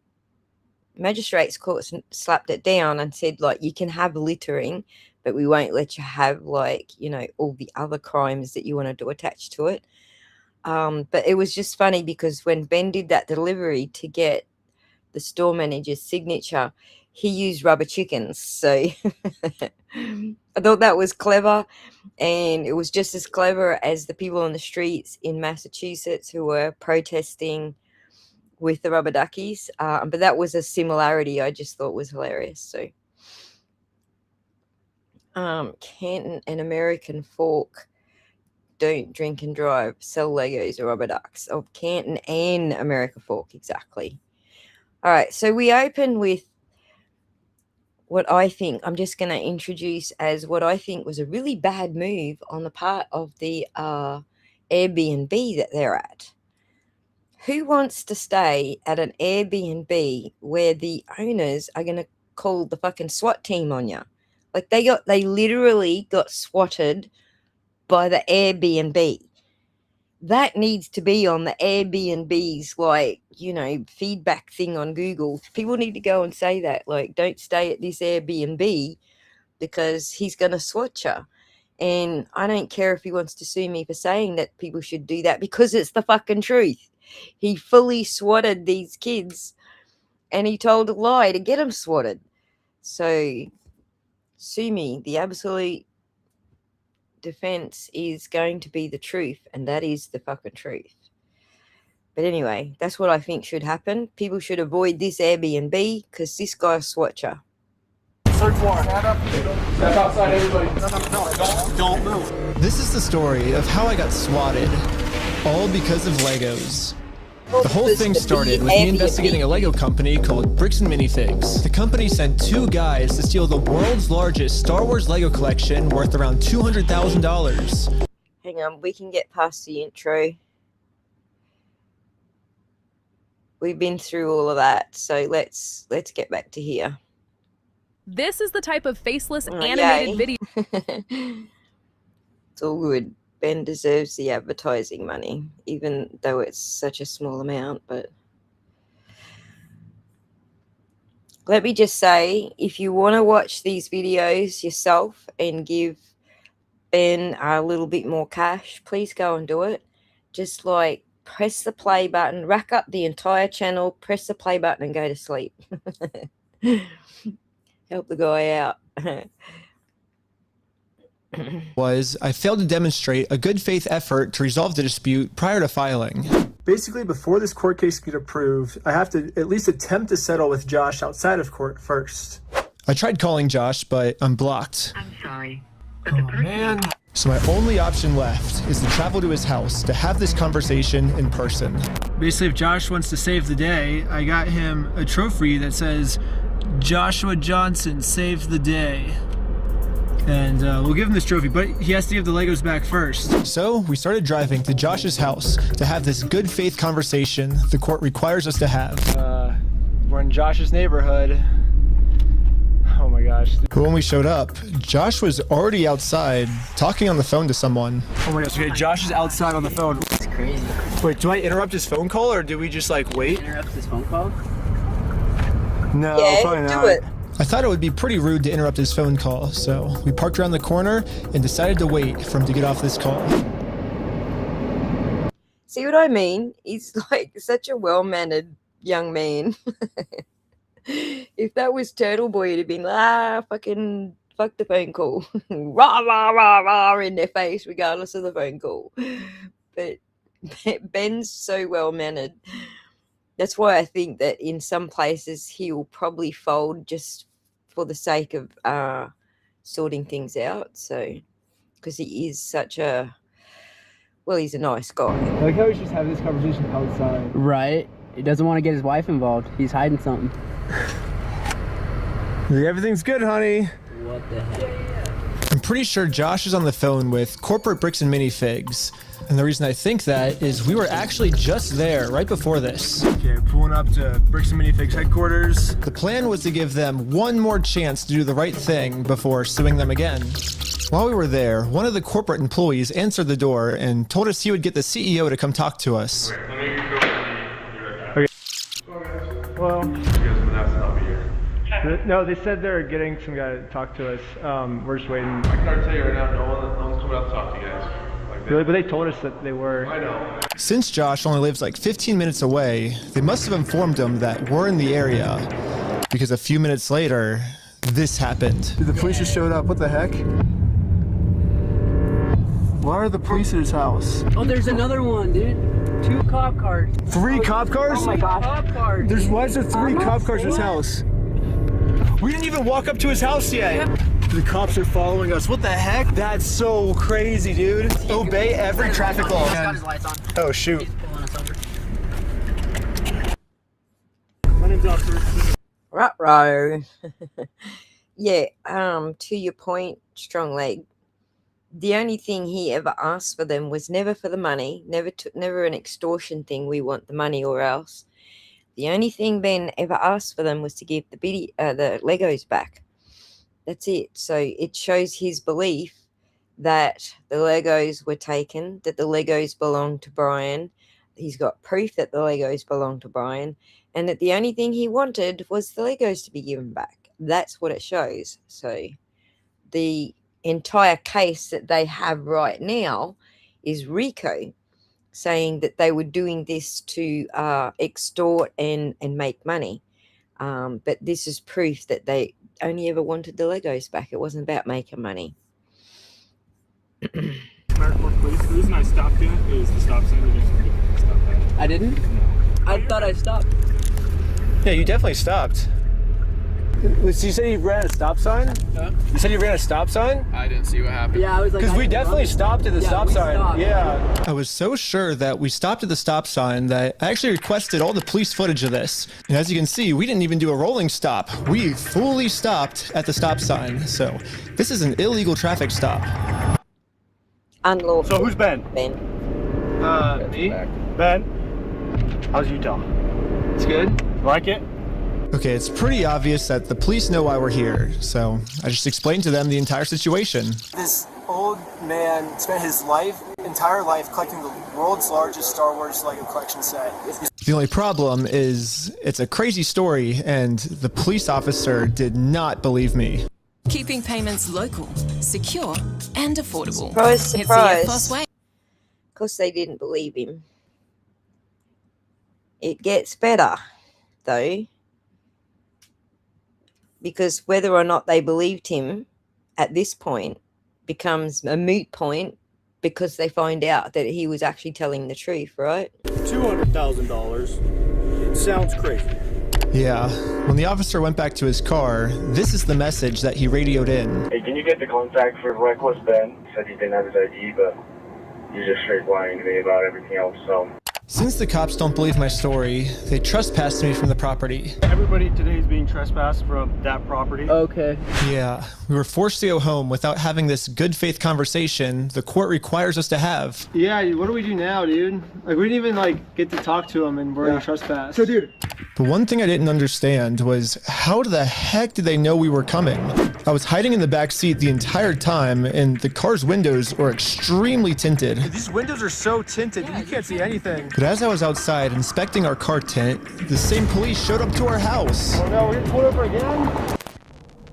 magistrates court slapped it down and said, like, you can have littering, but we won't let you have, like, you know, all the other crimes that you want to do attached to it. But it was just funny because when Ben did that delivery to get the store manager's signature, he used rubber chickens. So I thought that was clever, and it was just as clever as the people on the streets in Massachusetts who were protesting with the rubber duckies. But that was a similarity I just thought was hilarious. So Canton and American Fork don't drink and drive, sell Legos or rubber ducks. Oh, Canton and American Fork, exactly. All right, so we open with what I think, I'm just going to introduce as what I think was a really bad move on the part of the Airbnb that they're at. Who wants to stay at an Airbnb where the owners are going to call the fucking SWAT team on you? Like, they literally got swatted by the Airbnb. That needs to be on the Airbnb's, like, you know, feedback thing on Google. People need to go and say that, like, don't stay at this Airbnb because he's going to swat you. And I don't care if he wants to sue me for saying that people should do that, because it's the fucking truth. He fully swatted these kids and he told a lie to get them swatted. So sue me. The absolute defense is going to be the truth, and that is the fucking truth. But anyway, that's what I think should happen. People should avoid this Airbnb because this guy swat you. Third floor. Stand up. Step outside, everybody. No. Don't move. This is the story of how I got swatted, all because of Legos. The whole thing started with me investigating a Lego company called Bricks and Minifigs. The company sent 2 guys to steal the world's largest Star Wars Lego collection worth around $200,000. Hang on, we can get past the intro. We've been through all of that, so let's get back to here. This is the type of faceless animated video. It's all good. Ben deserves the advertising money, even though it's such a small amount. But let me just say, if you want to watch these videos yourself and give Ben a little bit more cash, please go and do it. Just like press the play button, rack up the entire channel, press the play button and go to sleep. Help the guy out. Was I failed to demonstrate a good faith effort to resolve the dispute prior to filing. Basically, before this court case can get approved, I have to at least attempt to settle with Josh outside of court first. I tried calling Josh, but I'm blocked. I'm sorry. Oh, man. So my only option left is to travel to his house to have this conversation in person. Basically, if Josh wants to save the day, I got him a trophy that says, Joshua Johnson saved the day. And we'll give him this trophy, but he has to give the Legos back first. So we started driving to Josh's house to have this good faith conversation the court requires us to have. We're in Josh's neighborhood. Oh my gosh. But when we showed up, Josh was already outside talking on the phone to someone. Oh my gosh, okay, Josh is outside on the phone. It's crazy. Wait, do I interrupt his phone call or do we just like wait? Interrupt his phone call? No, Yeah, probably not. do it. I thought it would be pretty rude to interrupt his phone call, so we parked around the corner and decided to wait for him to get off this call. See what I mean? He's like such a well-mannered young man. If that was Turtleboy, it'd have been fucking fuck the phone call. Rah, rah, rah, rah in their face, regardless of the phone call. But Ben's so well-mannered. That's why I think that in some places he'll probably fold just for the sake of sorting things out. So, because he is such a, well, he's a nice guy. I like how we just have this conversation outside. Right. He doesn't want to get his wife involved. He's hiding something. Everything's good, honey. What the heck? I'm pretty sure Josh is on the phone with corporate bricks and minifigs. And the reason I think that is we were actually just there right before this. Okay, pulling up to Bricks and Minifigs headquarters. The plan was to give them one more chance to do the right thing before suing them again. While we were there, one of the corporate employees answered the door and told us he would get the CEO to come talk to us. Okay. Well, no, they said they're getting some guy to talk to us. We're just waiting. I can already tell you right now, no one's coming out to talk to you guys. Really? But they told us that they were. I know. Since Josh only lives like 15 minutes away, they must have informed him that we're in the area. Because a few minutes later, this happened. Dude, the police just showed up. What the heck? Why are the police at his house? Oh, there's another one, dude. 2 cop cars. 3 cop cars? Oh my gosh. Cop cars. Why is there 3 cop cars at his house? We didn't even walk up to his house yet. Yep. The cops are following us. What the heck? That's so crazy, dude. Obey every traffic law. He's got his lights on. Oh, shoot. He's pulling us over. My name's Officer. Ruh-roh. Yeah, to your point, strong leg. The only thing he ever asked for them was never for the money, never an extortion thing, we want the money or else. The only thing Ben ever asked for them was to give the Legos back. That's it. So it shows his belief that the Legos were taken, that the Legos belong to Brian. He's got proof that the Legos belong to Brian, and that the only thing he wanted was the Legos to be given back. That's what it shows. So the entire case that they have right now is RICO, saying that they were doing this to extort and make money. But this is proof that they only ever wanted the Legos back. It wasn't about making money. The reason I stopped you is the stop sign didn't stop that. I didn't? No. I thought I stopped. Yeah, you definitely stopped. You said you ran a stop sign? Huh? You said you ran a stop sign? I didn't see what happened. Yeah, I was like, because we definitely stopped at the stop sign. Stopped. Yeah. I was so sure that we stopped at the stop sign that I actually requested all the police footage of this. And as you can see, we didn't even do a rolling stop. We fully stopped at the stop sign. So this is an illegal traffic stop. Unlawful. So who's Ben? Ben. Me? Ben? How's Utah? It's good? Like it? Okay, it's pretty obvious that the police know why we're here, so I just explained to them the entire situation. old man spent his entire life collecting the world's largest Star Wars Lego collection set. The only problem is it's a crazy story, and the police officer did not believe me. Keeping payments local, secure, and affordable. Surprise, It's the surprise. EFTPOS way. Of course, they didn't believe him. It gets better, though, because whether or not they believed him at this point becomes a moot point because they find out that he was actually telling the truth, right? $200,000. It sounds crazy. Yeah, when the officer went back to his car, this is the message that he radioed in. Hey, can you get the contact for Reckless Ben? Said he didn't have his ID, but he's just straight lying to me about everything else, so. Since the cops don't believe my story, they trespassed me from the property. Everybody today is being trespassed from that property. Okay. Yeah, we were forced to go home without having this good faith conversation the court requires us to have. Yeah, what do we do now, dude? Like, we didn't even, get to talk to him, and we're in trespass. So, dude. The one thing I didn't understand was how the heck did they know we were coming? I was hiding in the back seat the entire time, and the car's windows were extremely tinted. These windows are so tinted, you can't see anything. But as I was outside inspecting our car tint, the same police showed up to our house. Oh no, we're getting pulled over again?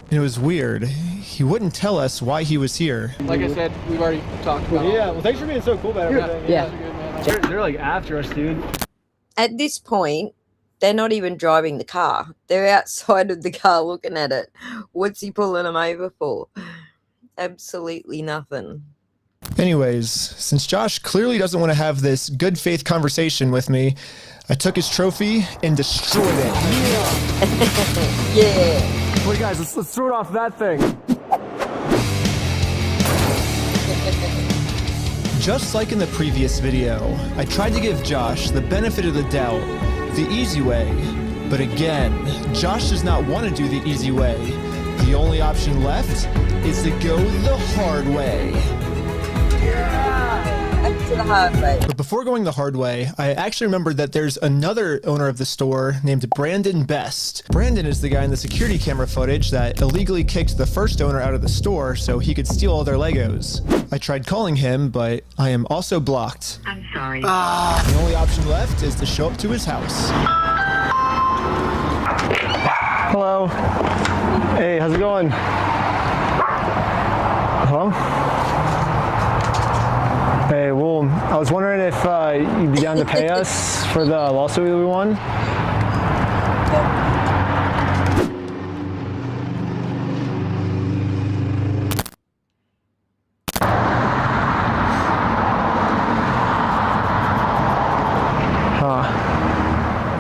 And it was weird. He wouldn't tell us why he was here. Like I said, we've already talked about it. Yeah, well, thanks for being so cool about everything. Yeah. They're after us, dude. At this point, they're not even driving the car. They're outside of the car looking at it. What's he pulling them over for? Absolutely nothing. Anyways, since Josh clearly doesn't want to have this good faith conversation with me, I took his trophy and destroyed it. Yeah. Wait, guys, let's throw it off that thing. Just like in the previous video, I tried to give Josh the benefit of the doubt, the easy way. But again, Josh does not want to do the easy way. The only option left is to go the hard way. To the hard way. But before going the hard way, I actually remembered that there's another owner of the store named Brandon Best. Brandon is the guy in the security camera footage that illegally kicked the first owner out of the store so he could steal all their Legos. I tried calling him, but I am also blocked. I'm sorry. The only option left is to show up to his house. Hello. Hey, how's it going? Hello? Hey, well, I was wondering if you'd be down to pay us for the lawsuit that we won.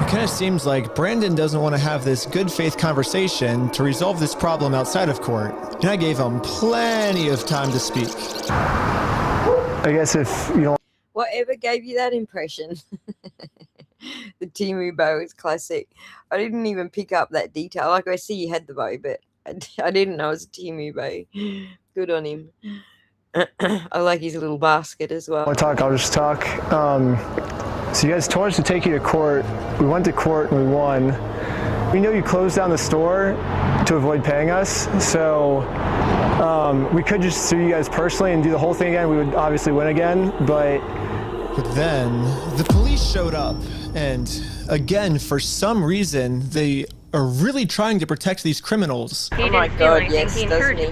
It kind of seems like Brandon doesn't want to have this good faith conversation to resolve this problem outside of court, and I gave him plenty of time to speak. I guess if you don't. Whatever gave you that impression? The Timu bow is classic. I didn't even pick up that detail. Like, I see you had the bow, but I didn't know it was a Timu bow. Good on him. I like his little basket as well. I'll just talk. So you guys told us to take you to court. We went to court and we won. We know you closed down the store to avoid paying us, so we could just sue you guys personally and do the whole thing again. We would obviously win again, but then the police showed up, and again, for some reason, they are really trying to protect these criminals. Oh my God, yes, doesn't he?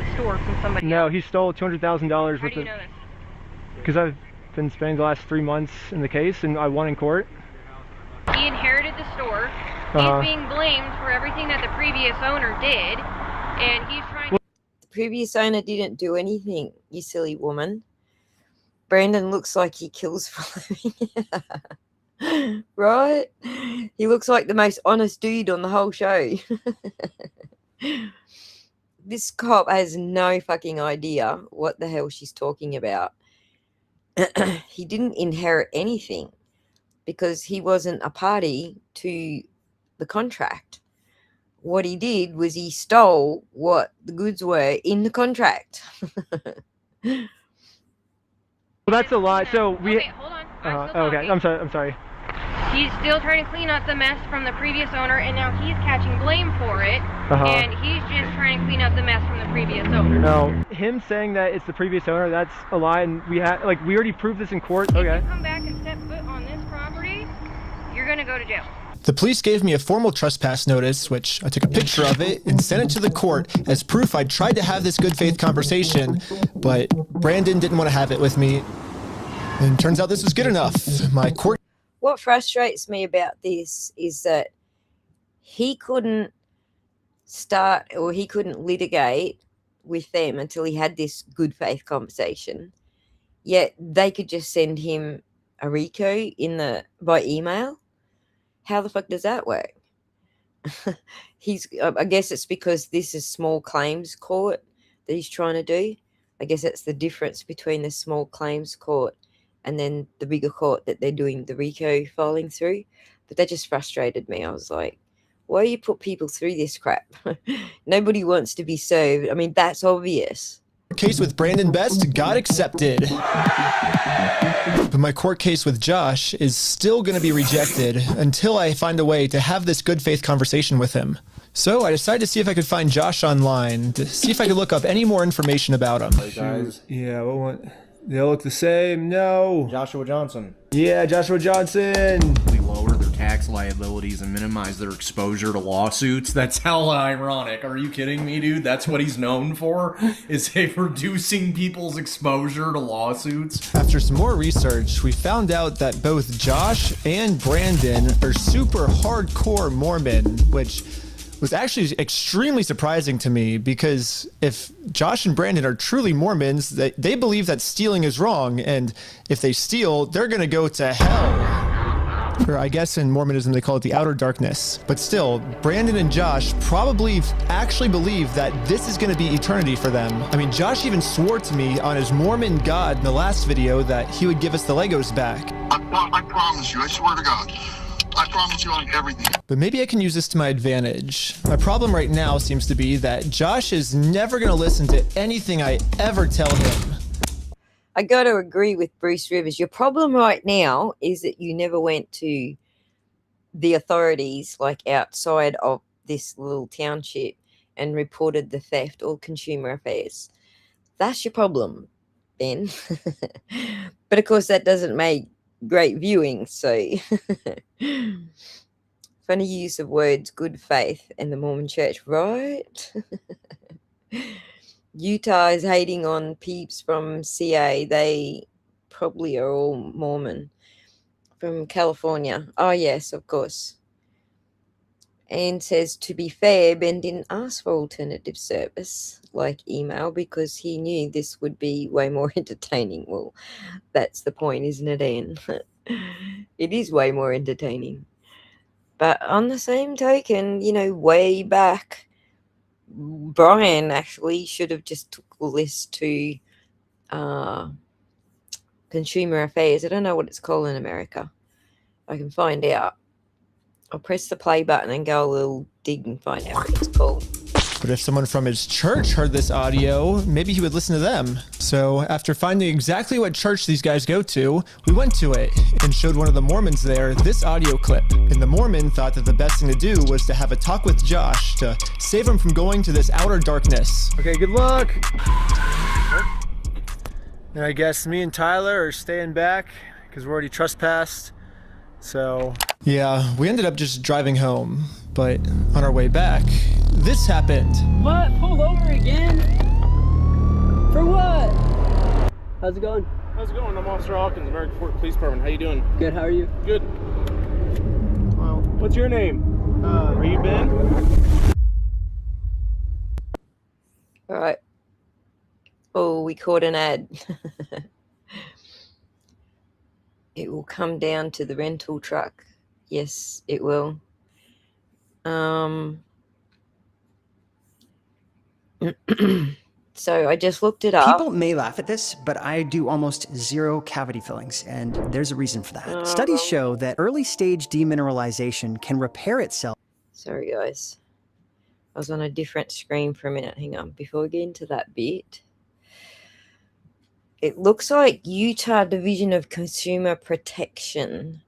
No, he stole $200,000 with it. Because I've been spending the last 3 months in the case, and I won in court. He inherited the store. Uh-huh. He's being blamed for everything that the previous owner did, and he's trying to... The previous owner didn't do anything, you silly woman. Brandon looks like he kills for a living. Right? He looks like the most honest dude on the whole show. This cop has no fucking idea what the hell she's talking about. He didn't inherit anything because he wasn't a party to the contract. What he did was he stole what the goods were in the contract. Well, that's a lot. So we. Okay, hold on. Okay, I'm sorry. He's still trying to clean up the mess from the previous owner, and now he's catching blame for it. And he's just trying to clean up the mess from the previous owner. No, him saying that it's the previous owner, that's a lie, and we already proved this in court. Okay. If you come back and step foot on this property, you're gonna go to jail. The police gave me a formal trespass notice, which I took a picture of it and sent it to the court as proof I tried to have this good faith conversation, but Brandon didn't want to have it with me. And turns out this was good enough. My court. What frustrates me about this is that he couldn't litigate with them until he had this good faith conversation. Yet they could just send him a RICO by email. How the fuck does that work? I guess it's because this is small claims court that he's trying to do. I guess that's the difference between the small claims court and then the bigger court that they're doing the RICO filing through. But that just frustrated me. I was like, why you put people through this crap? Nobody wants to be served. I mean, that's obvious. Case with Brandon Best got accepted. But my court case with Josh is still going to be rejected until I find a way to have this good faith conversation with him. So I decided to see if I could find Josh online, to see if I could look up any more information about him. Hey guys. Yeah, they all look the same. No. Joshua Johnson. Yeah, Joshua Johnson. We lower their tax liabilities and minimize their exposure to lawsuits. That's hella ironic. Are you kidding me, dude? That's what he's known for, is reducing people's exposure to lawsuits. After some more research, we found out that both Josh and Brandon are super hardcore Mormon, which was actually extremely surprising to me, because if Josh and Brandon are truly Mormons, they believe that stealing is wrong, and if they steal, they're gonna go to hell. Or I guess in Mormonism they call it the outer darkness. But still, Brandon and Josh probably actually believe that this is gonna be eternity for them. I mean, Josh even swore to me on his Mormon God in the last video that he would give us the Legos back. I promise you, I swear to God. I promise you on everything. But maybe I can use this to my advantage. My problem right now seems to be that Josh is never going to listen to anything I ever tell him. I got to agree with Bruce Rivers. Your problem right now is that you never went to the authorities, like outside of this little township, and reported the theft or consumer affairs. That's your problem, Ben. But of course, that doesn't make great viewing, so funny use of words, good faith and the Mormon church, right? Utah is hating on peeps from CA. They probably are all Mormon. From California. Oh yes, of course. And says, to be fair, Ben didn't ask for alternative service like email because he knew this would be way more entertaining. Well, that's the point, isn't it, Anne? It is way more entertaining. But on the same token, way back, Brian actually should have just took all this to Consumer Affairs. I don't know what it's called in America. I can find out. I'll press the play button and go a little dig and find out what it's called. But if someone from his church heard this audio, maybe he would listen to them. So after finding exactly what church these guys go to, we went to it and showed one of the Mormons there this audio clip. And the Mormon thought that the best thing to do was to have a talk with Josh to save him from going to this outer darkness. Okay, good luck. And I guess me and Tyler are staying back because we're already trespassed. So yeah, we ended up just driving home, but on our way back, this happened. What? Pulled over again? For what? How's it going? How's it going? I'm Officer Hawkins, American Fort Police Department. How you doing? Good, how are you? Good. Well, what's your name? Are you Ben? All right. Oh, we caught an ad. It will come down to the rental truck. Yes, it will. So I just looked it up. People may laugh at this, but I do almost zero cavity fillings, and there's a reason for that. Studies show that early stage demineralization can repair itself. Sorry, guys. I was on a different screen for a minute. Hang on. Before we get into that bit. It looks like Utah Division of Consumer Protection.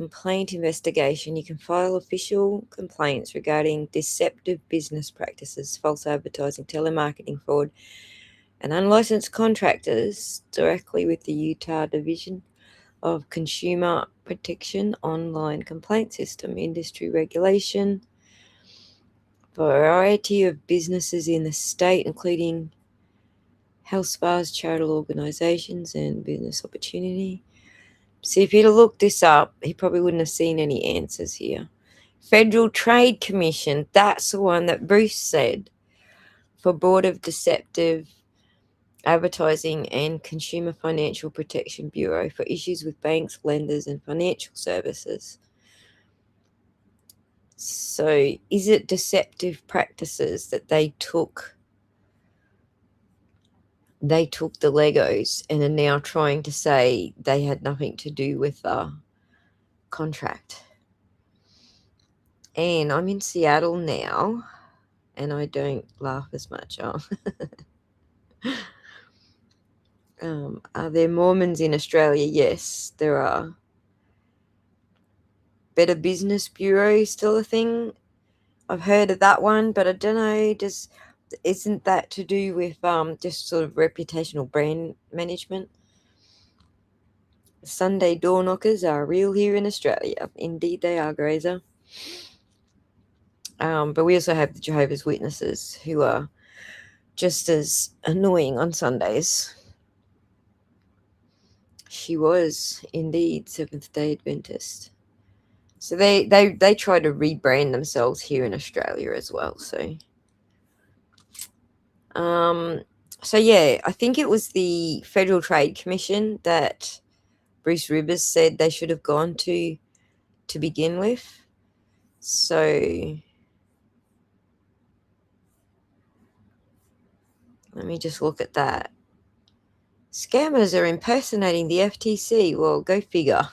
complaint investigation. You can file official complaints regarding deceptive business practices, false advertising, telemarketing fraud, and unlicensed contractors directly with the Utah Division of Consumer Protection Online Complaint System Industry Regulation. Variety of businesses in the state, including health spas, charitable organizations, and business opportunity. See, if he'd have looked this up, he probably wouldn't have seen any answers here. Federal Trade Commission, that's the one that Bruce said, for Board of Deceptive Advertising and Consumer Financial Protection Bureau for issues with banks, lenders, and financial services. So is it deceptive practices that they took the Legos and are now trying to say they had nothing to do with the contract? And I'm in Seattle now, and I don't laugh as much. Are there Mormons in Australia? Yes, there are. Better Business Bureau still a thing? I've heard of that one, but I don't know. Isn't that to do with just sort of reputational brand management? Sunday door knockers are real here in Australia. Indeed, they are, Grazer. But we also have the Jehovah's Witnesses, who are just as annoying on Sundays. She was indeed Seventh-day Adventist. So they try to rebrand themselves here in Australia as well. So yeah, I think it was the Federal Trade Commission that Bruce Rivers said they should have gone to begin with. So let me just look at that. Scammers are impersonating the FTC. Well, go figure.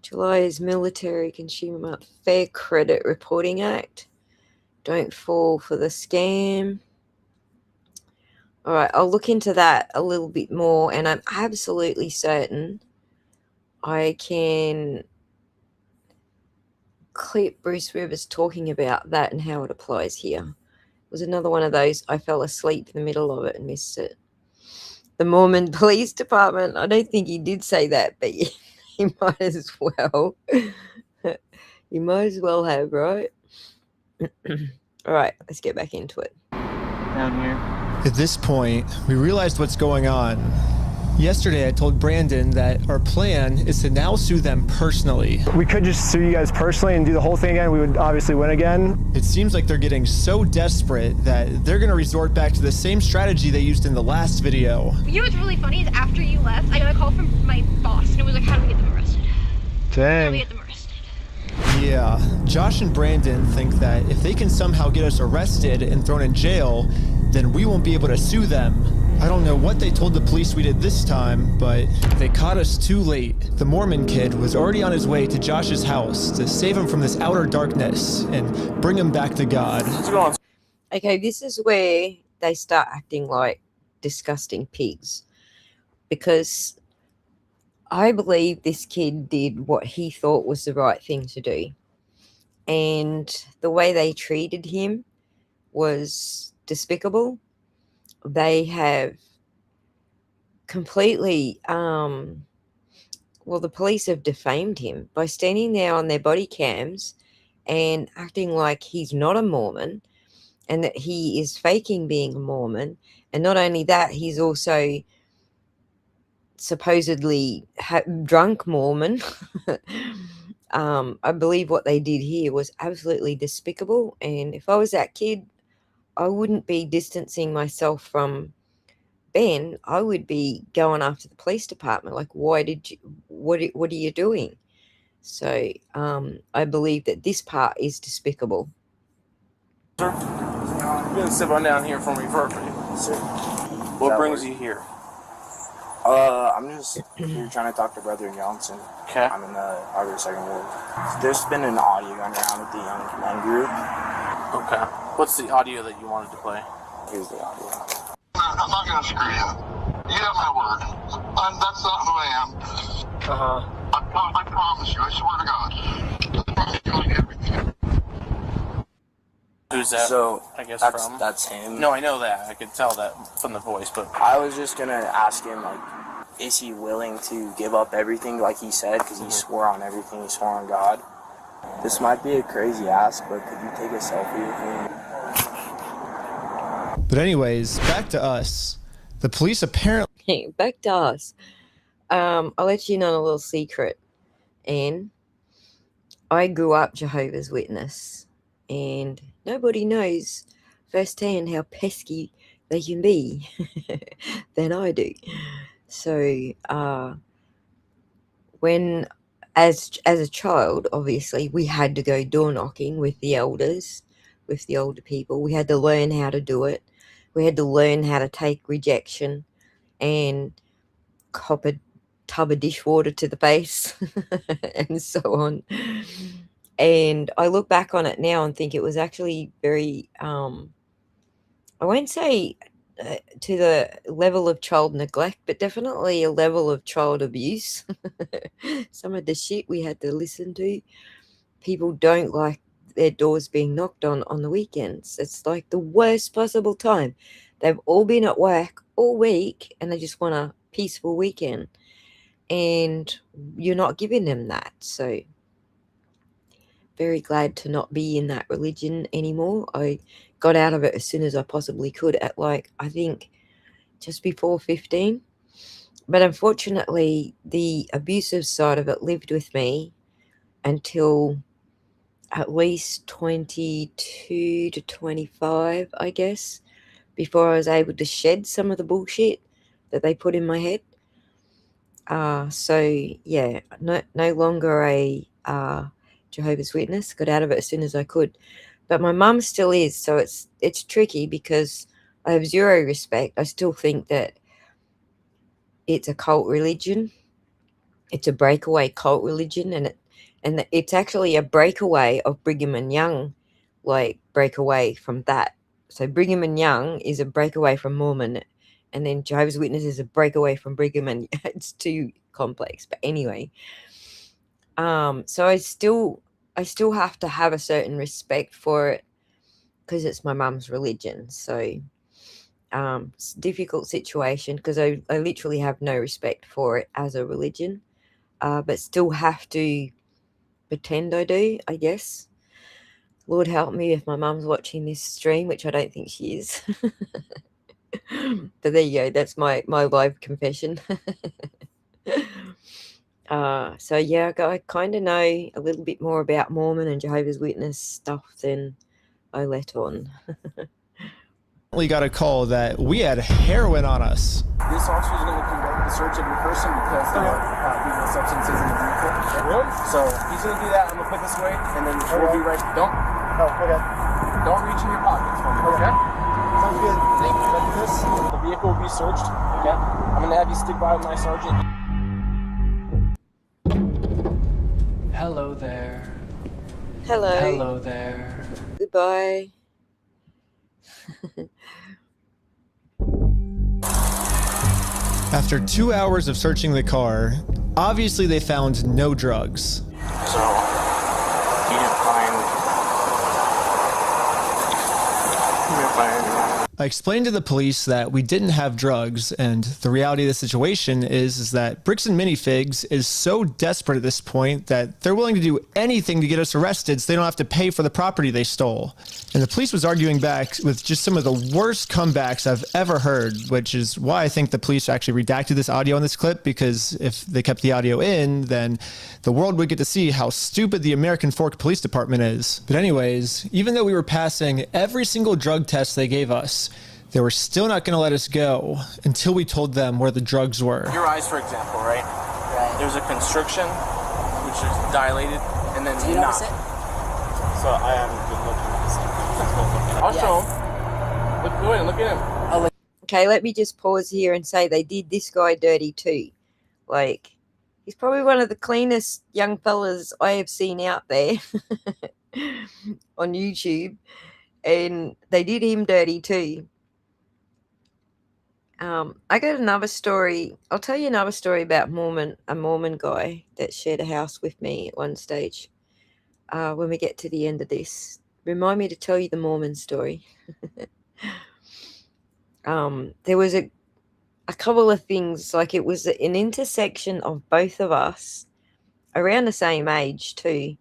July's Military Consumer Fair Credit Reporting Act. Don't fall for the scam. All right, I'll look into that a little bit more, and I'm absolutely certain I can clip Bruce Rivers talking about that and how it applies here. It was another one of those, I fell asleep in the middle of it and missed it. The Mormon Police Department, I don't think he did say that, but he might as well. He might as well have, right? All right, let's get back into it. Down here. At this point, we realized what's going on. Yesterday, I told Brandon that our plan is to now sue them personally. We could just sue you guys personally and do the whole thing again. We would obviously win again. It seems like they're getting so desperate that they're going to resort back to the same strategy they used in the last video. You know what's really funny is after you left, I got a call from my boss, and it was like, how do we get them arrested? Dang. How do we get them arrested? Yeah, Josh and Brandon think that if they can somehow get us arrested and thrown in jail, then we won't be able to sue them. I don't know what they told the police we did this time, but they caught us too late. The Mormon kid was already on his way to Josh's house to save him from this outer darkness and bring him back to God. Okay, this is where they start acting like disgusting pigs, because I believe this kid did what he thought was the right thing to do, and the way they treated him was despicable. They have completely, the police have defamed him by standing there on their body cams and acting like he's not a Mormon and that he is faking being a Mormon. And not only that, he's also supposedly drunk Mormon. I believe what they did here was absolutely despicable. And if I was that kid, I wouldn't be distancing myself from Ben. I would be going after the police department. Like, why did you, what are you doing? So I believe that this part is despicable. Sir, you're gonna sit on down here for me perfectly. Sir. What brings you here? I'm just here trying to talk to Brother Johnson. Okay. I'm in the Harbor Second Ward. There's been an audio going around with the young men group. Okay. What's the audio that you wanted to play? Here's the audio. I'm not gonna screw you. You have my word. That's not who I am. Uh-huh. I promise you. I swear to God. I promise you on everything. Who's that? So I guess that's that's him. No, I know that. I could tell that from the voice, but I was just gonna ask him, like, is he willing to give up everything like he said? Because he swore on everything. He swore on God. This might be a crazy ask, but could you take a selfie with me? But anyways, back to us. The police apparently... Back to us. I'll let you know a little secret. And I grew up Jehovah's Witness. And nobody knows firsthand how pesky they can be than I do. So, when, as a child, obviously, we had to go door knocking with the elders, with the older people. We had to learn how to do it. We had to learn how to take rejection and cop a tub of dishwater to the face and so on. And I look back on it now and think it was actually very, I won't say to the level of child neglect, but definitely a level of child abuse. Some of the shit we had to listen to. People don't like their doors being knocked on the weekends. It's like the worst possible time. They've all been at work all week and they just want a peaceful weekend. And you're not giving them that. So very glad to not be in that religion anymore. I got out of it as soon as I possibly could at, like, I think just before 15. But unfortunately, the abusive side of it lived with me until at least 22 to 25, I guess, before I was able to shed some of the bullshit that they put in my head. So yeah, no longer a Jehovah's Witness. Got out of it as soon as I could, but my mum still is. So it's tricky because I have zero respect. I still think that it's a cult religion. It's a breakaway cult religion, and it's actually a breakaway of Brigham and Young, like breakaway from that. So Brigham and Young is a breakaway from Mormon, and then Jehovah's Witness is a breakaway from Brigham, and it's too complex. But anyway, so I still have to have a certain respect for it because it's my mum's religion. So it's a difficult situation because I literally have no respect for it as a religion, but still have to pretend I do, I guess. Lord help me if my mum's watching this stream, which I don't think she is. But there you go. That's my live confession. So yeah, I kind of know a little bit more about Mormon and Jehovah's Witness stuff than I let on. We got a call that we had heroin on us. This officer is going to conduct the search of your person because there are illegal substances in the vehicle. Really? So he's going to do that. I'm going to put this away, and then we'll be right. Don't reach in your pockets for me. Okay. Sounds good. Thank you. The vehicle will be searched. Okay. I'm going to have you stick by with my sergeant. Hello there. Hello. Hello there. Goodbye. After 2 hours of searching the car, obviously they found no drugs. So, he didn't find I explained to the police that we didn't have drugs, and the reality of the situation is that Bricks and Minifigs is so desperate at this point that they're willing to do anything to get us arrested so they don't have to pay for the property they stole. And the police was arguing back with just some of the worst comebacks I've ever heard, which is why I think the police actually redacted this audio in this clip, because if they kept the audio in, then the world would get to see how stupid the American Fork Police Department is. But anyways, even though we were passing every single drug test they gave us, they were still not going to let us go until we told them where the drugs were. Your eyes, for example, right? There's a constriction, which is dilated, and then Do you not. notice it? So I haven't been looking at this. I'll show him. Go ahead, look at him. Okay, let me just pause here and say they did this guy dirty too. Like, he's probably one of the cleanest young fellas I have seen out there on YouTube, and they did him dirty too. I got another story. I'll tell you another story about a Mormon guy that shared a house with me at one stage. When we get to the end of this, remind me to tell you the Mormon story. There was a couple of things, like it was an intersection of both of us around the same age too,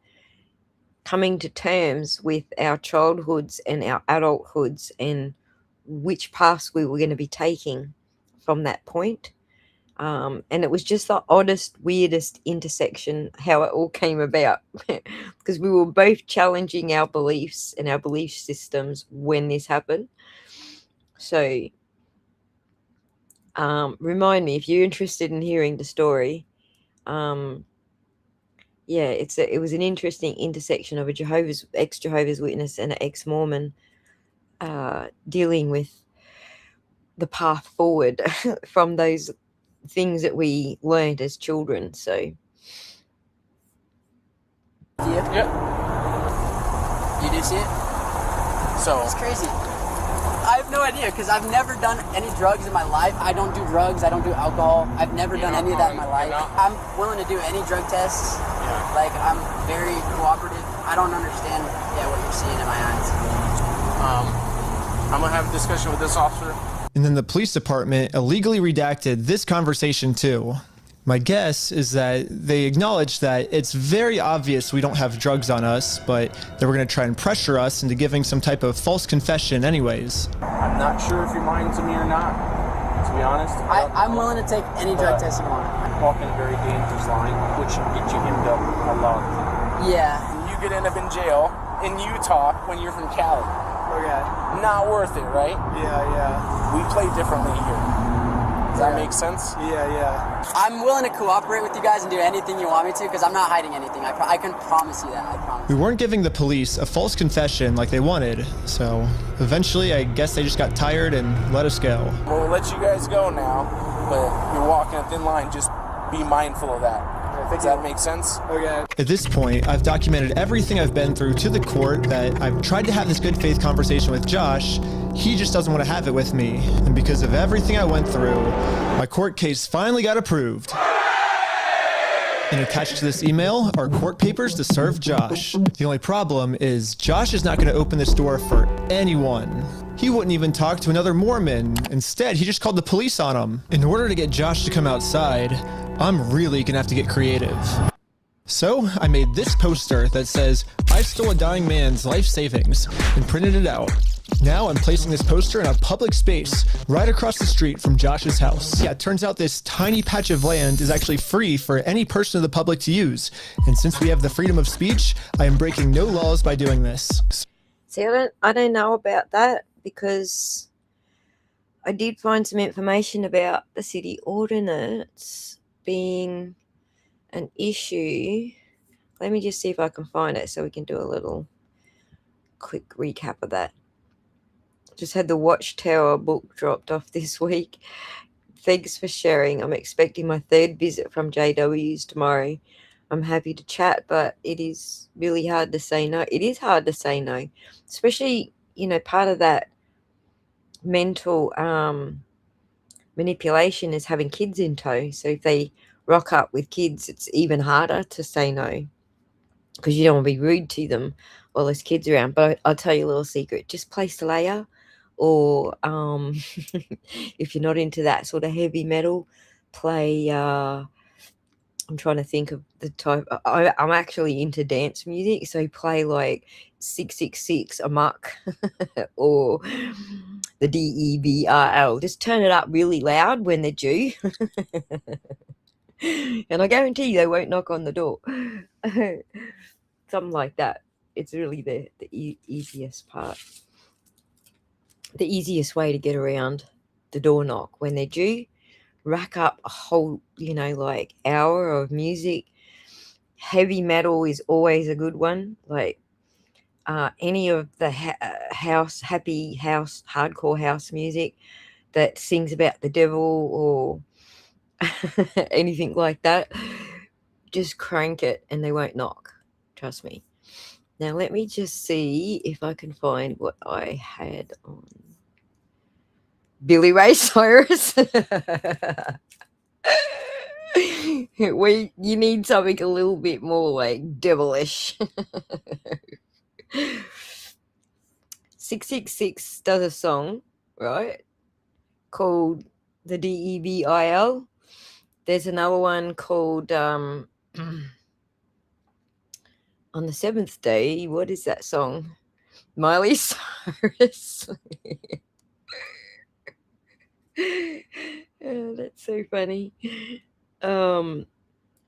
coming to terms with our childhoods and our adulthoods and which paths we were going to be taking from that point. And it was just the oddest, weirdest intersection how it all came about because we were both challenging our beliefs and our belief systems when this happened. So remind me if you're interested in hearing the story. Yeah, it was an interesting intersection of a ex-Jehovah's Witness and an ex-Mormon dealing with the path forward from those things that we learned as children. So Yep. You do see it? So It's crazy. I have no idea because I've never done any drugs in my life. I don't do drugs. I don't do alcohol. I've never done any of that in my life. I'm willing to do any drug tests. Yeah. Like, I'm very cooperative. I don't understand what you're seeing in my eyes. I'm gonna have a discussion with this officer. And then the police department illegally redacted this conversation too. My guess is that they acknowledge that it's very obvious we don't have drugs on us, but they were going to try and pressure us into giving some type of false confession anyways. I'm not sure if you're lying to me or not, to be honest. I'm willing to take any drug test you want. I'm walking a very dangerous line, which can get you end up a lot. Yeah. And you could end up in jail in Utah when you're from Cali. Okay. Not worth it, right? Yeah. We play differently here. Does that make sense? Yeah. I'm willing to cooperate with you guys and do anything you want me to because I'm not hiding anything. I can promise you that. I promise. We weren't giving the police a false confession like they wanted, so eventually I guess they just got tired and let us go. We'll let you guys go now, but you're walking a thin line. Just be mindful of that. Does that make sense? Okay. At this point, I've documented everything I've been through to the court, that I've tried to have this good faith conversation with Josh. He just doesn't want to have it with me. And because of everything I went through, my court case finally got approved. And attached to this email are court papers to serve Josh. The only problem is Josh is not going to open this door for anyone. He wouldn't even talk to another Mormon. Instead, he just called the police on him. In order to get Josh to come outside, I'm really gonna have to get creative. So I made this poster that says, "I stole a dying man's life savings," and printed it out. Now I'm placing this poster in a public space right across the street from Josh's house. Yeah, it turns out this tiny patch of land is actually free for any person of the public to use. And since we have the freedom of speech, I am breaking no laws by doing this. see, I don't know about that because I did find some information about the city ordinance being an issue. Let me just see if I can find it so we can do a little quick recap of that. Just had the Watchtower book dropped off this week. Thanks for sharing. I'm expecting my third visit from JW's tomorrow. I'm happy to chat, but it is really hard to say no. It is hard to say no, especially, part of that mental manipulation is having kids in tow. So if they rock up with kids, it's even harder to say no because you don't want to be rude to them while there's kids around. But I'll tell you a little secret: just play Slayer, or if you're not into that sort of heavy metal, play. I'm trying to think of the type. I'm actually into dance music, so play like 666 Amok or the DEVRL. Just turn it up really loud when they're due. And I guarantee you they won't knock on the door. Something like that. It's really the easiest part. The easiest way to get around the door knock when they're due. Rack up a whole, hour of music. Heavy metal is always a good one. Like any of the happy house, hardcore house music that sings about the devil or anything like that, just crank it and they won't knock. Trust me. Now let me just see if I can find what I had on. Billy Ray Cyrus. You need something a little bit more like devilish. 666 does a song, right, called the Devil. There's another one called On the Seventh Day. What is that song? Miley Cyrus. Oh, that's so funny.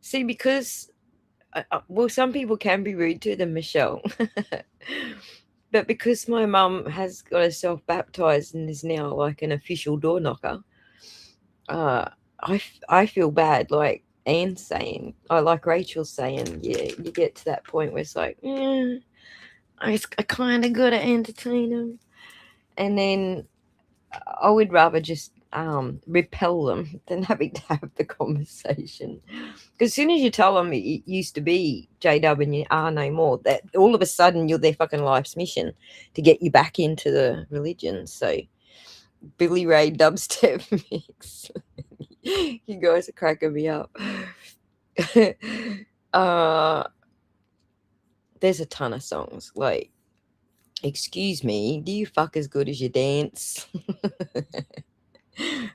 See, because well, some people can be rude to them, Michelle. But because my mum has got herself baptized and is now like an official door knocker, I feel bad, like Anne's saying, like Rachel's saying, yeah, you get to that point where it's like, yeah, I kind of got to entertain them. And then I would rather just repel them than having to have the conversation. Because as soon as you tell them it used to be JW and you are no more, that all of a sudden you're their fucking life's mission to get you back into the religion. So Billy Ray dubstep mix. You guys are cracking me up. There's a ton of songs like, excuse me, do you fuck as good as you dance?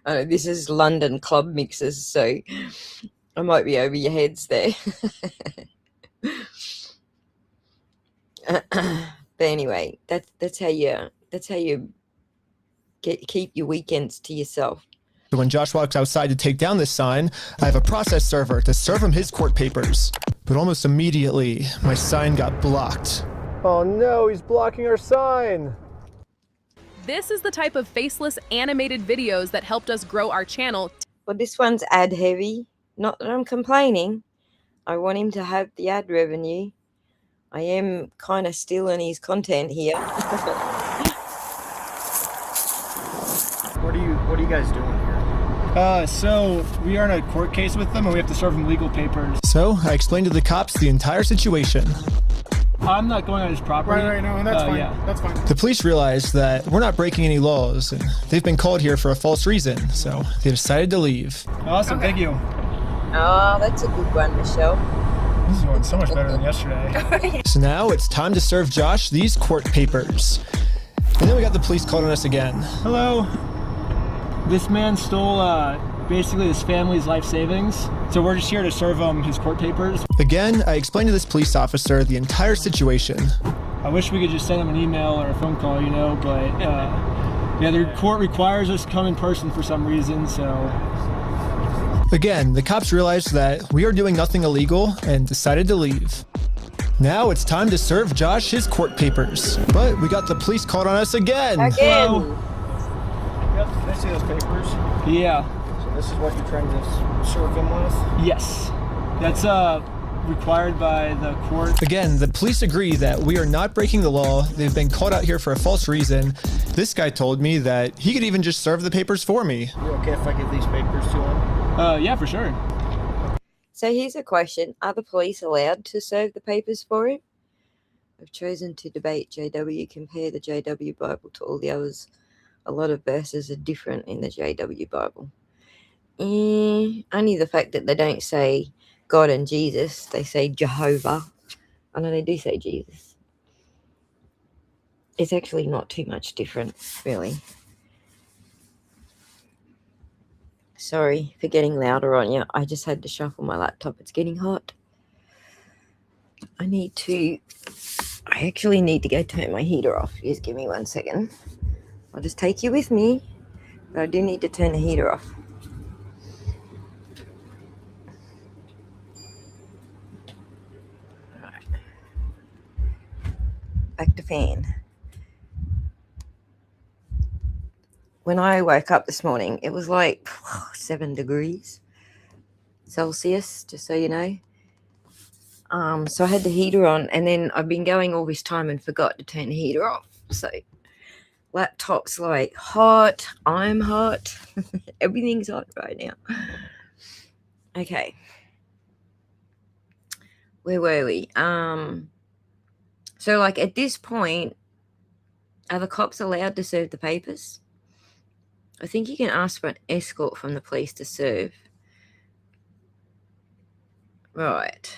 This is London club mixes, so I might be over your heads there. But anyway, that's how you keep your weekends to yourself. When Josh walks outside to take down this sign, I have a process server to serve him his court papers. But almost immediately, my sign got blocked. Oh no, he's blocking our sign. This is the type of faceless animated videos that helped us grow our channel. Well, this one's ad heavy. Not that I'm complaining. I want him to have the ad revenue. I am kind of stealing his content here. What are you guys doing here? So we are in a court case with them and we have to serve them legal papers. So I explained to the cops the entire situation. I'm not going on his property. Right, no, that's fine. Yeah. That's fine. The police realized that we're not breaking any laws, and they've been called here for a false reason, so they decided to leave. Awesome, thank you. Oh, that's a good one, Michelle. This is going so much better than yesterday. So now it's time to serve Josh these court papers. And then we got the police called on us again. Hello. This man stole basically his family's life savings, so we're just here to serve him his court papers. Again, I explained to this police officer the entire situation. I wish we could just send him an email or a phone call, you know, but yeah, the court requires us to come in person for some reason, so. Again, the cops realized that we are doing nothing illegal and decided to leave. Now it's time to serve Josh his court papers. But we got the police called on us again. Again. Yep, can I see those papers? Yeah. So this is what you're trying to serve them with? Yes. That's required by the court. Again, the police agree that we are not breaking the law. They've been called out here for a false reason. This guy told me that he could even just serve the papers for me. You okay if I give these papers to him? Yeah, for sure. So here's a question. Are the police allowed to serve the papers for him? I've chosen to debate JW, compare the JW Bible to all the others. A lot of verses are different in the JW Bible. Only the fact that they don't say God and Jesus, they say Jehovah. I know they do say Jesus. It's actually not too much different, really. Sorry for getting louder on you. I just had to shuffle my laptop. It's getting hot. I actually need to go turn my heater off. Just give me 1 second. I'll just take you with me. But I do need to turn the heater off. Alright. Back to fan. When I woke up this morning, it was like 7 degrees Celsius, just so you know. So I had the heater on, and then I've been going all this time and forgot to turn the heater off. So laptop's like hot, I'm hot, everything's hot right now. Okay. Where were we? So like at this point, are the cops allowed to serve the papers? I think you can ask for an escort from the police to serve. Right.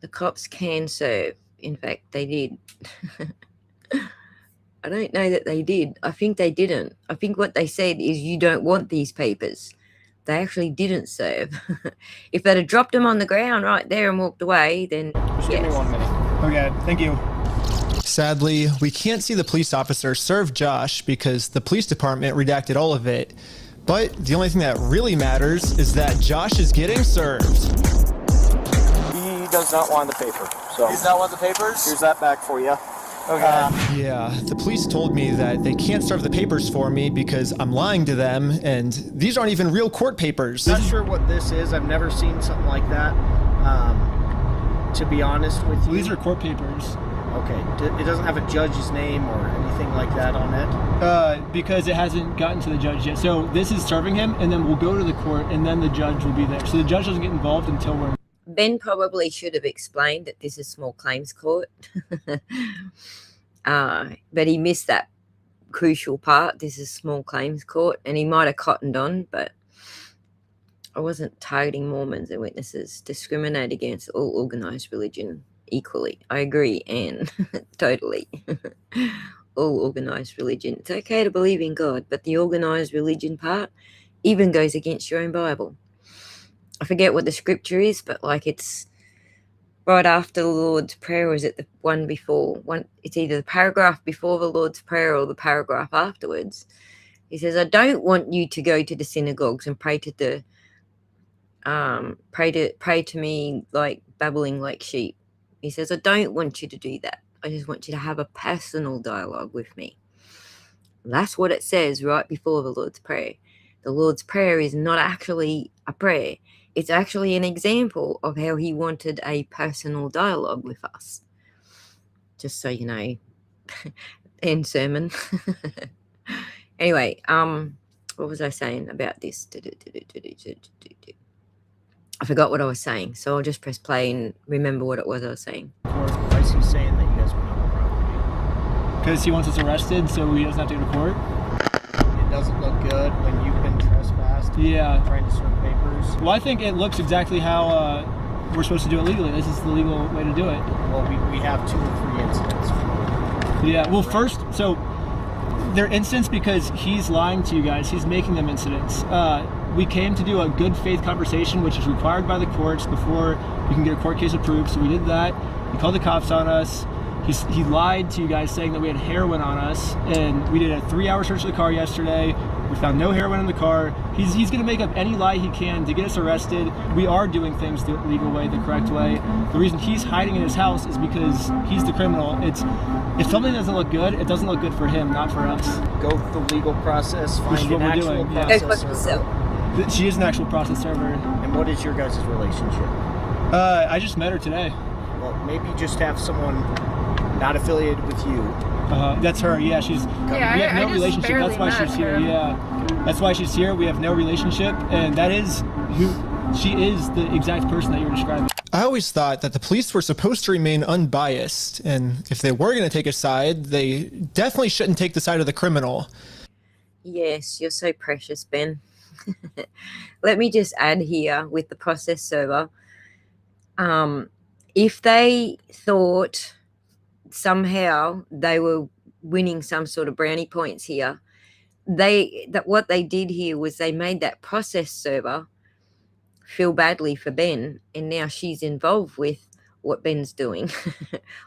The cops can serve. In fact, they did. I don't know that they did. I think they didn't. I think what they said is you don't want these papers. They actually didn't serve. If they'd have dropped them on the ground right there and walked away, then Just give me 1 minute. Okay, thank you. Sadly, we can't see the police officer serve Josh because the police department redacted all of it. But the only thing that really matters is that Josh is getting served. He does not want the paper. So Does not want the papers? here's that back for you. Okay. Yeah, the police told me that they can't serve the papers for me because I'm lying to them, and these aren't even real court papers. Not sure what this is. I've never seen something like that. To be honest with you. These are court papers. Okay. It doesn't have a judge's name or anything like that on it? Because it hasn't gotten to the judge yet. So this is serving him, and then we'll go to the court, and then the judge will be there. So the judge doesn't get involved until we're... Ben probably should have explained that this is small claims court. But he missed that crucial part. This is small claims court, and he might have cottoned on, but I wasn't targeting Mormons and witnesses. Discriminate against all organized religion equally. I agree, and totally. All organized religion. It's okay to believe in God, but the organized religion part even goes against your own Bible. I forget what the scripture is, but like it's right after the Lord's Prayer, or is it the one before? It's either the paragraph before the Lord's Prayer or the paragraph afterwards. He says, I don't want you to go to the synagogues and pray to me like babbling like sheep. He says, I don't want you to do that. I just want you to have a personal dialogue with me. That's what it says right before the Lord's Prayer. The Lord's Prayer is not actually a prayer. It's actually an example of how he wanted a personal dialogue with us. Just so you know. End sermon. Anyway, what was I saying about this? I forgot what I was saying, so I'll just press play and remember what it was I was saying. Why is he saying that you guys went on the property? Because he wants us arrested so he doesn't have to go to court? It doesn't look good when you've been trespassed. Yeah. Trying to serve papers. Well, I think it looks exactly how we're supposed to do it legally. This is the legal way to do it. Well, we have 2 or 3 incidents. Yeah, well, first, so they're incidents because he's lying to you guys. He's making them incidents. We came to do a good faith conversation, which is required by the courts before you can get a court case approved. So we did that. He called the cops on us. He lied to you guys saying that we had heroin on us, and we did a 3-hour search of the car yesterday. We found no heroin in the car. He's going to make up any lie he can to get us arrested. We are doing things the legal way, the correct way. The reason he's hiding in his house is because he's the criminal. If something doesn't look good, it doesn't look good for him, not for us. Go through the legal process, Which is find what an we're actual doing. process Yeah. server. She is an actual process server. And what is your guys' relationship? I just met her today. Well, maybe just have someone not affiliated with you. That's her. Yeah, we have no relationship. That's why she's here. her. Yeah, that's why she's here. We have no relationship, and that is she is the exact person that you're describing. I always thought that the police were supposed to remain unbiased, and if they were going to take a side, they definitely shouldn't take the side of the criminal. Yes, you're so precious, Ben. Let me just add here with the process server. If they thought somehow they were winning some sort of brownie points here, what they did here was they made that process server feel badly for Ben, and now she's involved with what Ben's doing.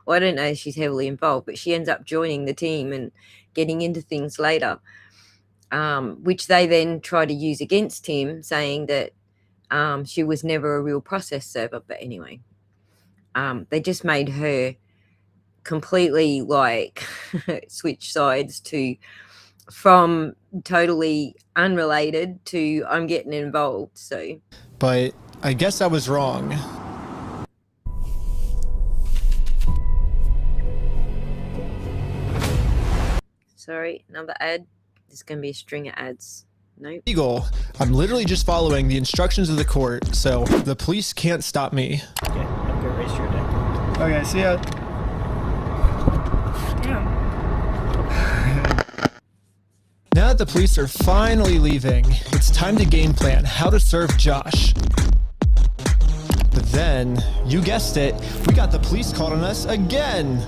Well, I don't know if she's heavily involved, but she ends up joining the team and getting into things later, which they then try to use against him, saying that she was never a real process server. But anyway, they just made her completely like switch sides from totally unrelated to I'm getting involved. So, but I guess I was wrong. Sorry, another ad. There's going to be a string of ads. Nope. Legal. I'm literally just following the instructions of the court, so the police can't stop me. Okay, have a good rest of your day. Okay, see ya. now that the police are finally leaving, it's time to game plan how to serve Josh. But then, you guessed it, we got the police called on us again.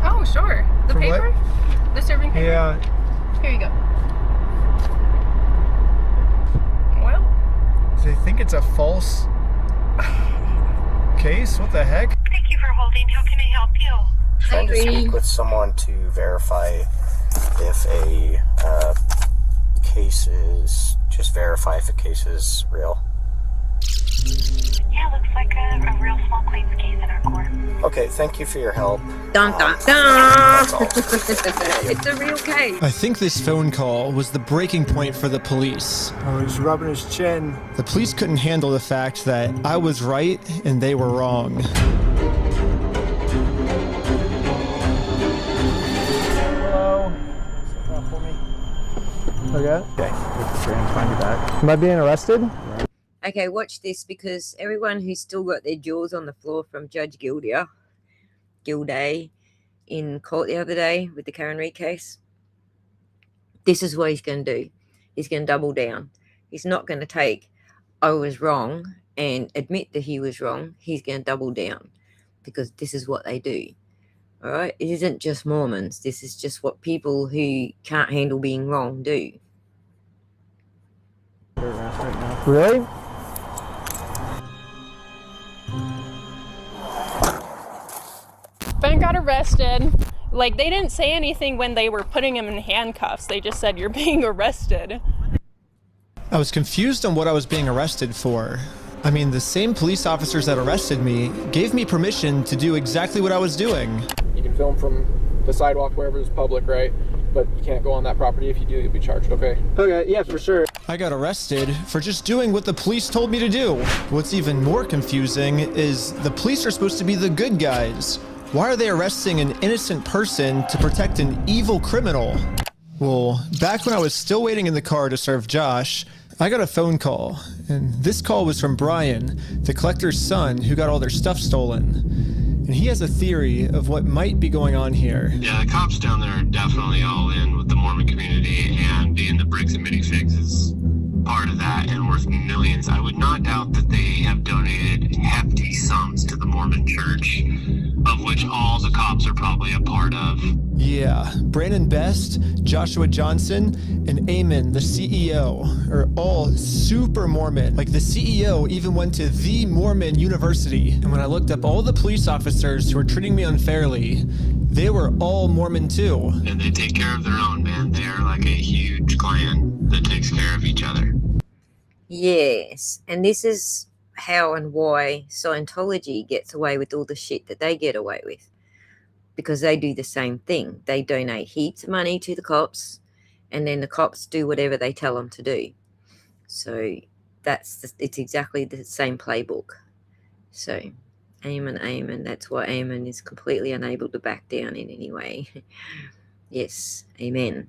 Oh, sure. The For paper? what? The serving paper? Yeah. Here you go. Well, They think it's a false case? What the heck? Thank you for holding. How can I help you? Trying to speak with someone to verify if a case is, just verify if a case is real. Yeah, looks like a real small claims case in our court. Okay, thank you for your help. Dun dun dun! It's a real case. I think this phone call was the breaking point for the police. Oh, he's rubbing his chin. The police couldn't handle the fact that I was right and they were wrong. Hello. For me. Okay. Find you back. Am I being arrested? Okay, watch this, because everyone who's still got their jaws on the floor from Judge Gilday in court the other day with the Karen Read case, this is what he's going to do. He's going to double down. He's not going to take, I was wrong, and admit that he was wrong. He's going to double down, because this is what they do. All right? It isn't just Mormons. This is just what people who can't handle being wrong do. Really? Ben got arrested. Like, they didn't say anything when they were putting him in handcuffs. They just said, you're being arrested. I was confused on what I was being arrested for. I mean, the same police officers that arrested me gave me permission to do exactly what I was doing. You can film from the sidewalk wherever it's public, right? But you can't go on that property. If you do, you'll be charged, okay? Okay, yeah, for sure. I got arrested for just doing what the police told me to do. What's even more confusing is the police are supposed to be the good guys. Why are they arresting an innocent person to protect an evil criminal? Well, back when I was still waiting in the car to serve Josh, I got a phone call, and this call was from Brian, the collector's son who got all their stuff stolen. And he has a theory of what might be going on here. Yeah, the cops down there are definitely all in with the Mormon community, and being the Briggs and Minifigs is part of that and worth millions. I would not doubt that they have donated hefty sums to the Mormon church, of which all the cops are probably a part of. Yeah, Brandon Best, Joshua Johnson, and Eamon, the CEO, are all super Mormon. Like, the CEO even went to the Mormon University. And when I looked up all the police officers who were treating me unfairly, they were all Mormon too. And they take care of their own, man. They are like a huge clan that takes care of each other. Yes, and this is how and why Scientology gets away with all the shit that they get away with, because they do the same thing. They donate heaps of money to the cops, and then the cops do whatever they tell them to do. So it's exactly the same playbook. So Amen, that's why Amen is completely unable to back down in any way. Yes, amen.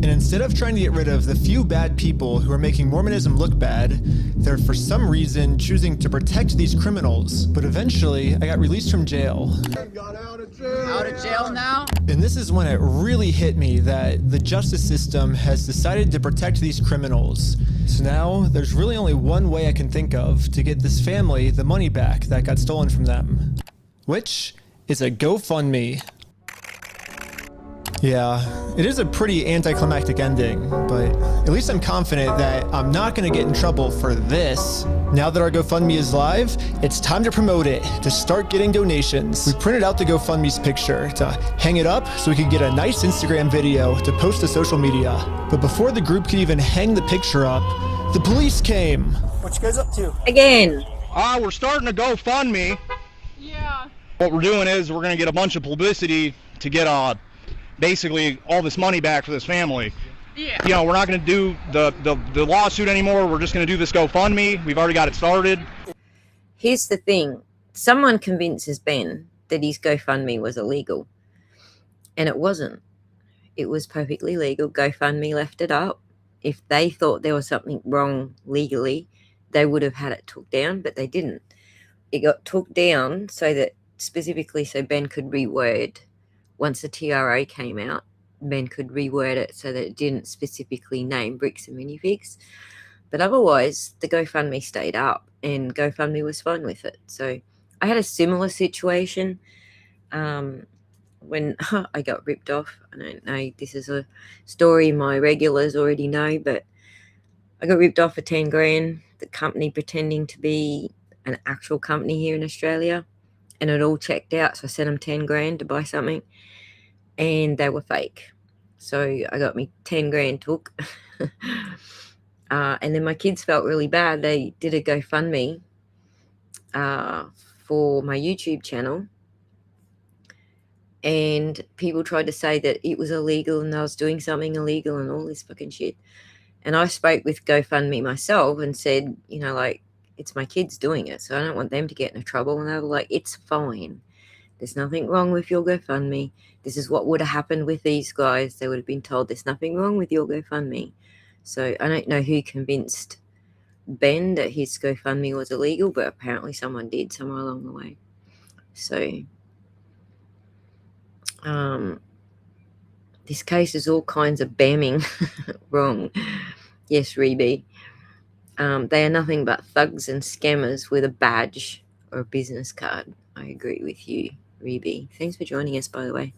And instead of trying to get rid of the few bad people who are making Mormonism look bad, they're for some reason choosing to protect these criminals. But eventually, I got released from jail. Out of jail now? And this is when it really hit me that the justice system has decided to protect these criminals. So now, there's really only one way I can think of to get this family the money back that got stolen from them. Which is a GoFundMe. Yeah, it is a pretty anticlimactic ending, but at least I'm confident that I'm not going to get in trouble for this. Now that our GoFundMe is live, it's time to promote it, to start getting donations. We printed out the GoFundMe's picture to hang it up so we could get a nice Instagram video to post to social media. But before the group could even hang the picture up, the police came. What you guys up to? Again. We're starting a GoFundMe. Yeah. What we're doing is we're going to get a bunch of publicity to get basically all this money back for this family. Yeah. You know, we're not going to do the lawsuit anymore. We're just going to do this GoFundMe. We've already got it started. Here's the thing. Someone convinces Ben that his GoFundMe was illegal. And it wasn't. It was perfectly legal. GoFundMe left it up. If they thought there was something wrong legally, they would have had it took down, but they didn't. It got took down so that specifically so Ben could reword once the TRO came out, Ben could reword it so that it didn't specifically name bricks and minifigs. But otherwise, the GoFundMe stayed up and GoFundMe was fine with it. So I had a similar situation when I got ripped off. I don't know, this is a story my regulars already know, but I got ripped off for 10 grand. The company pretending to be an actual company here in Australia, and it all checked out. So I sent them 10 grand to buy something, and they were fake. So I got me 10 grand took. And then my kids felt really bad. They did a GoFundMe for my YouTube channel, and people tried to say that it was illegal and I was doing something illegal and all this fucking shit. And I spoke with GoFundMe myself and said, you know, like, it's my kids doing it, so I don't want them to get into trouble. And they were like, it's fine. There's nothing wrong with your GoFundMe. This is what would have happened with these guys. They would have been told there's nothing wrong with your GoFundMe. So I don't know who convinced Ben that his GoFundMe was illegal, but apparently someone did somewhere along the way. So this case is all kinds of bamming wrong. Yes, Reby. They are nothing but thugs and scammers with a badge or a business card. I agree with you, Reby. Thanks for joining us, by the way.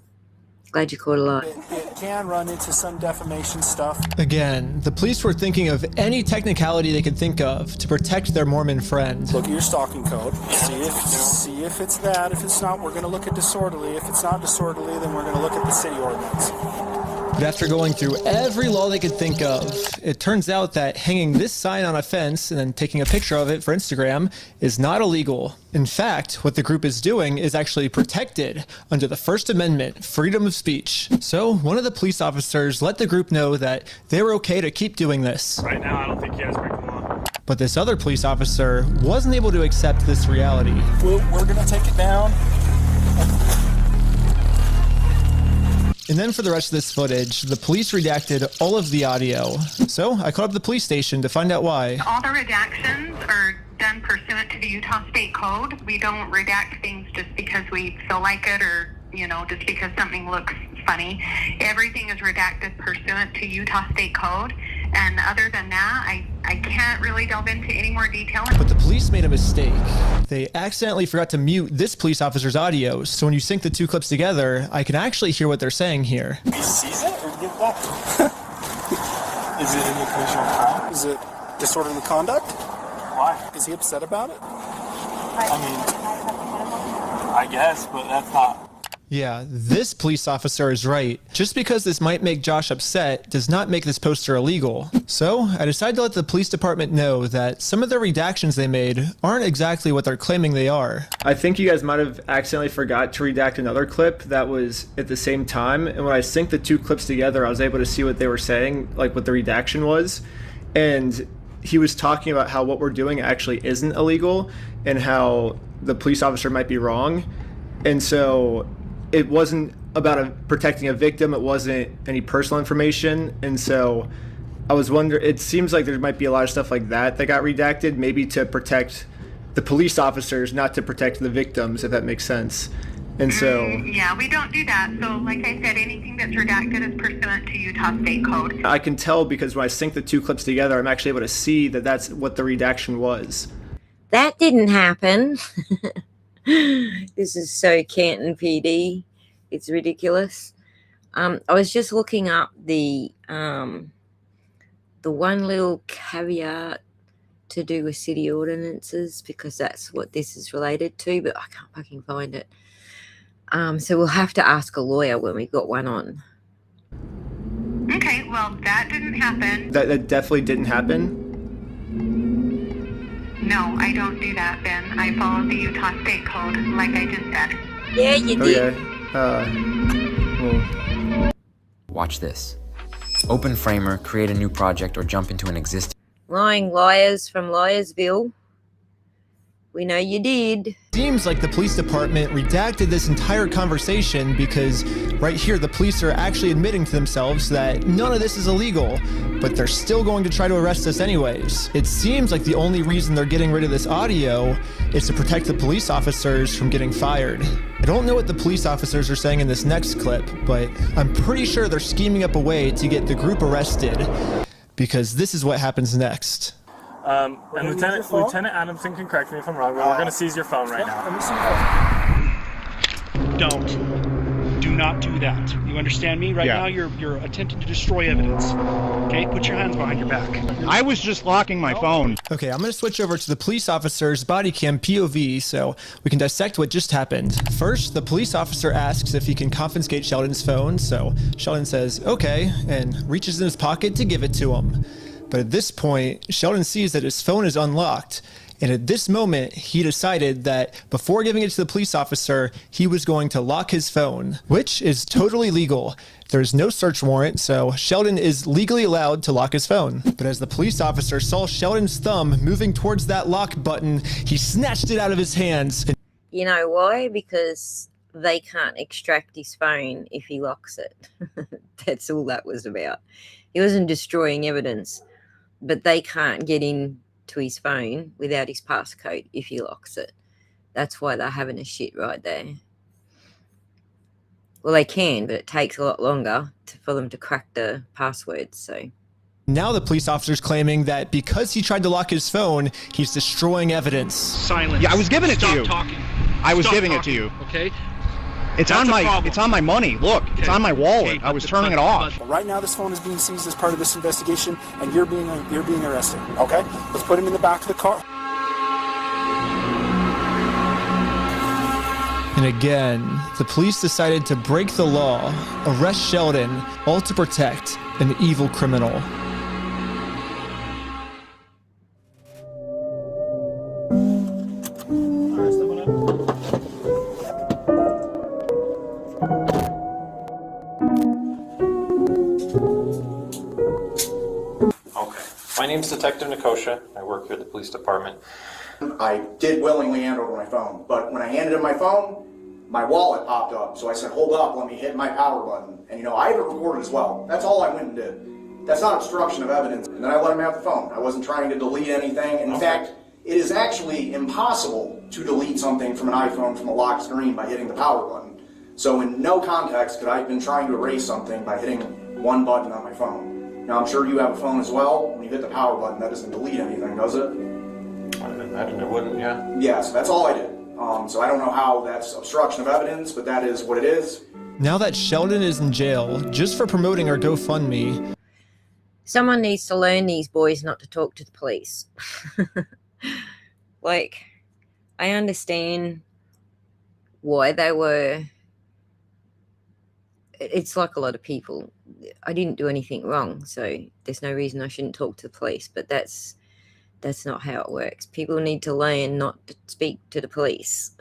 Glad you caught a lot. It can run into some defamation stuff. Again, the police were thinking of any technicality they could think of to protect their Mormon friend. Look at your stalking code. See if it's that. If it's not, we're going to look at disorderly. If it's not disorderly, then we're going to look at the city ordinance. But after going through every law they could think of, it turns out that hanging this sign on a fence and then taking a picture of it for Instagram is not illegal. In fact, what the group is doing is actually protected under the First Amendment, freedom of speech. So one of the police officers let the group know that they were okay to keep doing this. Right now, I don't think you guys break the law. But this other police officer wasn't able to accept this reality. We're going to take it down. And then for the rest of this footage, the police redacted all of the audio. So I called up the police station to find out why. All the redactions are done pursuant to the Utah State Code. We don't redact things just because we feel like it or, you know, just because something looks funny. Everything is redacted pursuant to Utah State Code. And other than that, I can't really delve into any more detail. But the police made a mistake. They accidentally forgot to mute this police officer's audio, so when you sync the two clips together, I can actually hear what they're saying here. He sees it or give back? Is it an occasional crime? Is it disorderly conduct? Why? Is he upset about it? I mean, I guess, but that's not... Yeah, this police officer is right. Just because this might make Josh upset does not make this poster illegal. So I decided to let the police department know that some of the redactions they made aren't exactly what they're claiming they are. I think you guys might have accidentally forgot to redact another clip that was at the same time, and when I synced the two clips together, I was able to see what they were saying, like what the redaction was. And he was talking about how what we're doing actually isn't illegal and how the police officer might be wrong. And so it wasn't about protecting a victim. It wasn't any personal information. And so I was wondering, it seems like there might be a lot of stuff like that got redacted, maybe to protect the police officers, not to protect the victims, if that makes sense. And so... yeah, we don't do that. So like I said, anything that's redacted is pursuant to Utah State Code. I can tell because when I sync the two clips together, I'm actually able to see that that's what the redaction was. That didn't happen. This is so Canton PD. It's ridiculous. I was just looking up the one little caveat to do with city ordinances because that's what this is related to, but I can't fucking find it. So we'll have to ask a lawyer when we've got one on. Okay, well, that didn't happen. That definitely didn't happen? No, I don't do that, Ben. I follow the Utah State Code, like I just said. Yeah, you did. Okay. Watch this. Open Framer, create a new project, or jump into an existing... Lying liars from Liarsville. We know you did. Seems like the police department redacted this entire conversation because right here the police are actually admitting to themselves that none of this is illegal, but they're still going to try to arrest us anyways. It seems like the only reason they're getting rid of this audio is to protect the police officers from getting fired. I don't know what the police officers are saying in this next clip, but I'm pretty sure they're scheming up a way to get the group arrested, because this is what happens next. And Lieutenant Adamson can correct me if I'm wrong, but we're going to seize your phone right now. Let me see your phone. Don't. Do not do that. You understand me? Right now you're attempting to destroy evidence. Okay? Put your hands behind your back. I was just locking my phone. Okay, I'm going to switch over to the police officer's body cam POV so we can dissect what just happened. First, the police officer asks if he can confiscate Sheldon's phone, so Sheldon says, okay, and reaches in his pocket to give it to him. But at this point, Sheldon sees that his phone is unlocked, and at this moment, he decided that before giving it to the police officer, he was going to lock his phone, which is totally legal. There's no search warrant, so Sheldon is legally allowed to lock his phone. But as the police officer saw Sheldon's thumb moving towards that lock button, he snatched it out of his hands. You know why? Because they can't extract his phone if he locks it. That's all that was about. He wasn't destroying evidence, but they can't get in to his phone without his passcode if he locks it. That's why they're having a shit right there. Well, they can, but it takes a lot longer for them to crack the password, so. Now the police officer's claiming that because he tried to lock his phone, he's destroying evidence. Silence. Yeah, I was giving it to you. Stop talking. I was Stop giving talking, it to you. Okay? It's on my money. Look, it's on my wallet. I was turning it off. Right now, this phone is being seized as part of this investigation, and you're being arrested. Okay, let's put him in the back of the car. And again, the police decided to break the law, arrest Sheldon, all to protect an evil criminal. My name's Detective Nikosha. I work here at the police department. I did willingly hand over my phone, but when I handed him my phone, my wallet popped up. So I said, hold up, let me hit my power button. And I have it recorded as well. That's all I went and did. That's not obstruction of evidence. And then I let him have the phone. I wasn't trying to delete anything. In fact, it is actually impossible to delete something from an iPhone from a locked screen by hitting the power button. So in no context could I have been trying to erase something by hitting one button on my phone. Now, I'm sure you have a phone as well. When you hit the power button, that doesn't delete anything, does it? I imagine it wouldn't, yeah. Yeah, so that's all I did. So I don't know how that's obstruction of evidence, but that is what it is. Now that Sheldon is in jail, just for promoting our GoFundMe, someone needs to learn these boys not to talk to the police. Like, I understand why they were. It's like a lot of people. I didn't do anything wrong, so there's no reason I shouldn't talk to the police, but that's not how it works. People need to learn not to speak to the police.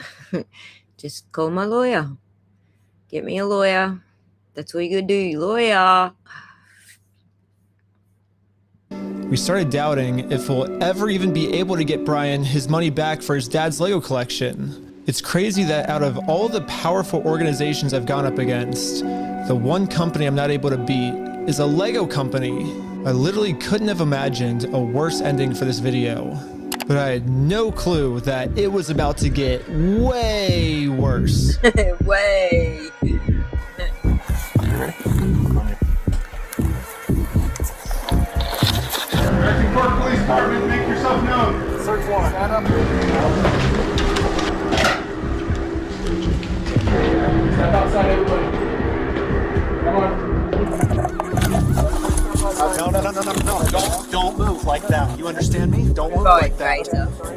Just call my lawyer. Get me a lawyer. That's all you gotta do, lawyer. we started doubting if we'll ever even be able to get Brian his money back for his dad's Lego collection. It's crazy that out of all the powerful organizations I've gone up against, the one company I'm not able to beat is a Lego company. I literally couldn't have imagined a worse ending for this video, but I had no clue that it was about to get way worse. Way. American Park Police Department, make yourself known. Search warrant. Stand up. Step outside, everybody. Come on. No. Don't move like that. You understand me? Don't move like that.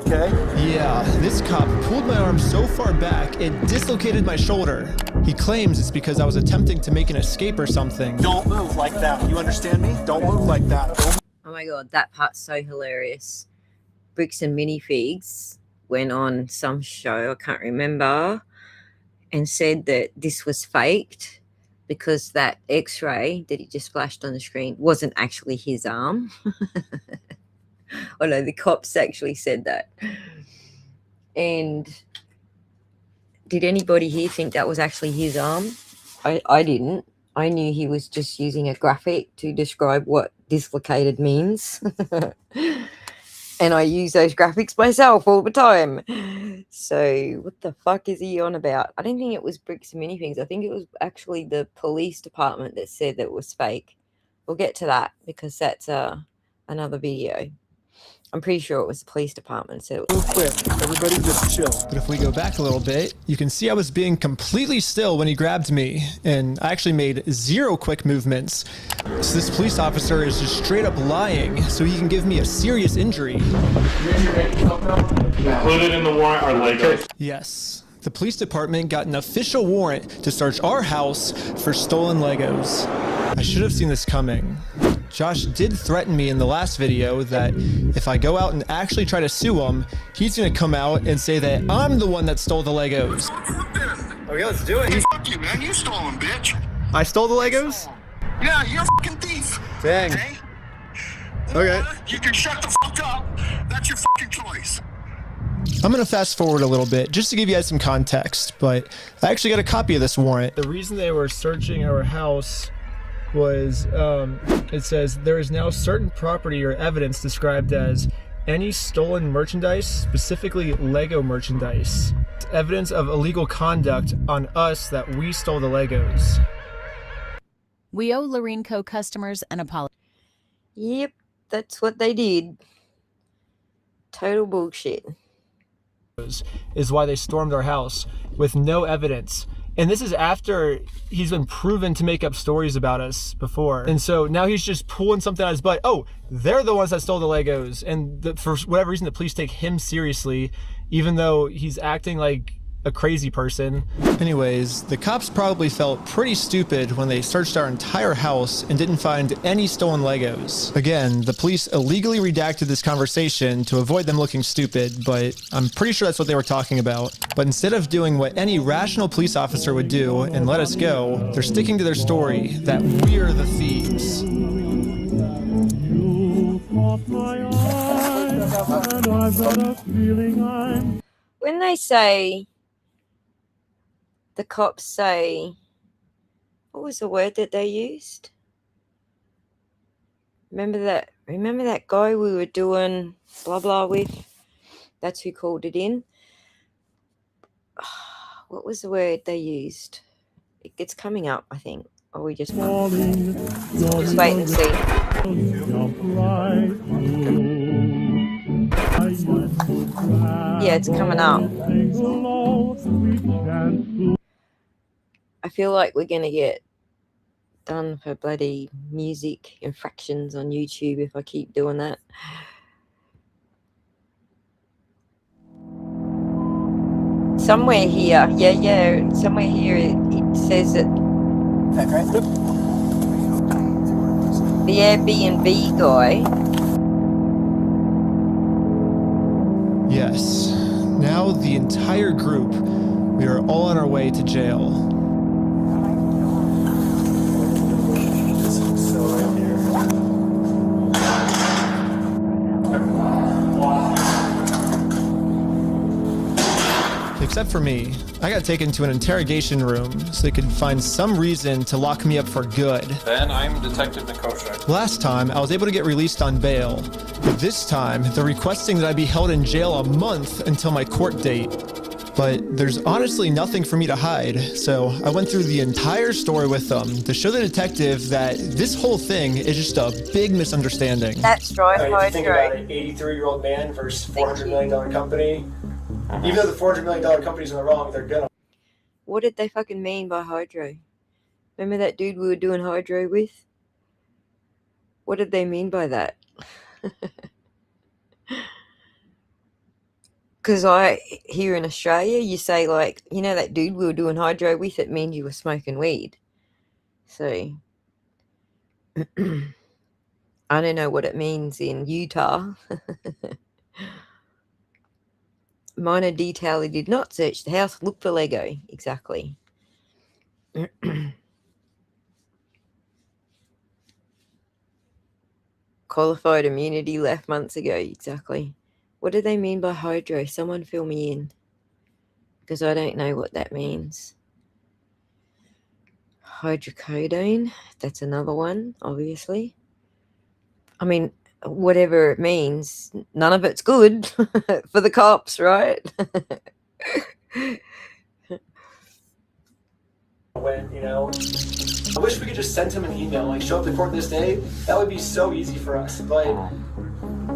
Okay? Yeah, this cop pulled my arm so far back, it dislocated my shoulder. He claims it's because I was attempting to make an escape or something. Don't move like that. You understand me? Don't move like that. Oh my god, that part's so hilarious. Bricks and Minifigs went on some show, I can't remember, and said that this was faked because that x-ray that he just flashed on the screen wasn't actually his arm. Oh no, the cops actually said that. And did anybody here think that was actually his arm? I didn't. I knew he was just using a graphic to describe what dislocated means. And I use those graphics myself all the time. So what the fuck is he on about? I don't think it was Bricks and Minifigs. I think it was actually the police department that said that it was fake. We'll get to that because that's another video. I'm pretty sure it was the police department. So Real quick, everybody just chill. But if we go back a little bit, you can see I was being completely still when he grabbed me, and I actually made 0 quick movements. So this police officer is just straight up lying so he can give me a serious injury. Included in the warrant are Legos. Yes. The police department got an official warrant to search our house for stolen Legos. I should have seen this coming. Josh did threaten me in the last video that if I go out and actually try to sue him, he's gonna come out and say that I'm the one that stole the Legos. Okay, let's do it. Fuck you, man. You stole them, bitch. I stole the Legos? Yeah, you're a fucking thief. Dang. Okay. You can shut the fuck up. That's your fucking choice. I'm gonna fast forward a little bit just to give you guys some context, but I actually got a copy of this warrant. The reason they were searching our house was, it says, there is now certain property or evidence described as any stolen merchandise, specifically Lego merchandise. It's evidence of illegal conduct on us that we stole the Legos. We owe Lorene Co. customers an apology. Yep, that's what they did. Total bullshit. Is why they stormed our house with no evidence. And this is after he's been proven to make up stories about us before. And so now he's just pulling something out of his butt. Oh, they're the ones that stole the Legos. And for whatever reason, the police take him seriously, even though he's acting like a crazy person. Anyways, the cops probably felt pretty stupid when they searched our entire house and didn't find any stolen Legos. Again, the police illegally redacted this conversation to avoid them looking stupid, but I'm pretty sure that's what they were talking about. But instead of doing what any rational police officer would do and let us go, they're sticking to their story that we're the thieves. When they say, the cops say, what was the word that they used? Remember that guy we were doing blah blah with? That's who called it in. What was the word they used? It's coming up, I think. Or we just wait and see. Yeah, it's coming up. I feel like we're going to get done for bloody music infractions on YouTube if I keep doing that. Somewhere here, somewhere here it says that the Airbnb guy. Yes. Now the entire group, we are all on our way to jail. Except for me. I got taken to an interrogation room so they could find some reason to lock me up for good. Then I'm Detective Nikosha. Last time, I was able to get released on bail. But this time, they're requesting that I be held in jail a month until my court date. But there's honestly nothing for me to hide, so I went through the entire story with them to show the detective that this whole thing is just a big misunderstanding. That's right, If you think about it, 83-year-old man versus $400 million company. Even though the $400 million company's in the wrong, they're gonna. What did they fucking mean by hydro? Remember that dude we were doing hydro with? What did they mean by that? Because here in Australia, you say like, you know that dude we were doing hydro with, it means you were smoking weed. So, I don't know what it means in Utah. Minor detail, he did not search the house, look for Lego. Exactly. Qualified immunity left months ago. Exactly. What do they mean by hydro? Someone fill me in, because I don't know what that means. Hydrocodone, that's another one, obviously. I mean, whatever it means, none of it's good for the cops, right? When, you know, I wish we could just send him an email, like show up to court this day. That would be so easy for us. But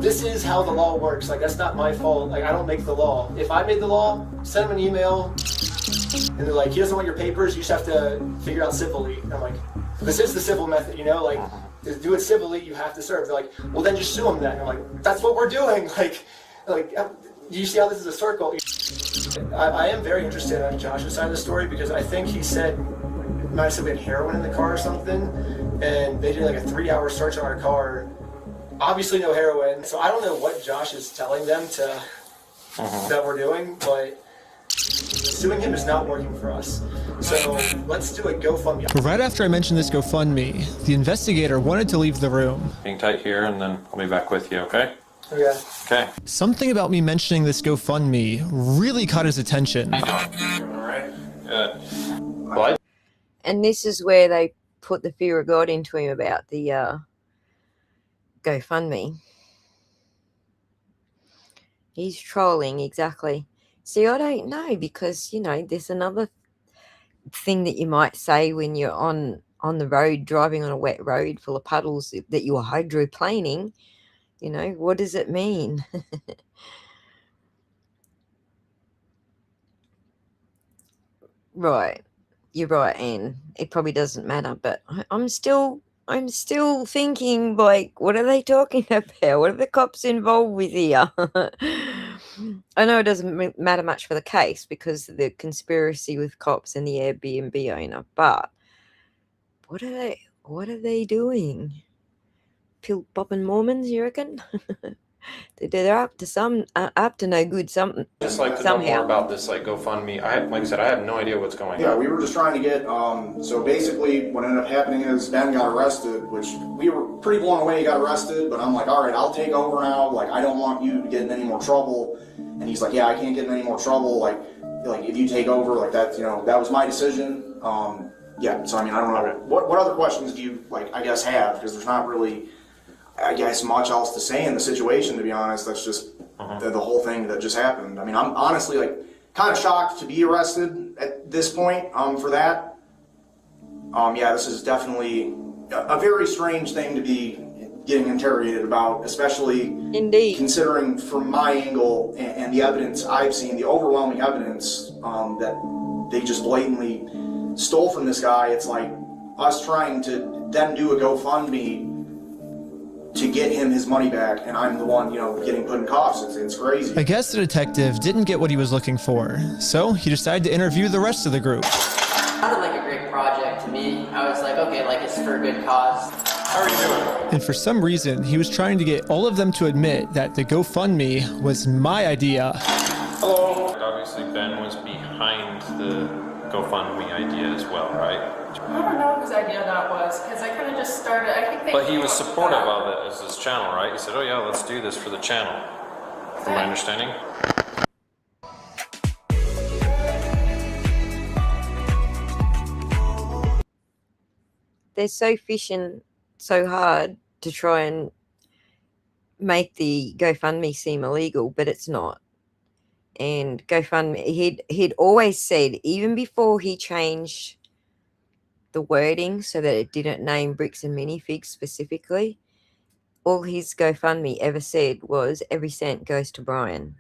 this is how the law works. Like, that's not my fault. Like, I don't make the law. If I made the law, send him an email, and they're like, he doesn't want your papers, you just have to figure out civilly. And I'm like, this is the civil method, you know? Like, to do it civilly, you have to serve. They're like, well, then just sue him then. I'm like, that's what we're doing. Like, you see how this is a circle? I am very interested on Josh's side of the story, because I think he said, might have said we had heroin in the car or something, and they did like a 3-hour search on our car. Obviously no heroin, so I don't know what Josh is telling them to that we're doing, but suing him is not working for us. So let's do a GoFundMe. Right after I mentioned this GoFundMe, the investigator wanted to leave the room. Hang tight here, and then I'll be back with you, okay? Okay. Okay. Something about me mentioning this GoFundMe really caught his attention. All right. Good. Well, And this is where they put the fear of God into him about the GoFundMe. He's trolling, exactly. See, I don't know, because, you know, there's another thing that you might say when you're on the road, driving on a wet road full of puddles, that you are hydroplaning. You know, what does it mean? Right. You're right, Anne. It probably doesn't matter, but I'm still thinking, like, what are they talking about? What are the cops involved with here? I know it doesn't matter much for the case because of the conspiracy with cops and the Airbnb owner, but what are they doing? Pill popping Mormons, you reckon? They're up to no good. I'd just like to know more about this, like, GoFundMe. Like I said, I have no idea what's going on. Yeah, we were just trying to get, so basically what ended up happening is Ben got arrested, which we were pretty blown away he got arrested, but I'm like, all right, I'll take over now. Like, I don't want you to get in any more trouble. And he's like, yeah, I can't get in any more trouble. Like if you take over, like that, you know, that was my decision. Yeah, so I mean, I don't know. What other questions do you, like, I guess have? Because there's not really, I guess, much else to say in the situation, to be honest. That's just the whole thing that just happened. I mean, I'm honestly, like, kind of shocked to be arrested at this point for that. Yeah, this is definitely a very strange thing to be getting interrogated about, especially considering from my angle and the evidence I've seen, the overwhelming evidence that they just blatantly stole from this guy. It's like us trying to then do a GoFundMe to get him his money back, and I'm the one, you know, getting put in cuffs. It's crazy. I guess the detective didn't get what he was looking for, so he decided to interview the rest of the group. It sounded like a great project to me. I was like, okay, like, it's for a good cause. How are you doing? And for some reason, he was trying to get all of them to admit that the GoFundMe was my idea. Hello. Obviously, Ben was behind the GoFundMe idea as well, right? I don't know whose idea that was, because I kind of just started, I think they... But he was supportive of it as his channel, right? He said, oh yeah, let's do this for the channel. From my understanding. They're so fishing so hard to try and make the GoFundMe seem illegal, but it's not. And GoFundMe, he'd always said, even before he changed the wording so that it didn't name Bricks and Minifigs specifically, all his GoFundMe ever said was every cent goes to Brian.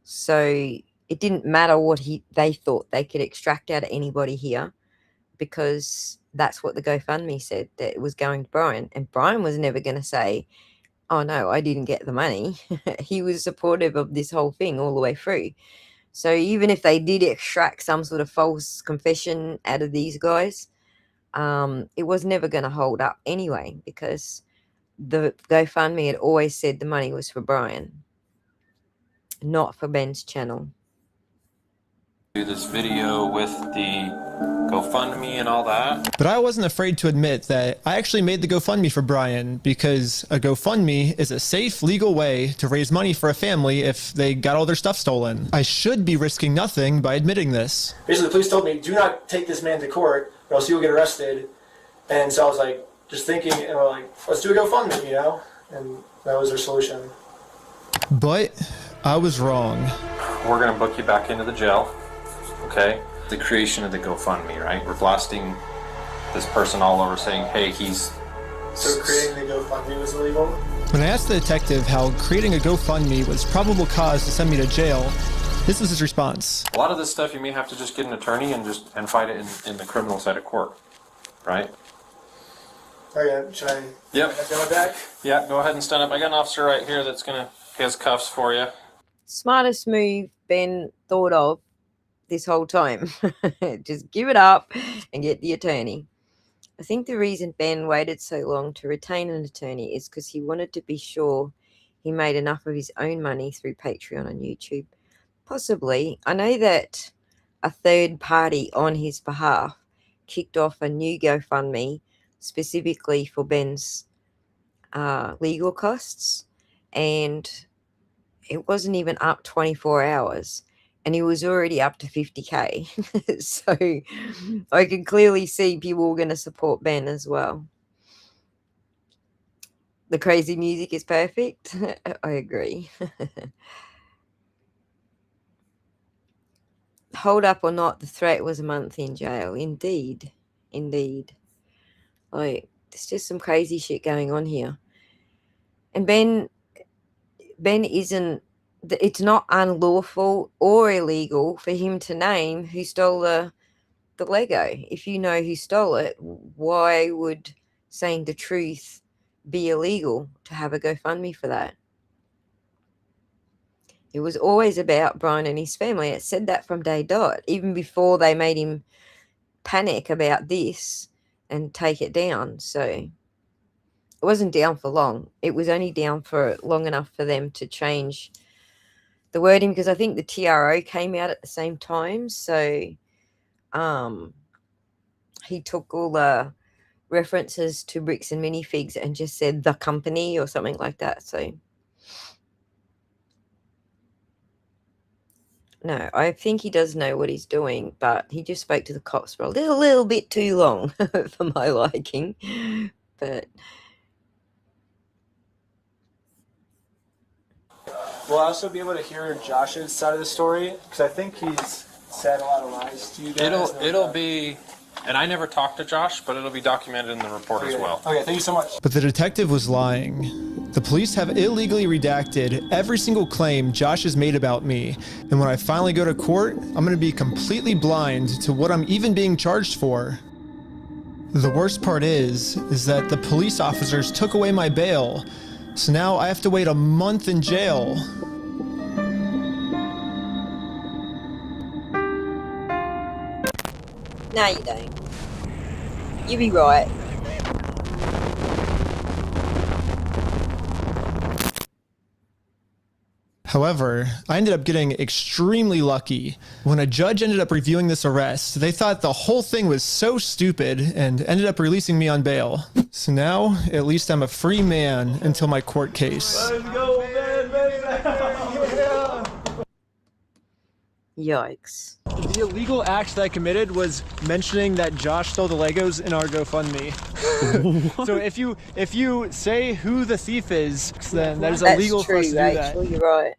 So it didn't matter what they thought they could extract out of anybody here, because that's what the GoFundMe said, that it was going to Brian. And Brian was never going to say, oh no, I didn't get the money. He was supportive of this whole thing all the way through. So even if they did extract some sort of false confession out of these guys, it was never going to hold up anyway, because the GoFundMe had always said the money was for Brian, not for Ben's channel. Do this video with the GoFundMe and all that. But I wasn't afraid to admit that I actually made the GoFundMe for Brian because a GoFundMe is a safe, legal way to raise money for a family if they got all their stuff stolen. I should be risking nothing by admitting this. Basically, the police told me, do not take this man to court or else he will get arrested. And so I was like, just thinking, and we're like, let's do a GoFundMe, you know? And that was their solution. But I was wrong. We're gonna book you back into the jail, okay? The creation of the GoFundMe, right? We're blasting this person all over saying, hey, he's... So creating the GoFundMe was illegal? When I asked the detective how creating a GoFundMe was probable cause to send me to jail, this was his response. A lot of this stuff you may have to just get an attorney and fight it in the criminal side of court, right? Okay, should I go back? Yeah, go ahead and stand up. I got an officer right here that's gonna, he has cuffs for you. Smartest move Ben thought of this whole time. Just give it up and get the attorney. I think the reason Ben waited so long to retain an attorney is because he wanted to be sure he made enough of his own money through Patreon and YouTube. Possibly. I know that a third party on his behalf kicked off a new GoFundMe specifically for Ben's legal costs, and it wasn't even up 24 hours and he was already up to 50k. So I can clearly see people were going to support Ben as well. The crazy music is perfect. I agree. Hold up or not, the threat was a month in jail. Indeed. Like, there's just some crazy shit going on here. And Ben isn't, it's not unlawful or illegal for him to name who stole the Lego. If you know who stole it, why would saying the truth be illegal to have a GoFundMe for that? It was always about Brian and his family. It said that from day dot, even before they made him panic about this and take it down. So it wasn't down for long. It was only down for long enough for them to change the wording, because I think the TRO came out at the same time. So he took all the references to Bricks and Minifigs and just said the company or something like that. So no, I think he does know what he's doing, but he just spoke to the cops for a little bit too long for my liking. But will I also be able to hear Josh's side of the story? Because I think he's said a lot of lies to you guys. It'll be, and I never talked to Josh, but it'll be documented in the report as well. Okay, thank you so much. But the detective was lying. The police have illegally redacted every single claim Josh has made about me, and when I finally go to court, I'm going to be completely blind to what I'm even being charged for. The worst part is that the police officers took away my bail, so now I have to wait a month in jail. no, you don't. You be right. However, I ended up getting extremely lucky. When a judge ended up reviewing this arrest, they thought the whole thing was so stupid and ended up releasing me on bail. So now, at least I'm a free man until my court case. Let's go, man, yeah. Yikes. The illegal act that I committed was mentioning that Josh stole the Legos in our GoFundMe. So if you say who the thief is, then that is illegal for us to do that. Rachel, you're right.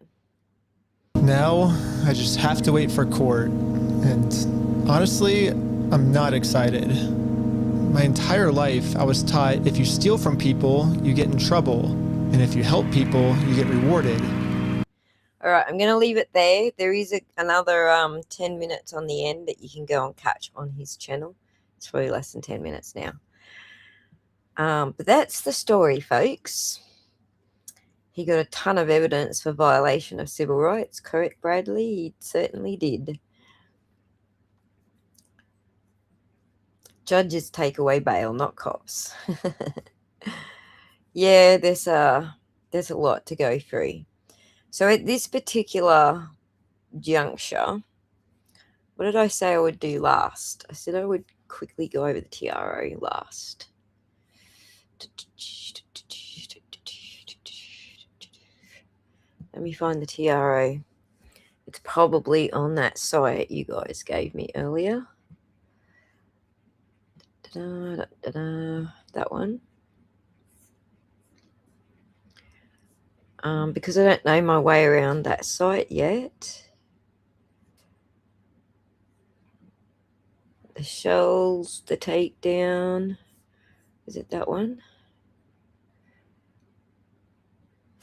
Now, I just have to wait for court. And honestly, I'm not excited. My entire life, I was taught if you steal from people, you get in trouble. And if you help people, you get rewarded. All right, I'm going to leave it there. There is another 10 minutes on the end that you can go and catch on his channel. It's probably less than 10 minutes now. But that's the story, folks. He got a ton of evidence for violation of civil rights. Correct, Bradley? He certainly did. Judges take away bail, not cops. Yeah, there's a lot to go through. So at this particular juncture, What did I say I would do last? I said I would quickly go over the TRO last. Let me find the TRO. It's probably on that site you guys gave me earlier. That one. Because I don't know my way around that site yet. The shells, the takedown. Is it that one?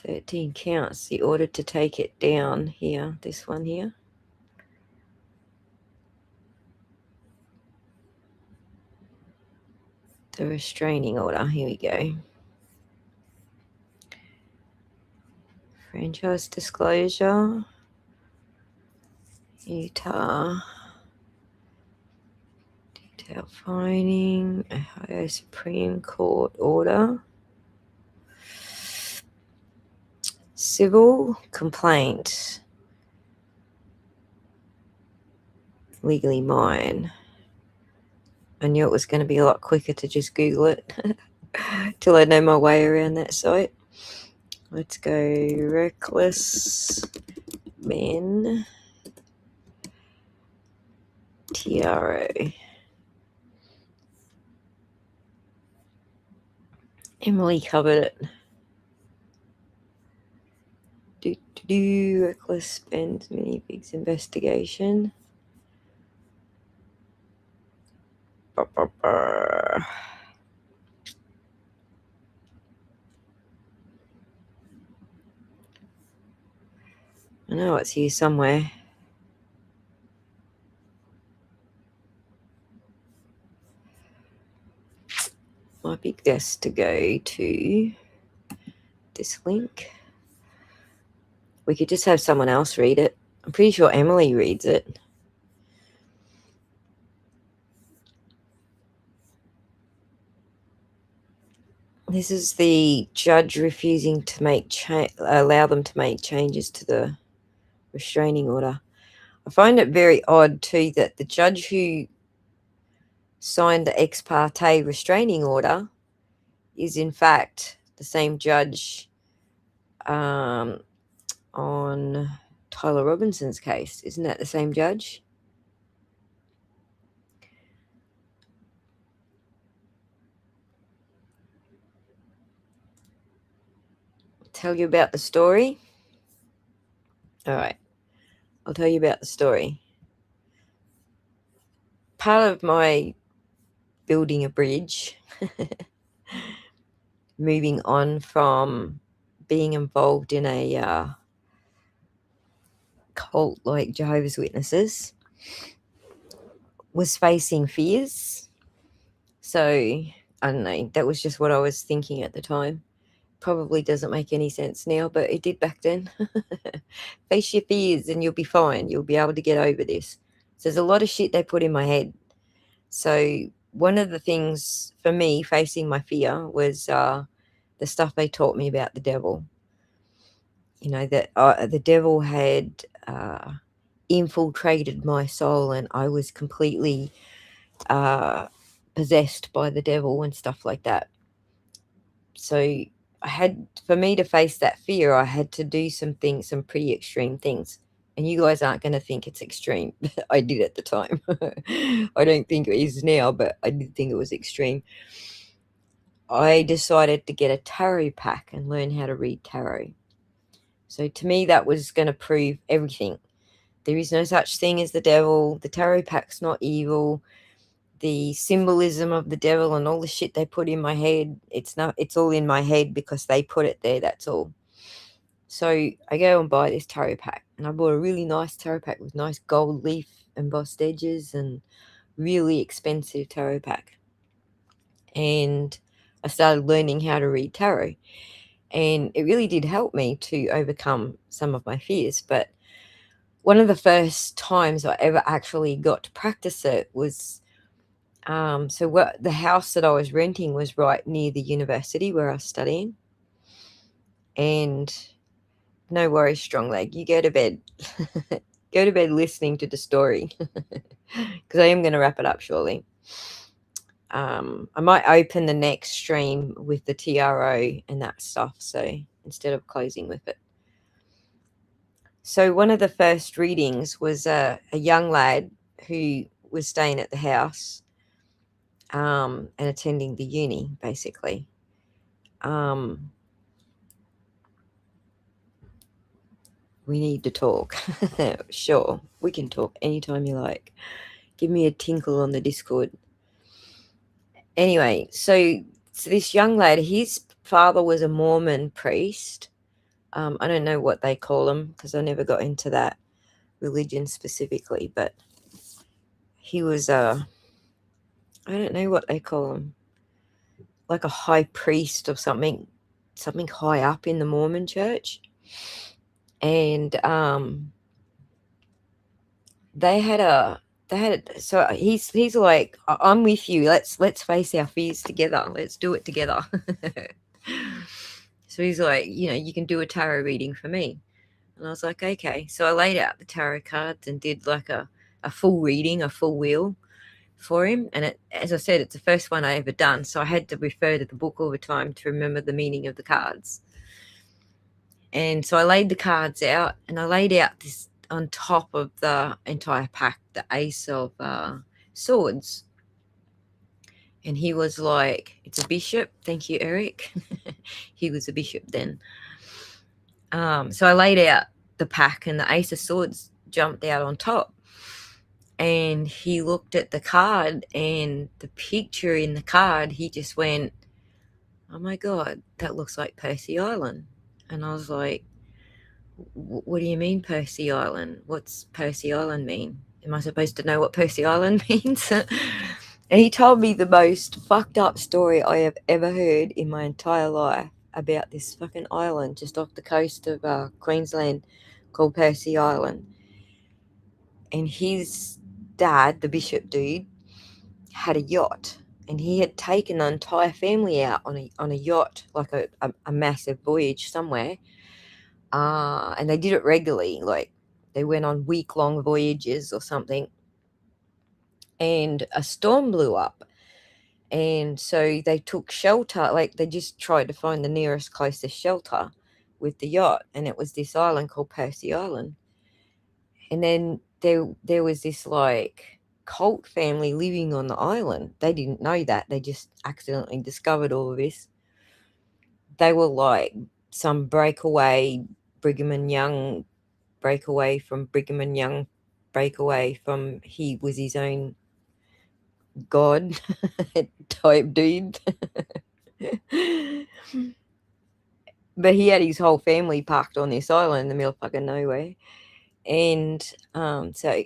13 counts. The order to take it down here. This one here. The restraining order. Here we go. Franchise disclosure. Utah. Detail finding. Ohio Supreme Court order. Civil complaint. Legally mine. I knew it was going to be a lot quicker to just Google it till I know my way around that site. Let's go reckless men TRO. Emily covered it. Reckless spends Minifigs investigation. I know it's here somewhere. Might be best to go to this link. We could just have someone else read it. I'm pretty sure Emily reads it. This is the judge refusing to allow them to make changes to the restraining order. I find it very odd too that the judge who signed the ex parte restraining order is in fact the same judge on Tyler Robinson's case. Isn't that the same judge? Tell you about the story. All right, I'll tell you about the story. Part of my building a bridge, moving on from being involved in a cult like Jehovah's Witnesses, was facing fears. So, I don't know, that was just what I was thinking at the time. Probably doesn't make any sense now, but it did back then. Face your fears and you'll be fine. You'll be able to get over this. So there's a lot of shit they put in my head. So one of the things for me facing my fear was the stuff they taught me about the devil. You know, that the devil had infiltrated my soul and I was completely possessed by the devil and stuff like that. So for me to face that fear, I had to do some pretty extreme things. And you guys aren't going to think it's extreme. I did at the time. I don't think it is now, but I did think it was extreme. I decided to get a tarot pack and learn how to read tarot. So to me, that was going to prove everything. There is no such thing as the devil. The tarot pack's not evil. The symbolism of the devil and all the shit they put in my head, it's all in my head because they put it there, that's all. So I go and buy this tarot pack, and I bought a really nice tarot pack with nice gold leaf embossed edges and really expensive tarot pack. And I started learning how to read tarot, and it really did help me to overcome some of my fears. But one of the first times I ever actually got to practice it was the house that I was renting was right near the university where I was studying. And no worries, strong leg, you go to bed. go to bed listening to the story because I am going to wrap it up shortly. I might open the next stream with the TRO and that stuff, so instead of closing with it. So one of the first readings was a young lad who was staying at the house and attending the uni, basically. We need to talk. Sure, we can talk anytime you like. Give me a tinkle on the Discord. Anyway, so this young lad, his father was a Mormon priest. I don't know what they call him because I never got into that religion specifically, but he was I don't know what they call him, like a high priest or something high up in the Mormon church. And so he's like, I'm with you, let's face our fears together, let's do it together. So he's like, you can do a tarot reading for me. And I was like, okay. So I laid out the tarot cards and did like a full reading, a full wheel for him. And as I said, it's the first one I ever done, so I had to refer to the book all the time to remember the meaning of the cards. And so I laid the cards out, and I laid out this on top of the entire pack, the Ace of Swords. And he was like, it's a bishop. Thank you, Eric. He was a bishop then. So I laid out the pack, and the Ace of Swords jumped out on top. And he looked at the card, and the picture in the card, he just went, oh my God, that looks like Percy Island. And I was like, what do you mean Percy Island? What's Percy Island mean? Am I supposed to know what Percy Island means? And he told me the most fucked up story I have ever heard in my entire life about this fucking island just off the coast of Queensland called Percy Island. And his dad, the bishop dude, had a yacht, and he had taken the entire family out on a yacht, like a massive voyage somewhere. And they did it regularly, like they went on week-long voyages or something. And a storm blew up, and so they took shelter, like they just tried to find the nearest closest shelter with the yacht, and it was this island called Percy Island. And then there was this like cult family living on the island. They didn't know that, they just accidentally discovered all of this. They were like some breakaway Brigham and Young, breakaway from Brigham and Young, breakaway from, he was his own god type dude. But he had his whole family parked on this island in the middle of fucking nowhere. And so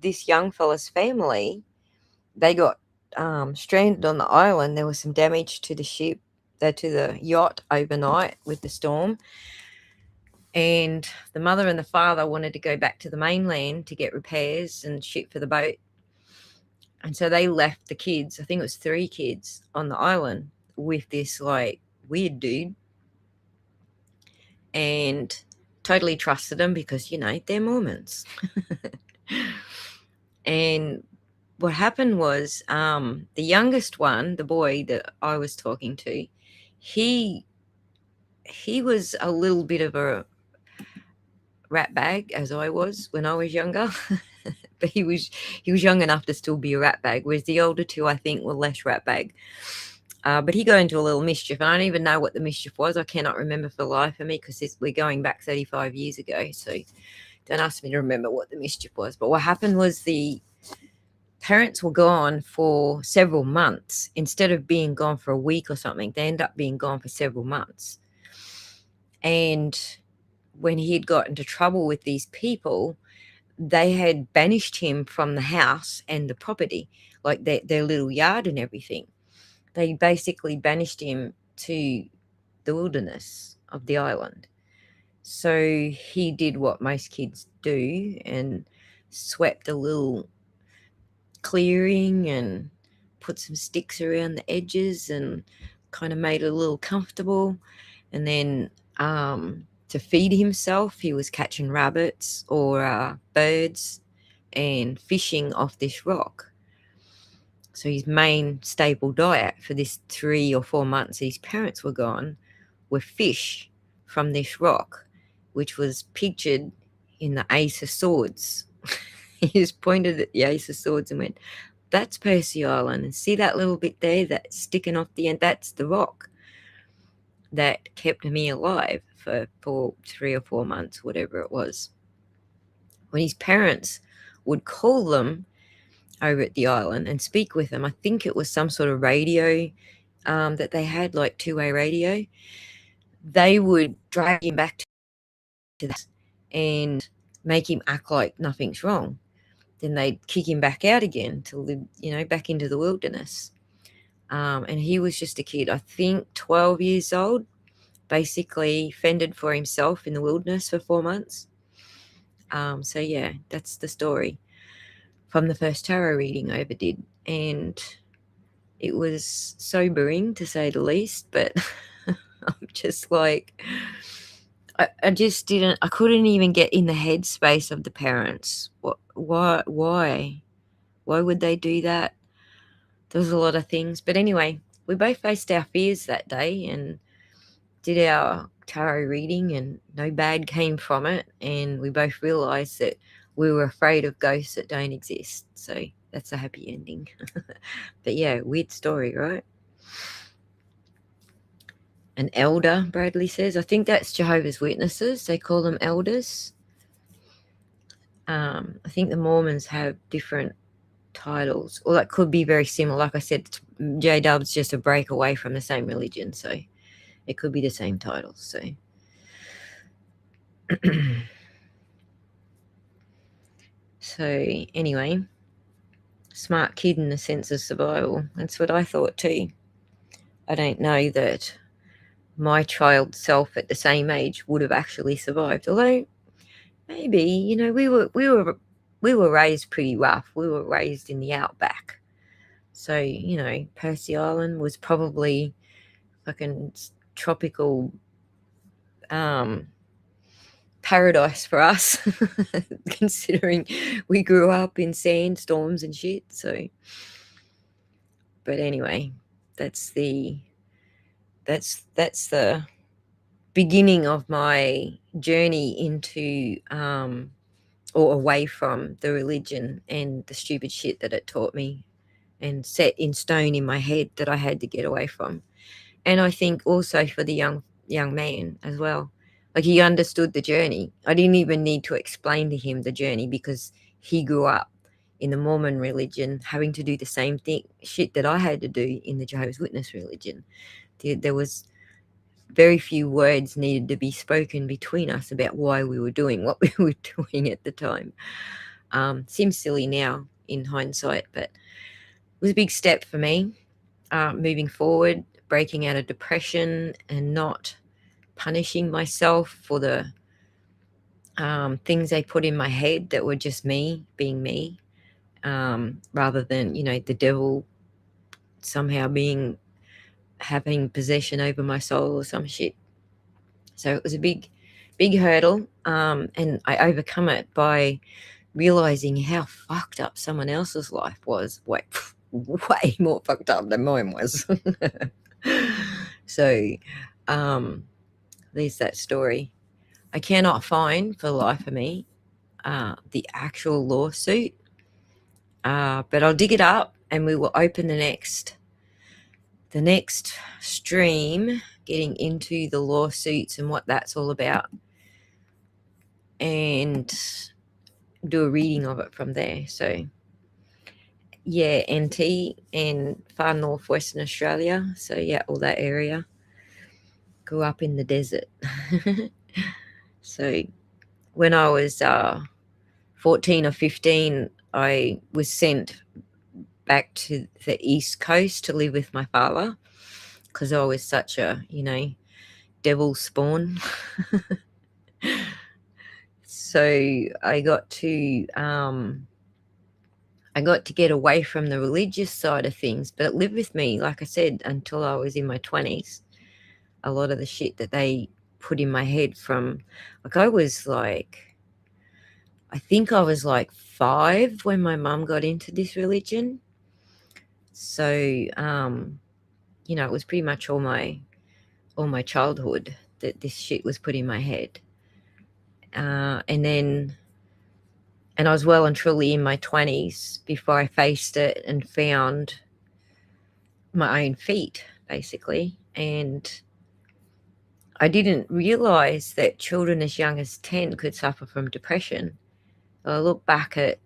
this young fella's family, they got stranded on the island. There was some damage to the ship, to the yacht overnight with the storm. And the mother and the father wanted to go back to the mainland to get repairs and shit for the boat. And so they left the kids, I think it was 3 kids, on the island with this like weird dude. And totally trusted them because, they're Mormons. And what happened was the youngest one, the boy that I was talking to, he was a little bit of a rat bag, as I was when I was younger. But he was young enough to still be a rat bag, whereas the older 2, I think, were less rat bag. But he got into a little mischief, and I don't even know what the mischief was. I cannot remember for the life of me because we're going back 35 years ago, so don't ask me to remember what the mischief was. But what happened was the parents were gone for several months. Instead of being gone for a week or something, they ended up being gone for several months. And when he had got into trouble with these people, they had banished him from the house and the property, like their little yard and everything. They basically banished him to the wilderness of the island. So he did what most kids do and swept a little clearing and put some sticks around the edges and kind of made it a little comfortable. And then to feed himself, he was catching rabbits or birds and fishing off this rock. So his main staple diet for this 3 or 4 months his parents were gone were fish from this rock, which was pictured in the Ace of Swords. He just pointed at the Ace of Swords and went, "That's Percy Island. And see that little bit there that's sticking off the end? That's the rock that kept me alive for 3 or 4 months, whatever it was." When his parents would call them over at the island and speak with them, I think it was some sort of radio that they had, like two-way radio, they would drag him back to that and make him act like nothing's wrong. Then they'd kick him back out again to live, back into the wilderness. And he was just a kid, I think 12 years old, basically fended for himself in the wilderness for 4 months. So yeah, that's the story from the first tarot reading I ever did. And it was sobering, to say the least, but I'm just like, I couldn't even get in the headspace of the parents. Why would they do that? There was a lot of things. But anyway, we both faced our fears that day and did our tarot reading, and no bad came from it. And we both realized that we were afraid of ghosts that don't exist. So that's a happy ending. But yeah, weird story, right? An elder, Bradley says. I think that's Jehovah's Witnesses. They call them elders. I think the Mormons have different titles, or that could be very similar. Like I said, J-Dub's just a break away from the same religion, so it could be the same titles. So so anyway, smart kid in the sense of survival. That's what I thought too. I don't know that my child self at the same age would have actually survived, although maybe, we were raised pretty rough. We were raised in the outback, so Percy Island was probably fucking tropical paradise for us, considering we grew up in sandstorms and shit. So, but anyway, that's the beginning of my journey into or away from the religion and the stupid shit that it taught me and set in stone in my head that I had to get away from. And I think also for the young man as well. Like, he understood the journey. I didn't even need to explain to him the journey because he grew up in the Mormon religion having to do the same shit that I had to do in the Jehovah's Witness religion. There was very few words needed to be spoken between us about why we were doing what we were doing at the time. Seems silly now in hindsight, but it was a big step for me moving forward, breaking out of depression and not punishing myself for the things they put in my head that were just me being me, rather than, the devil somehow having possession over my soul or some shit. So it was a big hurdle, and I overcome it by realizing how fucked up someone else's life was. Way more fucked up than mine was. So there's that story. I cannot find for the life of me the actual lawsuit, but I'll dig it up and we will open the next stream, getting into the lawsuits and what that's all about, and do a reading of it from there. So yeah, NT and far north Western Australia. So yeah, all that area. Grew up in the desert. So when I was 14 or 15, I was sent back to the East Coast to live with my father because I was such a, devil spawn. So I got to get away from the religious side of things, but it lived with me, like I said, until I was in my 20s. A lot of the shit that they put in my head from, like, I think I was like 5 when my mum got into this religion. So, it was pretty much all my childhood that this shit was put in my head. And I was well and truly in my 20s before I faced it and found my own feet, basically. And I didn't realize that children as young as 10 could suffer from depression. I look back at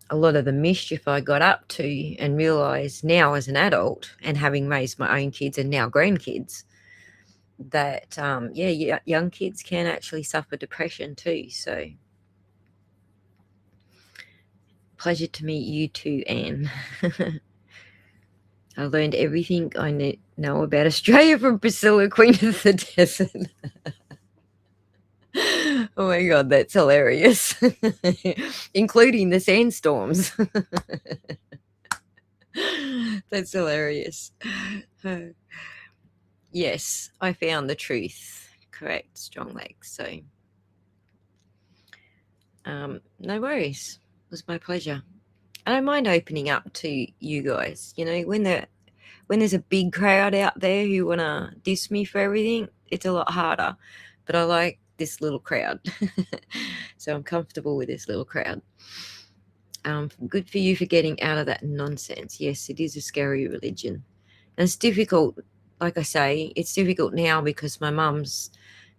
a lot of the mischief I got up to and realize now as an adult and having raised my own kids and now grandkids that, young kids can actually suffer depression too. So pleasure to meet you too, Anne. I learned everything I know about Australia from Priscilla, Queen of the Desert. Oh my God, that's hilarious. Including the sandstorms. That's hilarious. Yes, I found the truth. Correct, strong legs. So, no worries. It was my pleasure. I don't mind opening up to you guys. When there's a big crowd out there who want to diss me for everything, it's a lot harder. But I like this little crowd. So I'm comfortable with this little crowd. Good for you for getting out of that nonsense. Yes, it is a scary religion. And it's difficult, like I say, it's difficult now because my mum's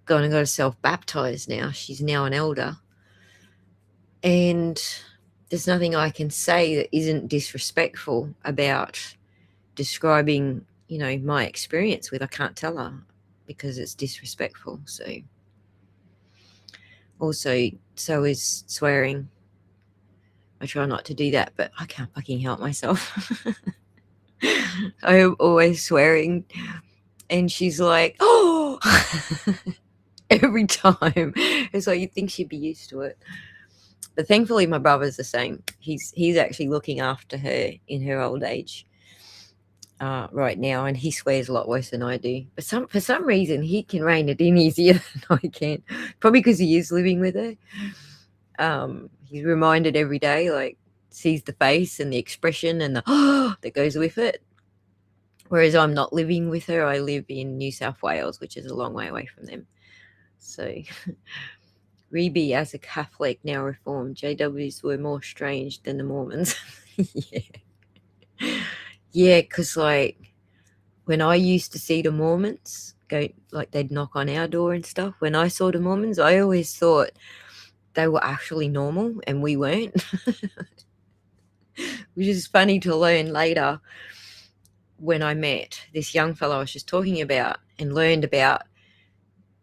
got herself baptized now. She's now an elder. And there's nothing I can say that isn't disrespectful about describing, my experience with. I can't tell her because it's disrespectful. So also, so is swearing. I try not to do that, but I can't fucking help myself. I'm always swearing. And she's like, oh, every time. It's like you'd think she'd be used to it. But thankfully, my brother's the same. He's actually looking after her in her old age right now, and he swears a lot worse than I do. But for some reason, he can rein it in easier than I can. Probably because he is living with her. He's reminded every day, like, sees the face and the expression and the that goes with it. Whereas I'm not living with her. I live in New South Wales, which is a long way away from them. So, Reby, as a Catholic, now reformed, JWs were more strange than the Mormons. Yeah, because, like, when I used to see the Mormons go, like, they'd knock on our door and stuff. When I saw the Mormons, I always thought they were actually normal and we weren't. Which is funny to learn later when I met this young fellow I was just talking about and learned about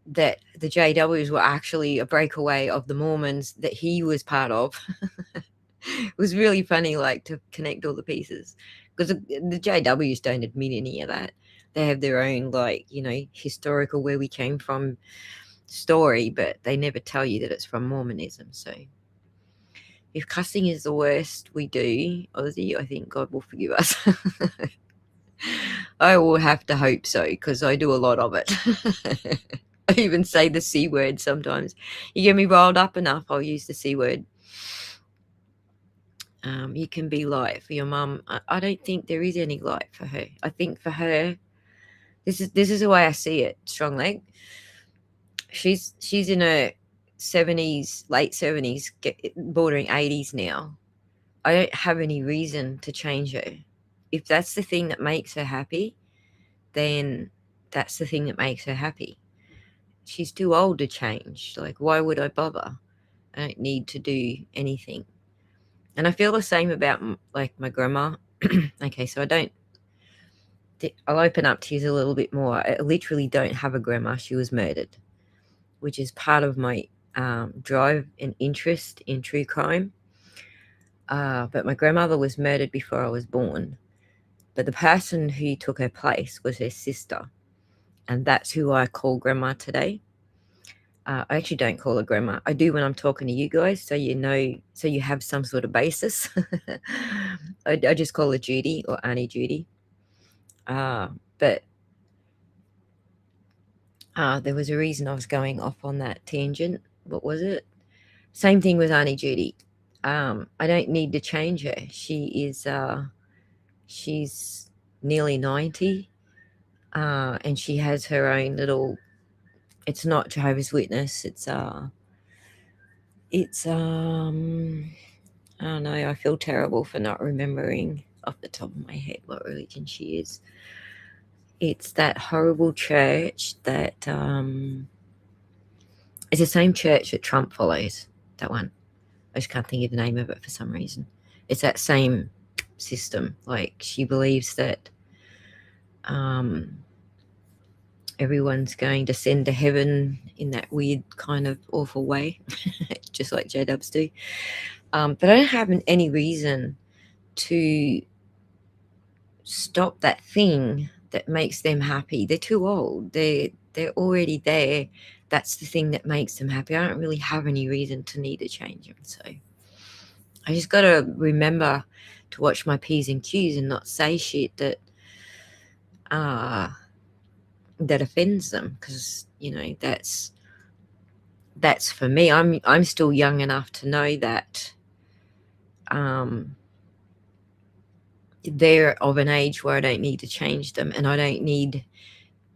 that the JWs were actually a breakaway of the Mormons that he was part of. It was really funny, like, to connect all the pieces, because the JWs don't admit any of that. They have their own, like, historical where we came from story, but they never tell you that it's from Mormonism. So if cussing is the worst we do, Aussie, I think God will forgive us. I will have to hope so, because I do a lot of it. I even say the C word sometimes. You get me riled up enough, I'll use the C word. You can be light for your mum. I don't think there is any light for her. I think for her, this is the way I see it, strong leg. She's in her 70s, late 70s, bordering 80s now. I don't have any reason to change her. If that's the thing that makes her happy, then that's the thing that makes her happy. She's too old to change. Like, why would I bother? I don't need to do anything. And I feel the same about, like, my grandma. Okay, so I'll open up to you a little bit more. I literally don't have a grandma. She was murdered, which is part of my drive and interest in true crime. But my grandmother was murdered before I was born. But the person who took her place was her sister. And that's who I call grandma today. I actually don't call her grandma. I do when I'm talking to you guys, so so you have some sort of basis. I just call her Judy or Auntie Judy. But There was a reason I was going off on that tangent. What was it? Same thing with Auntie Judy. I don't need to change her. She's nearly 90, and she has her own little. It's not Jehovah's Witness. It's I don't know. I feel terrible for not remembering off the top of my head what religion she is. It's that horrible church that it's the same church that Trump follows. That one. I just can't think of the name of it for some reason. It's that same system. Like, she believes that everyone's going to send to heaven in that weird kind of awful way, just like J-dubs do. But I don't have any reason to stop that thing that makes them happy. They're too old. They're already there. That's the thing that makes them happy. I don't really have any reason to need to change them. So I just got to remember to watch my P's and Q's and not say shit that offends them, because that's for me. I'm still young enough to know that they're of an age where I don't need to change them, and I don't need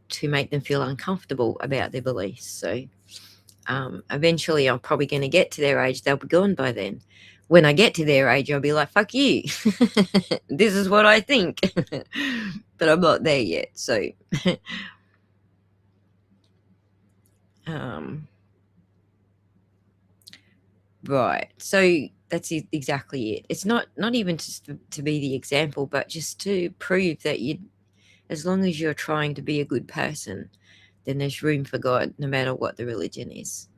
to make them feel uncomfortable about their beliefs. So eventually I'm probably going to get to their age. They'll be gone by then. When I get to their age, I'll be like, fuck you. This is what I think. But I'm not there yet. So right. So that's exactly it. It's not even just to be the example, but just to prove that as long as you're trying to be a good person, then there's room for God, no matter what the religion is.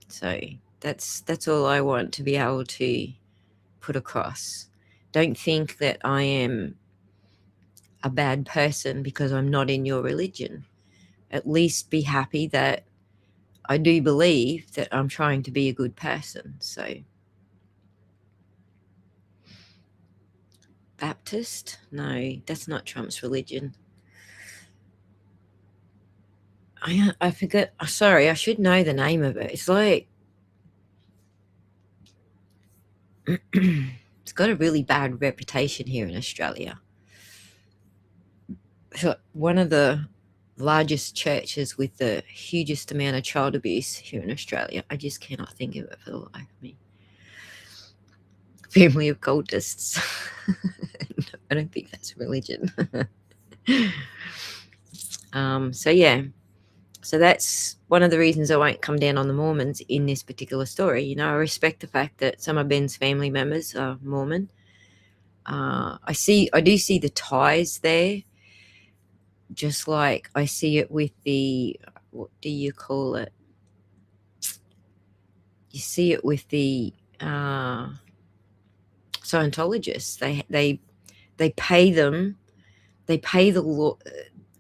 So that's all I want to be able to put across. Don't think that I am a bad person because I'm not in your religion. At least be happy that I do believe that I'm trying to be a good person. So Baptist? No, that's not Trump's religion. I forget. Sorry, I should know the name of it. It's like it's got a really bad reputation here in Australia. So one of the largest churches with the hugest amount of child abuse here in Australia. I just cannot think of it for the life of me. Family of cultists. I don't think that's a religion. So yeah. So that's one of the reasons I won't come down on the Mormons in this particular story. I respect the fact that some of Ben's family members are Mormon. I do see the ties there, just like I see it with the, what do you call it? You see it with the Scientologists. They pay them. They pay the law.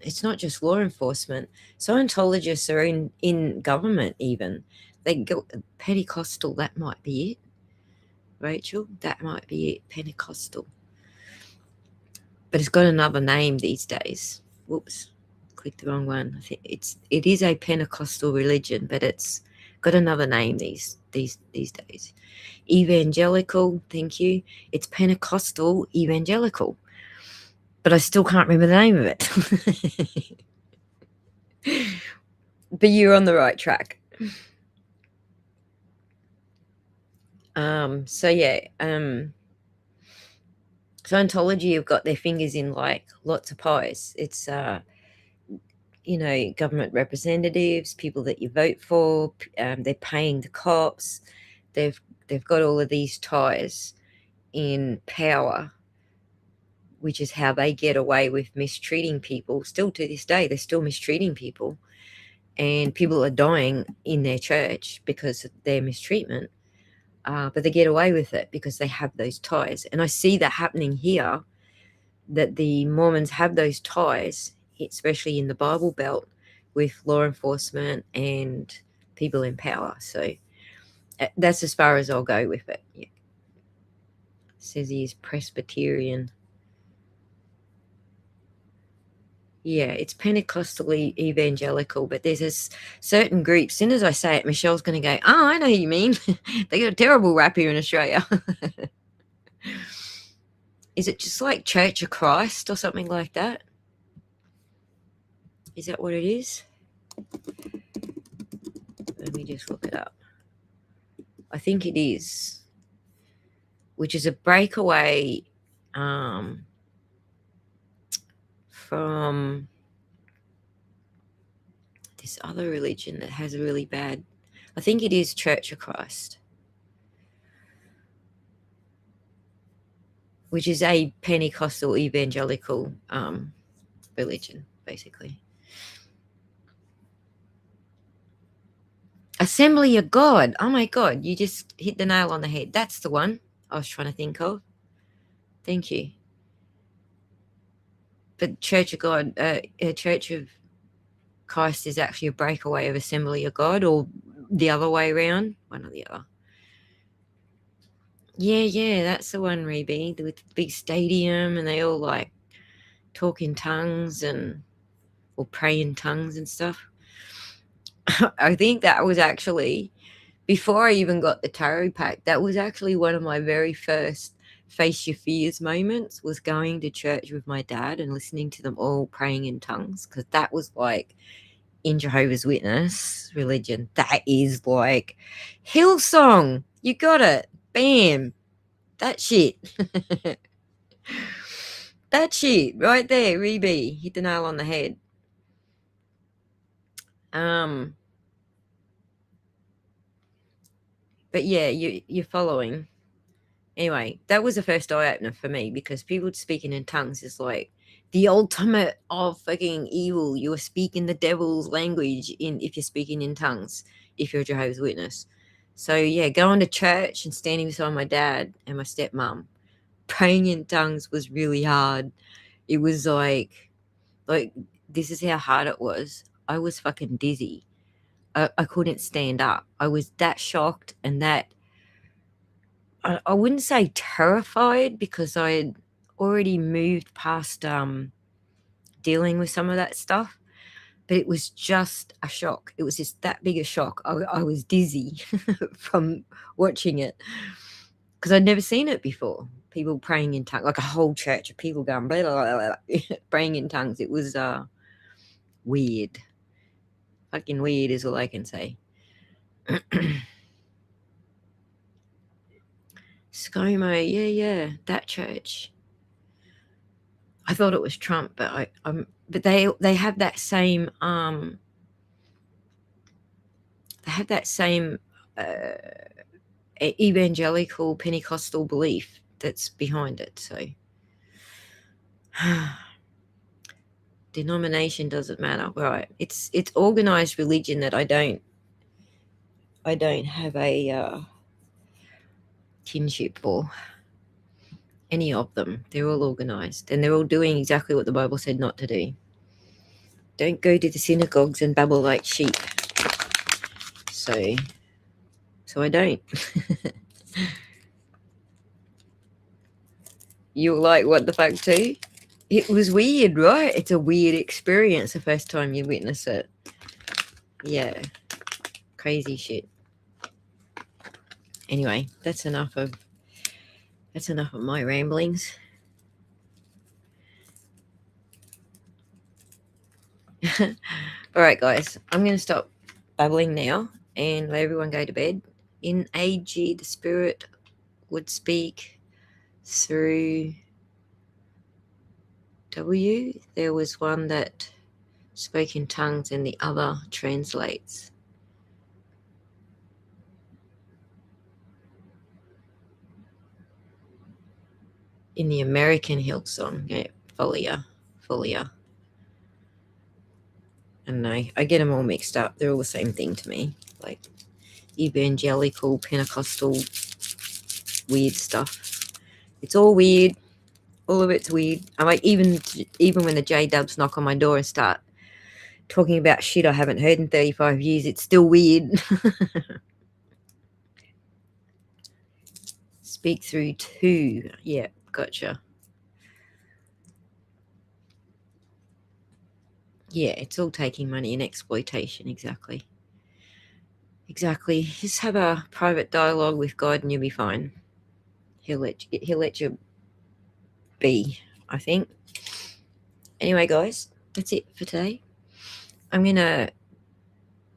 It's not just law enforcement. Scientologists are in government even. They go Pentecostal. That might be it, Rachel. That might be it. Pentecostal. But it's got another name these days. Whoops, clicked the wrong one. I think it is a Pentecostal religion, but it's got another name these days. Evangelical. Thank you. It's Pentecostal evangelical. But I still can't remember the name of it. But you're on the right track. So yeah, Scientology have got their fingers in like lots of pies. It's government representatives, people that you vote for. They're paying the cops. They've got all of these ties in power, which is how they get away with mistreating people. Still to this day, they're still mistreating people. And people are dying in their church because of their mistreatment. But they get away with it because they have those ties. And I see that happening here, that the Mormons have those ties, especially in the Bible Belt, with law enforcement and people in power. So that's as far as I'll go with it. Yeah. Says he's Presbyterian. Yeah, it's Pentecostal evangelical, but there's this certain group. As soon as I say it, Michelle's going to go, oh, I know who you mean. They got a terrible rap here in Australia. Is it just like Church of Christ or something like that? Is that what it is? Let me just look it up. I think it is, which is a breakaway from this other religion that has a really bad, I think it is Church of Christ, which is a Pentecostal evangelical religion, basically. Assembly of God. Oh my God, you just hit the nail on the head. That's the one I was trying to think of. Thank you. But Church of God, Church of Christ is actually a breakaway of Assembly of God, or the other way around, one or the other. Yeah, that's the one, Reby, with the big stadium, and they all like talk in tongues or pray in tongues and stuff. I think that was actually, before I even got the tarot pack, that was actually one of my very first face your fears moments, was going to church with my dad and listening to them all praying in tongues, because that was like, in Jehovah's Witness religion, that is like Hillsong. You got it. Bam. That shit. That shit right there, Reby. Hit the nail on the head. But yeah, you're following. Anyway, that was the first eye opener for me, because people speaking in tongues is like the ultimate of fucking evil. You are speaking the devil's language if you're speaking in tongues, if you're a Jehovah's Witness. So yeah, going to church and standing beside my dad and my stepmom, praying in tongues was really hard. It was like this is how hard it was. I was fucking dizzy. I couldn't stand up. I was that shocked and that, I wouldn't say terrified, because I had already moved past dealing with some of that stuff, but it was just a shock. It was just that big a shock. I was dizzy from watching it, because I'd never seen it before. People praying in tongues, like a whole church of people going blah, blah, blah, blah, praying in tongues. It was weird. Fucking weird is all I can say. ScoMo, yeah, that church. I thought it was Trump, but but they have that same evangelical Pentecostal belief that's behind it. So denomination doesn't matter, right? It's organized religion that I don't have a kinship for. Any of them. They're all organized, and they're all doing exactly what the Bible said not to do. Don't go to the synagogues and babble like sheep. So I don't. You're like, what the fuck too? It was weird, right? It's a weird experience the first time you witness it. Yeah. Crazy shit. Anyway, that's enough of my ramblings. All right, guys, I'm going to stop babbling now and let everyone go to bed. In AG, the spirit would speak through W. There was one that spoke in tongues and the other translates. In the American Hillsong, yeah, Folia. And I get them all mixed up. They're all the same thing to me, like evangelical, Pentecostal, weird stuff. It's all weird. All of it's weird. I'm like, even when the J-dubs knock on my door and start talking about shit I haven't heard in 35 years, it's still weird. Speak through 2. Yeah, gotcha. yeah, it's all taking money and exploitation. Exactly. Just have a private dialogue with God and you'll be fine. He'll let you be, I think. Anyway, guys, that's it for today.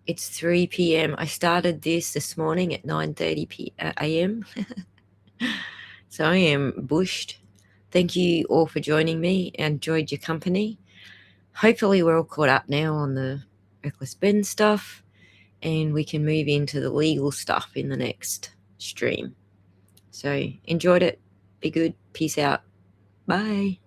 It's 3 p.m. I started this morning at 9:30 a.m. So I am bushed. Thank you all for joining me. I enjoyed your company. Hopefully we're all caught up now on the reckless Ben stuff and we can move into the legal stuff in the next stream. So enjoyed it. Be good. Peace out. Bye.